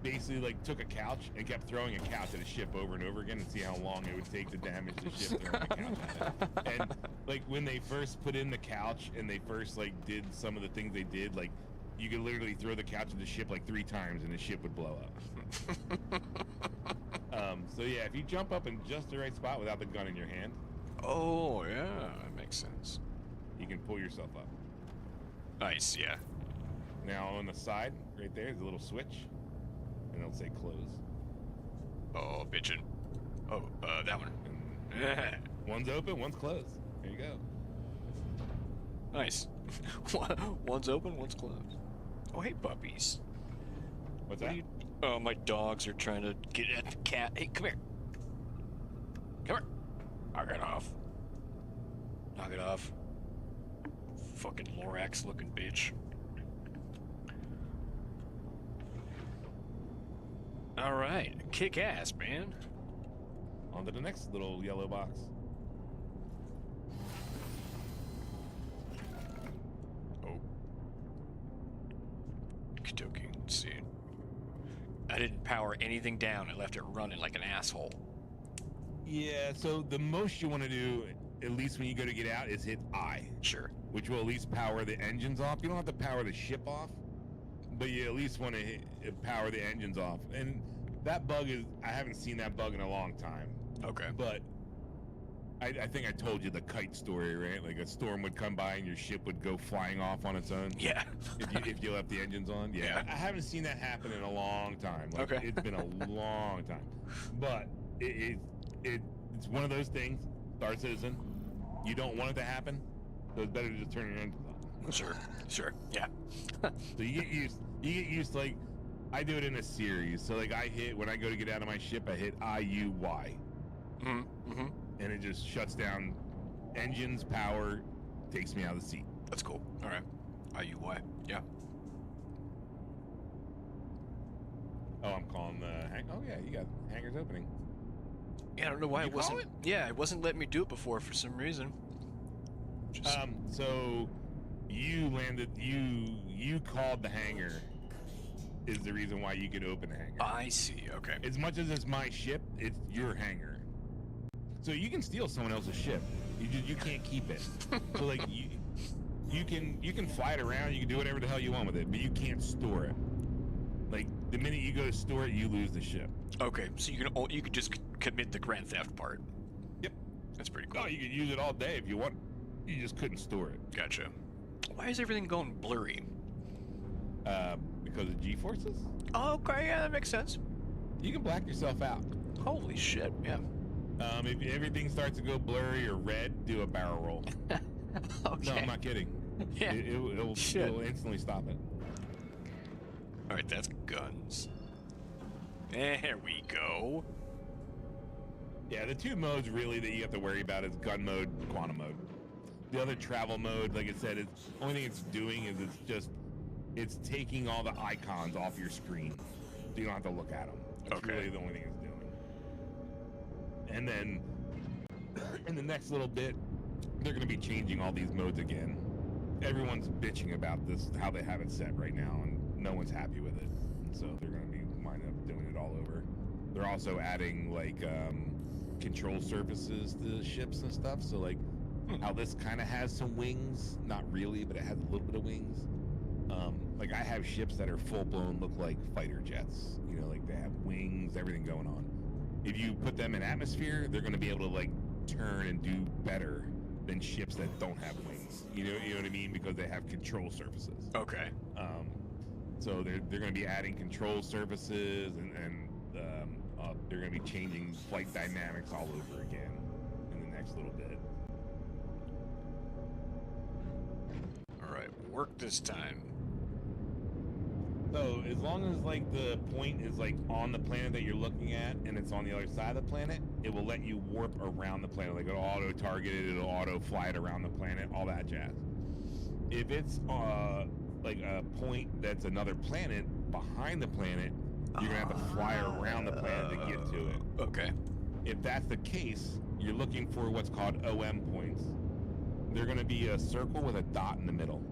G: basically like took a couch and kept throwing a couch at a ship over and over again and see how long it would take to damage the ship throwing a couch at it. And like when they first put in the couch and they first like did some of the things they did, like you could literally throw the couch at the ship like 3 times and the ship would blow up. So yeah, if you jump up in just the right spot without the gun in your hand,
B: Oh, yeah. That makes sense.
G: you can pull yourself up.
B: Nice, yeah.
G: Now on the side, right there, is a little switch, and it'll say close.
B: Oh, bitchin'. Oh, that one.
G: And one's open, one's closed. There you go.
B: Nice. One's open, one's closed. Oh, hey, puppies.
G: What's
B: What
G: that?
B: are you... Oh, my dogs are trying to get at the cat. Hey, come here. Come here. Knock it off. Knock it off. Fucking Lorax looking bitch. Alright. Kick ass, man.
G: On to the next little yellow box.
B: Oh. Okey-dokey. Let's see. I didn't power anything down. I left it running like an asshole.
G: Yeah, so the most you want to do, at least when you go to get out, is hit I,
B: Sure.
G: which will at least power the engines off. You don't have to power the ship off, but you at least want to power the engines off. And that bug is, I haven't seen that bug in a long time.
B: Okay.
G: But I think I told you the kite story, right? Like a storm would come by and your ship would go flying off on its own.
B: Yeah.
G: if you left the engines on. Yeah. I haven't seen that happen in a long time. Like,
B: okay.
G: It's been a long time. But it's one of those things. Star Citizen, you don't want it to happen, so it's better to just turn your engines on.
B: Sure. Yeah.
G: So you get used, like, I do it in a series. So like when I go to get out of my ship, I hit IUY.
B: Mm-hmm.
G: And it just shuts down engines, power, takes me out of the seat.
B: That's cool. All right. IUY. Yeah.
G: Oh, I'm calling the oh yeah, you got hangars opening.
B: Yeah, I don't know why
G: Did
B: it
G: you call
B: wasn't. Yeah, it wasn't letting me do it before for some reason.
G: So you landed. You called the hangar. Is the reason why you could open the hangar.
B: I see. Okay.
G: As much as it's my ship, it's your hangar. So you can steal someone else's ship. You can't keep it. So like you can fly it around. You can do whatever the hell you want with it, but you can't store it. Like the minute you go to store it, you lose the ship.
B: Okay, so you could just commit the grand theft part.
G: Yep.
B: That's pretty cool.
G: Oh, you could use it all day if you want. You just couldn't store it.
B: Gotcha. Why is everything going blurry?
G: Because of G-forces?
B: Oh, okay, yeah, that makes sense.
G: You can black yourself out.
B: Holy shit, yeah.
G: If everything starts to go blurry or red, do a barrel roll.
B: Okay.
G: No, I'm not kidding.
B: Yeah.
G: It'll instantly stop it.
B: All right, that's guns. There we go.
G: Yeah, the two modes really that you have to worry about is gun mode, quantum mode. The other travel mode, like I said, it's only thing it's doing is it's taking all the icons off your screen, so you don't have to look at them. That's really the only thing it's doing. And then in the next little bit, they're going to be changing all these modes again. Everyone's bitching about this, how they have it set right now, and no one's happy with it. And so they're going to be wind up doing it all over. They're also adding like control surfaces to ships and stuff. So like how this kind of has some wings, not really, but it has a little bit of wings. Like I have ships that are full blown, look like fighter jets. You know, like they have wings, everything going on. If you put them in atmosphere, they're going to be able to like turn and do better than ships that don't have wings. You know what I mean? Because they have control surfaces.
B: Okay.
G: So they're going to be adding control surfaces and they're going to be changing flight dynamics all over again in the next little bit.
B: All right, work this time.
G: So as long as like the point is like on the planet that you're looking at and it's on the other side of the planet, it will let you warp around the planet. Like it'll auto target it, it'll auto fly it around the planet, all that jazz. If it's like a point that's another planet behind the planet, you're gonna have to fly around the planet to get to it.
B: Okay.
G: If that's the case, you're looking for what's called OM points. They're gonna be a circle with a dot in the middle.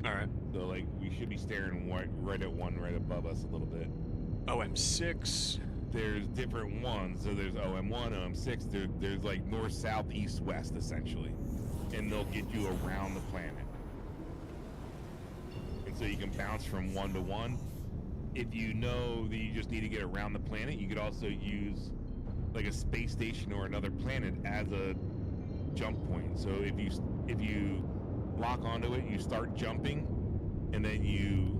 B: All right.
G: So like we should be staring right at one right above us a little bit.
B: OM6.
G: There's different ones. So there's OM1, OM6. There's like north, south, east, west essentially, and they'll get you around the planet. And so you can bounce from one to one. If you know that you just need to get around the planet, you could also use like a space station or another planet as a jump point. So if you lock onto it, you start jumping, and then you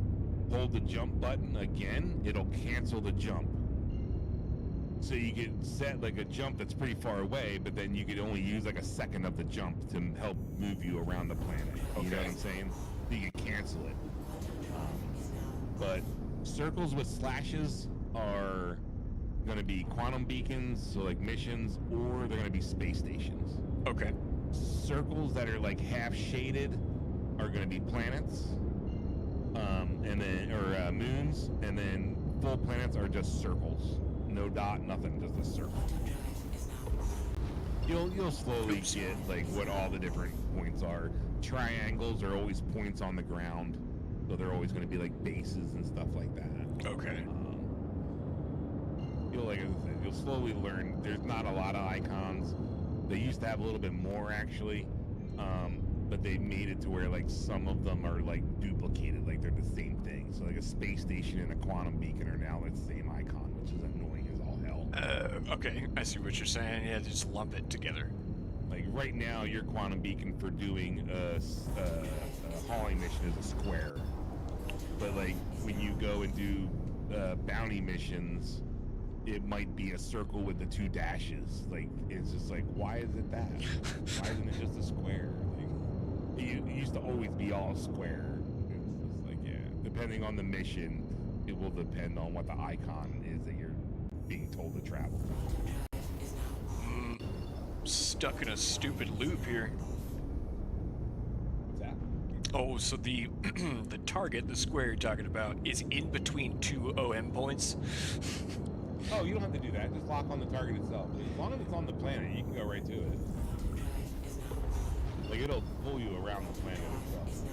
G: hold the jump button again, it'll cancel the jump. So you could set like a jump that's pretty far away, but then you could only use like a second of the jump to help move you around the planet. You know what I'm saying? So you could cancel it. But circles with slashes are going to be quantum beacons, so like missions, or they're going to be space stations.
B: Okay.
G: Circles that are like half shaded are going to be planets, and then or moons, and then full planets are just circles, no dot, nothing, just a circle. You'll slowly get like what all the different points are. Triangles are always points on the ground, so they're always going to be like bases and stuff like that.
B: Okay.
G: You'll slowly learn. There's not a lot of icons. They used to have a little bit more actually, but they made it to where like some of them are like duplicated, like they're the same thing. So like a space station and a quantum beacon are now the same icon, which is annoying as all hell.
B: Okay, I see what you're saying. Yeah, just lump it together.
G: Like right now, your quantum beacon for doing a hauling mission is a square. But like when you go and do bounty missions, it might be a circle with the 2 dashes. Like it's just like, why is it that? Why isn't it just a square? Like, it used to always be all square. It's just like, yeah, depending on the mission, it will depend on what the icon is that you're being told to travel.
B: Stuck in a stupid loop here.
G: What's that?
B: Oh, so the the target, the square you're talking about, is in between 2 OM points.
G: Oh, you don't have to do that. Just lock on the target itself. As long as it's on the planet, you can go right to it. Like it'll pull you around the planet itself.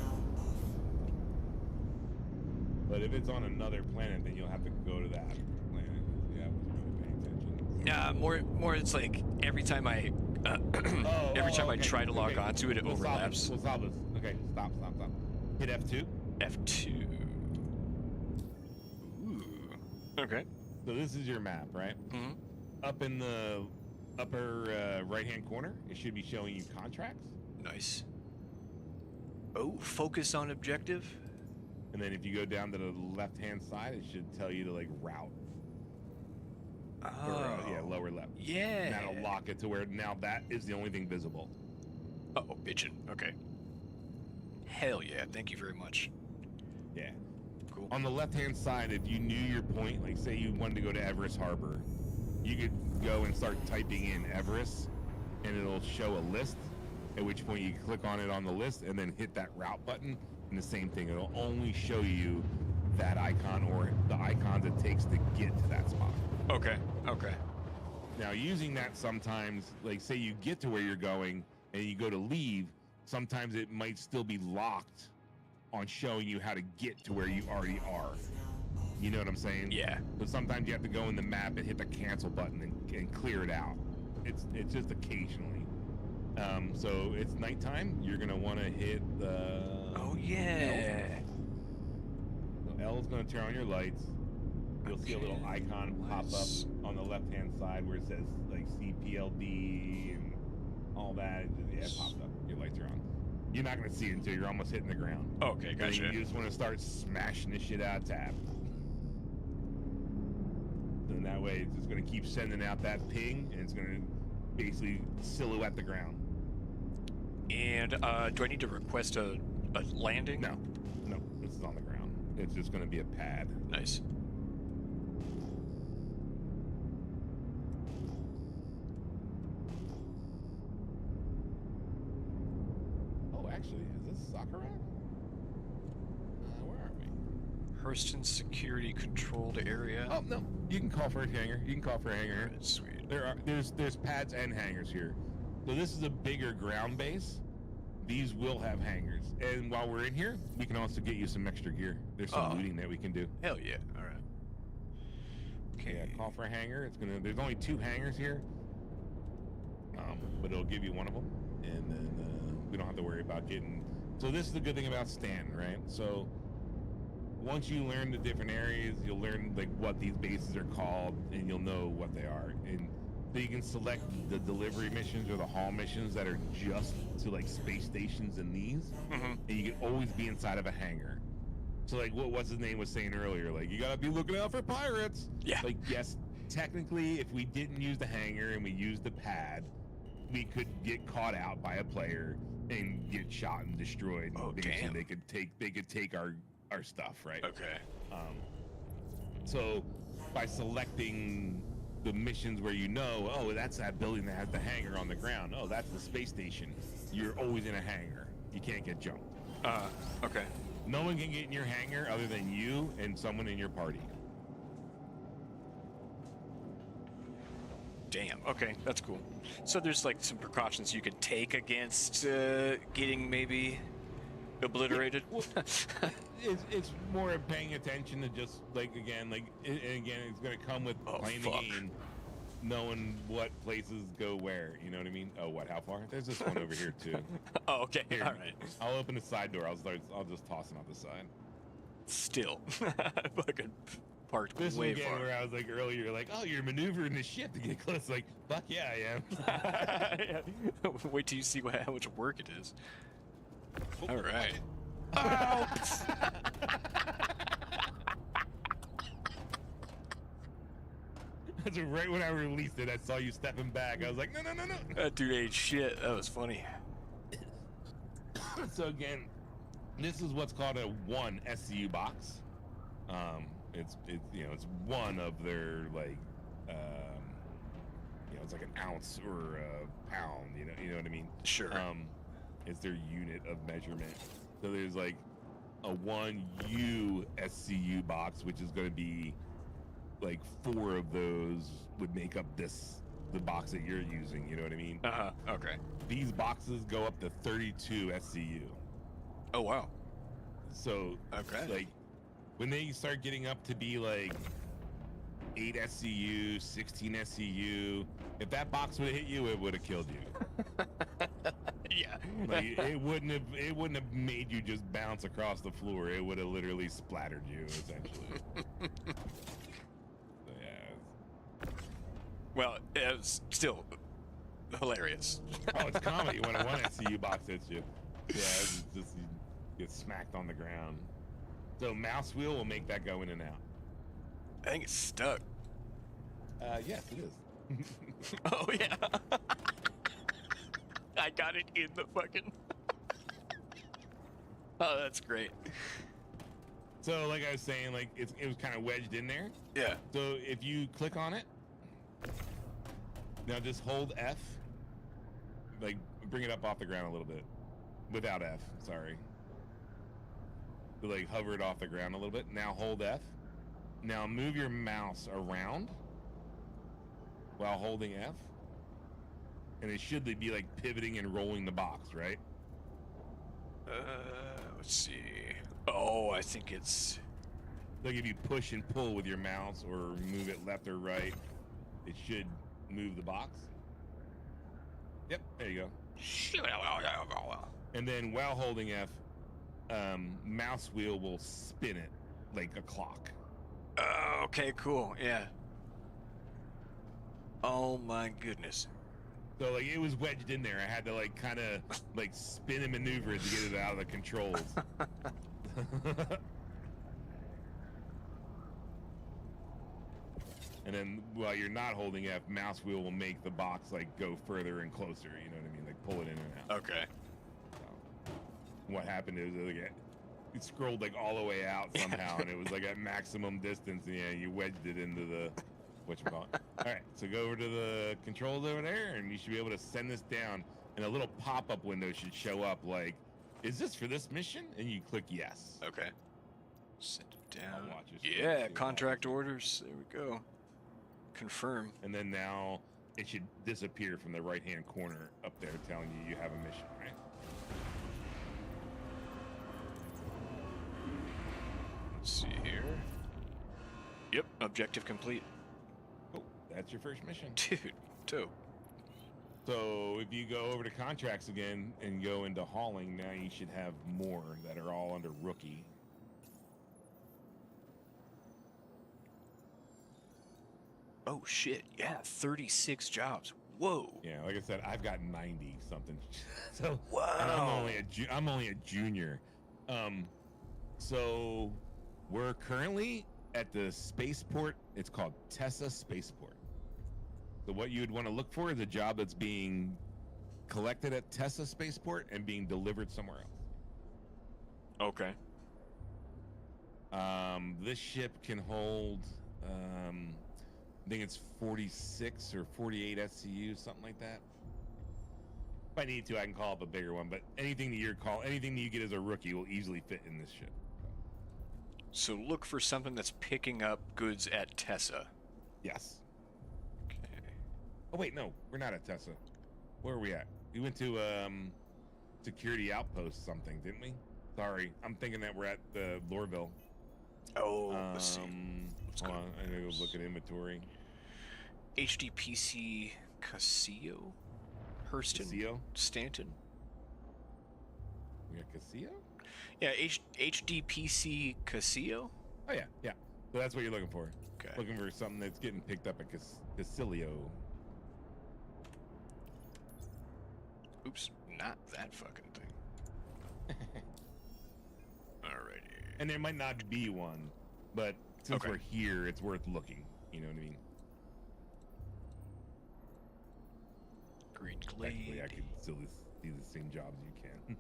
G: But if it's on another planet, then you'll have to go to that planet. Yeah, I wasn't really paying attention.
B: Nah, more. It's like every time I I try to log onto it, it overlaps.
G: We'll solve this. Okay, stop. Hit F2.
B: F2. Ooh. Okay.
G: So this is your map, right?
B: Mm-hmm.
G: Up in the upper right-hand corner, it should be showing you contracts.
B: Nice. Oh, focus on objective.
G: And then if you go down to the left-hand side, it should tell you to like route.
B: Oh.
G: Or, yeah, lower left.
B: Yeah.
G: And that'll lock it to where now that is the only thing visible.
B: Oh, bitchin'. Okay. Hell yeah! Thank you very much.
G: Yeah.
B: Cool.
G: On the left-hand side, if you knew your point, like say you wanted to go to Everest Harbor, you could go and start typing in Everest, and it'll show a list, at which point you click on it on the list and then hit that route button, and the same thing. It'll only show you that icon or the icons it takes to get to that spot.
B: Okay.
G: Now, using that sometimes, like say you get to where you're going and you go to leave, sometimes it might still be locked on showing you how to get to where you already are. You know what I'm saying?
B: Yeah.
G: But sometimes you have to go in the map and hit the cancel button and clear it out. It's just occasionally. So it's nighttime. You're gonna want to hit the.
B: Oh yeah.
G: L is gonna turn on your lights. You'll see a little icon pop up on the left-hand side where it says like CPLD and all that. It pops up. Your lights are on. You're not gonna see it until you're almost hitting the ground.
B: Okay, gotcha.
G: You just want to start smashing this shit out of tab. And that way, it's just gonna keep sending out that ping, and it's gonna basically silhouette the ground.
B: And do I need to request a landing?
G: No, this is on the ground. It's just gonna be a pad.
B: Nice.
G: Actually, is this Sakura? Where are we?
B: Hurston security controlled area.
G: Oh no, you can call for a hangar.
B: That's sweet.
G: There's pads and hangars here. So this is a bigger ground base. These will have hangars. And while we're in here, we can also get you some extra gear. There's some looting that we can do.
B: Hell yeah! All right.
G: Okay, yeah, call for a hangar. There's only 2 hangars here. But it'll give you one of them, and then we don't have to worry about getting. So this is the good thing about Stan, right? So once you learn the different areas, you'll learn like what these bases are called, and you'll know what they are. And so you can select the delivery missions or the haul missions that are just to like space stations and these, and you can always be inside of a hangar. So like what's his name was saying earlier, like you gotta be looking out for pirates.
B: Yeah.
G: Like yes, technically, if we didn't use the hangar and we used the pad, we could get caught out by a player and get shot and destroyed.
B: Oh,
G: Basically,
B: damn.
G: They could take our stuff, right?
B: Okay.
G: So by selecting the missions where oh, that's that building that has the hangar on the ground. Oh, that's the space station. You're always in a hangar. You can't get jumped.
B: Okay.
G: No one can get in your hangar other than you and someone in your party.
B: Damn. Okay, that's cool. So there's like some precautions you can take against getting maybe obliterated.
G: Well, it's more of paying attention to just and again, it's gonna come with playing the game, knowing what places go where. You know what I mean? Oh, what? How far? There's this one over here too.
B: Oh, okay.
G: Here,
B: All right.
G: I'll open the side door. I'll just toss him out the side.
B: Still, fucking parked
G: This
B: way
G: was again
B: far.
G: where I was like earlier, like, oh, you're maneuvering the ship to get close. Like, fuck yeah, I am.
B: Wait till you see how much work it is. All right.
G: That's right when I released it, I saw you stepping back. I was like, no, no, no, no.
B: That dude ate shit. That was funny.
G: So again, this is what's called a 1 SCU box. It's it's one of their like it's like an ounce or a pound. You know what I mean?
B: Sure.
G: It's their unit of measurement. So there's like a 1U SCU box, which is going to be like 4 of those would make up the box that you're using. You know what I mean?
B: Okay.
G: These boxes go up to 32 SCU.
B: Oh wow.
G: So
B: Okay.
G: like when they start getting up to be like 8 SCU, 16 SCU, if that box would have hit you, it would have killed you.
B: Yeah.
G: Like it wouldn't have made you just bounce across the floor. It would have literally splattered you essentially. So, yeah.
B: Well, it was still hilarious.
G: Oh, it's comedy when a 1 SCU box hits you. Yeah, it's just you get smacked on the ground. So mouse wheel will make that go in and out.
B: I think it's stuck.
G: Yes, it is.
B: Oh yeah. I got it in the fucking. Oh, that's great.
G: So like I was saying, like it was kind of wedged in there.
B: Yeah.
G: So if you click on it, now just hold F, like bring it up off the ground a little bit, without F, sorry. So, like hover it off the ground a little bit. Now hold F. Now move your mouse around while holding F. And it should be like pivoting and rolling the box, right?
B: Let's see. Oh, I think it's.
G: Like if you push and pull with your mouse or move it left or right, it should move the box. Yep, there you go. And then while holding F, mouse wheel will spin it like a clock.
B: Okay, cool. Yeah. Oh my goodness.
G: So like it was wedged in there. I had to like kind of like spin and maneuver it to get it out of the controls. And then while you're not holding F, mouse wheel will make the box like go further and closer. You know what I mean? Like pull it in and out.
B: Okay.
G: So, what happened is like it scrolled like all the way out somehow, and it was like at maximum distance. And yeah, you wedged it into the whatchamacallit. All right, so go over to the controls over there, and you should be able to send this down, and a little pop-up window should show up like, "Is this for this mission?" And you click yes.
B: Okay. Send it down.
G: I'll watch this.
B: Yeah, contract orders. There we go. Confirm.
G: And then now it should disappear from the right-hand corner up there, telling you you have a mission, right?
B: Let's see here. Yep, objective complete.
G: Oh, that's your first mission.
B: Dude, dope.
G: So if you go over to contracts again and go into hauling, now you should have more that are all under rookie.
B: Oh shit, yeah, 36 jobs. Whoa.
G: Yeah, like I said, I've got 90 something. So
B: Wow.
G: and I'm only a junior. So we're currently at the spaceport. It's called Tessa Spaceport. So what you would want to look for is a job that's being collected at Tessa Spaceport and being delivered somewhere else.
B: Okay.
G: This ship can hold I think it's 46 or 48 SCU, something like that. If I need to, I can call up a bigger one, but anything that you get as a rookie will easily fit in this ship.
B: So look for something that's picking up goods at Tessa.
G: Yes.
B: Okay.
G: Oh wait, no, we're not at Tessa. Where are we at? We went to security outpost something, didn't we? Sorry, I'm thinking that we're at the Lorville.
B: Oh, let's see.
G: Hold on, I gotta go look at inventory.
B: HDPC Casio? Hurston?
G: Casio?
B: Stanton?
G: We got Casio?
B: Yeah, HDPC Casio.
G: Oh yeah, yeah. So that's what you're looking for.
B: Okay.
G: Looking for something that's getting picked up at Casilio.
B: Oops, not that fucking thing. Alrighty.
G: And there might not be one, but since
B: Okay.
G: we're here, it's worth looking. You know what I mean?
B: Green
G: Technically,
B: glade.
G: I could still do the same jobs you can.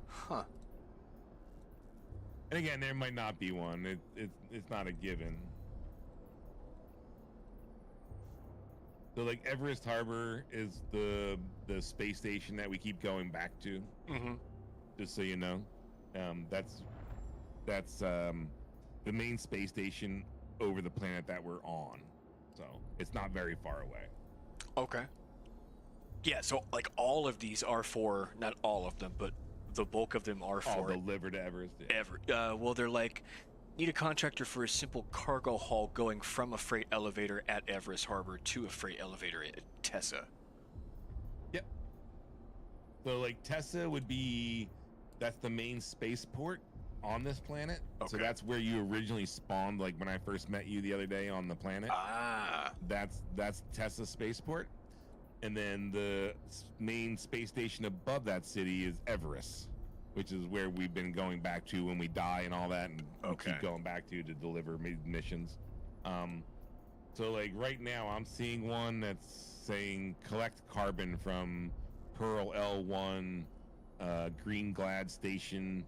B: Huh.
G: And again, there might not be one. It's not a given. So like Everest Harbor is the space station that we keep going back to.
B: Mm-hmm.
G: Just so you know, that's the main space station over the planet that we're on. So it's not very far away.
B: Okay. Yeah, so like all of these are for, not all of them, but the bulk of them are
G: All
B: for
G: delivered to Everest. Yeah.
B: well, they're like, need a contractor for a simple cargo haul going from a freight elevator at Everest Harbor to a freight elevator at Tessa.
G: Yep. So like Tessa would be, that's the main spaceport on this planet. So
B: Okay.
G: that's where you originally spawned. Like when I first met you the other day on the planet.
B: Ah.
G: That's Tessa spaceport. And then the main space station above that city is Everest, which is where we've been going back to when we die and all that, and
B: Okay.
G: we keep going back to deliver missions. So like right now, I'm seeing one that's saying collect carbon from Pearl L1 Green Glad Station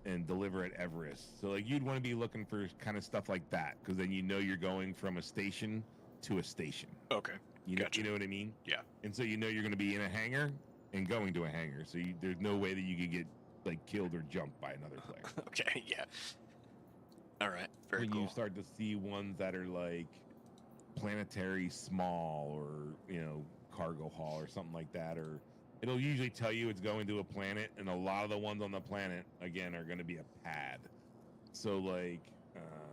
G: and deliver at Everest. So like you'd want to be looking for kind of stuff like that, because then you know you're going from a station to a station.
B: Okay. Gotcha.
G: You know what I mean?
B: Yeah.
G: And so you know you're going to be in a hangar and going to a hangar. So there's no way that you could get like killed or jumped by another player.
B: Okay. Yeah. All right. Very
G: When
B: cool.
G: you start to see ones that are like planetary small, or cargo haul or something like that, or it'll usually tell you it's going to a planet, and a lot of the ones on the planet again are going to be a pad. So like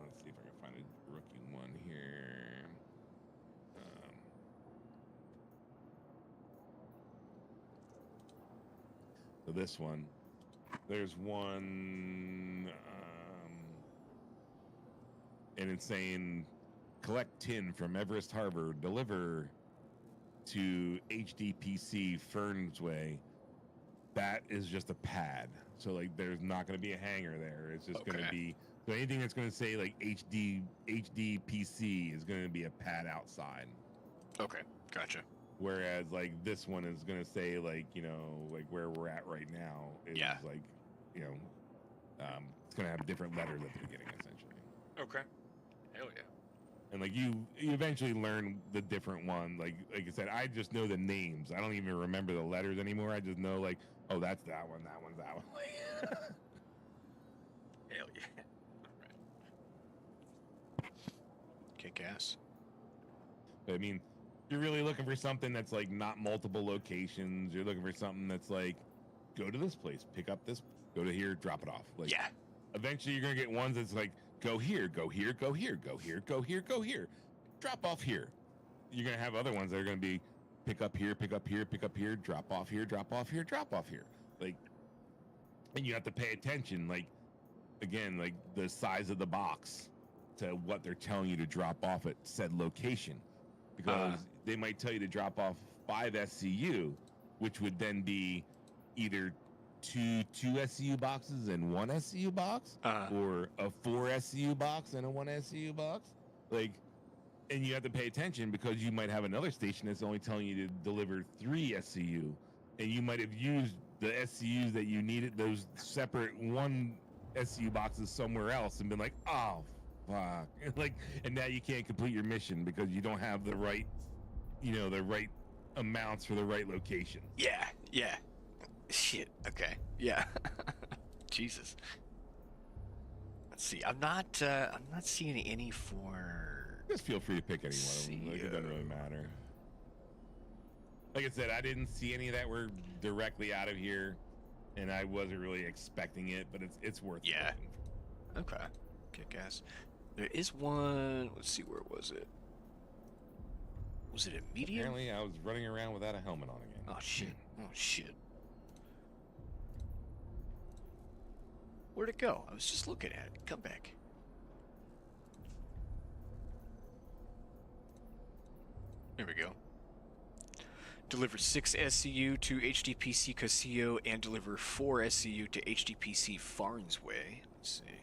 G: let's see if I can find a rookie one here. So this one, there's one, and it's saying collect tin from Everest Harbor, deliver to HDPC Ferns Way. That is just a pad. So like there's not going to be a hangar there. It's just going to
B: Okay.
G: be, so anything that's going to say like HDPC is going to be a pad outside.
B: Okay. Gotcha.
G: Whereas like this one is gonna say like like where we're at right now is
B: Yeah.
G: like it's gonna have different letters at the beginning essentially.
B: Okay. Hell yeah.
G: And like you eventually learn the different one. Like I said, I just know the names. I don't even remember the letters anymore. I just know like, oh, that's that one. That one's that one.
B: Hell yeah. All right. Kick ass.
G: But I mean, you're really looking for something that's like not multiple locations. You're looking for something that's like, go to this place, pick up this, go to here, drop it off. Like,
B: Yeah.
G: eventually you're gonna get ones that's like, go here, go here, go here, go here, go here, go here, drop off here. You're gonna have other ones that are gonna be pick up here, pick up here, pick up here, drop off here, drop off here, drop off here. Like, and you have to pay attention, like, again, like the size of the box to what they're telling you to drop off at said location. Because they might tell you to drop off 5 SCU, which would then be either two SCU boxes and 1 SCU box, or a 4 SCU box and a 1 SCU box. Like, and you have to pay attention because you might have another station that's only telling you to deliver 3 SCU, and you might have used the SCUs that you needed, those separate 1 SCU boxes somewhere else, and been like, oh, fuck. Like, and now you can't complete your mission because you don't have the right, the right amounts for the right location.
B: Yeah. Yeah. Shit. Okay. Yeah. Jesus. Let's see. I'm not seeing any for.
G: Just feel free to pick any one of them. Like, it doesn't really matter. Like I said, I didn't see any that were directly out of here, and I wasn't really expecting it, but it's worth
B: Yeah.
G: looking.
B: Okay. Kick ass. There is one. Let's see. Where was it? Was it a medium?
G: Apparently, I was running around without a helmet on again.
B: Oh shit. Oh shit. Where'd it go? I was just looking at it. Come back. There we go. Deliver 6 SCU to HDPC Castillo and deliver 4 SCU to HDPC Farnsway. Let's see.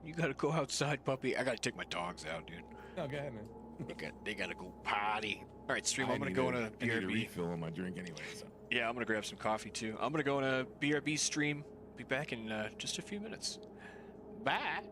B: You gotta go outside, puppy. I gotta take my dogs out, dude.
G: Oh, go ahead, man.
B: They gotta go potty. All right, stream. I'm gonna
G: need
B: go on a
G: I need a
B: BRB.
G: refill on my drink anyway. So.
B: Yeah, I'm gonna grab some coffee too. I'm gonna go on a BRB stream. Be back in just a few minutes. Bye.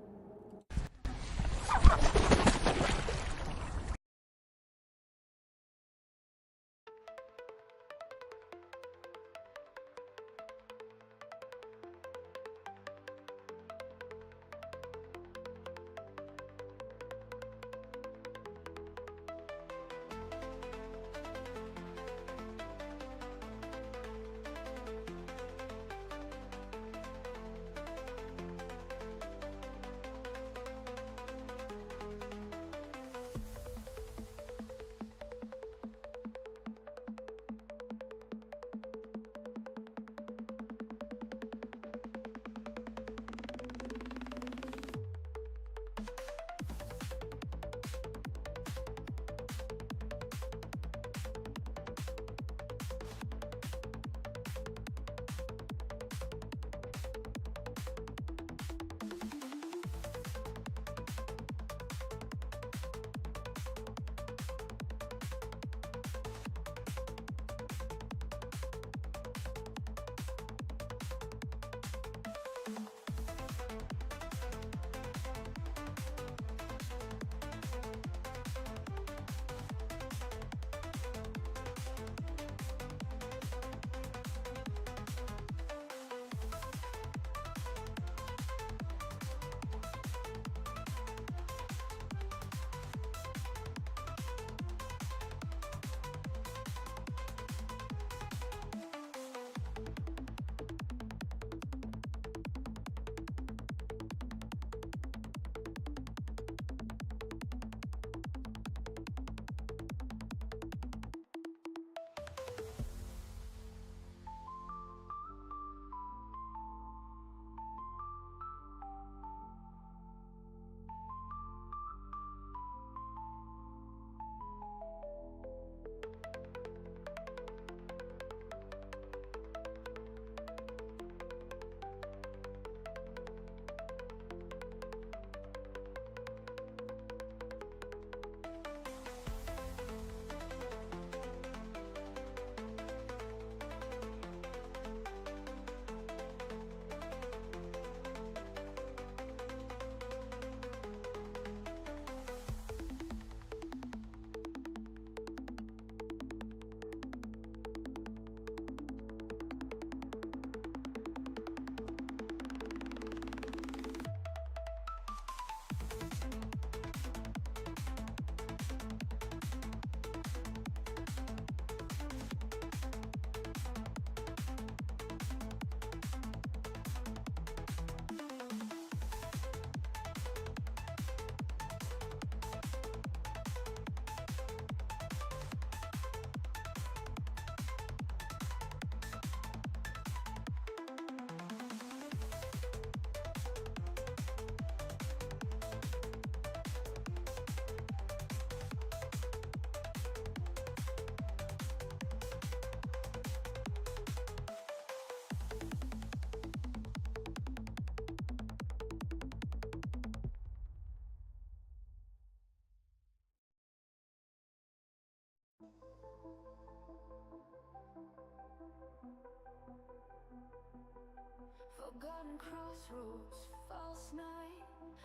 H: Forgotten crossroads, false night,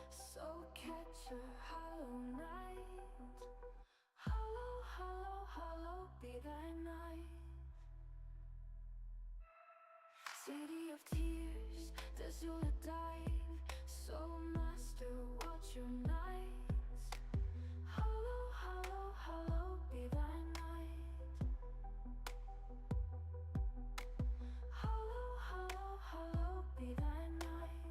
H: soul catcher, hollow night. Hollow, hollow, hollow be thy night. City of tears, desolate dive, soul master, watch your nights. Hollow, hollow, hollow be thy night. Hollow, hollow, hollow be thy night.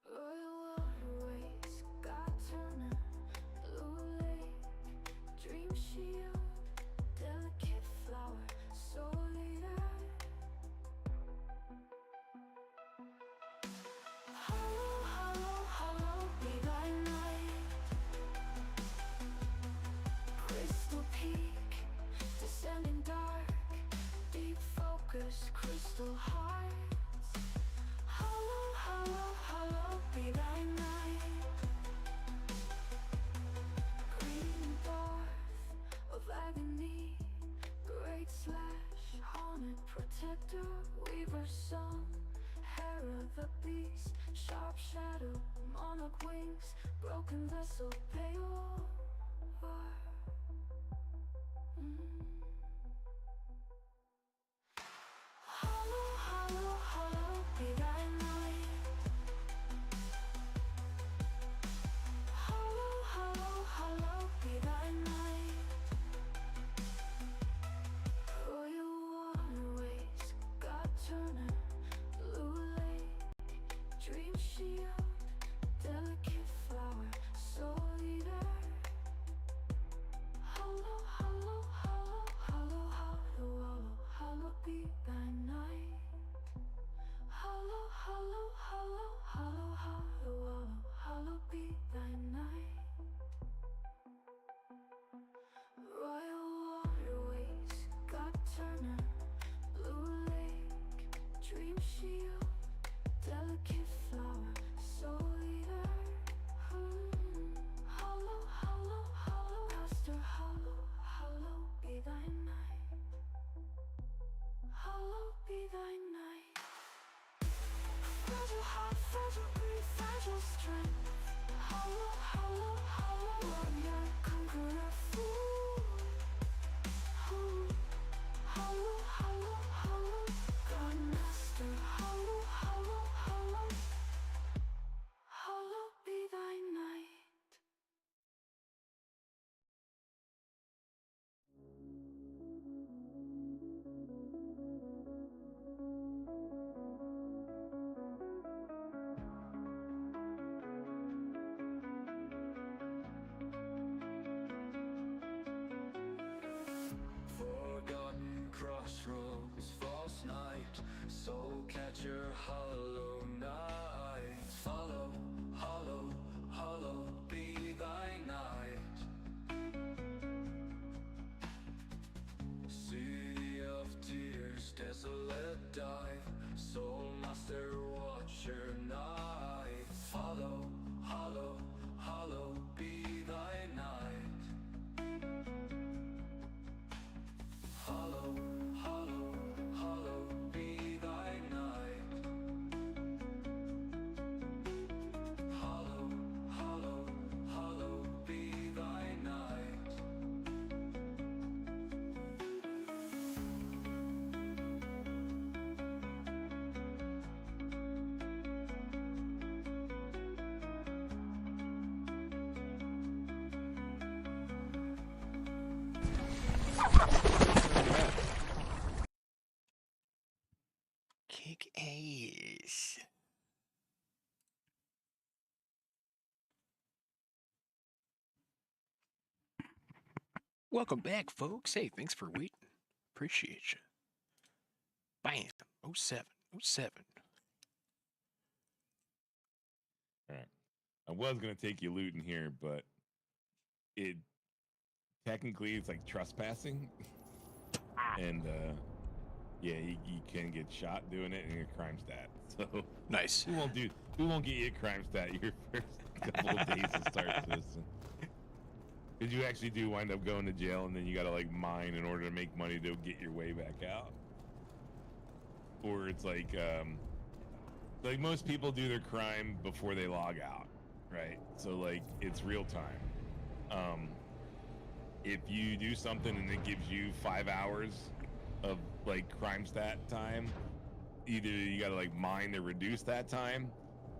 H: Royal waterways, God turn of the beast, sharp shadow, monarch wings, broken vessel, pale. Hollow, hollow, hollow, be thy night. Hollow, hollow, hollow, be thy night. Royal waterways, God Turner, blue lake, dream shield, delicate flower, soul eater. Hollow, hollow, hollow, hollow, hollow, hollow, hollow be thy night. Hollow, hollow, hollow, hollow, hollow, hollow, hollow be thy night. Royal waterways, God Turner, blue lake, dream shield, delicate flower, soul eater. Hollow, hollow, hollow, Pastor, hollow, hollow be thy night. Hollow be thy night. Fragile heart, fragile grief, fragile strength. Hollow, hollow, hollow, warrior, conqueror, fool. Hollow, hollow, hollow, God master. Hollow, hollow, hollow, hollow be thy night.
A: Forgotten crossroads, false night, soul catcher, hollow night. Follow, hollow, hollow be thy night. City of tears, desolate dive, soul master, watcher night. Follow, hollow, hollow be thy night. Hollow, hollow, hollow be thy night. Hollow, hollow, hollow be thy night.
B: Kick ass. Welcome back, folks. Hey, thanks for waiting. Appreciate you. Bam. 07. 07.
G: All right. I was gonna take you looting here, but it technically it's like trespassing, and yeah, you can get shot doing it and your crime stat. So
B: Nice.
G: we won't get you a crime stat your first couple of days to start this. Because you actually do wind up going to jail, and then you gotta like mine in order to make money to get your way back out. Or it's like most people do their crime before they log out, right? So like it's real time. If you do something and it gives you 5 hours of like crime stat time, either you gotta like mine to reduce that time,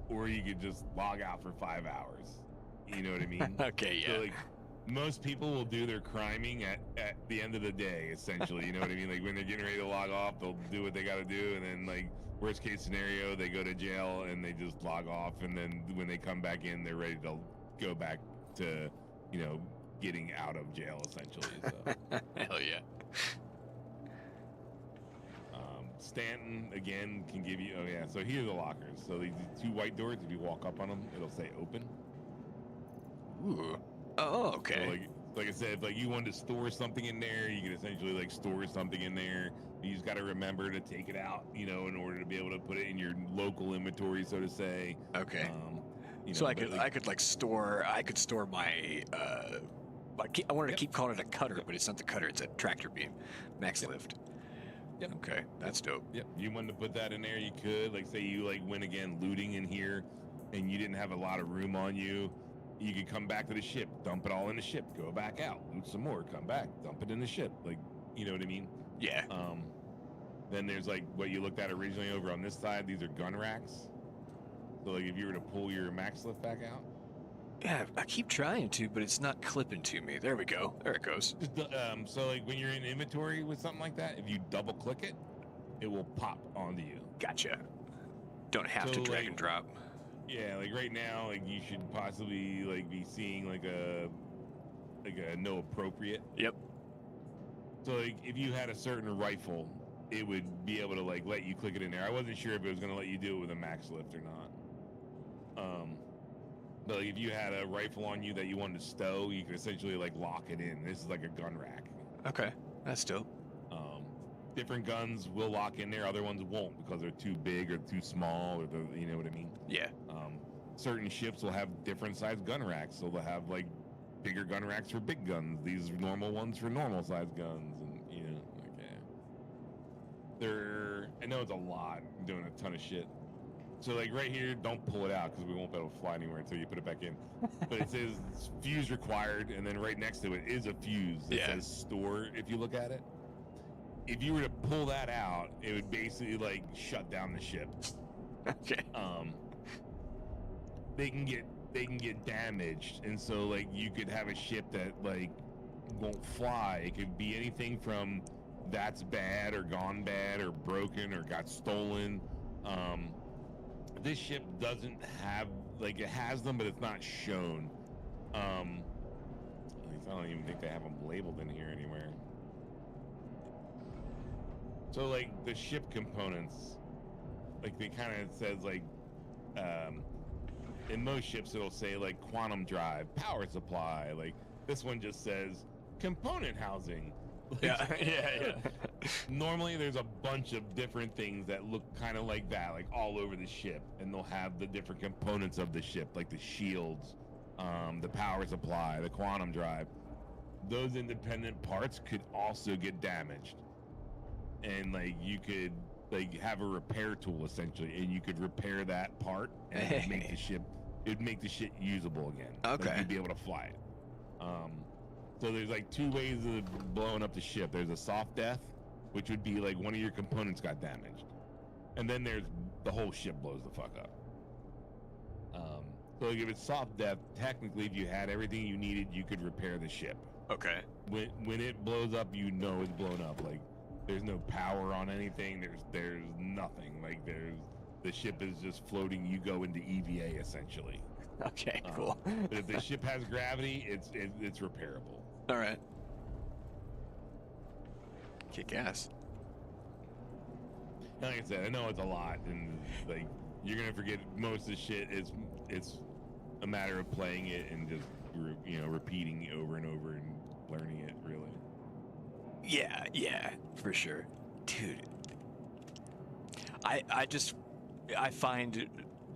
G: or you could just log out for 5 hours. You know what I mean?
B: Okay, yeah.
G: So, like, most people will do their criming at the end of the day, essentially. You know what I mean? Like when they're getting ready to log off, they'll do what they gotta do, and then like worst case scenario, they go to jail and they just log off, and then when they come back in, they're ready to go back to, you know, getting out of jail, essentially. So.
B: Hell yeah.
G: Stanton again can give you. Oh yeah, so here are the lockers. So these 2 white doors. If you walk up on them, it'll say open.
B: Ooh. Oh, okay.
G: So like I said, if like you wanted to store something in there, you can essentially like store something in there. You just got to remember to take it out, you know, in order to be able to put it in your local inventory, so to say.
B: Okay.
G: You know,
B: so I could store my I wanted to keep calling it a cutter, but it's not the cutter, it's a tractor beam. Max lift.
G: Yep.
B: Okay, that's dope.
G: Yep. You wanted to put that in there, you could. Like, say you like went again looting in here, and you didn't have a lot of room on you. You could come back to the ship, dump it all in the ship, go back out, loot some more, come back, dump it in the ship. Like, you know what I mean?
B: Yeah.
G: Then there's like what you looked at originally over on this side. These are gun racks. So like if you were to pull your max lift back out,
B: Yeah, I keep trying to, but it's not clipping to me. There we go. There it goes.
G: just so like when you're in inventory with something like that, if you double click it, it will pop onto you.
B: Gotcha. Don't have to
G: So,
B: drag
G: like-
B: and drop.
G: Yeah, like right now, like you should possibly like be seeing like a no appropriate.
B: Yep.
G: So like if you had a certain rifle, it would be able to like let you click it in there. I wasn't sure if it was gonna let you do it with a max lift or not. But like if you had a rifle on you that you wanted to stow, you could essentially like lock it in. This is like a gun rack.
B: Okay, that's dope.
G: Different guns will lock in there, other ones won't because they're too big or too small, or you know what I mean.
B: Yeah.
G: Certain ships will have different sized gun racks, so they'll have like bigger gun racks for big guns, these normal ones for normal sized guns, and you know, like I know it's a lot, I'm doing a ton of shit. So like right here, don't pull it out because we won't be able to fly anywhere until you put it back in. But it says fuse required, and then right next to it is a fuse that says store. If you look at it, if you were to pull that out, it would basically like shut down the ship.
B: Okay.
G: They can get damaged, and so like you could have a ship that like won't fly. It could be anything from that's bad or gone bad or broken or got stolen. This ship doesn't have, like, it has them, but it's not shown. At least I don't even think they have them labeled in here anywhere. So like the ship components, like they kind of says like in most ships it'll say like quantum drive, power supply. Like this one just says component housing. Like,
B: Yeah.
G: normally there's a bunch of different things that look kind of like that, like all over the ship, and they'll have the different components of the ship, like the shields, the power supply, the quantum drive. Those independent parts could also get damaged, and like you could like have a repair tool essentially, and you could repair that part, and it would make the ship usable again.
B: Okay.
G: Like, you'd be able to fly it. So there's like two ways of blowing up the ship. There's a soft death, which would be like one of your components got damaged, and then there's the whole ship blows the fuck up. So like if it's soft death, technically if you had everything you needed, you could repair the ship.
B: Okay.
G: When it blows up, you know it's blown up. Like there's no power on anything. There's nothing. Like the ship is just floating. You go into EVA essentially.
B: Okay. Cool.
G: But if the ship has gravity, it's repairable.
B: All right. Kick ass.
G: Like I said, I know it's a lot, and like you're gonna forget most of the shit. It's a matter of playing it and just repeating it over and over and learning it. Really.
B: Yeah, for sure, dude. I find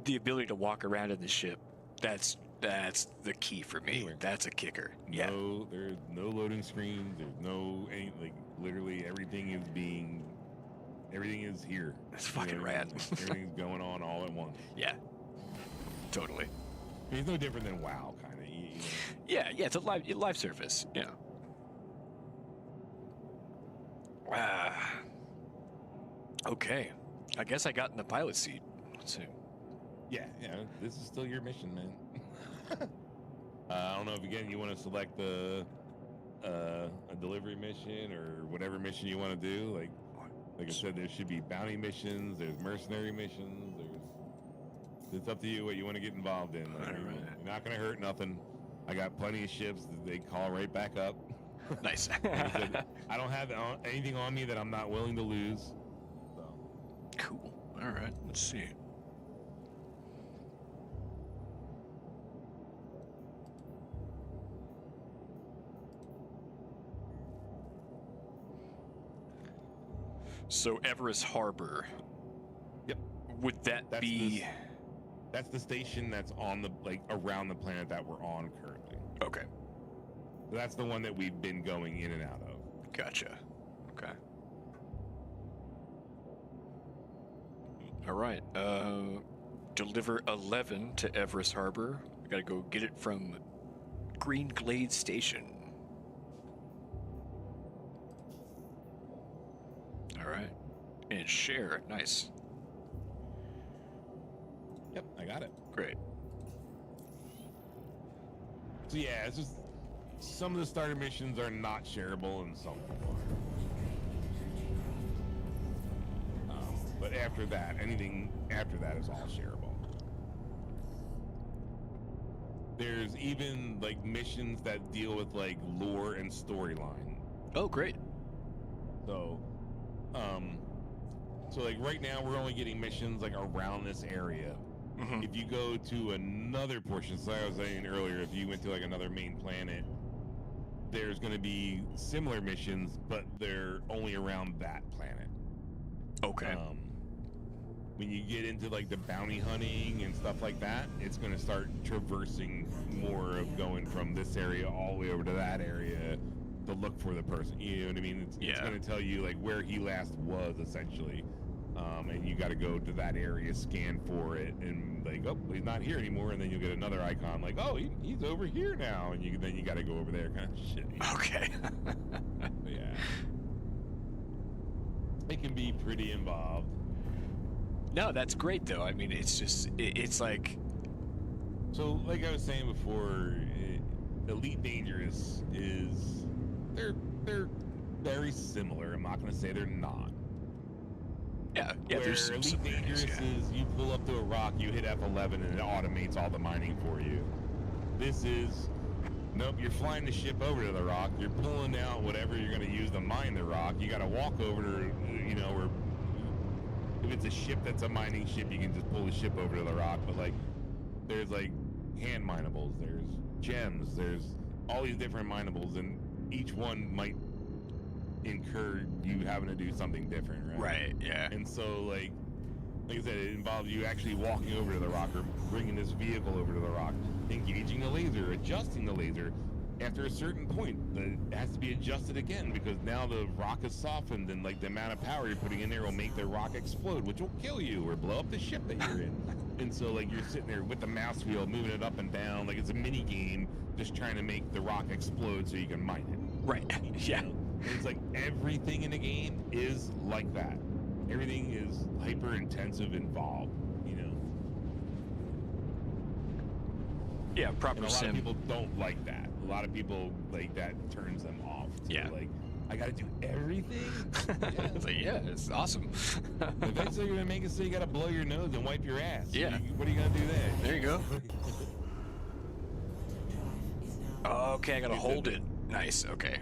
B: the ability to walk around in the ship. That's the key for me.
G: Anywhere.
B: That's a kicker. Yeah.
G: No, there's no loading screens. There's no like literally everything is here.
B: That's fucking rad.
G: Everything's going on all at once.
B: Yeah. Totally.
G: I mean, it's no different than WoW, kind of. You know?
B: Yeah. It's a live service. Yeah. Okay. I guess I got in the pilot seat. Let's see.
G: Yeah, this is still your mission, man. I don't know if again you want to select a delivery mission or whatever mission you want to do. Like I said, there should be bounty missions. There's mercenary missions. It's up to you what you want to get involved in. Like,
B: All right.
G: You're not gonna hurt nothing. I got plenty of ships that they call right back up.
B: Nice.
G: Like I said, I don't have anything on me that I'm not willing to lose. So.
B: Cool. All right. Let's see. So Everest Harbor.
G: Yep.
B: Would that be?
G: That's the station that's on the around the planet that we're on currently.
B: Okay.
G: So that's the one that we've been going in and out of.
B: Gotcha. Okay. All right. Deliver 11 to Everest Harbor. I gotta go get it from Green Glade Station. All right. And share. Nice.
G: Yep, I got it.
B: Great.
G: So yeah, it's just some of the starter missions are not shareable and some are. But after that, anything after that is all shareable. There's even like missions that deal with like lore and storyline.
B: Oh, great.
G: So, so like right now we're only getting missions like around this area.
B: Mhm.
G: If you go to another portion, so I was saying earlier, if you went to like another main planet, there's going to be similar missions, but they're only around that planet.
B: Okay.
G: When you get into like the bounty hunting and stuff like that, it's going to start traversing more of going from this area all the way over to that area to look for the person. You know what I mean? It's going to tell you like where he last was essentially. And you got to go to that area, scan for it, and like, oh, he's not here anymore. And then you'll get another icon like, oh, he's over here now. And then you got to go over there, kind of shit. You know?
B: Okay.
G: Yeah. It can be pretty involved.
B: No, that's great though. I mean, it's just it's like.
G: So, like I was saying before, Elite Dangerous is they're very similar. I'm not going to say they're not.
B: Yeah,
G: Where
B: there's some
G: Elite
B: similarities,
G: Dangerous
B: yeah.
G: is you pull up to a rock, you hit F11, and it automates all the mining for you. This is, nope, you're flying the ship over to the rock, you're pulling out whatever you're going to use to mine the rock, you got to walk over to, you know, or if it's a ship that's a mining ship, you can just pull the ship over to the rock, but like, there's like hand minables, there's gems, there's all these different minables, and each one might incur you having to do something different, right?
B: Right, yeah.
G: And so, like I said, it involves you actually walking over to the rock or bringing this vehicle over to the rock, engaging the laser, adjusting the laser. After a certain point, it has to be adjusted again because now the rock is softened and like the amount of power you're putting in there will make the rock explode, which will kill you or blow up the ship that you're in. And so like you're sitting there with the mouse wheel, moving it up and down, like it's a mini game, just trying to make the rock explode so you can mine it.
B: Right. Yeah.
G: You know? And it's like everything in the game is like that. Everything is hyper intensive involved, you know.
B: Yeah, proper
G: And a lot
B: sim.
G: of people don't like that. A lot of people like that turns them off. So
B: Yeah.
G: Like, I gotta do everything. Yeah.
B: It's like, yeah, it's awesome.
G: Eventually, you're gonna make it so you gotta blow your nose and wipe your ass.
B: Yeah.
G: What are you gonna do then?
B: There you go. Okay, I gotta hold it. Nice. Okay.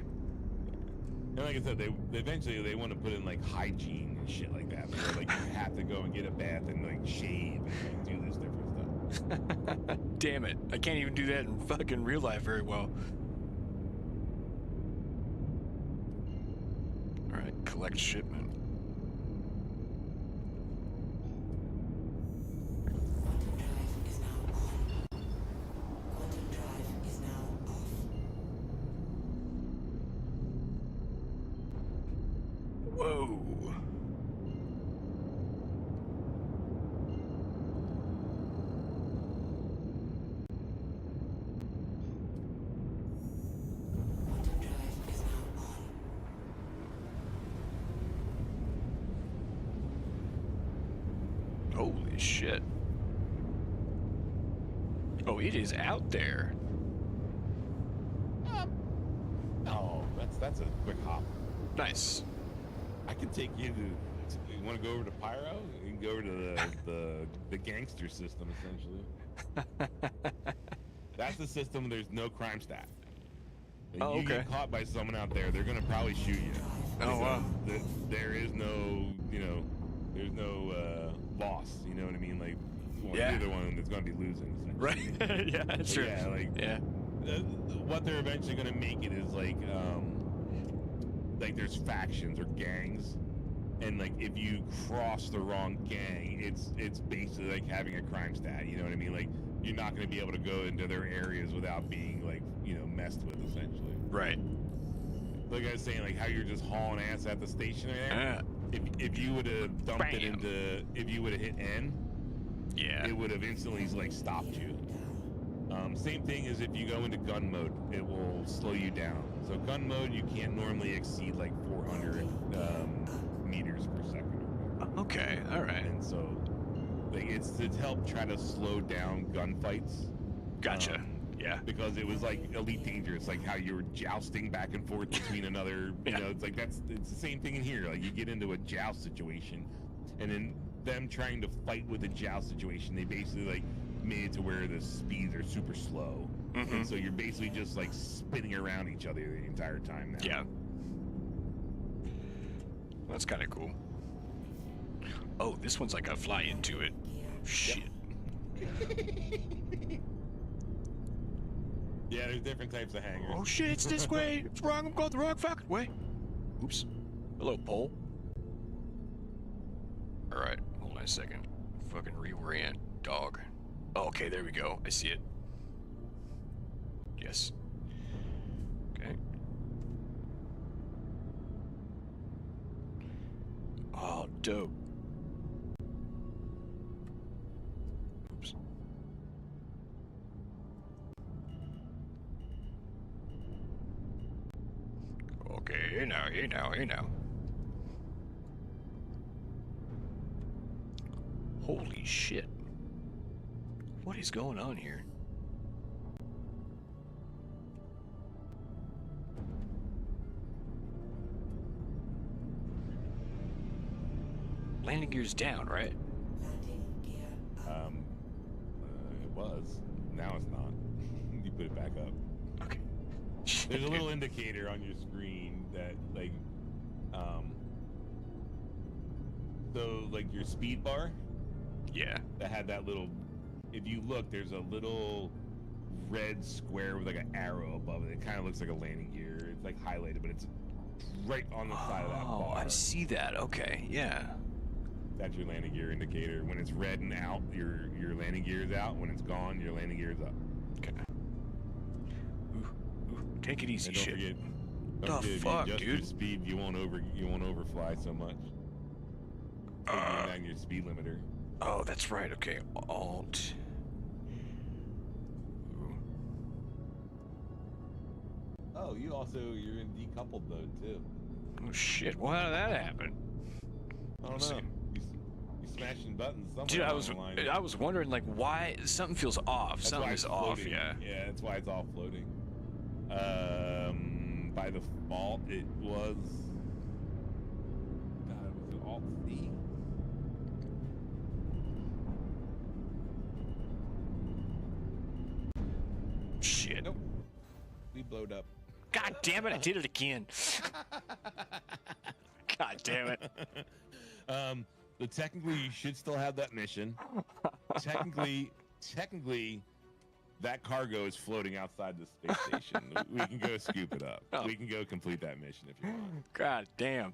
G: And like I said, they eventually want to put in like hygiene and shit like that, where like you have to go and get a bath and like shave and like do this different stuff.
B: Damn it! I can't even do that in fucking real life very well. All right, collect shipment. Whoa. Holy shit. Oh, it is out there.
G: Oh, that's a quick hop.
B: Nice.
G: I can take you to. You want to go over to Pyro? You can go over to the gangster system, essentially. That's the system. There's no crime stat. If
B: Oh,
G: you
B: okay.
G: get caught by someone out there, they're gonna probably shoot you.
B: Oh, wow.
G: There is no, you know, there's no loss. You know what I mean? Like, well,
B: Yeah.
G: you're the one that's gonna be losing. essentially.
B: Right. Yeah, that's
G: But
B: true.
G: yeah, like
B: Yeah.
G: what they're eventually gonna make it is like there's factions or gangs, and like if you cross the wrong gang, it's basically like having a crime stat. You know what I mean? Like you're not gonna be able to go into their areas without being like, you know, messed with essentially.
B: Right.
G: Like I was saying, like how you're just hauling ass at the station there. if you would have dumped it
B: Bam.
G: into, if you would have hit N,
B: Yeah.
G: it would have instantly like stopped you. Same thing as if you go into gun mode, it will slow you down. So gun mode, you can't normally exceed like 400 meters per second.
B: Okay. All right.
G: And so, like, it's to help try to slow down gunfights.
B: Gotcha. Yeah.
G: Because it was like Elite Dangerous, like how you were jousting back and forth between another. You
B: Yeah.
G: know, it's like it's the same thing in here. Like you get into a joust situation, and then them trying to fight with a joust situation, they basically like made it to where the speeds are super slow, and so you're basically just like spinning around each other the entire time now.
B: Yeah. That's kind of cool. Oh, this one's like a fly into it. Shit.
G: Yeah, there's different types of hangers.
B: Oh shit, it's this way. It's wrong. I'm going the wrong fucking way. Oops. Hello, pole. Alright, hold on a second. Fucking reorient, dog. Oh, okay, there we go. I see it. Yes. Okay. Oh, dope. Oops. Okay, hey now, hey now, hey now. Holy shit. What is going on here? Landing gear's down, right?
G: It was. Now it's not. You put it back up.
B: Okay.
G: There's a little indicator on your screen that, like, so, like, your speed bar
B: Yeah.
G: that had that little, if you look, there's a little red square with, like, an arrow above it. It kind of looks like a landing gear. It's, like, highlighted, but it's right on the side of that
B: Oh,
G: bar.
B: I see that. Okay, yeah.
G: That's your landing gear indicator. When it's red and out, your landing gear is out. When it's gone, your landing gear is up.
B: Okay. Ooh, take it easy,
G: And don't
B: shit.
G: forget,
B: The
G: don't forget,
B: fuck,
G: if you adjust your
B: dude?
G: speed, you won't overfly so much. Bring down your speed limiter.
B: Oh, that's right. Okay, Alt. Ooh.
G: Oh, you're in decoupled mode too.
B: Oh shit! Well, how did that happen?
G: I don't
B: Let's
G: know.
B: see.
G: You smashing buttons somewhere
B: Dude,
G: along the line.
B: I was wondering like why something feels off.
G: That's why
B: Something
G: it's
B: is off.
G: floating.
B: Yeah.
G: Yeah, that's why it's all floating. By default, it was. God, was it Alt C?
B: Shit.
G: Nope. We blowed up.
B: God damn it! I did it again. God damn it.
G: But technically, you should still have that mission. technically, that cargo is floating outside the space station. We can go scoop it up.
B: Oh.
G: We can go complete that mission if you want.
B: God damn.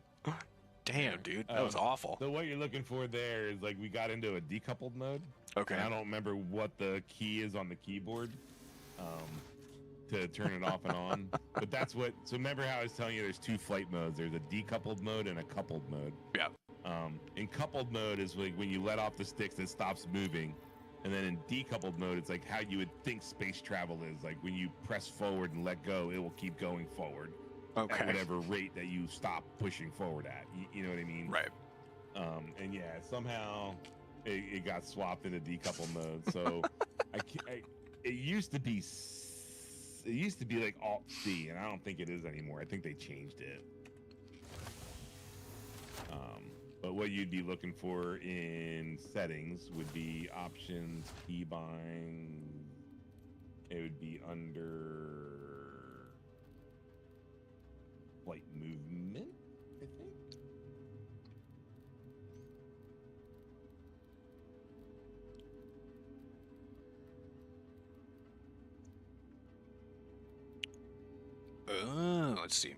B: Damn, dude, that was awful.
G: So what you're looking for there is like we got into a decoupled mode.
B: Okay.
G: And I don't remember what the key is on the keyboard to turn it off and on. But that's what. So remember how I was telling you there's two flight modes. There's a decoupled mode and a coupled mode.
B: Yeah.
G: In coupled mode is like when you let off the sticks, it stops moving. And then in decoupled mode, it's like how you would think space travel is. Like when you press forward and let go, it will keep going forward.
B: Okay.
G: At whatever rate that you stop pushing forward at. You know what I mean?
B: Right.
G: And yeah, somehow it got swapped into decoupled mode. So it used to be like Alt C, and I don't think it is anymore. I think they changed it. But what you'd be looking for in settings would be options, keybind. It would be under flight movement, I think.
B: Let's see.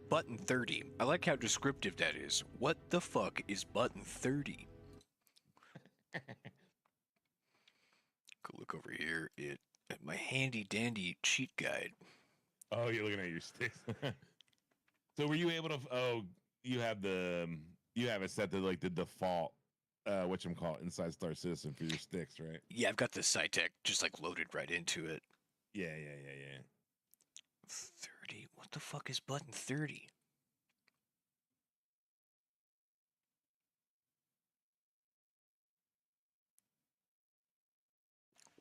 B: Button 30. I like how descriptive that is. What the fuck is button 30? Go look over here at my handy dandy cheat guide.
G: Oh, you're looking at your sticks. So were you able to? Oh, you have it set to like the default. Whatchamacallit, inside Star Citizen for your sticks, right?
B: Yeah, I've got the SciTech just like loaded right into it.
G: Yeah.
B: 30. What the fuck is button 30?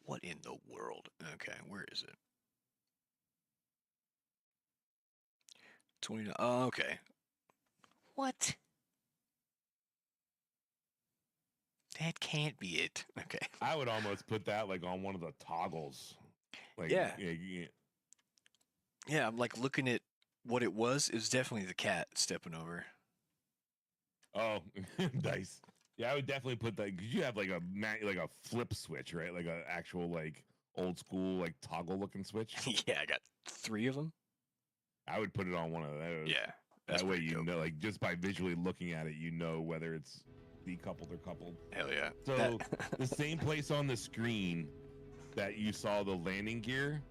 B: What in the world? Okay, where is it? 29. Oh, okay. What? That can't be it. Okay.
G: I would almost put that like on one of the toggles. Like,
B: Yeah.
G: yeah.
B: Yeah, I'm like looking at what it was. It was definitely the cat stepping over.
G: Oh, nice. Yeah, I would definitely put that because you have like a flip switch, right? Like a actual like old school like toggle looking switch.
B: Yeah, I got 3 of them.
G: I would put it on one of those.
B: Yeah. That's
G: That way
B: pretty
G: you
B: dope.
G: know, like just by visually looking at it, you know whether it's decoupled or coupled.
B: Hell yeah.
G: So the same place on the screen that you saw the landing gear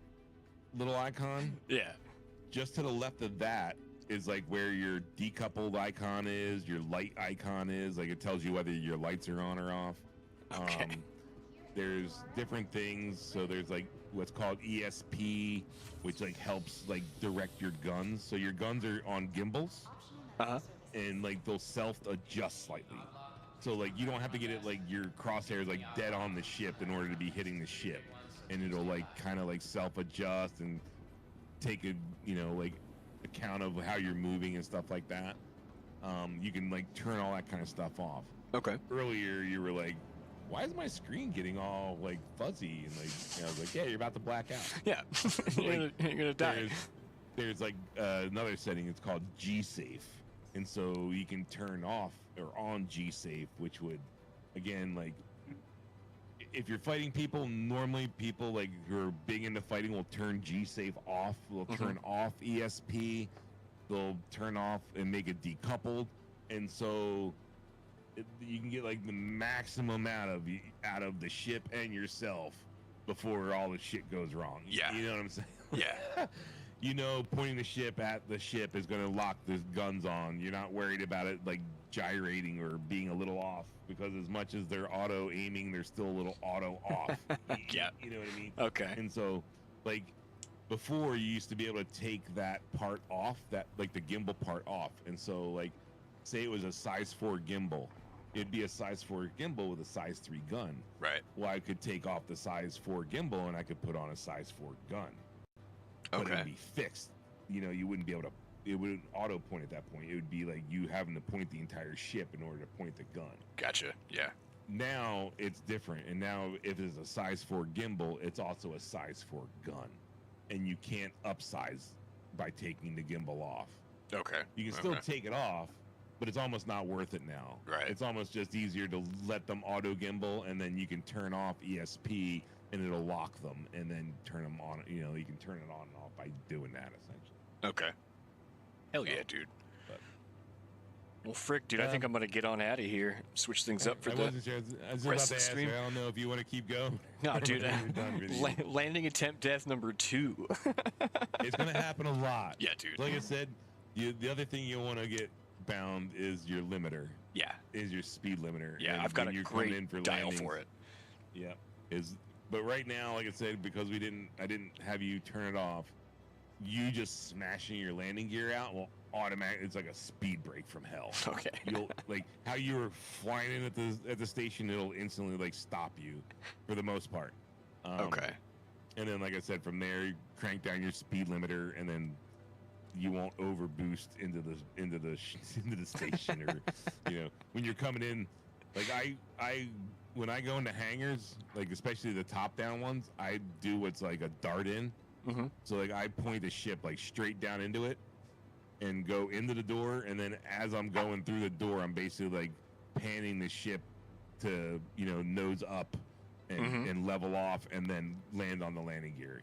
G: little icon,
B: Yeah.
G: just to the left of that is like where your decoupled icon is, your light icon is. Like it tells you whether your lights are on or off.
B: Okay.
G: There's different things. So there's like what's called ESP, which like helps like direct your guns. So your guns are on gimbals, and like they'll self-adjust slightly. So like you don't have to get it like your crosshairs like dead on the ship in order to be hitting the ship, and it'll like kind of like self-adjust and take a like account of how you're moving and stuff like that. You can like turn all that kind of stuff off.
B: Okay.
G: Earlier you were like, why is my screen getting all like fuzzy? And like I was like, yeah, you're about to black out.
B: Yeah. you're gonna die.
G: There's like another setting. It's called G-Safe, and so you can turn off or on G-Safe, which would, again, like if you're fighting people, normally people like who are big into fighting will turn G-Safe off. They'll turn off ESP. They'll turn off and make it decoupled, and so you can get like the maximum out of the ship and yourself before all the shit goes wrong.
B: Yeah.
G: You know what I'm saying?
B: Yeah.
G: Pointing the ship at the ship is going to lock the guns on. You're not worried about it like gyrating or being a little off, because as much as they're auto aiming, they're still a little auto off.
B: Yeah.
G: You know what I mean?
B: Okay.
G: And so, like, before you used to be able to take that part off, that like the gimbal part off. And so, like, say it was a size 4 gimbal, it'd be a size 4 gimbal with a size 3 gun.
B: Right.
G: Well, I could take off the size 4 gimbal and I could put on a size 4 gun. But it would be fixed. You wouldn't be able to. It wouldn't auto point at that point. It would be like you having to point the entire ship in order to point the gun.
B: Gotcha. Yeah.
G: Now it's different, and now if it's a size 4 gimbal, it's also a size 4 gun, and you can't upsize by taking the gimbal off.
B: Okay.
G: You can still take it off, but it's almost not worth it now.
B: Right.
G: It's almost just easier to let them auto gimbal, and then you can turn off ESP, and it'll lock them, and then turn them on. You can turn it on and off by doing that, essentially.
B: Okay. Hell yeah, dude.
G: But,
B: well, frick, dude, I think I'm gonna get on out of here. Switch things up for
G: I
B: the
G: wasn't sure. I was
B: rest
G: about
B: of
G: to
B: the
G: ask you.
B: stream.
G: I don't know if you want to keep going.
B: No, dude.
G: You're done with it.
B: Landing attempt death number 2.
G: It's gonna happen a lot.
B: Yeah, dude.
G: Like I said, the other thing you want to get bound is your limiter.
B: Yeah.
G: Is your speed limiter.
B: Yeah,
G: And
B: I've got
G: when
B: a
G: you're coming
B: great
G: in for
B: dial
G: landings,
B: for it.
G: Yeah. But right now, like I said, because I didn't have you turn it off. You just smashing your landing gear out will automatically. It's like a speed break from hell.
B: Okay.
G: You'll like how you were flying in at the station. It'll instantly like stop you, for the most part.
B: Okay.
G: And then, like I said, from there, you crank down your speed limiter, and then you won't overboost into the station, or when you're coming in. Like when I go into hangars, like especially the top down ones, I do what's like a dart in.
B: Mm-hmm.
G: So like I point the ship like straight down into it, and go into the door, and then as I'm going through the door, I'm basically like panning the ship to nose up and level off, and then land on the landing gear.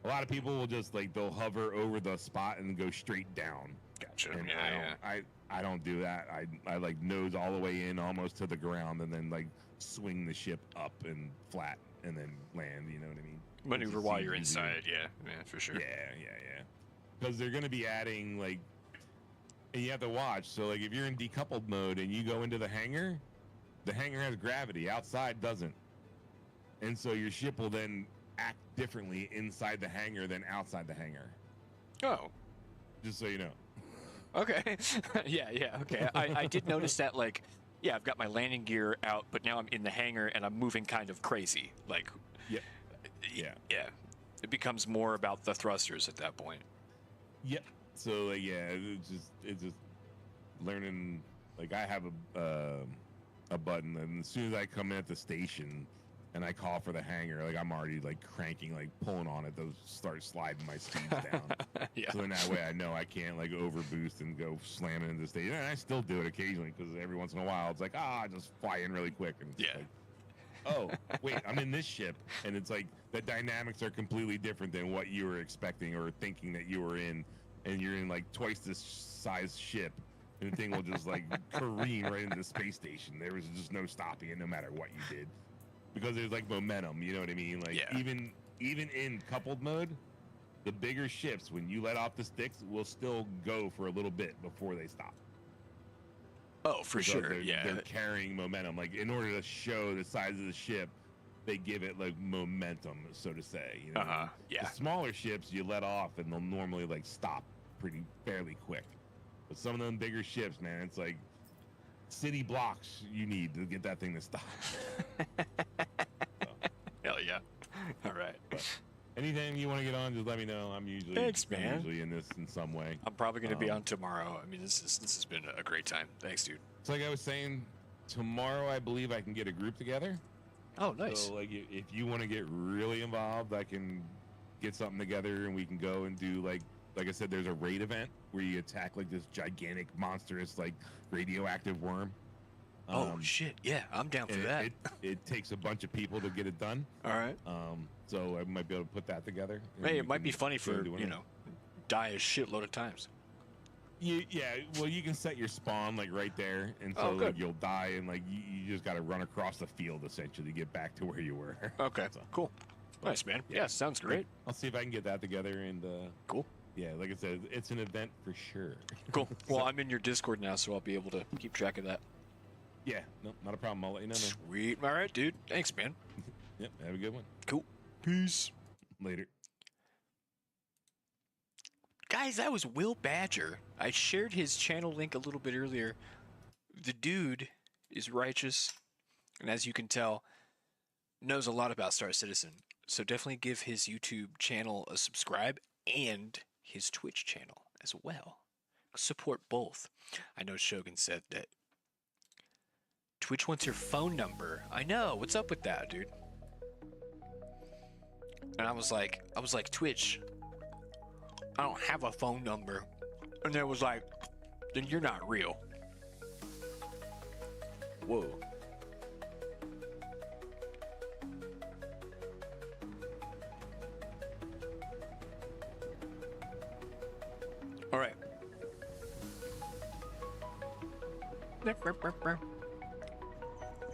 G: A lot of people will just like they'll hover over the spot and go straight down.
B: Gotcha.
G: And
B: Yeah.
G: I don't do that. I like nose all the way in almost to the ground, and then like swing the ship up and flat, and then land. You know what I mean?
B: Maneuver while you're inside. Yeah, for sure.
G: Yeah. Because they're going to be adding like And you have to watch. So like if you're in decoupled mode and you go into the hangar has gravity. Outside doesn't. And so your ship will then act differently inside the hangar than outside the hangar.
B: Oh.
G: Just so you know.
B: Okay. yeah, okay. I did notice that, like, yeah, I've got my landing gear out, but now I'm in the hangar and I'm moving kind of crazy. Like,
G: Yeah.
B: Yeah. It becomes more about the thrusters at that point.
G: Yep. So like, yeah, it's just learning. Like I have a button, and as soon as I come in at the station and I call for the hangar, like I'm already like cranking, like pulling on it. Those start sliding my speeds down.
B: Yeah.
G: So then that way I know I can't like over boost and go slamming into the station. And I still do it occasionally because every once in a while it's like just fly in really quick and it's like, oh wait, I'm in this ship, and it's like the dynamics are completely different than what you were expecting or thinking that you were in, and you're in like twice this size ship, and the thing will just like careen right into the space station. There was just no stopping it, no matter what you did, because there's like momentum. You know what I mean? Like even in coupled mode, the bigger ships, when you let off the sticks, will still go for a little bit before they stop.
B: Oh, for
G: Because
B: sure.
G: they're carrying momentum. Like in order to show the size of the ship, they give it like momentum, so to say. You know?
B: Yeah.
G: The smaller ships you let off and they'll normally like stop fairly quick. But some of them bigger ships, man, it's like city blocks you need to get that thing to stop.
B: Hell yeah. All right.
G: But anything you want to get on, just let me know. I'm usually in this in some way.
B: I'm probably going to be on tomorrow. I mean, this has been a great time. Thanks, dude.
G: So like I was saying, tomorrow I believe I can get a group together.
B: Oh, nice.
G: So like if you want to get really involved, I can get something together and we can go and do like I said, there's a raid event where you attack like this gigantic, monstrous, like radioactive worm.
B: Oh shit! Yeah, I'm down for that.
G: It takes a bunch of people to get it done.
B: All right.
G: So I might be able to put that together.
B: Hey, it might be funny for die a shitload of times.
G: Well, you can set your spawn like right there, and so like, you'll die, and like you just got to run across the field essentially to get back to where you were.
B: Okay, so, cool. Nice, man. Yeah, sounds great.
G: I'll see if I can get that together, and
B: cool.
G: Yeah, like I said, it's an event for sure.
B: Cool. Well, I'm in your Discord now, so I'll be able to keep track of that.
G: Yeah, no, not a problem. I'll let you know.
B: Sweet. All right, dude. Thanks, man.
G: Yep, have a good one.
B: Cool. Peace.
G: Later.
B: Guys, that was Will Badger. I shared his channel link a little bit earlier. The dude is righteous, and as you can tell, knows a lot about Star Citizen. So definitely give his YouTube channel a subscribe and his Twitch channel as well. Support both. I know Shogun said that Twitch wants your phone number. I know. What's up with that, dude? And I was like, Twitch, I don't have a phone number. And it was like, then you're not real. Whoa. All right.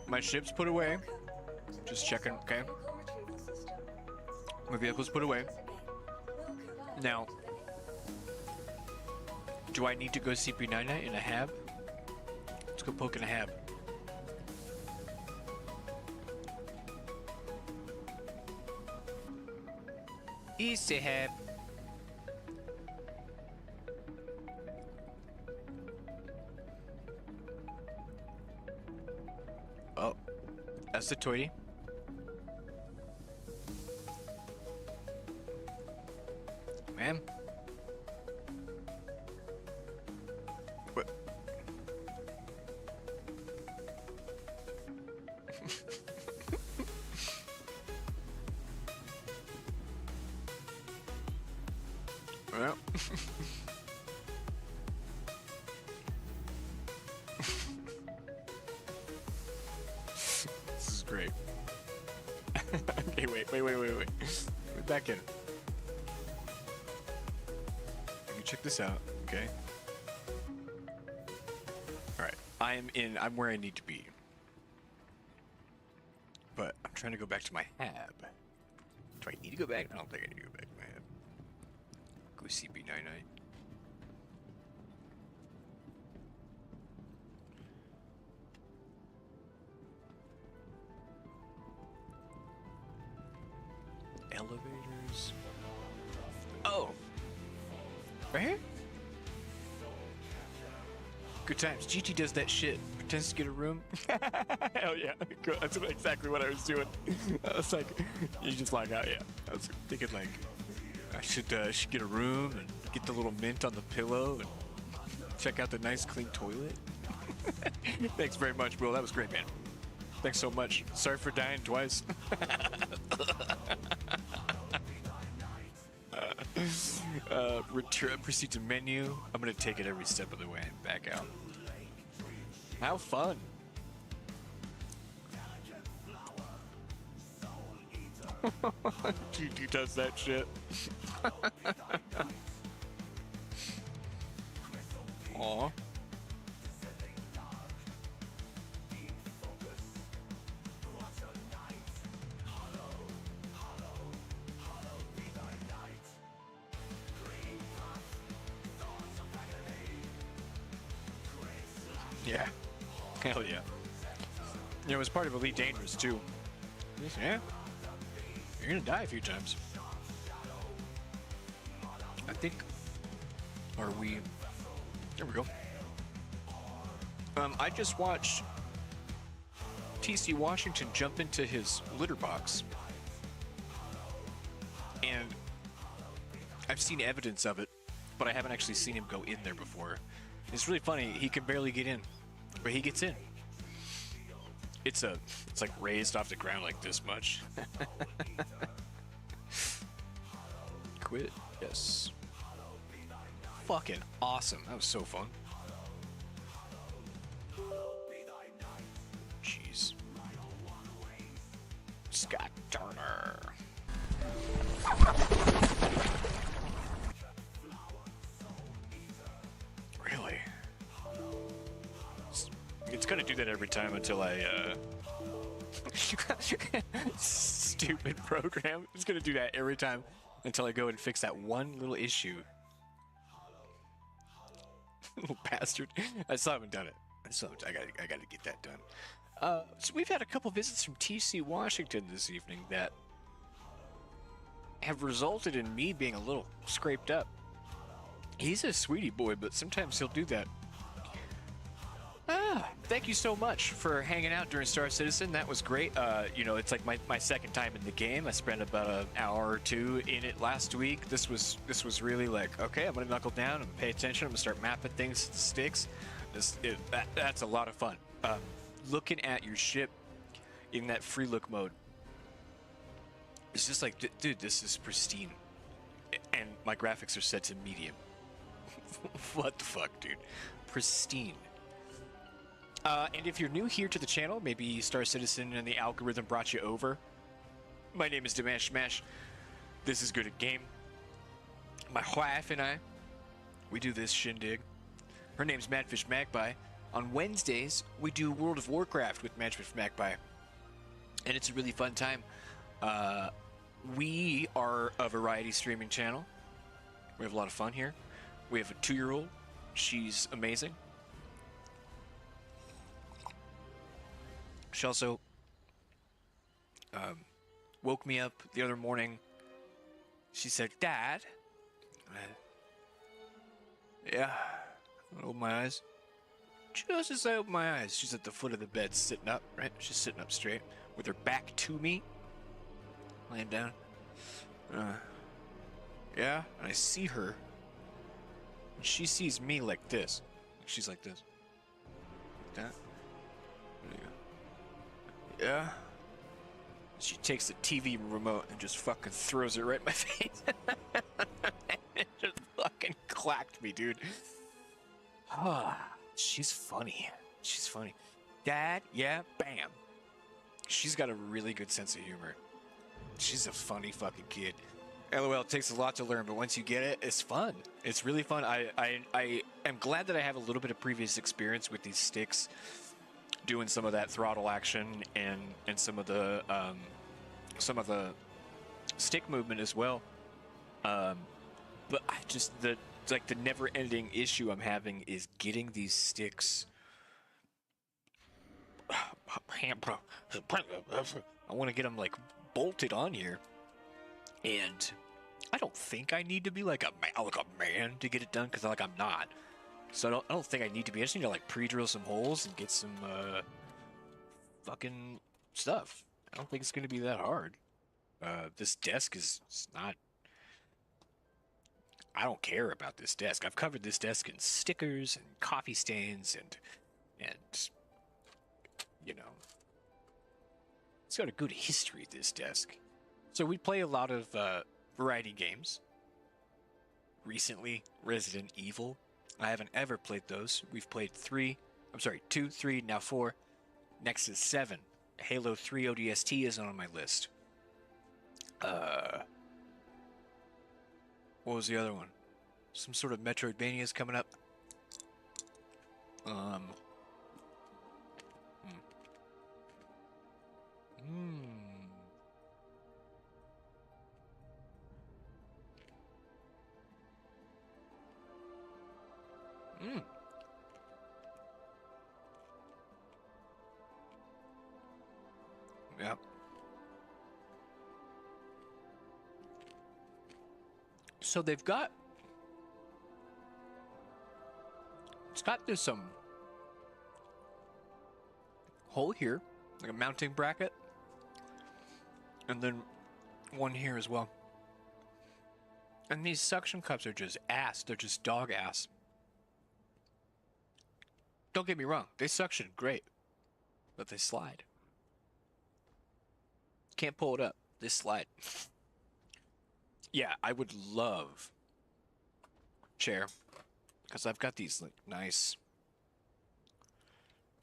B: My ship's put away. Just checking, okay? My vehicle's put away. Now, do I need to go CP99 in a hab? Let's go poke in a hab. Easy hab. Oh, that's the Toity. Ma'am? What? Well. This is great. Okay, wait. We're back in. Let me check this out, okay? Alright, I'm where I need to be. But I'm trying to go back to my hab. Do I need to go back? I don't think I need to go back to my hab. Go CP99. is. Oh. Right here? Good times. GT does that shit. Pretends to get a room. Hell yeah. Cool. That's exactly what I was doing. I was like, you just log out, yeah. I was thinking like, I should get a room and get the little mint on the pillow and check out the nice clean toilet. Thanks very much, bro. That was great, man. Thanks so much. Sorry for dying twice. Proceed to menu. I'm gonna take it every step of the way and back out. How fun! GT does that shit. Aw. Yeah. Hell yeah. You know, it was part of Elite Dangerous too. Yeah. You're gonna die a few times. I think. Are we? There we go. I just watched TC Washington jump into his litter box, and I've seen evidence of it, but I haven't actually seen him go in there before. It's really funny. He can barely get in, but he gets in. It's like raised off the ground like this much. Quit. Yes. Fucking awesome. That was so fun. Jeez. Scott Turner. Really? It's gonna do that every time until I, stupid program. It's gonna do that every time until I go and fix that one little issue. Little bastard. I still haven't done it. I gotta get that done. So we've had a couple visits from TC Washington this evening that have resulted in me being a little scraped up. He's a sweetie boy, but sometimes he'll do that. Thank you so much for hanging out during Star Citizen. That was great. You know, it's like my second time in the game. I spent about an hour or two in it last week. This was really like, okay, I'm gonna knuckle down. I'm gonna pay attention. I'm gonna start mapping things to sticks. That's a lot of fun. Looking at your ship in that free look mode, it's just like, dude, this is pristine, and my graphics are set to medium. What the fuck, dude? Pristine. And if you're new here to the channel, maybe Star Citizen and the algorithm brought you over. My name is Dimash Smash. This is Good at Game. My wife and I, we do this shindig. Her name's Madfish Magpie. On Wednesdays, we do World of Warcraft with Madfish Magpie. And it's a really fun time. We are a variety streaming channel. We have a lot of fun here. We have a 2-year-old. She's amazing. She also woke me up the other morning. She said, "Dad." Yeah. I opened my eyes. Just as I opened my eyes, she's at the foot of the bed, sitting up, right? She's sitting up straight, with her back to me, laying down. Yeah, and I see her, and she sees me like this. She's like this. Like that. There you go. Yeah. She takes the TV remote and just fucking throws it right in my face. It just fucking clacked me, dude. She's funny. She's funny. Dad, yeah, bam. She's got a really good sense of humor. She's a funny fucking kid. LOL, it takes a lot to learn, but once you get it, it's fun. It's really fun. I am glad that I have a little bit of previous experience with these sticks, doing some of that throttle action and some of the stick movement as well. But I just the never-ending issue I'm having is getting these sticks. I want to get them like bolted on here, and I don't think I need to be like a man to get it done, because I'm not. So I don't think I need to be. I just need to like pre-drill some holes and get some fucking stuff. I don't think it's gonna be that hard. This desk is not. I don't care about this desk. I've covered this desk in stickers and coffee stains and you know, it's got a good history, this desk. So we play a lot of variety games. Recently, Resident Evil. I haven't ever played those. We've played 2, 3, now 4. Next is 7. Halo 3 ODST is on my list. What was the other one? Some sort of Metroidvania is coming up. Yep. So they've got. It's got this hole here, like a mounting bracket, and then one here as well. And these suction cups are just ass. They're just dog ass. Don't get me wrong, they suction great, but they slide. Can't pull it up. They slide. Yeah, I would love chair, because I've got these like nice.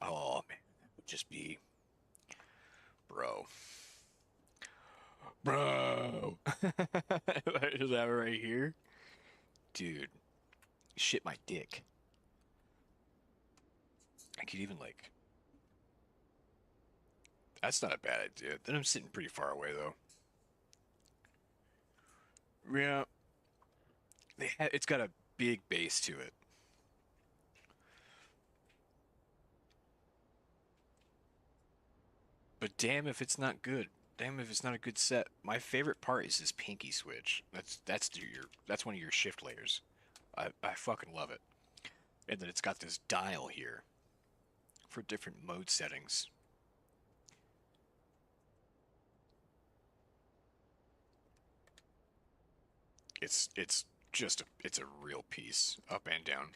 B: Oh man, that would just be, bro. Is that right here, dude? Shit, my dick. I could even like. That's not a bad idea. Then I'm sitting pretty far away though. Yeah. It's got a big base to it. But damn if it's not good. Damn if it's not a good set. My favorite part is this pinky switch. That's one of your shift layers. I fucking love it. And then it's got this dial here for different mode settings. It's a real piece, up and down.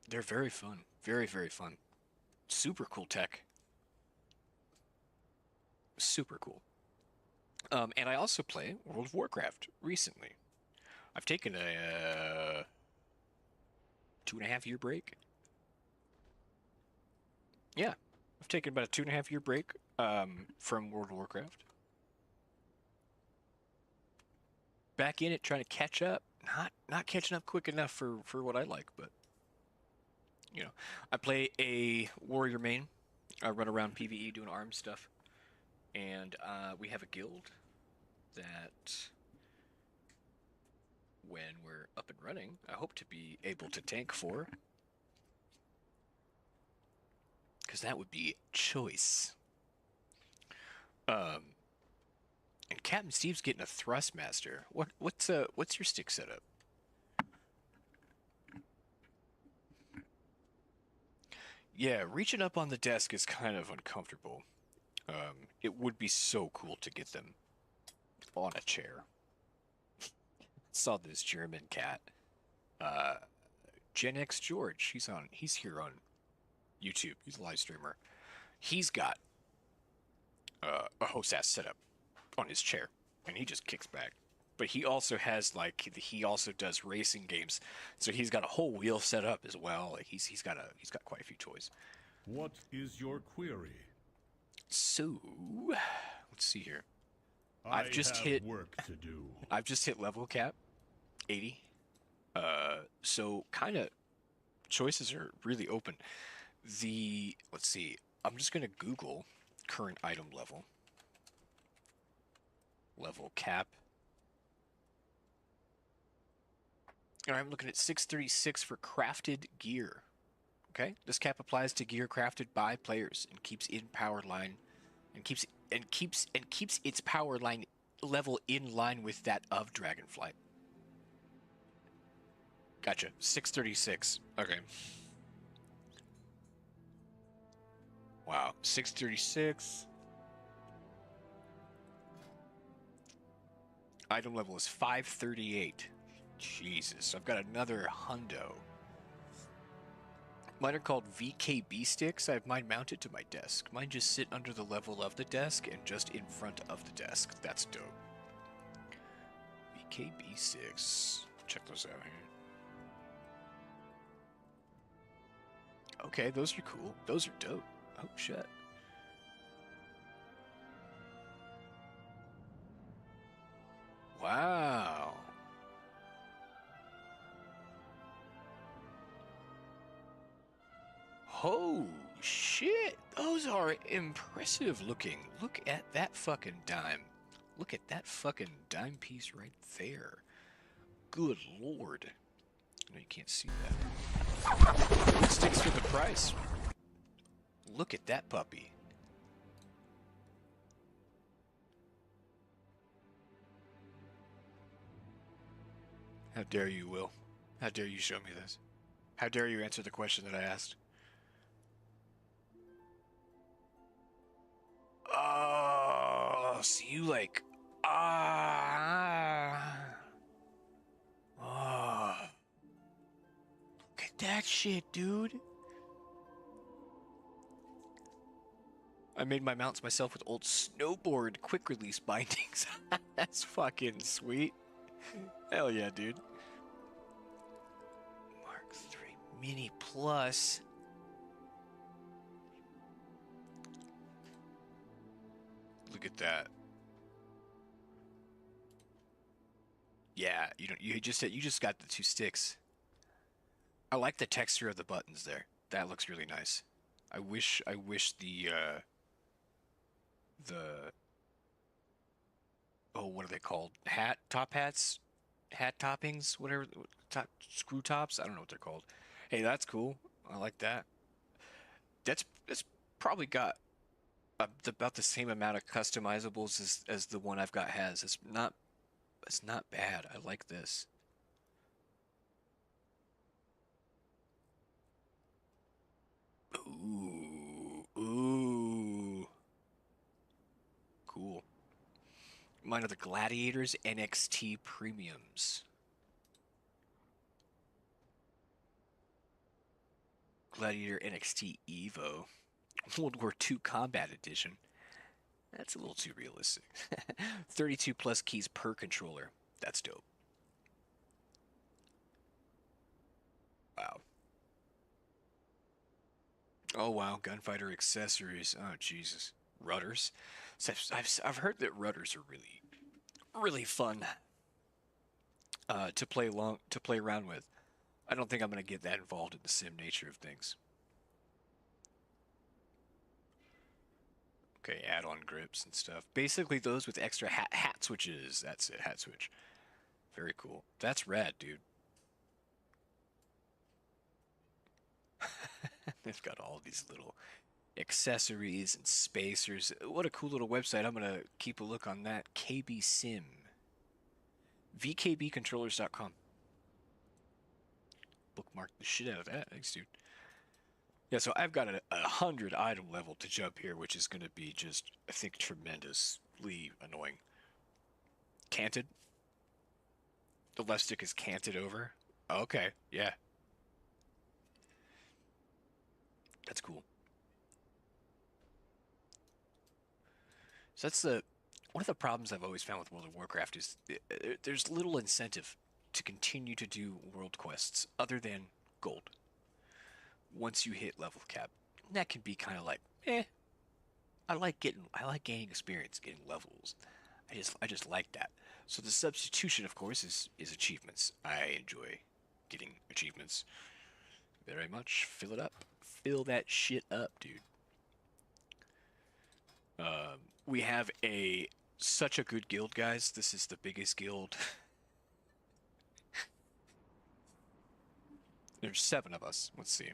B: They're very fun. Very, very fun. Super cool tech. Super cool. And I also play World of Warcraft recently. I've taken a 2.5 year break. Yeah, I've taken about a 2.5 year break from World of Warcraft. Back in it, trying to catch up. Not catching up quick enough for what I like, but you know, I play a warrior main. I run around PvE doing arm stuff, and we have a guild that, when we're up and running, I hope to be able to tank for, because that would be choice. And Captain Steve's getting a Thrustmaster. What's your stick setup? Yeah, reaching up on the desk is kind of uncomfortable. It would be so cool to get them on a chair. Saw this German cat, Gen X George. He's here on YouTube. He's a live streamer. He's got a host ass setup on his chair, and he just kicks back. But he also has he also does racing games, so he's got a whole wheel set up as well. Like he's got quite a few toys.
I: What is your query?
B: So let's see here. I've just hit level cap 80. So kind of choices are really open. Let's see. I'm just gonna Google current item level cap. And I'm looking at 636 for crafted gear. Okay, this cap applies to gear crafted by players and keeps its power line level in line with that of Dragonflight. Gotcha. 636. Okay. Wow. 636. Item level is 538. Jesus. I've got another hundo. Mine are called VKB sticks. I have mine mounted to my desk. Mine just sit under the level of the desk and just in front of the desk. That's dope. VKB sticks. Check those out here. Okay, those are cool. Those are dope. Oh, shit. Wow. Oh, shit. Those are impressive looking. Look at that fucking dime. Look at that fucking dime piece right there. Good lord. No, you can't see that. Sticks for the price. Look at that puppy. How dare you, Will? How dare you show me this? How dare you answer the question that I asked? Oh, so you like... Oh. Look at that shit, dude. I made my mounts myself with old snowboard quick release bindings. That's fucking sweet. Hell yeah, dude. Mark III Mini Plus. Look at that. Yeah, you just got the two sticks. I like the texture of the buttons there. That looks really nice. I wish the oh, what are they called? Top hats? Hat toppings? Whatever, screw tops? I don't know what they're called. Hey, that's cool. I like that. That's probably got about the same amount of customizables as the one I've got has. It's not bad. I like this. Ooh. Cool. Mine are the Gladiators NXT Premiums. Gladiator NXT Evo. World War II Combat Edition. That's a little too realistic. 32 plus keys per controller. That's dope. Wow. Oh wow, gunfighter accessories. Oh Jesus. Rudders. So I've heard that rudders are really fun to play around with. I don't think I'm gonna get that involved in the sim nature of things. Okay, add-on grips and stuff. Basically those with extra hat switches. That's it, hat switch. Very cool. That's rad, dude. They've got all these little accessories and spacers. What a cool little website. I'm gonna keep a look on that. KB Sim. VKBcontrollers.com. Bookmark the shit out of that. Thanks, dude. Yeah, so I've got a 100 item level to jump here, which is going to be just, I think, tremendously annoying. Canted? The left stick is canted over? Okay, yeah. That's cool. So that's one of the problems I've always found with World of Warcraft is there's little incentive to continue to do world quests other than gold. Once you hit level cap, that can be kind of like, I like gaining experience, getting levels. I just like that. So the substitution, of course, is achievements. I enjoy getting achievements very much. Fill it up. Fill that shit up, dude. We have such a good guild, guys. This is the biggest guild. There's 7 of us. Let's see.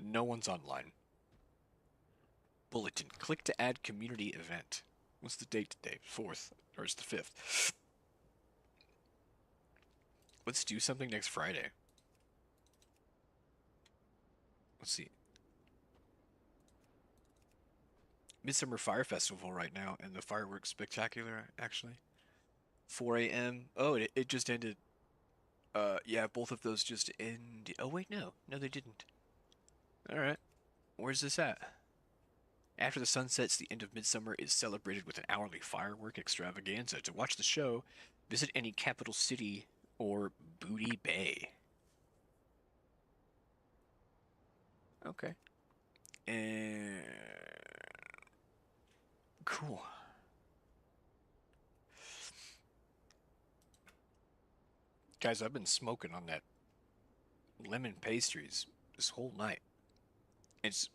B: No one's online. Bulletin. Click to add community event. What's the date today? 4th, or it's the 5th. Let's do something next Friday. Let's see. Midsummer Fire Festival right now, and the fireworks spectacular, actually. 4 a.m. Oh, it just ended. Yeah, both of those just ended. Oh, wait, no. No, they didn't. Alright. Where's this at? After the sun sets, the end of midsummer is celebrated with an hourly firework extravaganza. To watch the show, visit any capital city or Booty Bay. Okay. And cool. Guys, I've been smoking on that lemon pastries this whole night.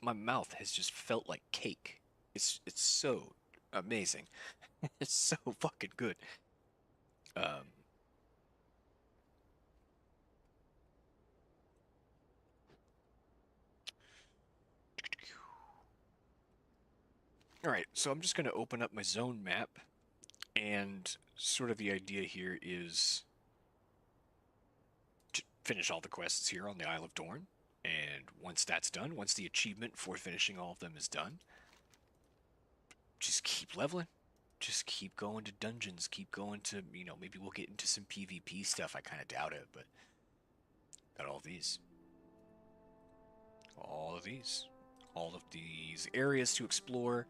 B: My mouth has just felt like cake. It's so amazing. It's so fucking good. Alright, so I'm just going to open up my zone map, and sort of the idea here is to finish all the quests here on the Isle of Dorn, and once that's done, once the achievement for finishing all of them is done, just keep leveling. Just keep going to dungeons, keep going to, maybe we'll get into some PvP stuff. I kind of doubt it, but got all these. All of these. All of these areas to explore,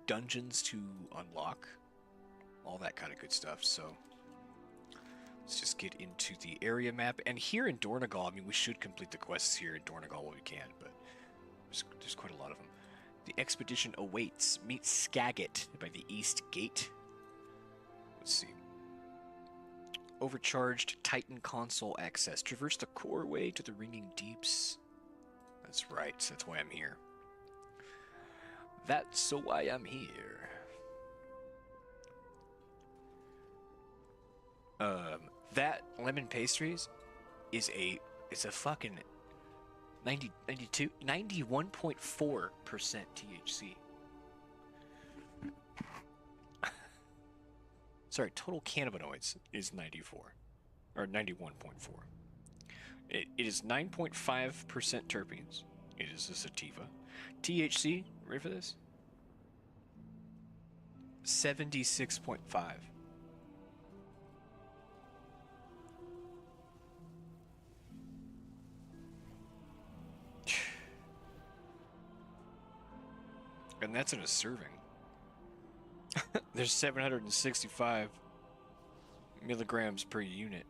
B: dungeons to unlock, all that kind of good stuff. So let's just get into the area map. And here in Dornegal, I mean, we should complete the quests here in Dornegal while we can, but there's quite a lot of them. The expedition awaits. Meet Skagit by the East Gate. Let's see. Overcharged Titan console access. Traverse the core way to the Ringing Deeps. That's right. That's why I'm here. That's why I'm here. That lemon pastries is a fucking 91.4% THC. Sorry, total cannabinoids is 94 or 91.4. It is 9.5% terpenes. It is a sativa. THC, ready for this? 76.5. And that's in a serving. There's 765 milligrams per unit.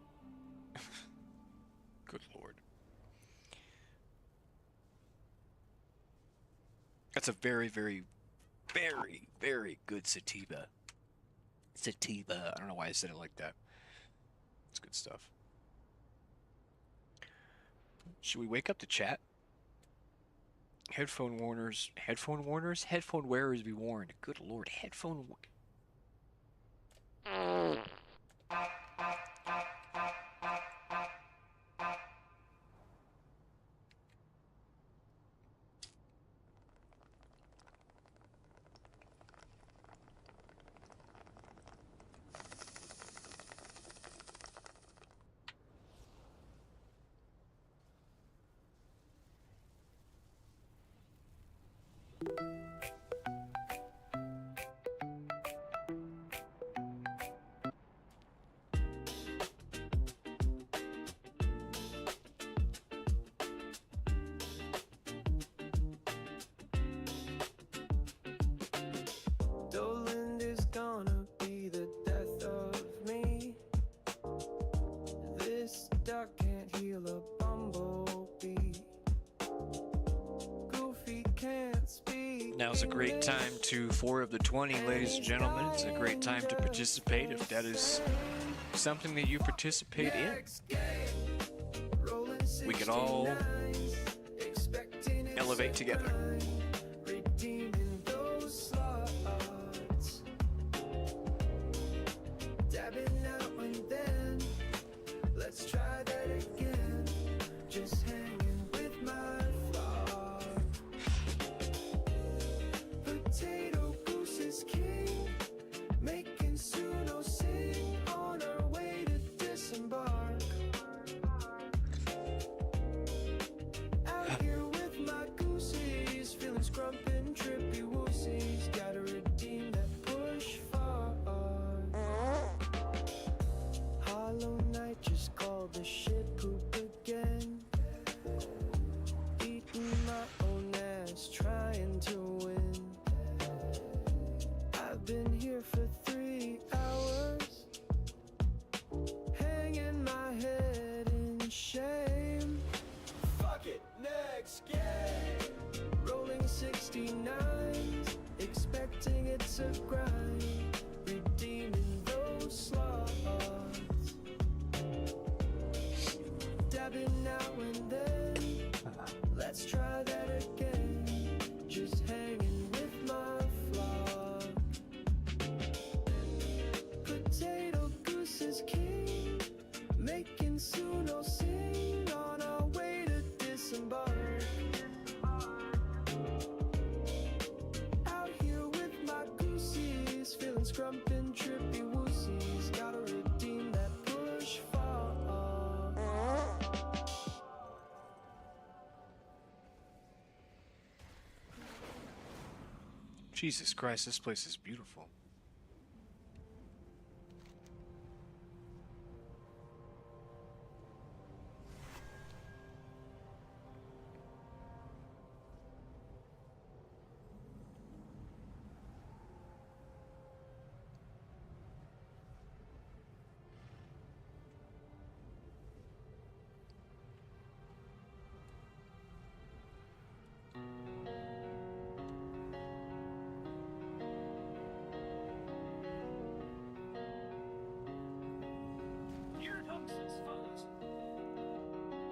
B: Good lord. That's a very, very, very, very good sativa. Sativa. I don't know why I said it like that. It's good stuff. Should we wake up the chat? Headphone warners. Headphone warners? Headphone wearers be warned. Good lord. Headphone...
A: Doland is gonna be the death of me. This duck can't heal a bumblebee. Goofy can't speak.
B: Now's a great time to 4 of the 20, ladies and gentlemen. It's a great time to participate if that is something that you participate in. We can all elevate together.
A: Redeeming those slots. Dabbing out and then let's try that again. Just hanging with my flock. Potato goose is king. now and then. Let's try that again. Just hanging with my flock. Potato goose is king, making Suno sing on our way to disembark. Out here with my goosies, feeling scrumpin' trippy woosies. Gotta redeem that push fall.
B: Jesus Christ, this place is beautiful.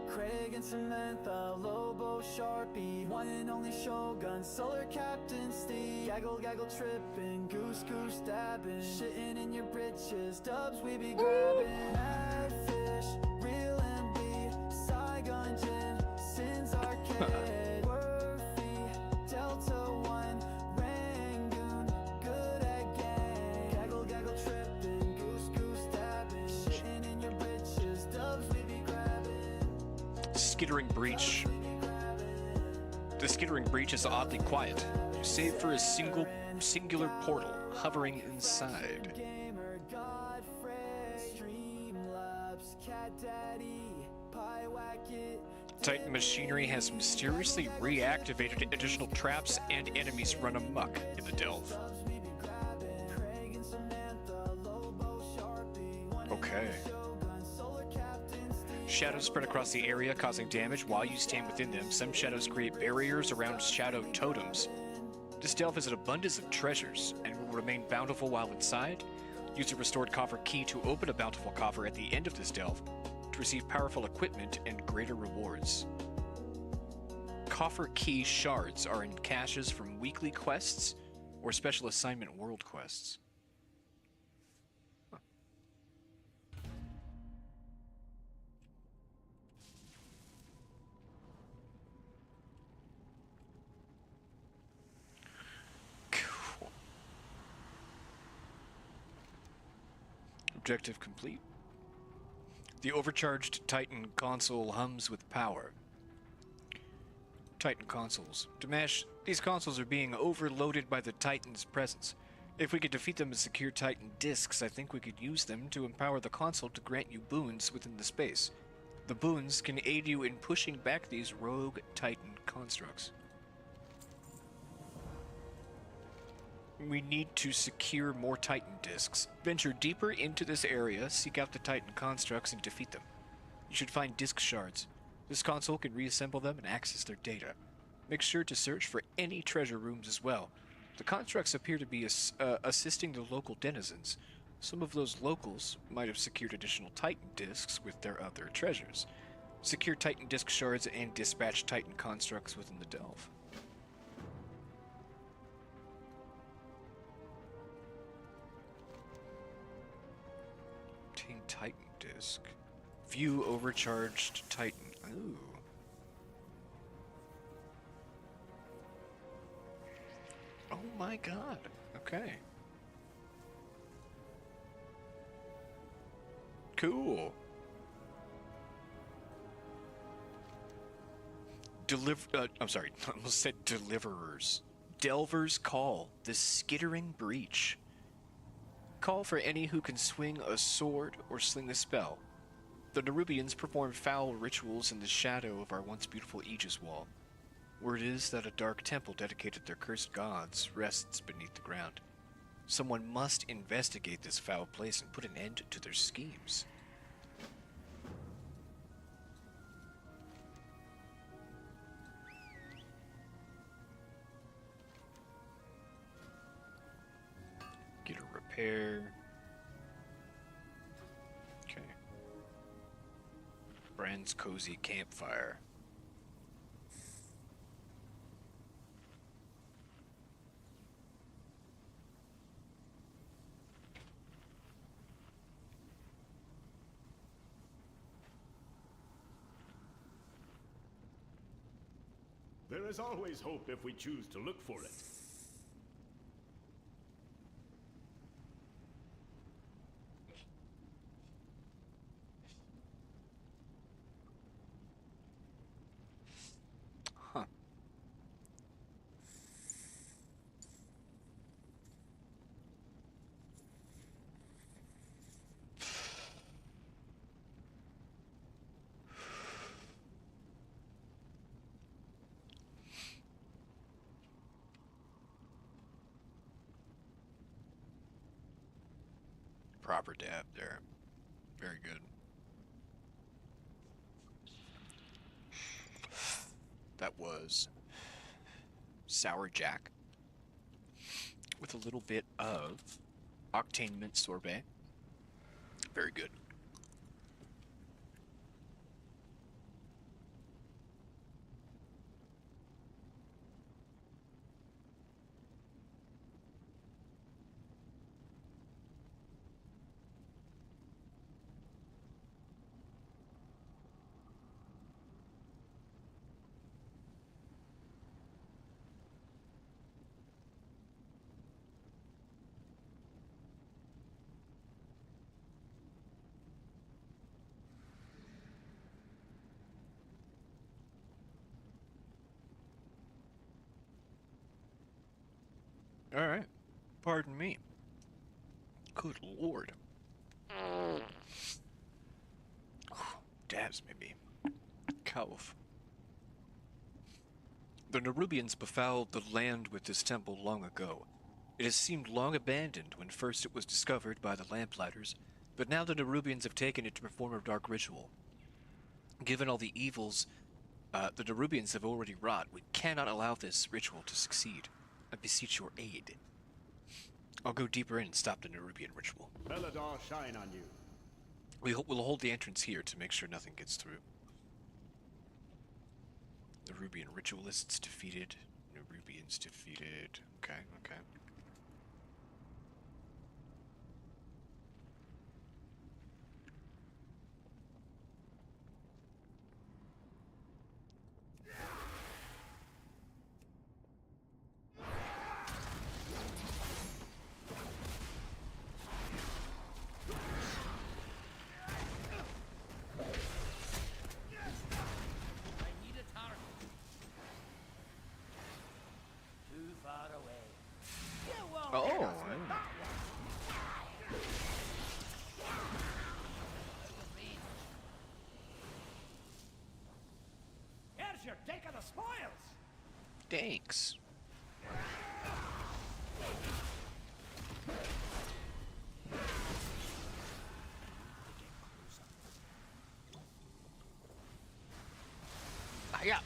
A: Craig and Samantha, Lobo, Sharpie, one and only Shogun, Solar Captain Steve, gaggle, gaggle, tripping, goose, goose, dabbing, shitting in your britches, dubs we be grabbing, mad fish, real MB, Saigon gin, Sins Arcade, Worthy, Delta 1, Rangoon, good at gang, gaggle, gaggle, tripping, goose, goose, dabbing, shitting in your britches, dubs we be grabbing.
B: Skittering breach. The skittering breach is oddly quiet, save for a singular portal hovering inside. Titan machinery has mysteriously reactivated additional traps and enemies run amok in the delve. Okay. Shadows spread across the area, causing damage while you stand within them. Some shadows create barriers around shadow totems. This delve has an abundance of treasures and will remain bountiful while inside. Use a restored coffer key to open a bountiful coffer at the end of this delve to receive powerful equipment and greater rewards. Coffer key shards are in caches from weekly quests or special assignment world quests. Objective complete. The overcharged Titan console hums with power. Titan consoles. Dimash, these consoles are being overloaded by the Titan's presence. If we could defeat them and secure Titan discs, I think we could use them to empower the console to grant you boons within the space. The boons can aid you in pushing back these rogue Titan constructs. We need to secure more Titan discs. Venture deeper into this area, seek out the Titan constructs, and defeat them. You should find disc shards. This console can reassemble them and access their data. Make sure to search for any treasure rooms as well. The constructs appear to be assisting the local denizens. Some of those locals might have secured additional Titan discs with their other treasures. Secure Titan disc shards and dispatch Titan constructs within the delve. Titan disc. View overcharged Titan. Ooh. Oh my god. Okay. Cool. I'm sorry, I almost said deliverers. Delver's Call, the Skittering Breach. Call for any who can swing a sword or sling a spell. The Nerubians perform foul rituals in the shadow of our once beautiful Aegis Wall. Word is that a dark temple dedicated to their cursed gods rests beneath the ground. Someone must investigate this foul place and put an end to their schemes. Get a repair. Okay. Brand's cozy campfire.
I: There is always hope if we choose to look for it.
B: Huh. Proper dab there. Very good. That was Sour Jack with a little bit of Octane Mint Sorbet. Very good. All right. Pardon me. Good lord. Dabs maybe. Cough. The Nerubians befouled the land with this temple long ago. It has seemed long abandoned when first it was discovered by the Lamplighters, but now the Nerubians have taken it to perform a dark ritual. Given all the evils the Nerubians have already wrought, we cannot allow this ritual to succeed. I beseech your aid. I'll go deeper in and stop the Nerubian ritual.
I: Belladar shine on you.
B: We'll hold the entrance here to make sure nothing gets through. Nerubian ritualists defeated. Nerubians defeated. Okay, okay. Oh.
A: Here's your take of the spoils.
B: Thanks. Ah, yeah.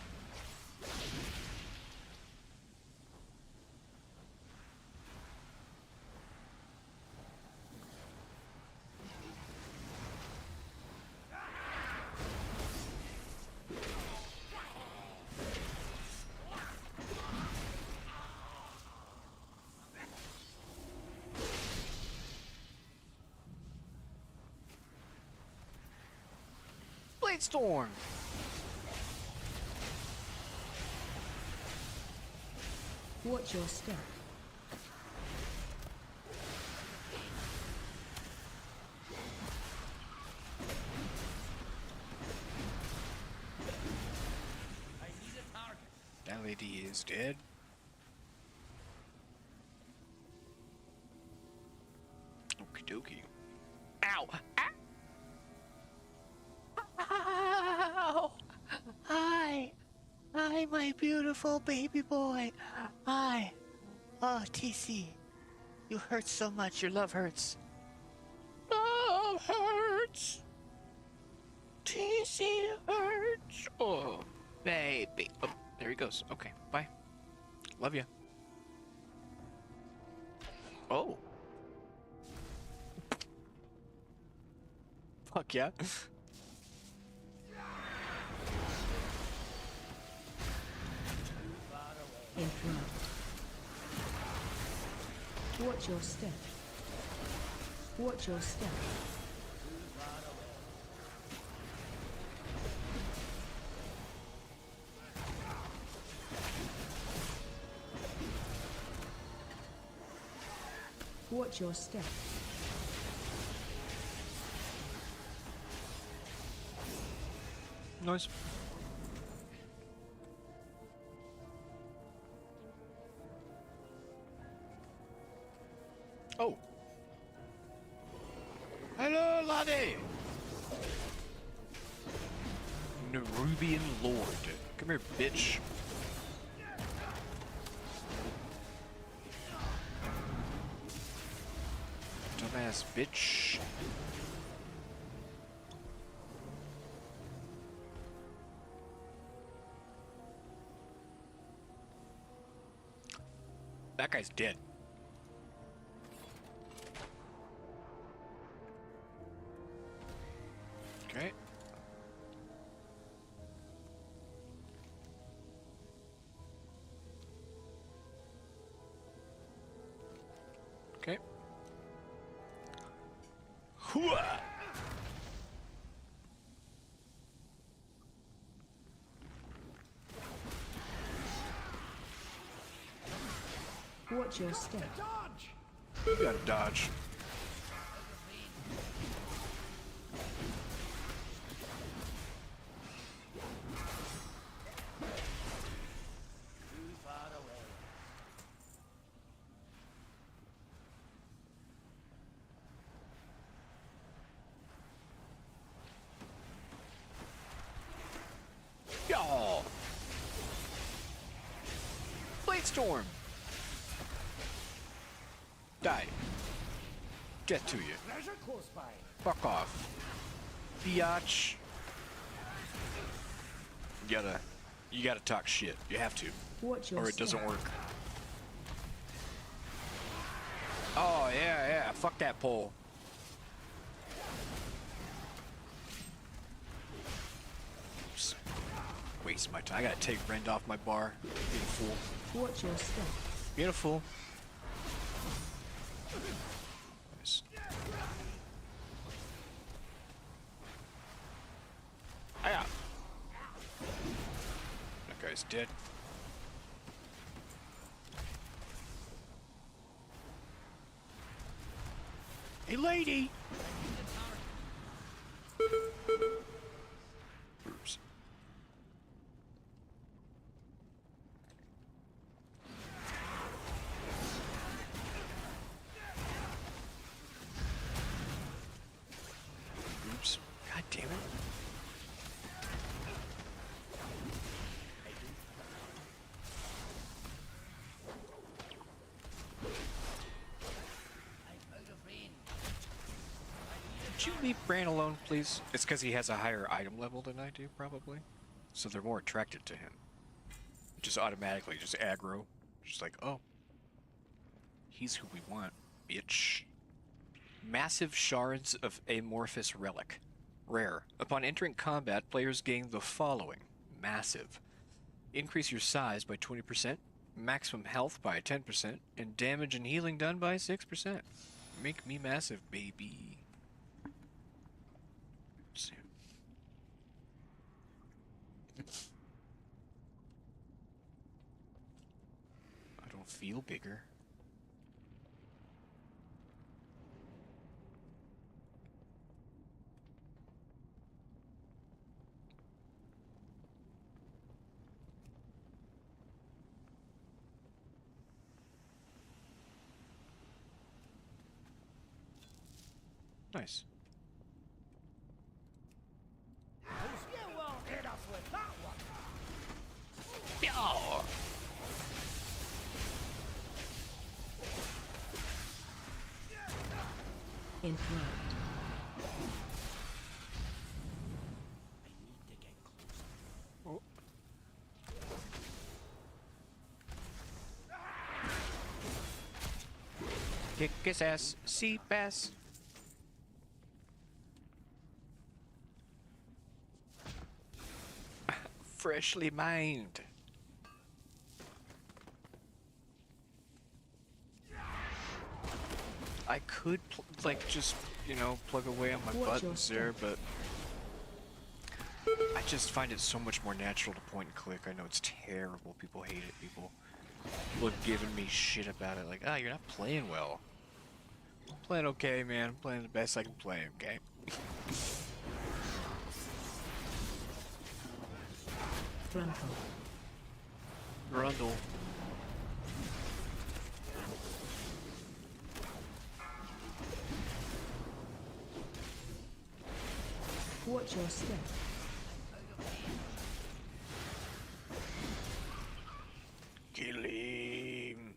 B: Blade Storm.
E: Watch your step.
B: That lady is dead. Okie dokie. Ow! Ow! Hi! Hi, my beautiful baby boy. Hi. Oh, TC. You hurt so much. Your love hurts. Love hurts. TC hurts. Oh, baby. Oh, there he goes. Okay, bye. Love you. Oh. Fuck yeah.
E: In front. Watch your step. Watch your step. Watch your step.
B: Nice. Oh. Hello, laddie. Nerubian Lord. Come here, bitch. Dumbass bitch. That guy's dead. Okay. Okay. Hooah!
E: Watch your step.
B: You gotta dodge. Y'all. Blade Storm. Die. Get to you. Fuck off. Biatch. You gotta talk shit. You have to.
E: Watch your
B: Or it doesn't
E: step.
B: work. Oh, yeah. Fuck that pole. Just waste my time. I gotta take Rend off my bar. Beautiful.
E: Watch your step.
B: Beautiful. Nice. Hiya. That guy's dead. Hey, lady! Oops. Oops. God damn it. Could you leave Bran alone, please? It's because he has a higher item level than I do, probably. So they're more attracted to him. Just automatically, just aggro. Just like, oh. He's who we want, bitch. Massive shards of amorphous relic. Rare. Upon entering combat, players gain the following. Massive. Increase your size by 20%, maximum health by 10%, and damage and healing done by 6%. Make me massive, baby. Let's see. I don't feel bigger. Nice. Yeah.
E: In front.
B: Oh. Kick his ass, sea bass. Freshly mined. I could like just plug away on my
E: Watch your
B: buttons there, but I just find it so much more natural to point and click. I know it's terrible. People hate it. People are giving me shit about it. Like, ah, you're not playing well. I'm playing okay, man. I'm playing the best I can play. Okay. Grundle.
E: Watch your step.
B: Kill him.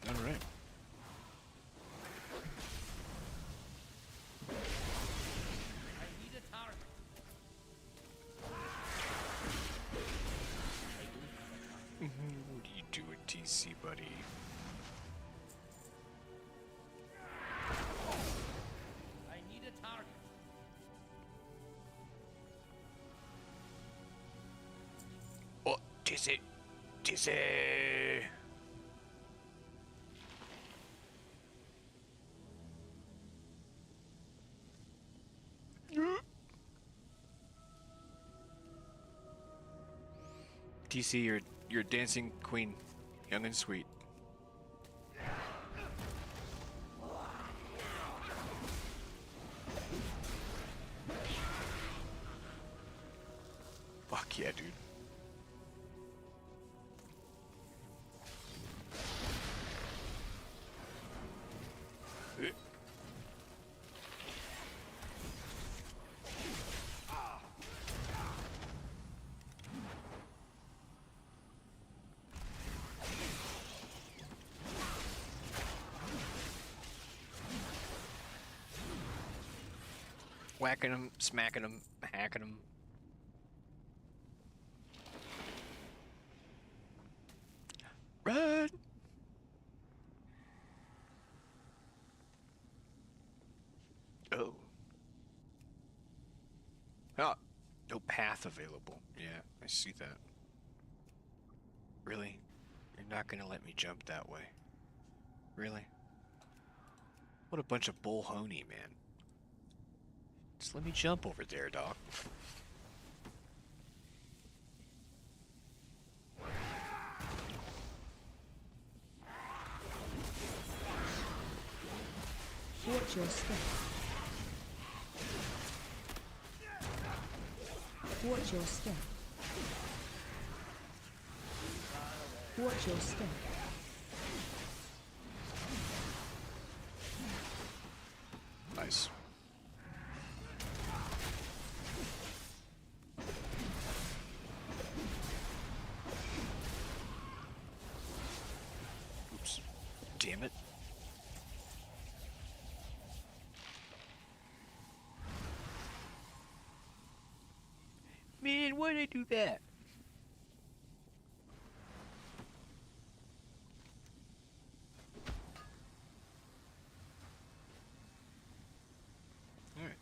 B: All right. What are you doing, TC, buddy?
C: I need a target.
B: Oh, TC! TC! TC, you're dancing queen, young and sweet. Fuck yeah, dude. Whacking him, smacking him, hacking him. Run! Oh. Oh, no path available. Yeah, I see that. Really? You're not gonna let me jump that way? Really? What a bunch of bull honey, man. Just let me jump over there, dog.
E: Watch your step. Watch your step. Watch your step.
B: Nice. Oops. Damn it. Man, why'd I do that? Alright.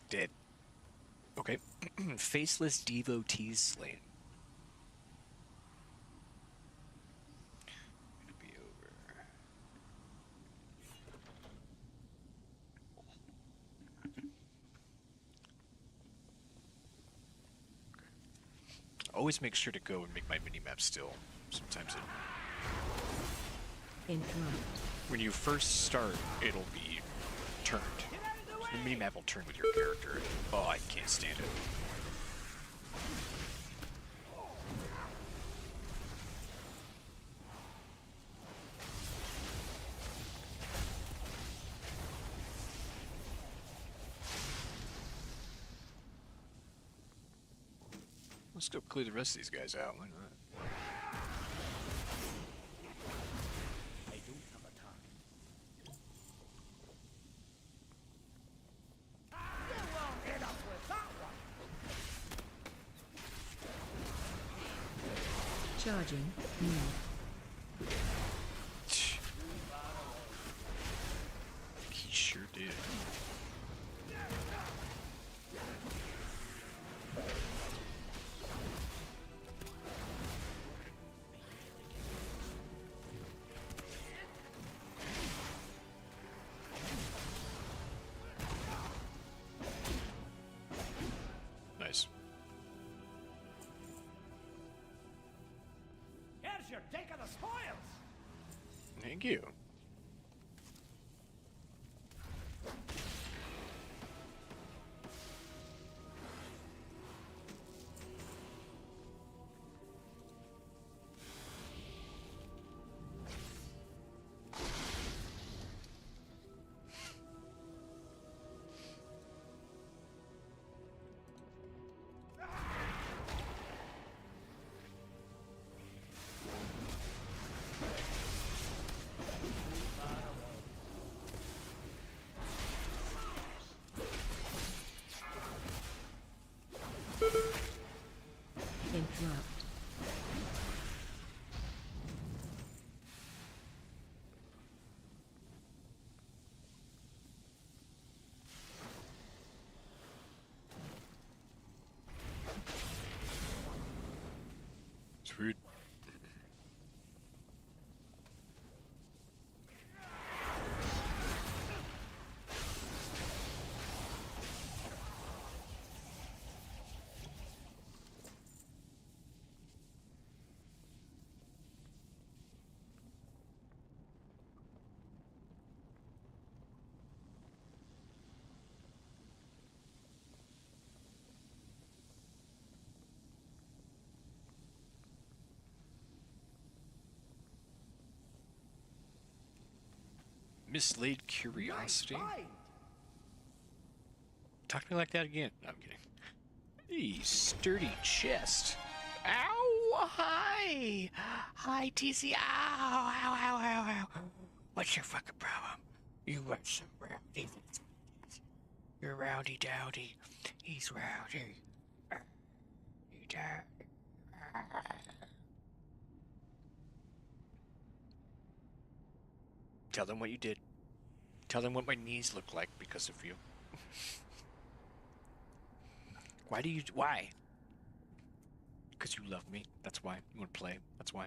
B: Dead. Okay. Faceless devotees slain. It'll be over. Always make sure to go and make my mini-map still. Sometimes when you first start, it'll be turned. So the mini-map will turn with your character. Oh, I can't stand it. Let's go clear the rest of these guys out. Why not?
J: Charging.
B: He sure did. Nice.
K: Here's your take of the spoils.
B: Thank you.
J: Interrupt.
B: Sweet. Mislaid curiosity. Talk to me like that again. No, I'm kidding. Hey, sturdy chest. Ow! Hi! Hi, TC. Ow! Ow, ow, ow, ow. What's your fucking problem? You want some rowdy. You're rowdy dowdy. He's rowdy. You dowdy. Tell them what you did. Tell them what my knees look like because of you. Why? Because you love me. That's why. You want to play. That's why.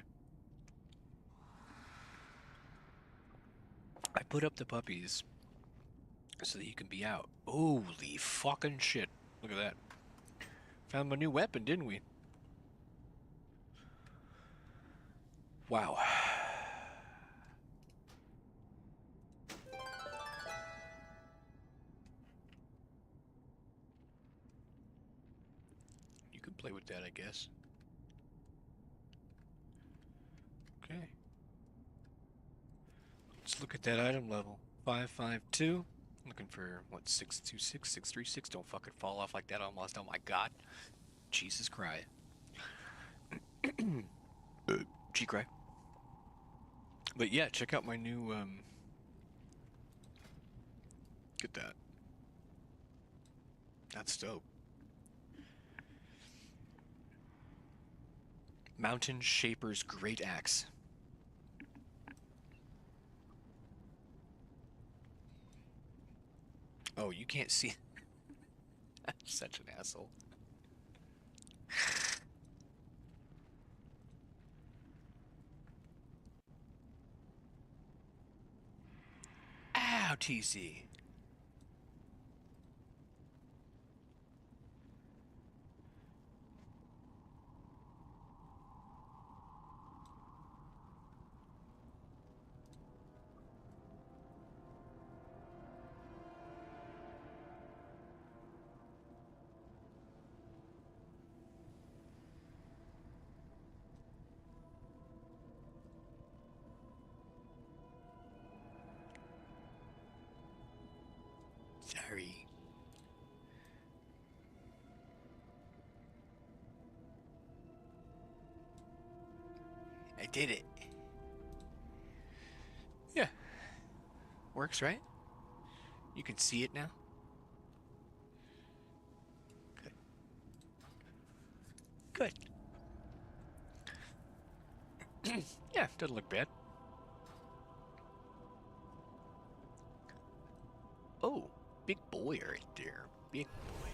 B: I put up the puppies so that you can be out. Holy fucking shit. Look at that. Found my new weapon, didn't we? Wow. You can play with that, I guess. Okay. Let's look at that item level. 552. Looking for, what, 626, 636? Don't fucking fall off like that almost. Oh my god. Jesus Christ. G-Cry. But yeah, check out my new, get that. That's dope. Mountain Shaper's Great Axe. Oh, you can't see. Such an asshole. Ow, TC. Sorry. I did it. Yeah. Works, right? You can see it now? Good. Good. Yeah, doesn't look bad. Oh, big boy right there. Big boy.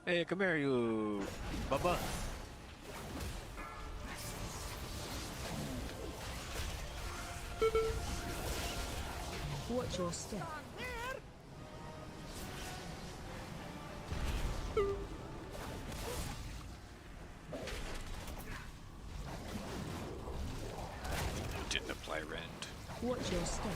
B: Hey, come here, you Bubba.
J: Watch your step.
B: Didn't apply rend.
J: Watch your step.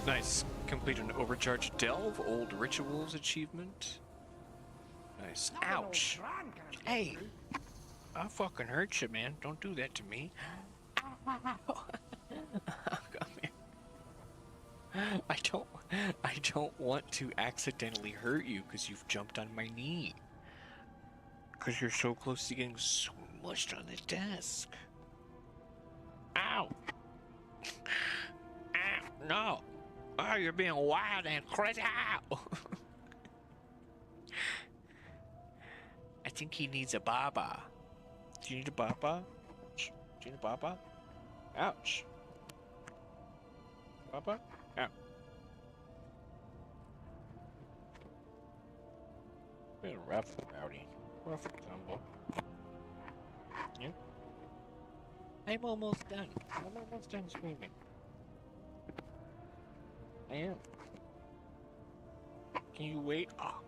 B: Nice. Complete an overcharged delve. Old rituals achievement. Nice. Ouch. Hey. I fucking hurt you, man. Don't do that to me. Come here. I don't want to accidentally hurt you because you've jumped on my knee. Because you're so close to getting smushed on the desk. Ow. Ow. No. Oh, you're being wild and crazy. Ow. I think he needs a baba. Do you need a baba? Do you need a baba? Ouch. Baba? Ow. Been rough and rowdy. Rough and tumble. Yeah. I'm almost done. I'm almost done screaming. I am. Can you wait? Oh.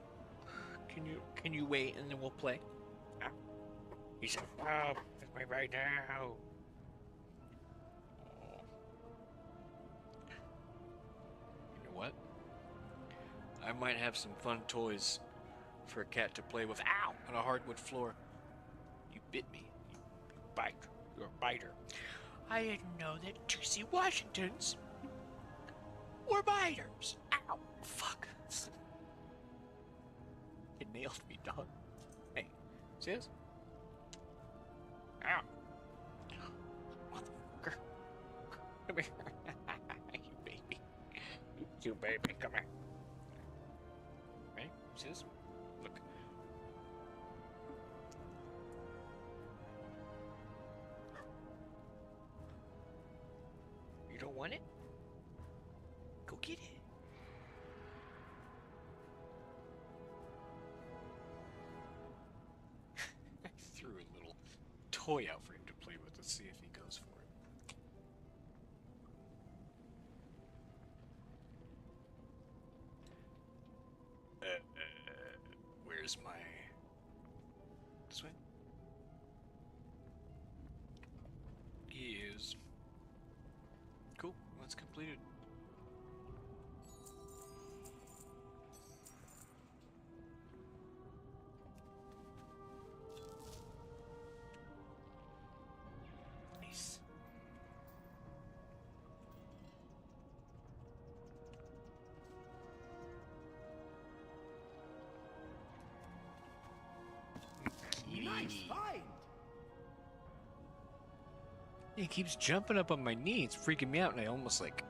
B: Can you wait and then we'll play? Ah. He said, "Oh, it's me right now." Oh. You know what? I might have some fun toys for a cat to play with. Ow! On a hardwood floor. You bit me. You bite. You're a biter. I didn't know that juicy Washingtons were biters. Ow! Fuck. It nailed me, dog. Hey, see this? Ow. Motherfucker. Come here. You baby. You baby, come here. Right? See this? Look. You don't want it? Go get it. I threw a little toy out for him to play with. Let's see if he goes for it. Where's my... This way? He is. Cool, that's completed. Nice. He keeps jumping up on my knee. It's freaking me out, and I almost like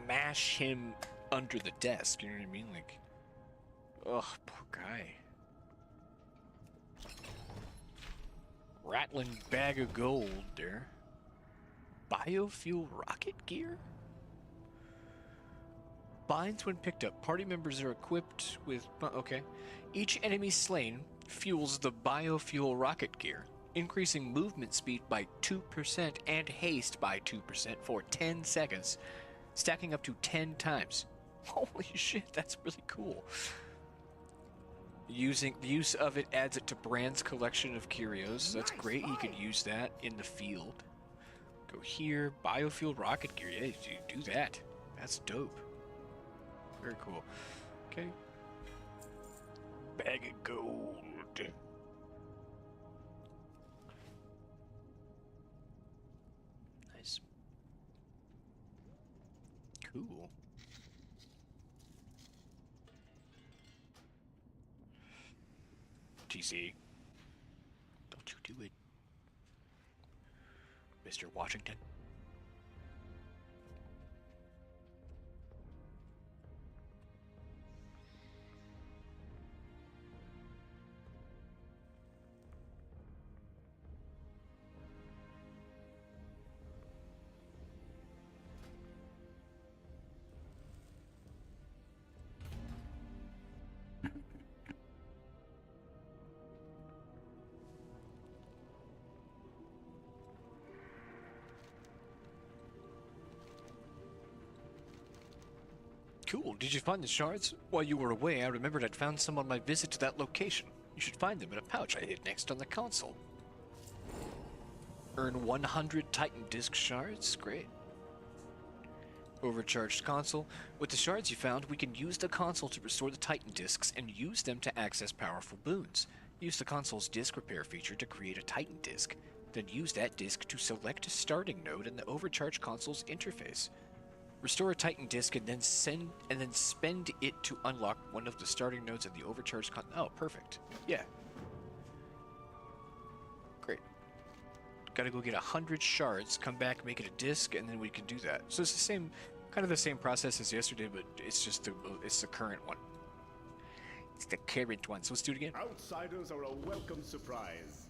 B: mash him under the desk. You know what I mean? Like, ugh, poor guy. Rattling bag of gold there. Biofuel rocket gear? Binds when picked up. Party members are equipped with... Okay. Each enemy slain fuels the biofuel rocket gear, increasing movement speed by 2% and haste by 2% for 10 seconds, stacking up to 10 times. Holy shit, that's really cool. The use of it adds it to Brand's collection of curios. So that's great. He could use that in the field. Go here. Biofuel rocket gear. Yeah, do that. That's dope. Very cool. Okay. Bag of gold. Nice. Cool. TC. Don't you do it. Mr. Washington. Cool. Did you find the shards? While you were away, I remembered I'd found some on my visit to that location. You should find them in a pouch I hid next on the console. Earn 100 Titan Disc shards. Great. Overcharged console. With the shards you found, we can use the console to restore the Titan Discs and use them to access powerful boons. Use the console's disc repair feature to create a Titan Disc. Then use that disc to select a starting node in the overcharged console's interface. Restore a Titan Disc and then spend it to unlock one of the starting nodes in the overcharged Oh, perfect. Yeah. Great. Gotta go get 100 shards, come back, make it a disc, and then we can do that. So it's the same, kind of the same process as yesterday, but it's just the current one. It's the current one. So let's do it again.
I: Outsiders are a welcome surprise.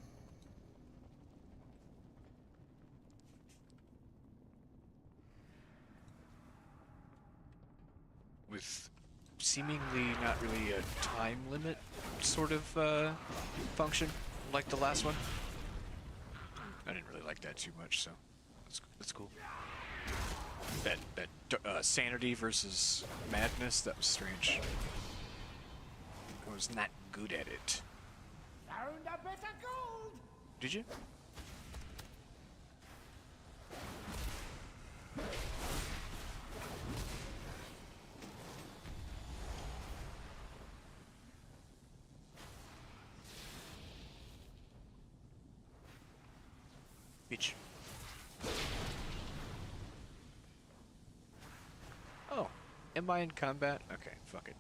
B: With seemingly not really a time limit sort of function like the last one. I didn't really like that too much, so that's cool. That sanity versus madness, that was strange. I was not good at it.
K: Found a bit of gold!
B: Did you? Bitch. Oh, am I in combat? Okay, fuck it.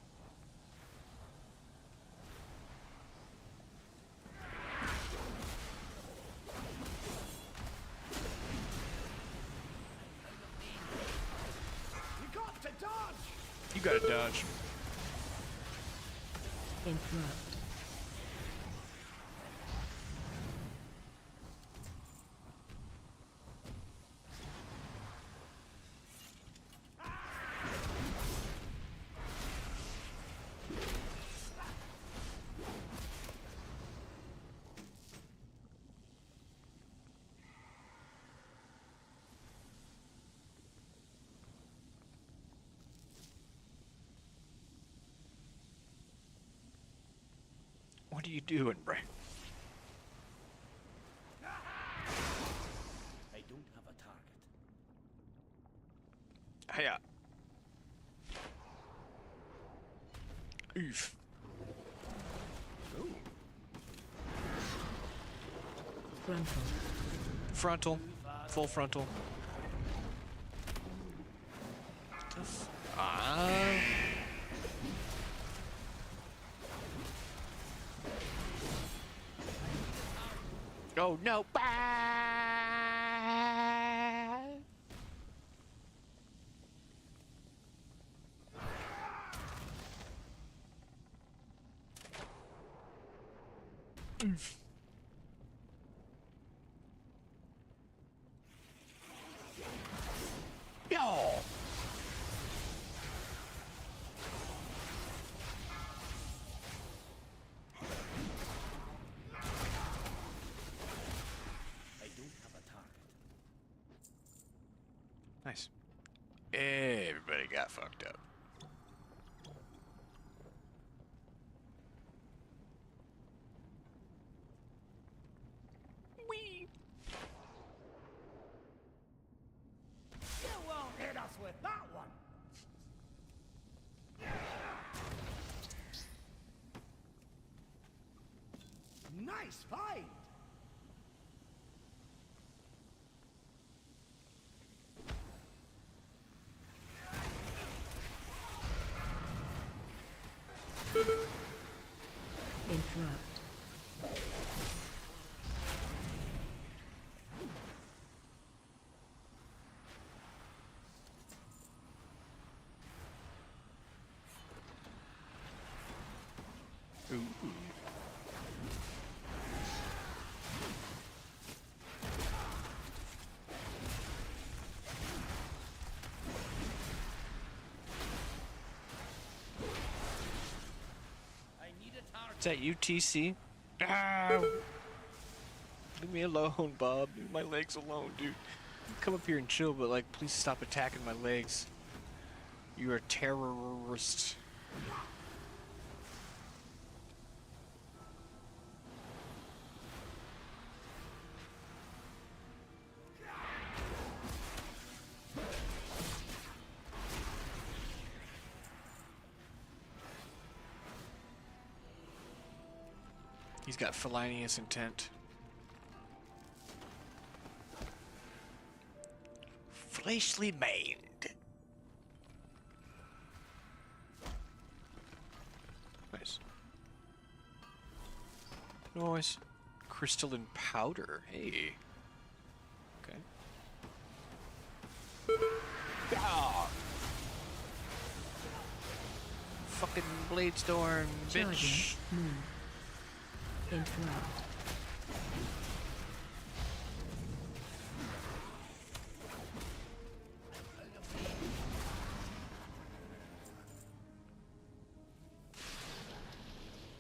K: You got to dodge!
B: You gotta dodge.
J: Interrupt.
B: What are you doing, Brad?
K: I don't have a target.
B: Hiya. Oof. Ooh.
J: Frontal.
B: Frontal. Full frontal. Ah. Oh no! Ow!
K: I don't have a target.
B: Nice. Everybody got fucked up. Whee!
K: You won't hit us with that one. Nice fight.
J: Interrupt.
B: Ooh.
K: I need a target.
B: Is that UTC? Ah! Leave me alone, Bob. Leave my legs alone, dude. Come up here and chill, but like, please stop attacking my legs. You are a terrorist. He's got felonious intent. Fleshly maned. Nice. Nice. Crystalline powder. Hey. Okay. Ah! Fucking blade storm, bitch.
J: Charging. Move. Interrupt.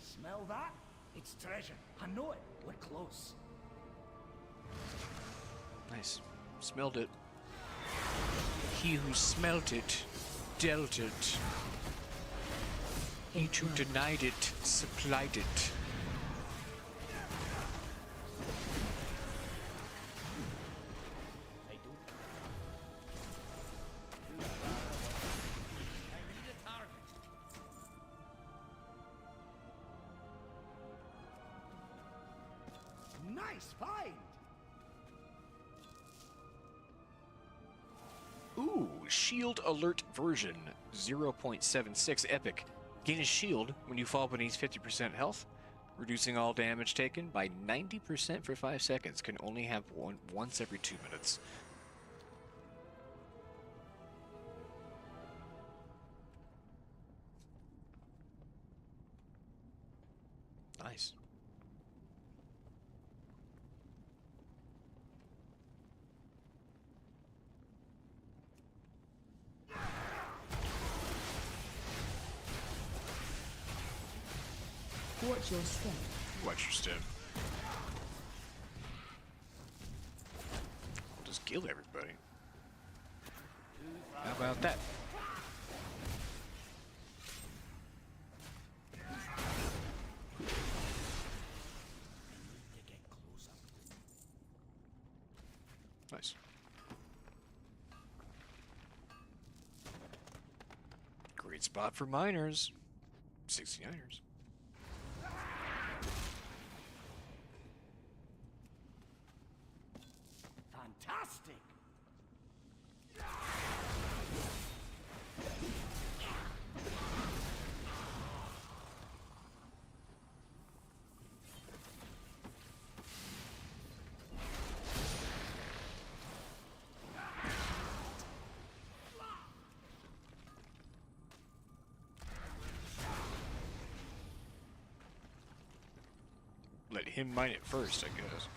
K: Smell that? It's treasure. I know it. We're close.
B: Nice. Smelled it. He who smelt it, dealt it. He who denied it, supplied it.
K: I don't. I need a target. Nice find.
B: Ooh, shield alert version 0.76 epic. Gain a shield when you fall beneath 50% health, reducing all damage taken by 90% for 5 seconds. Can only have one once every 2 minutes. Nice.
J: Watch your step.
B: Watch your step. I'll just kill everybody. How about that?
K: To get closer.
B: Nice. Great spot for miners. 69ers.
K: Fantastic.
B: Let him mine it first, I guess.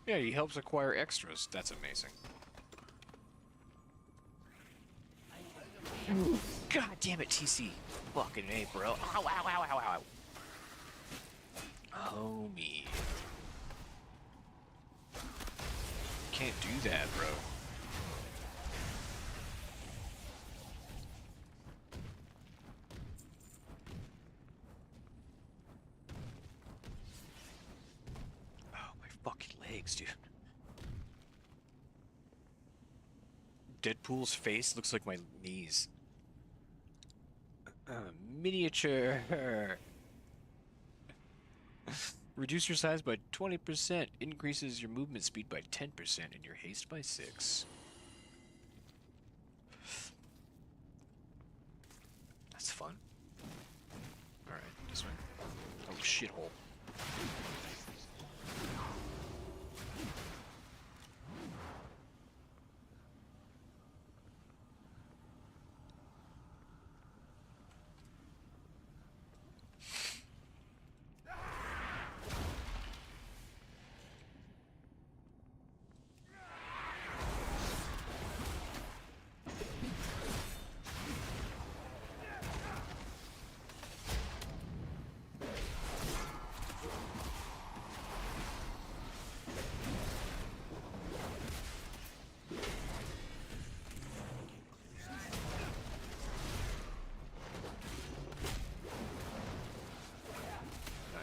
B: Yeah, he helps acquire extras. That's amazing. God damn it, TC. Fucking A, bro. Ow, ow, ow, ow, ow. Homie. Can't do that, bro. Oh, my fucking legs, dude. Deadpool's face looks like my knees. Miniature. Reduce your size by 20%. Increases your movement speed by 10% and your haste by 6. That's fun. Alright, this way. Oh, shithole.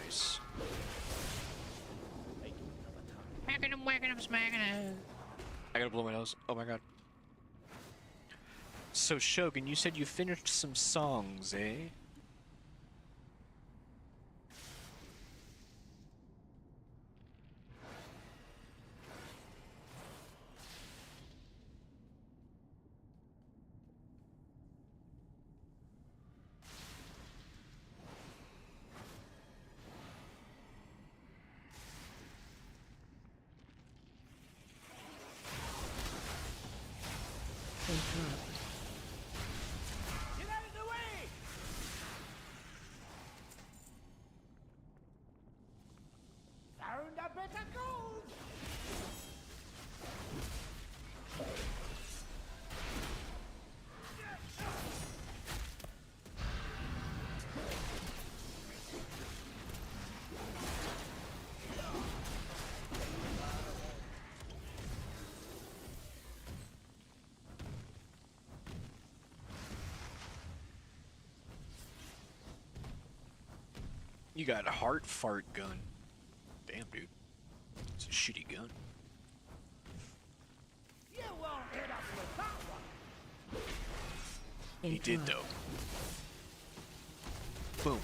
B: Nice. Whacking him, smacking him. I gotta blow my nose. Oh my god. So, Shogun, you said you finished some songs, eh?
J: Interrupt.
K: Get out of the way! Found a bit of gold!
B: You got a heart fart gun. Damn, dude. It's a shitty gun.
K: You won't hit us with that one!
B: He did, though. Boom.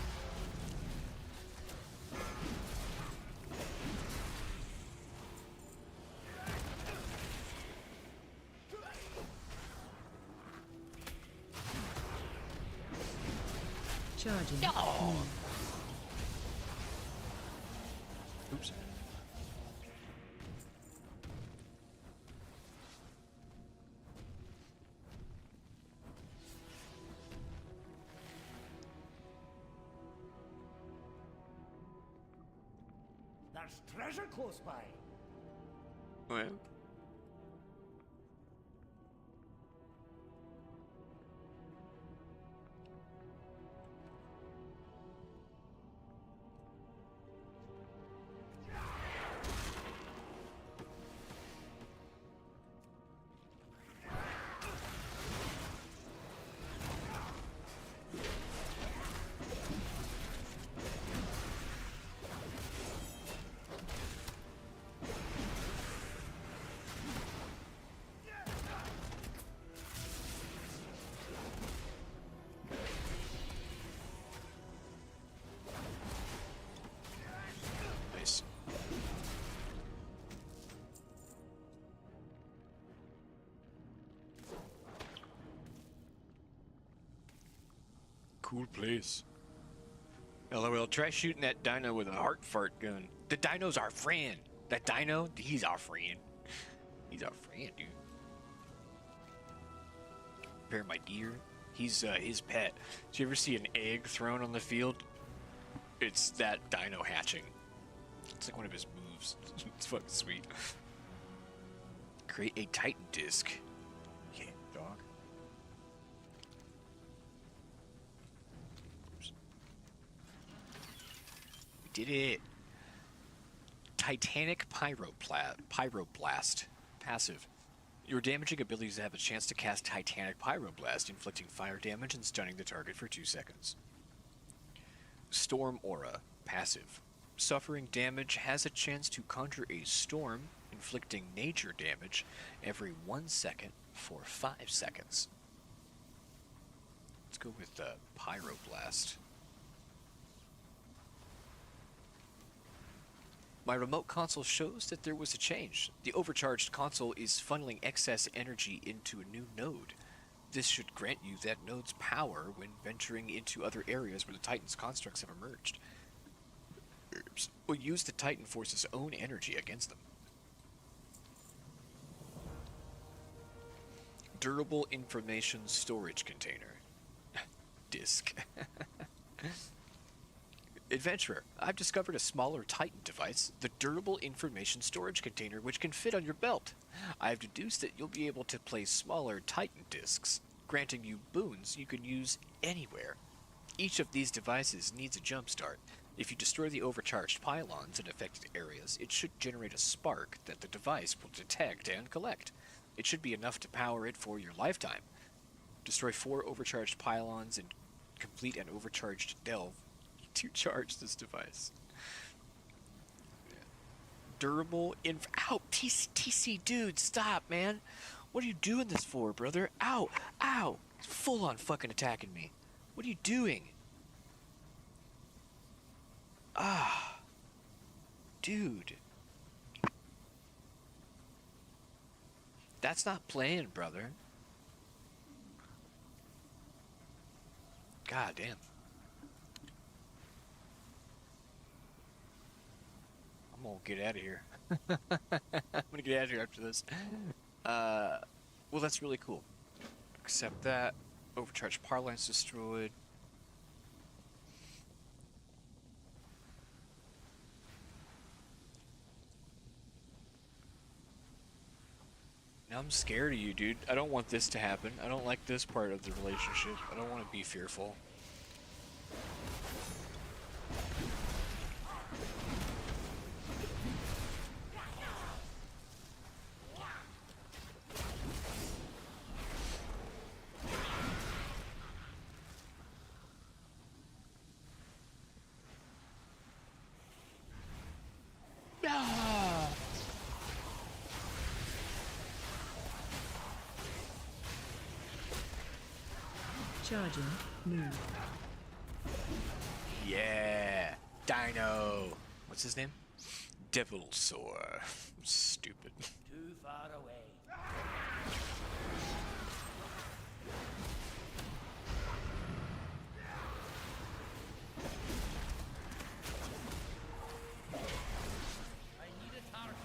J: Charging.
B: Oh. Oops.
K: There's treasure close by.
B: Well. Nice. Cool place. LOL, try shooting that dino with a heart fart gun. The dino's our friend. That dino, he's our friend. He's our friend, dude. Compare my deer. He's his pet. Did you ever see an egg thrown on the field? It's that dino hatching. It's like one of his moves. It's fucking sweet. Create a Titan disc. Yeah, dog. did it. Titanic Pyroblast. Passive. Your damaging abilities have a chance to cast Titanic Pyroblast, inflicting fire damage and stunning the target for 2 seconds. Storm Aura. Passive. Suffering damage has a chance to conjure a storm, inflicting nature damage every 1 second for 5 seconds. Let's go with Pyroblast. My remote console shows that there was a change. The overcharged console is funneling excess energy into a new node. This should grant you that node's power when venturing into other areas where the Titan's constructs have emerged. Or use the Titan Force's own energy against them. Durable Information Storage Container. Disk. Adventurer, I've discovered a smaller Titan device, the Durable Information Storage Container, which can fit on your belt. I have deduced that you'll be able to place smaller Titan disks, granting you boons you can use anywhere. Each of these devices needs a jump start. If you destroy the overcharged pylons in affected areas, it should generate a spark that the device will detect and collect. It should be enough to power it for your lifetime. Destroy 4 overcharged pylons and complete an overcharged delve to charge this device. Durable Ow! TC, dude, stop, man! What are you doing this for, brother? Ow! Ow! Full on fucking attacking me. What are you doing? Ah. Dude. That's not playing, brother. God damn. I'm gonna get out of here. I'm gonna get out of here after this. Well, that's really cool. Accept that. Overcharged power lines destroyed. Now I'm scared of you, dude. I don't want this to happen. I don't like this part of the relationship. I don't want to be fearful.
J: Charging. Move.
B: Yeah. Dino. What's his name? Devilsaur. Stupid.
K: Too far away. I need a target.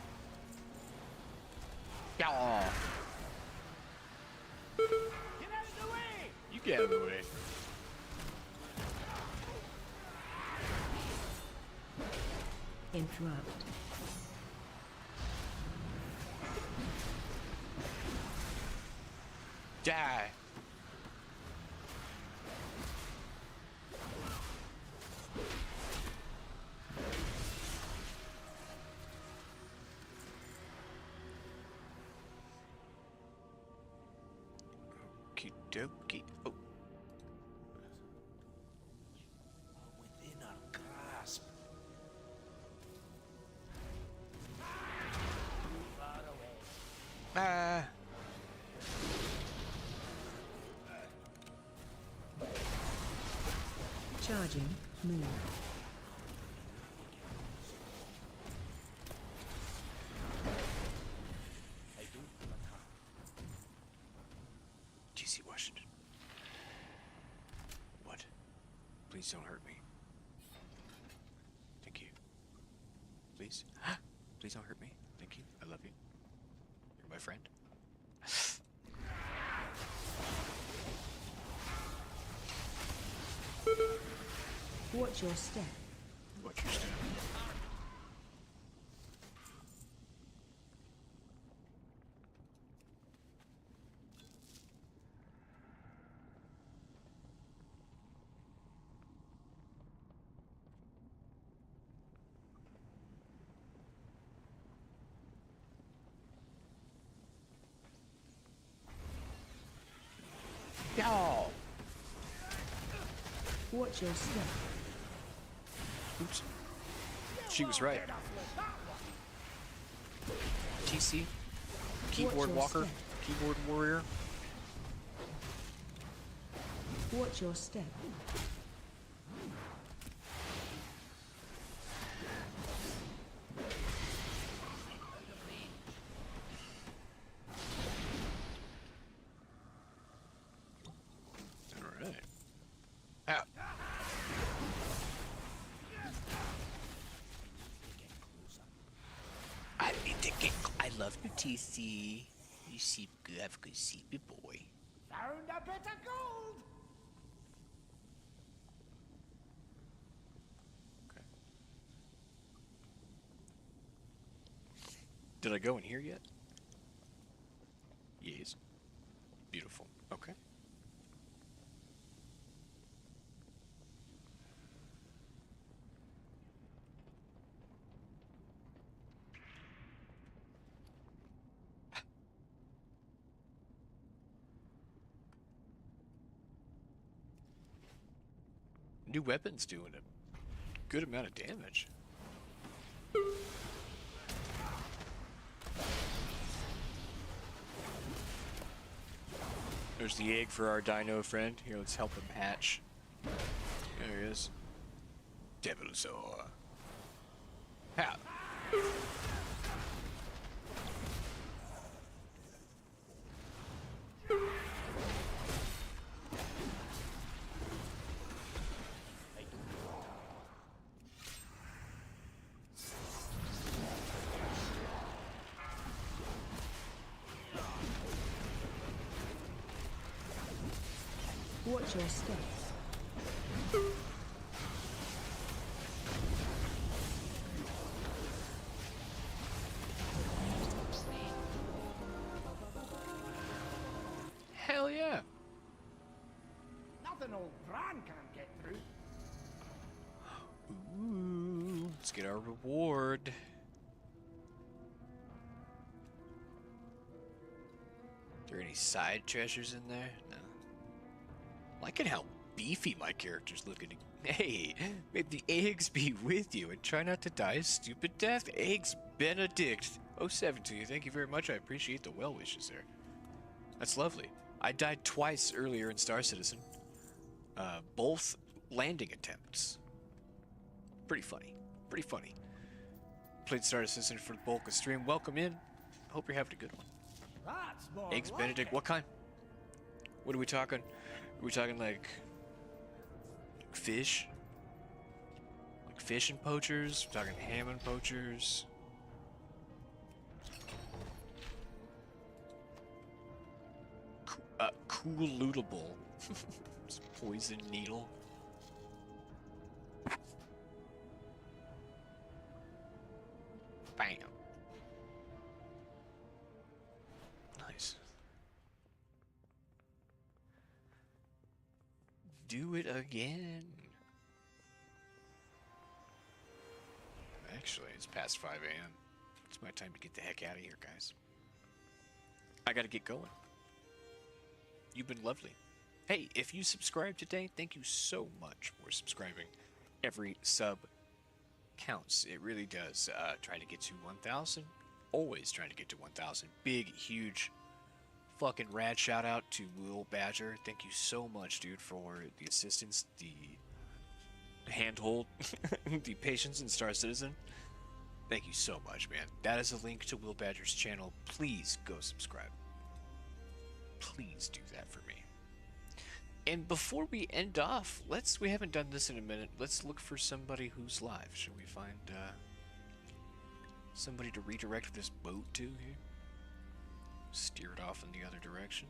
B: Yeah.
K: Get out of the way!
B: You get out of the way.
J: Interrupt.
B: Die. Okie dokie. Oh.
K: Within our grasp. Too far away.
B: Ah.
J: Charging. Move.
K: I do attack.
B: DC Washington. What? Please don't hurt me. Thank you. Please. Please don't hurt me. Thank you. I love you. You're my friend.
J: Watch your step.
B: Watch your step.
J: Watch your step.
B: Oops. She was right. TC. Keyboard
J: your
B: walker.
J: step.
B: Keyboard warrior.
J: Watch your step.
B: Alright. Out. I need to get. I love you, TC. You seem good. Have a good sleepy boy.
K: Found a bit of gold.
B: Okay. Did I go in here yet? Yes. Beautiful. Okay. New weapons doing a good amount of damage. There's the egg for our dino friend. Here, let's help him hatch. There he is. Devilsaur. How?
J: Watch your step.
B: Hell yeah.
K: Nothing old Bran can't get through.
B: Ooh, let's get our reward. Are there any side treasures in there? No. Liking how beefy my character's looking. Hey, may the eggs be with you and try not to die a stupid death. Eggs Benedict 07 to you. Thank you very much. I appreciate the well wishes there. That's lovely. I died twice earlier in Star Citizen. Both landing attempts. Pretty funny. Pretty funny. Played Star Citizen for the bulk of stream. Welcome in. Hope you're having a good one.
K: That's more
B: Eggs
K: like
B: Benedict.
K: it.
B: What kind? What are we talking? Are we talking like fish? Like fish and poachers? We're talking ham and poachers? Cool lootable. It's poison needle. Bam. Nice. Do it again. Actually, it's past 5 a.m. It's my time to get the heck out of here, guys. I gotta get going. You've been lovely. Hey, if you subscribe today, thank you so much for subscribing. Every sub counts. It really does. Trying to get to 1,000. Always trying to get to 1,000. Big, huge, fucking rad shout out to Will Badger. Thank you so much, dude, for the assistance, the handhold, the patience in Star Citizen. Thank you so much, man. That is a link to Will Badger's channel. Please go subscribe. Please do that for me. And before we end off, we haven't done this in a minute. Let's look for somebody who's live. Should we find somebody to redirect this boat to here? Steer it off in the other direction.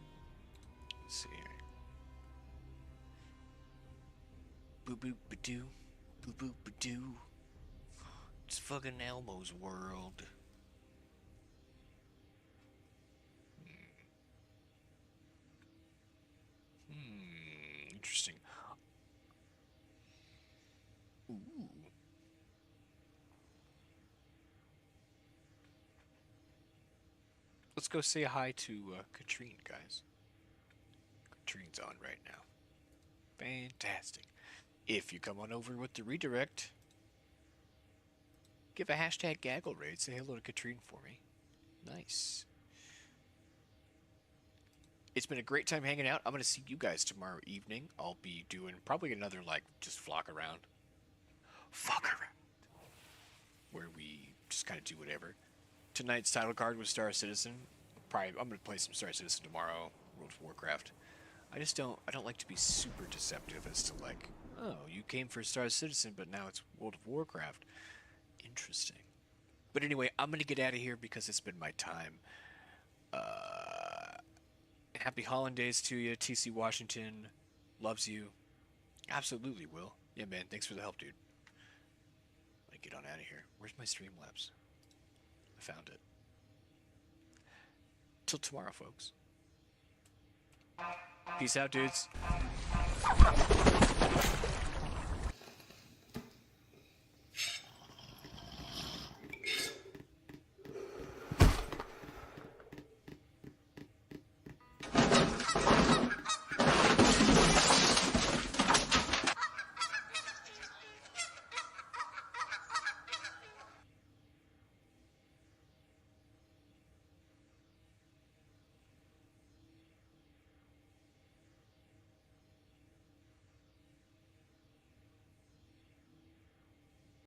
B: Let's see here. Boop boop ba doo. Boop boop ba doo. It's fucking Elmo's world. Interesting. Ooh. Let's go say hi to Katrine, guys. Katrine's on right now. Fantastic. If you come on over with the redirect, give a hashtag gaggle raid. Say hello to Katrine for me. Nice. It's been a great time hanging out. I'm going to see you guys tomorrow evening. I'll be doing probably another, like, just flock around. Fuck around. Where we just kind of do whatever. Tonight's title card was Star Citizen. I'm going to play some Star Citizen tomorrow. World of Warcraft. I don't like to be super deceptive as to, like, oh, you came for Star Citizen, but now it's World of Warcraft. Interesting. But anyway, I'm going to get out of here because it's been my time. Happy holidays to you. TC Washington loves you. Absolutely will. Yeah, man. Thanks for the help, dude. Let me get on out of here. Where's my Streamlabs? I found it. Till tomorrow, folks. Peace out, dudes.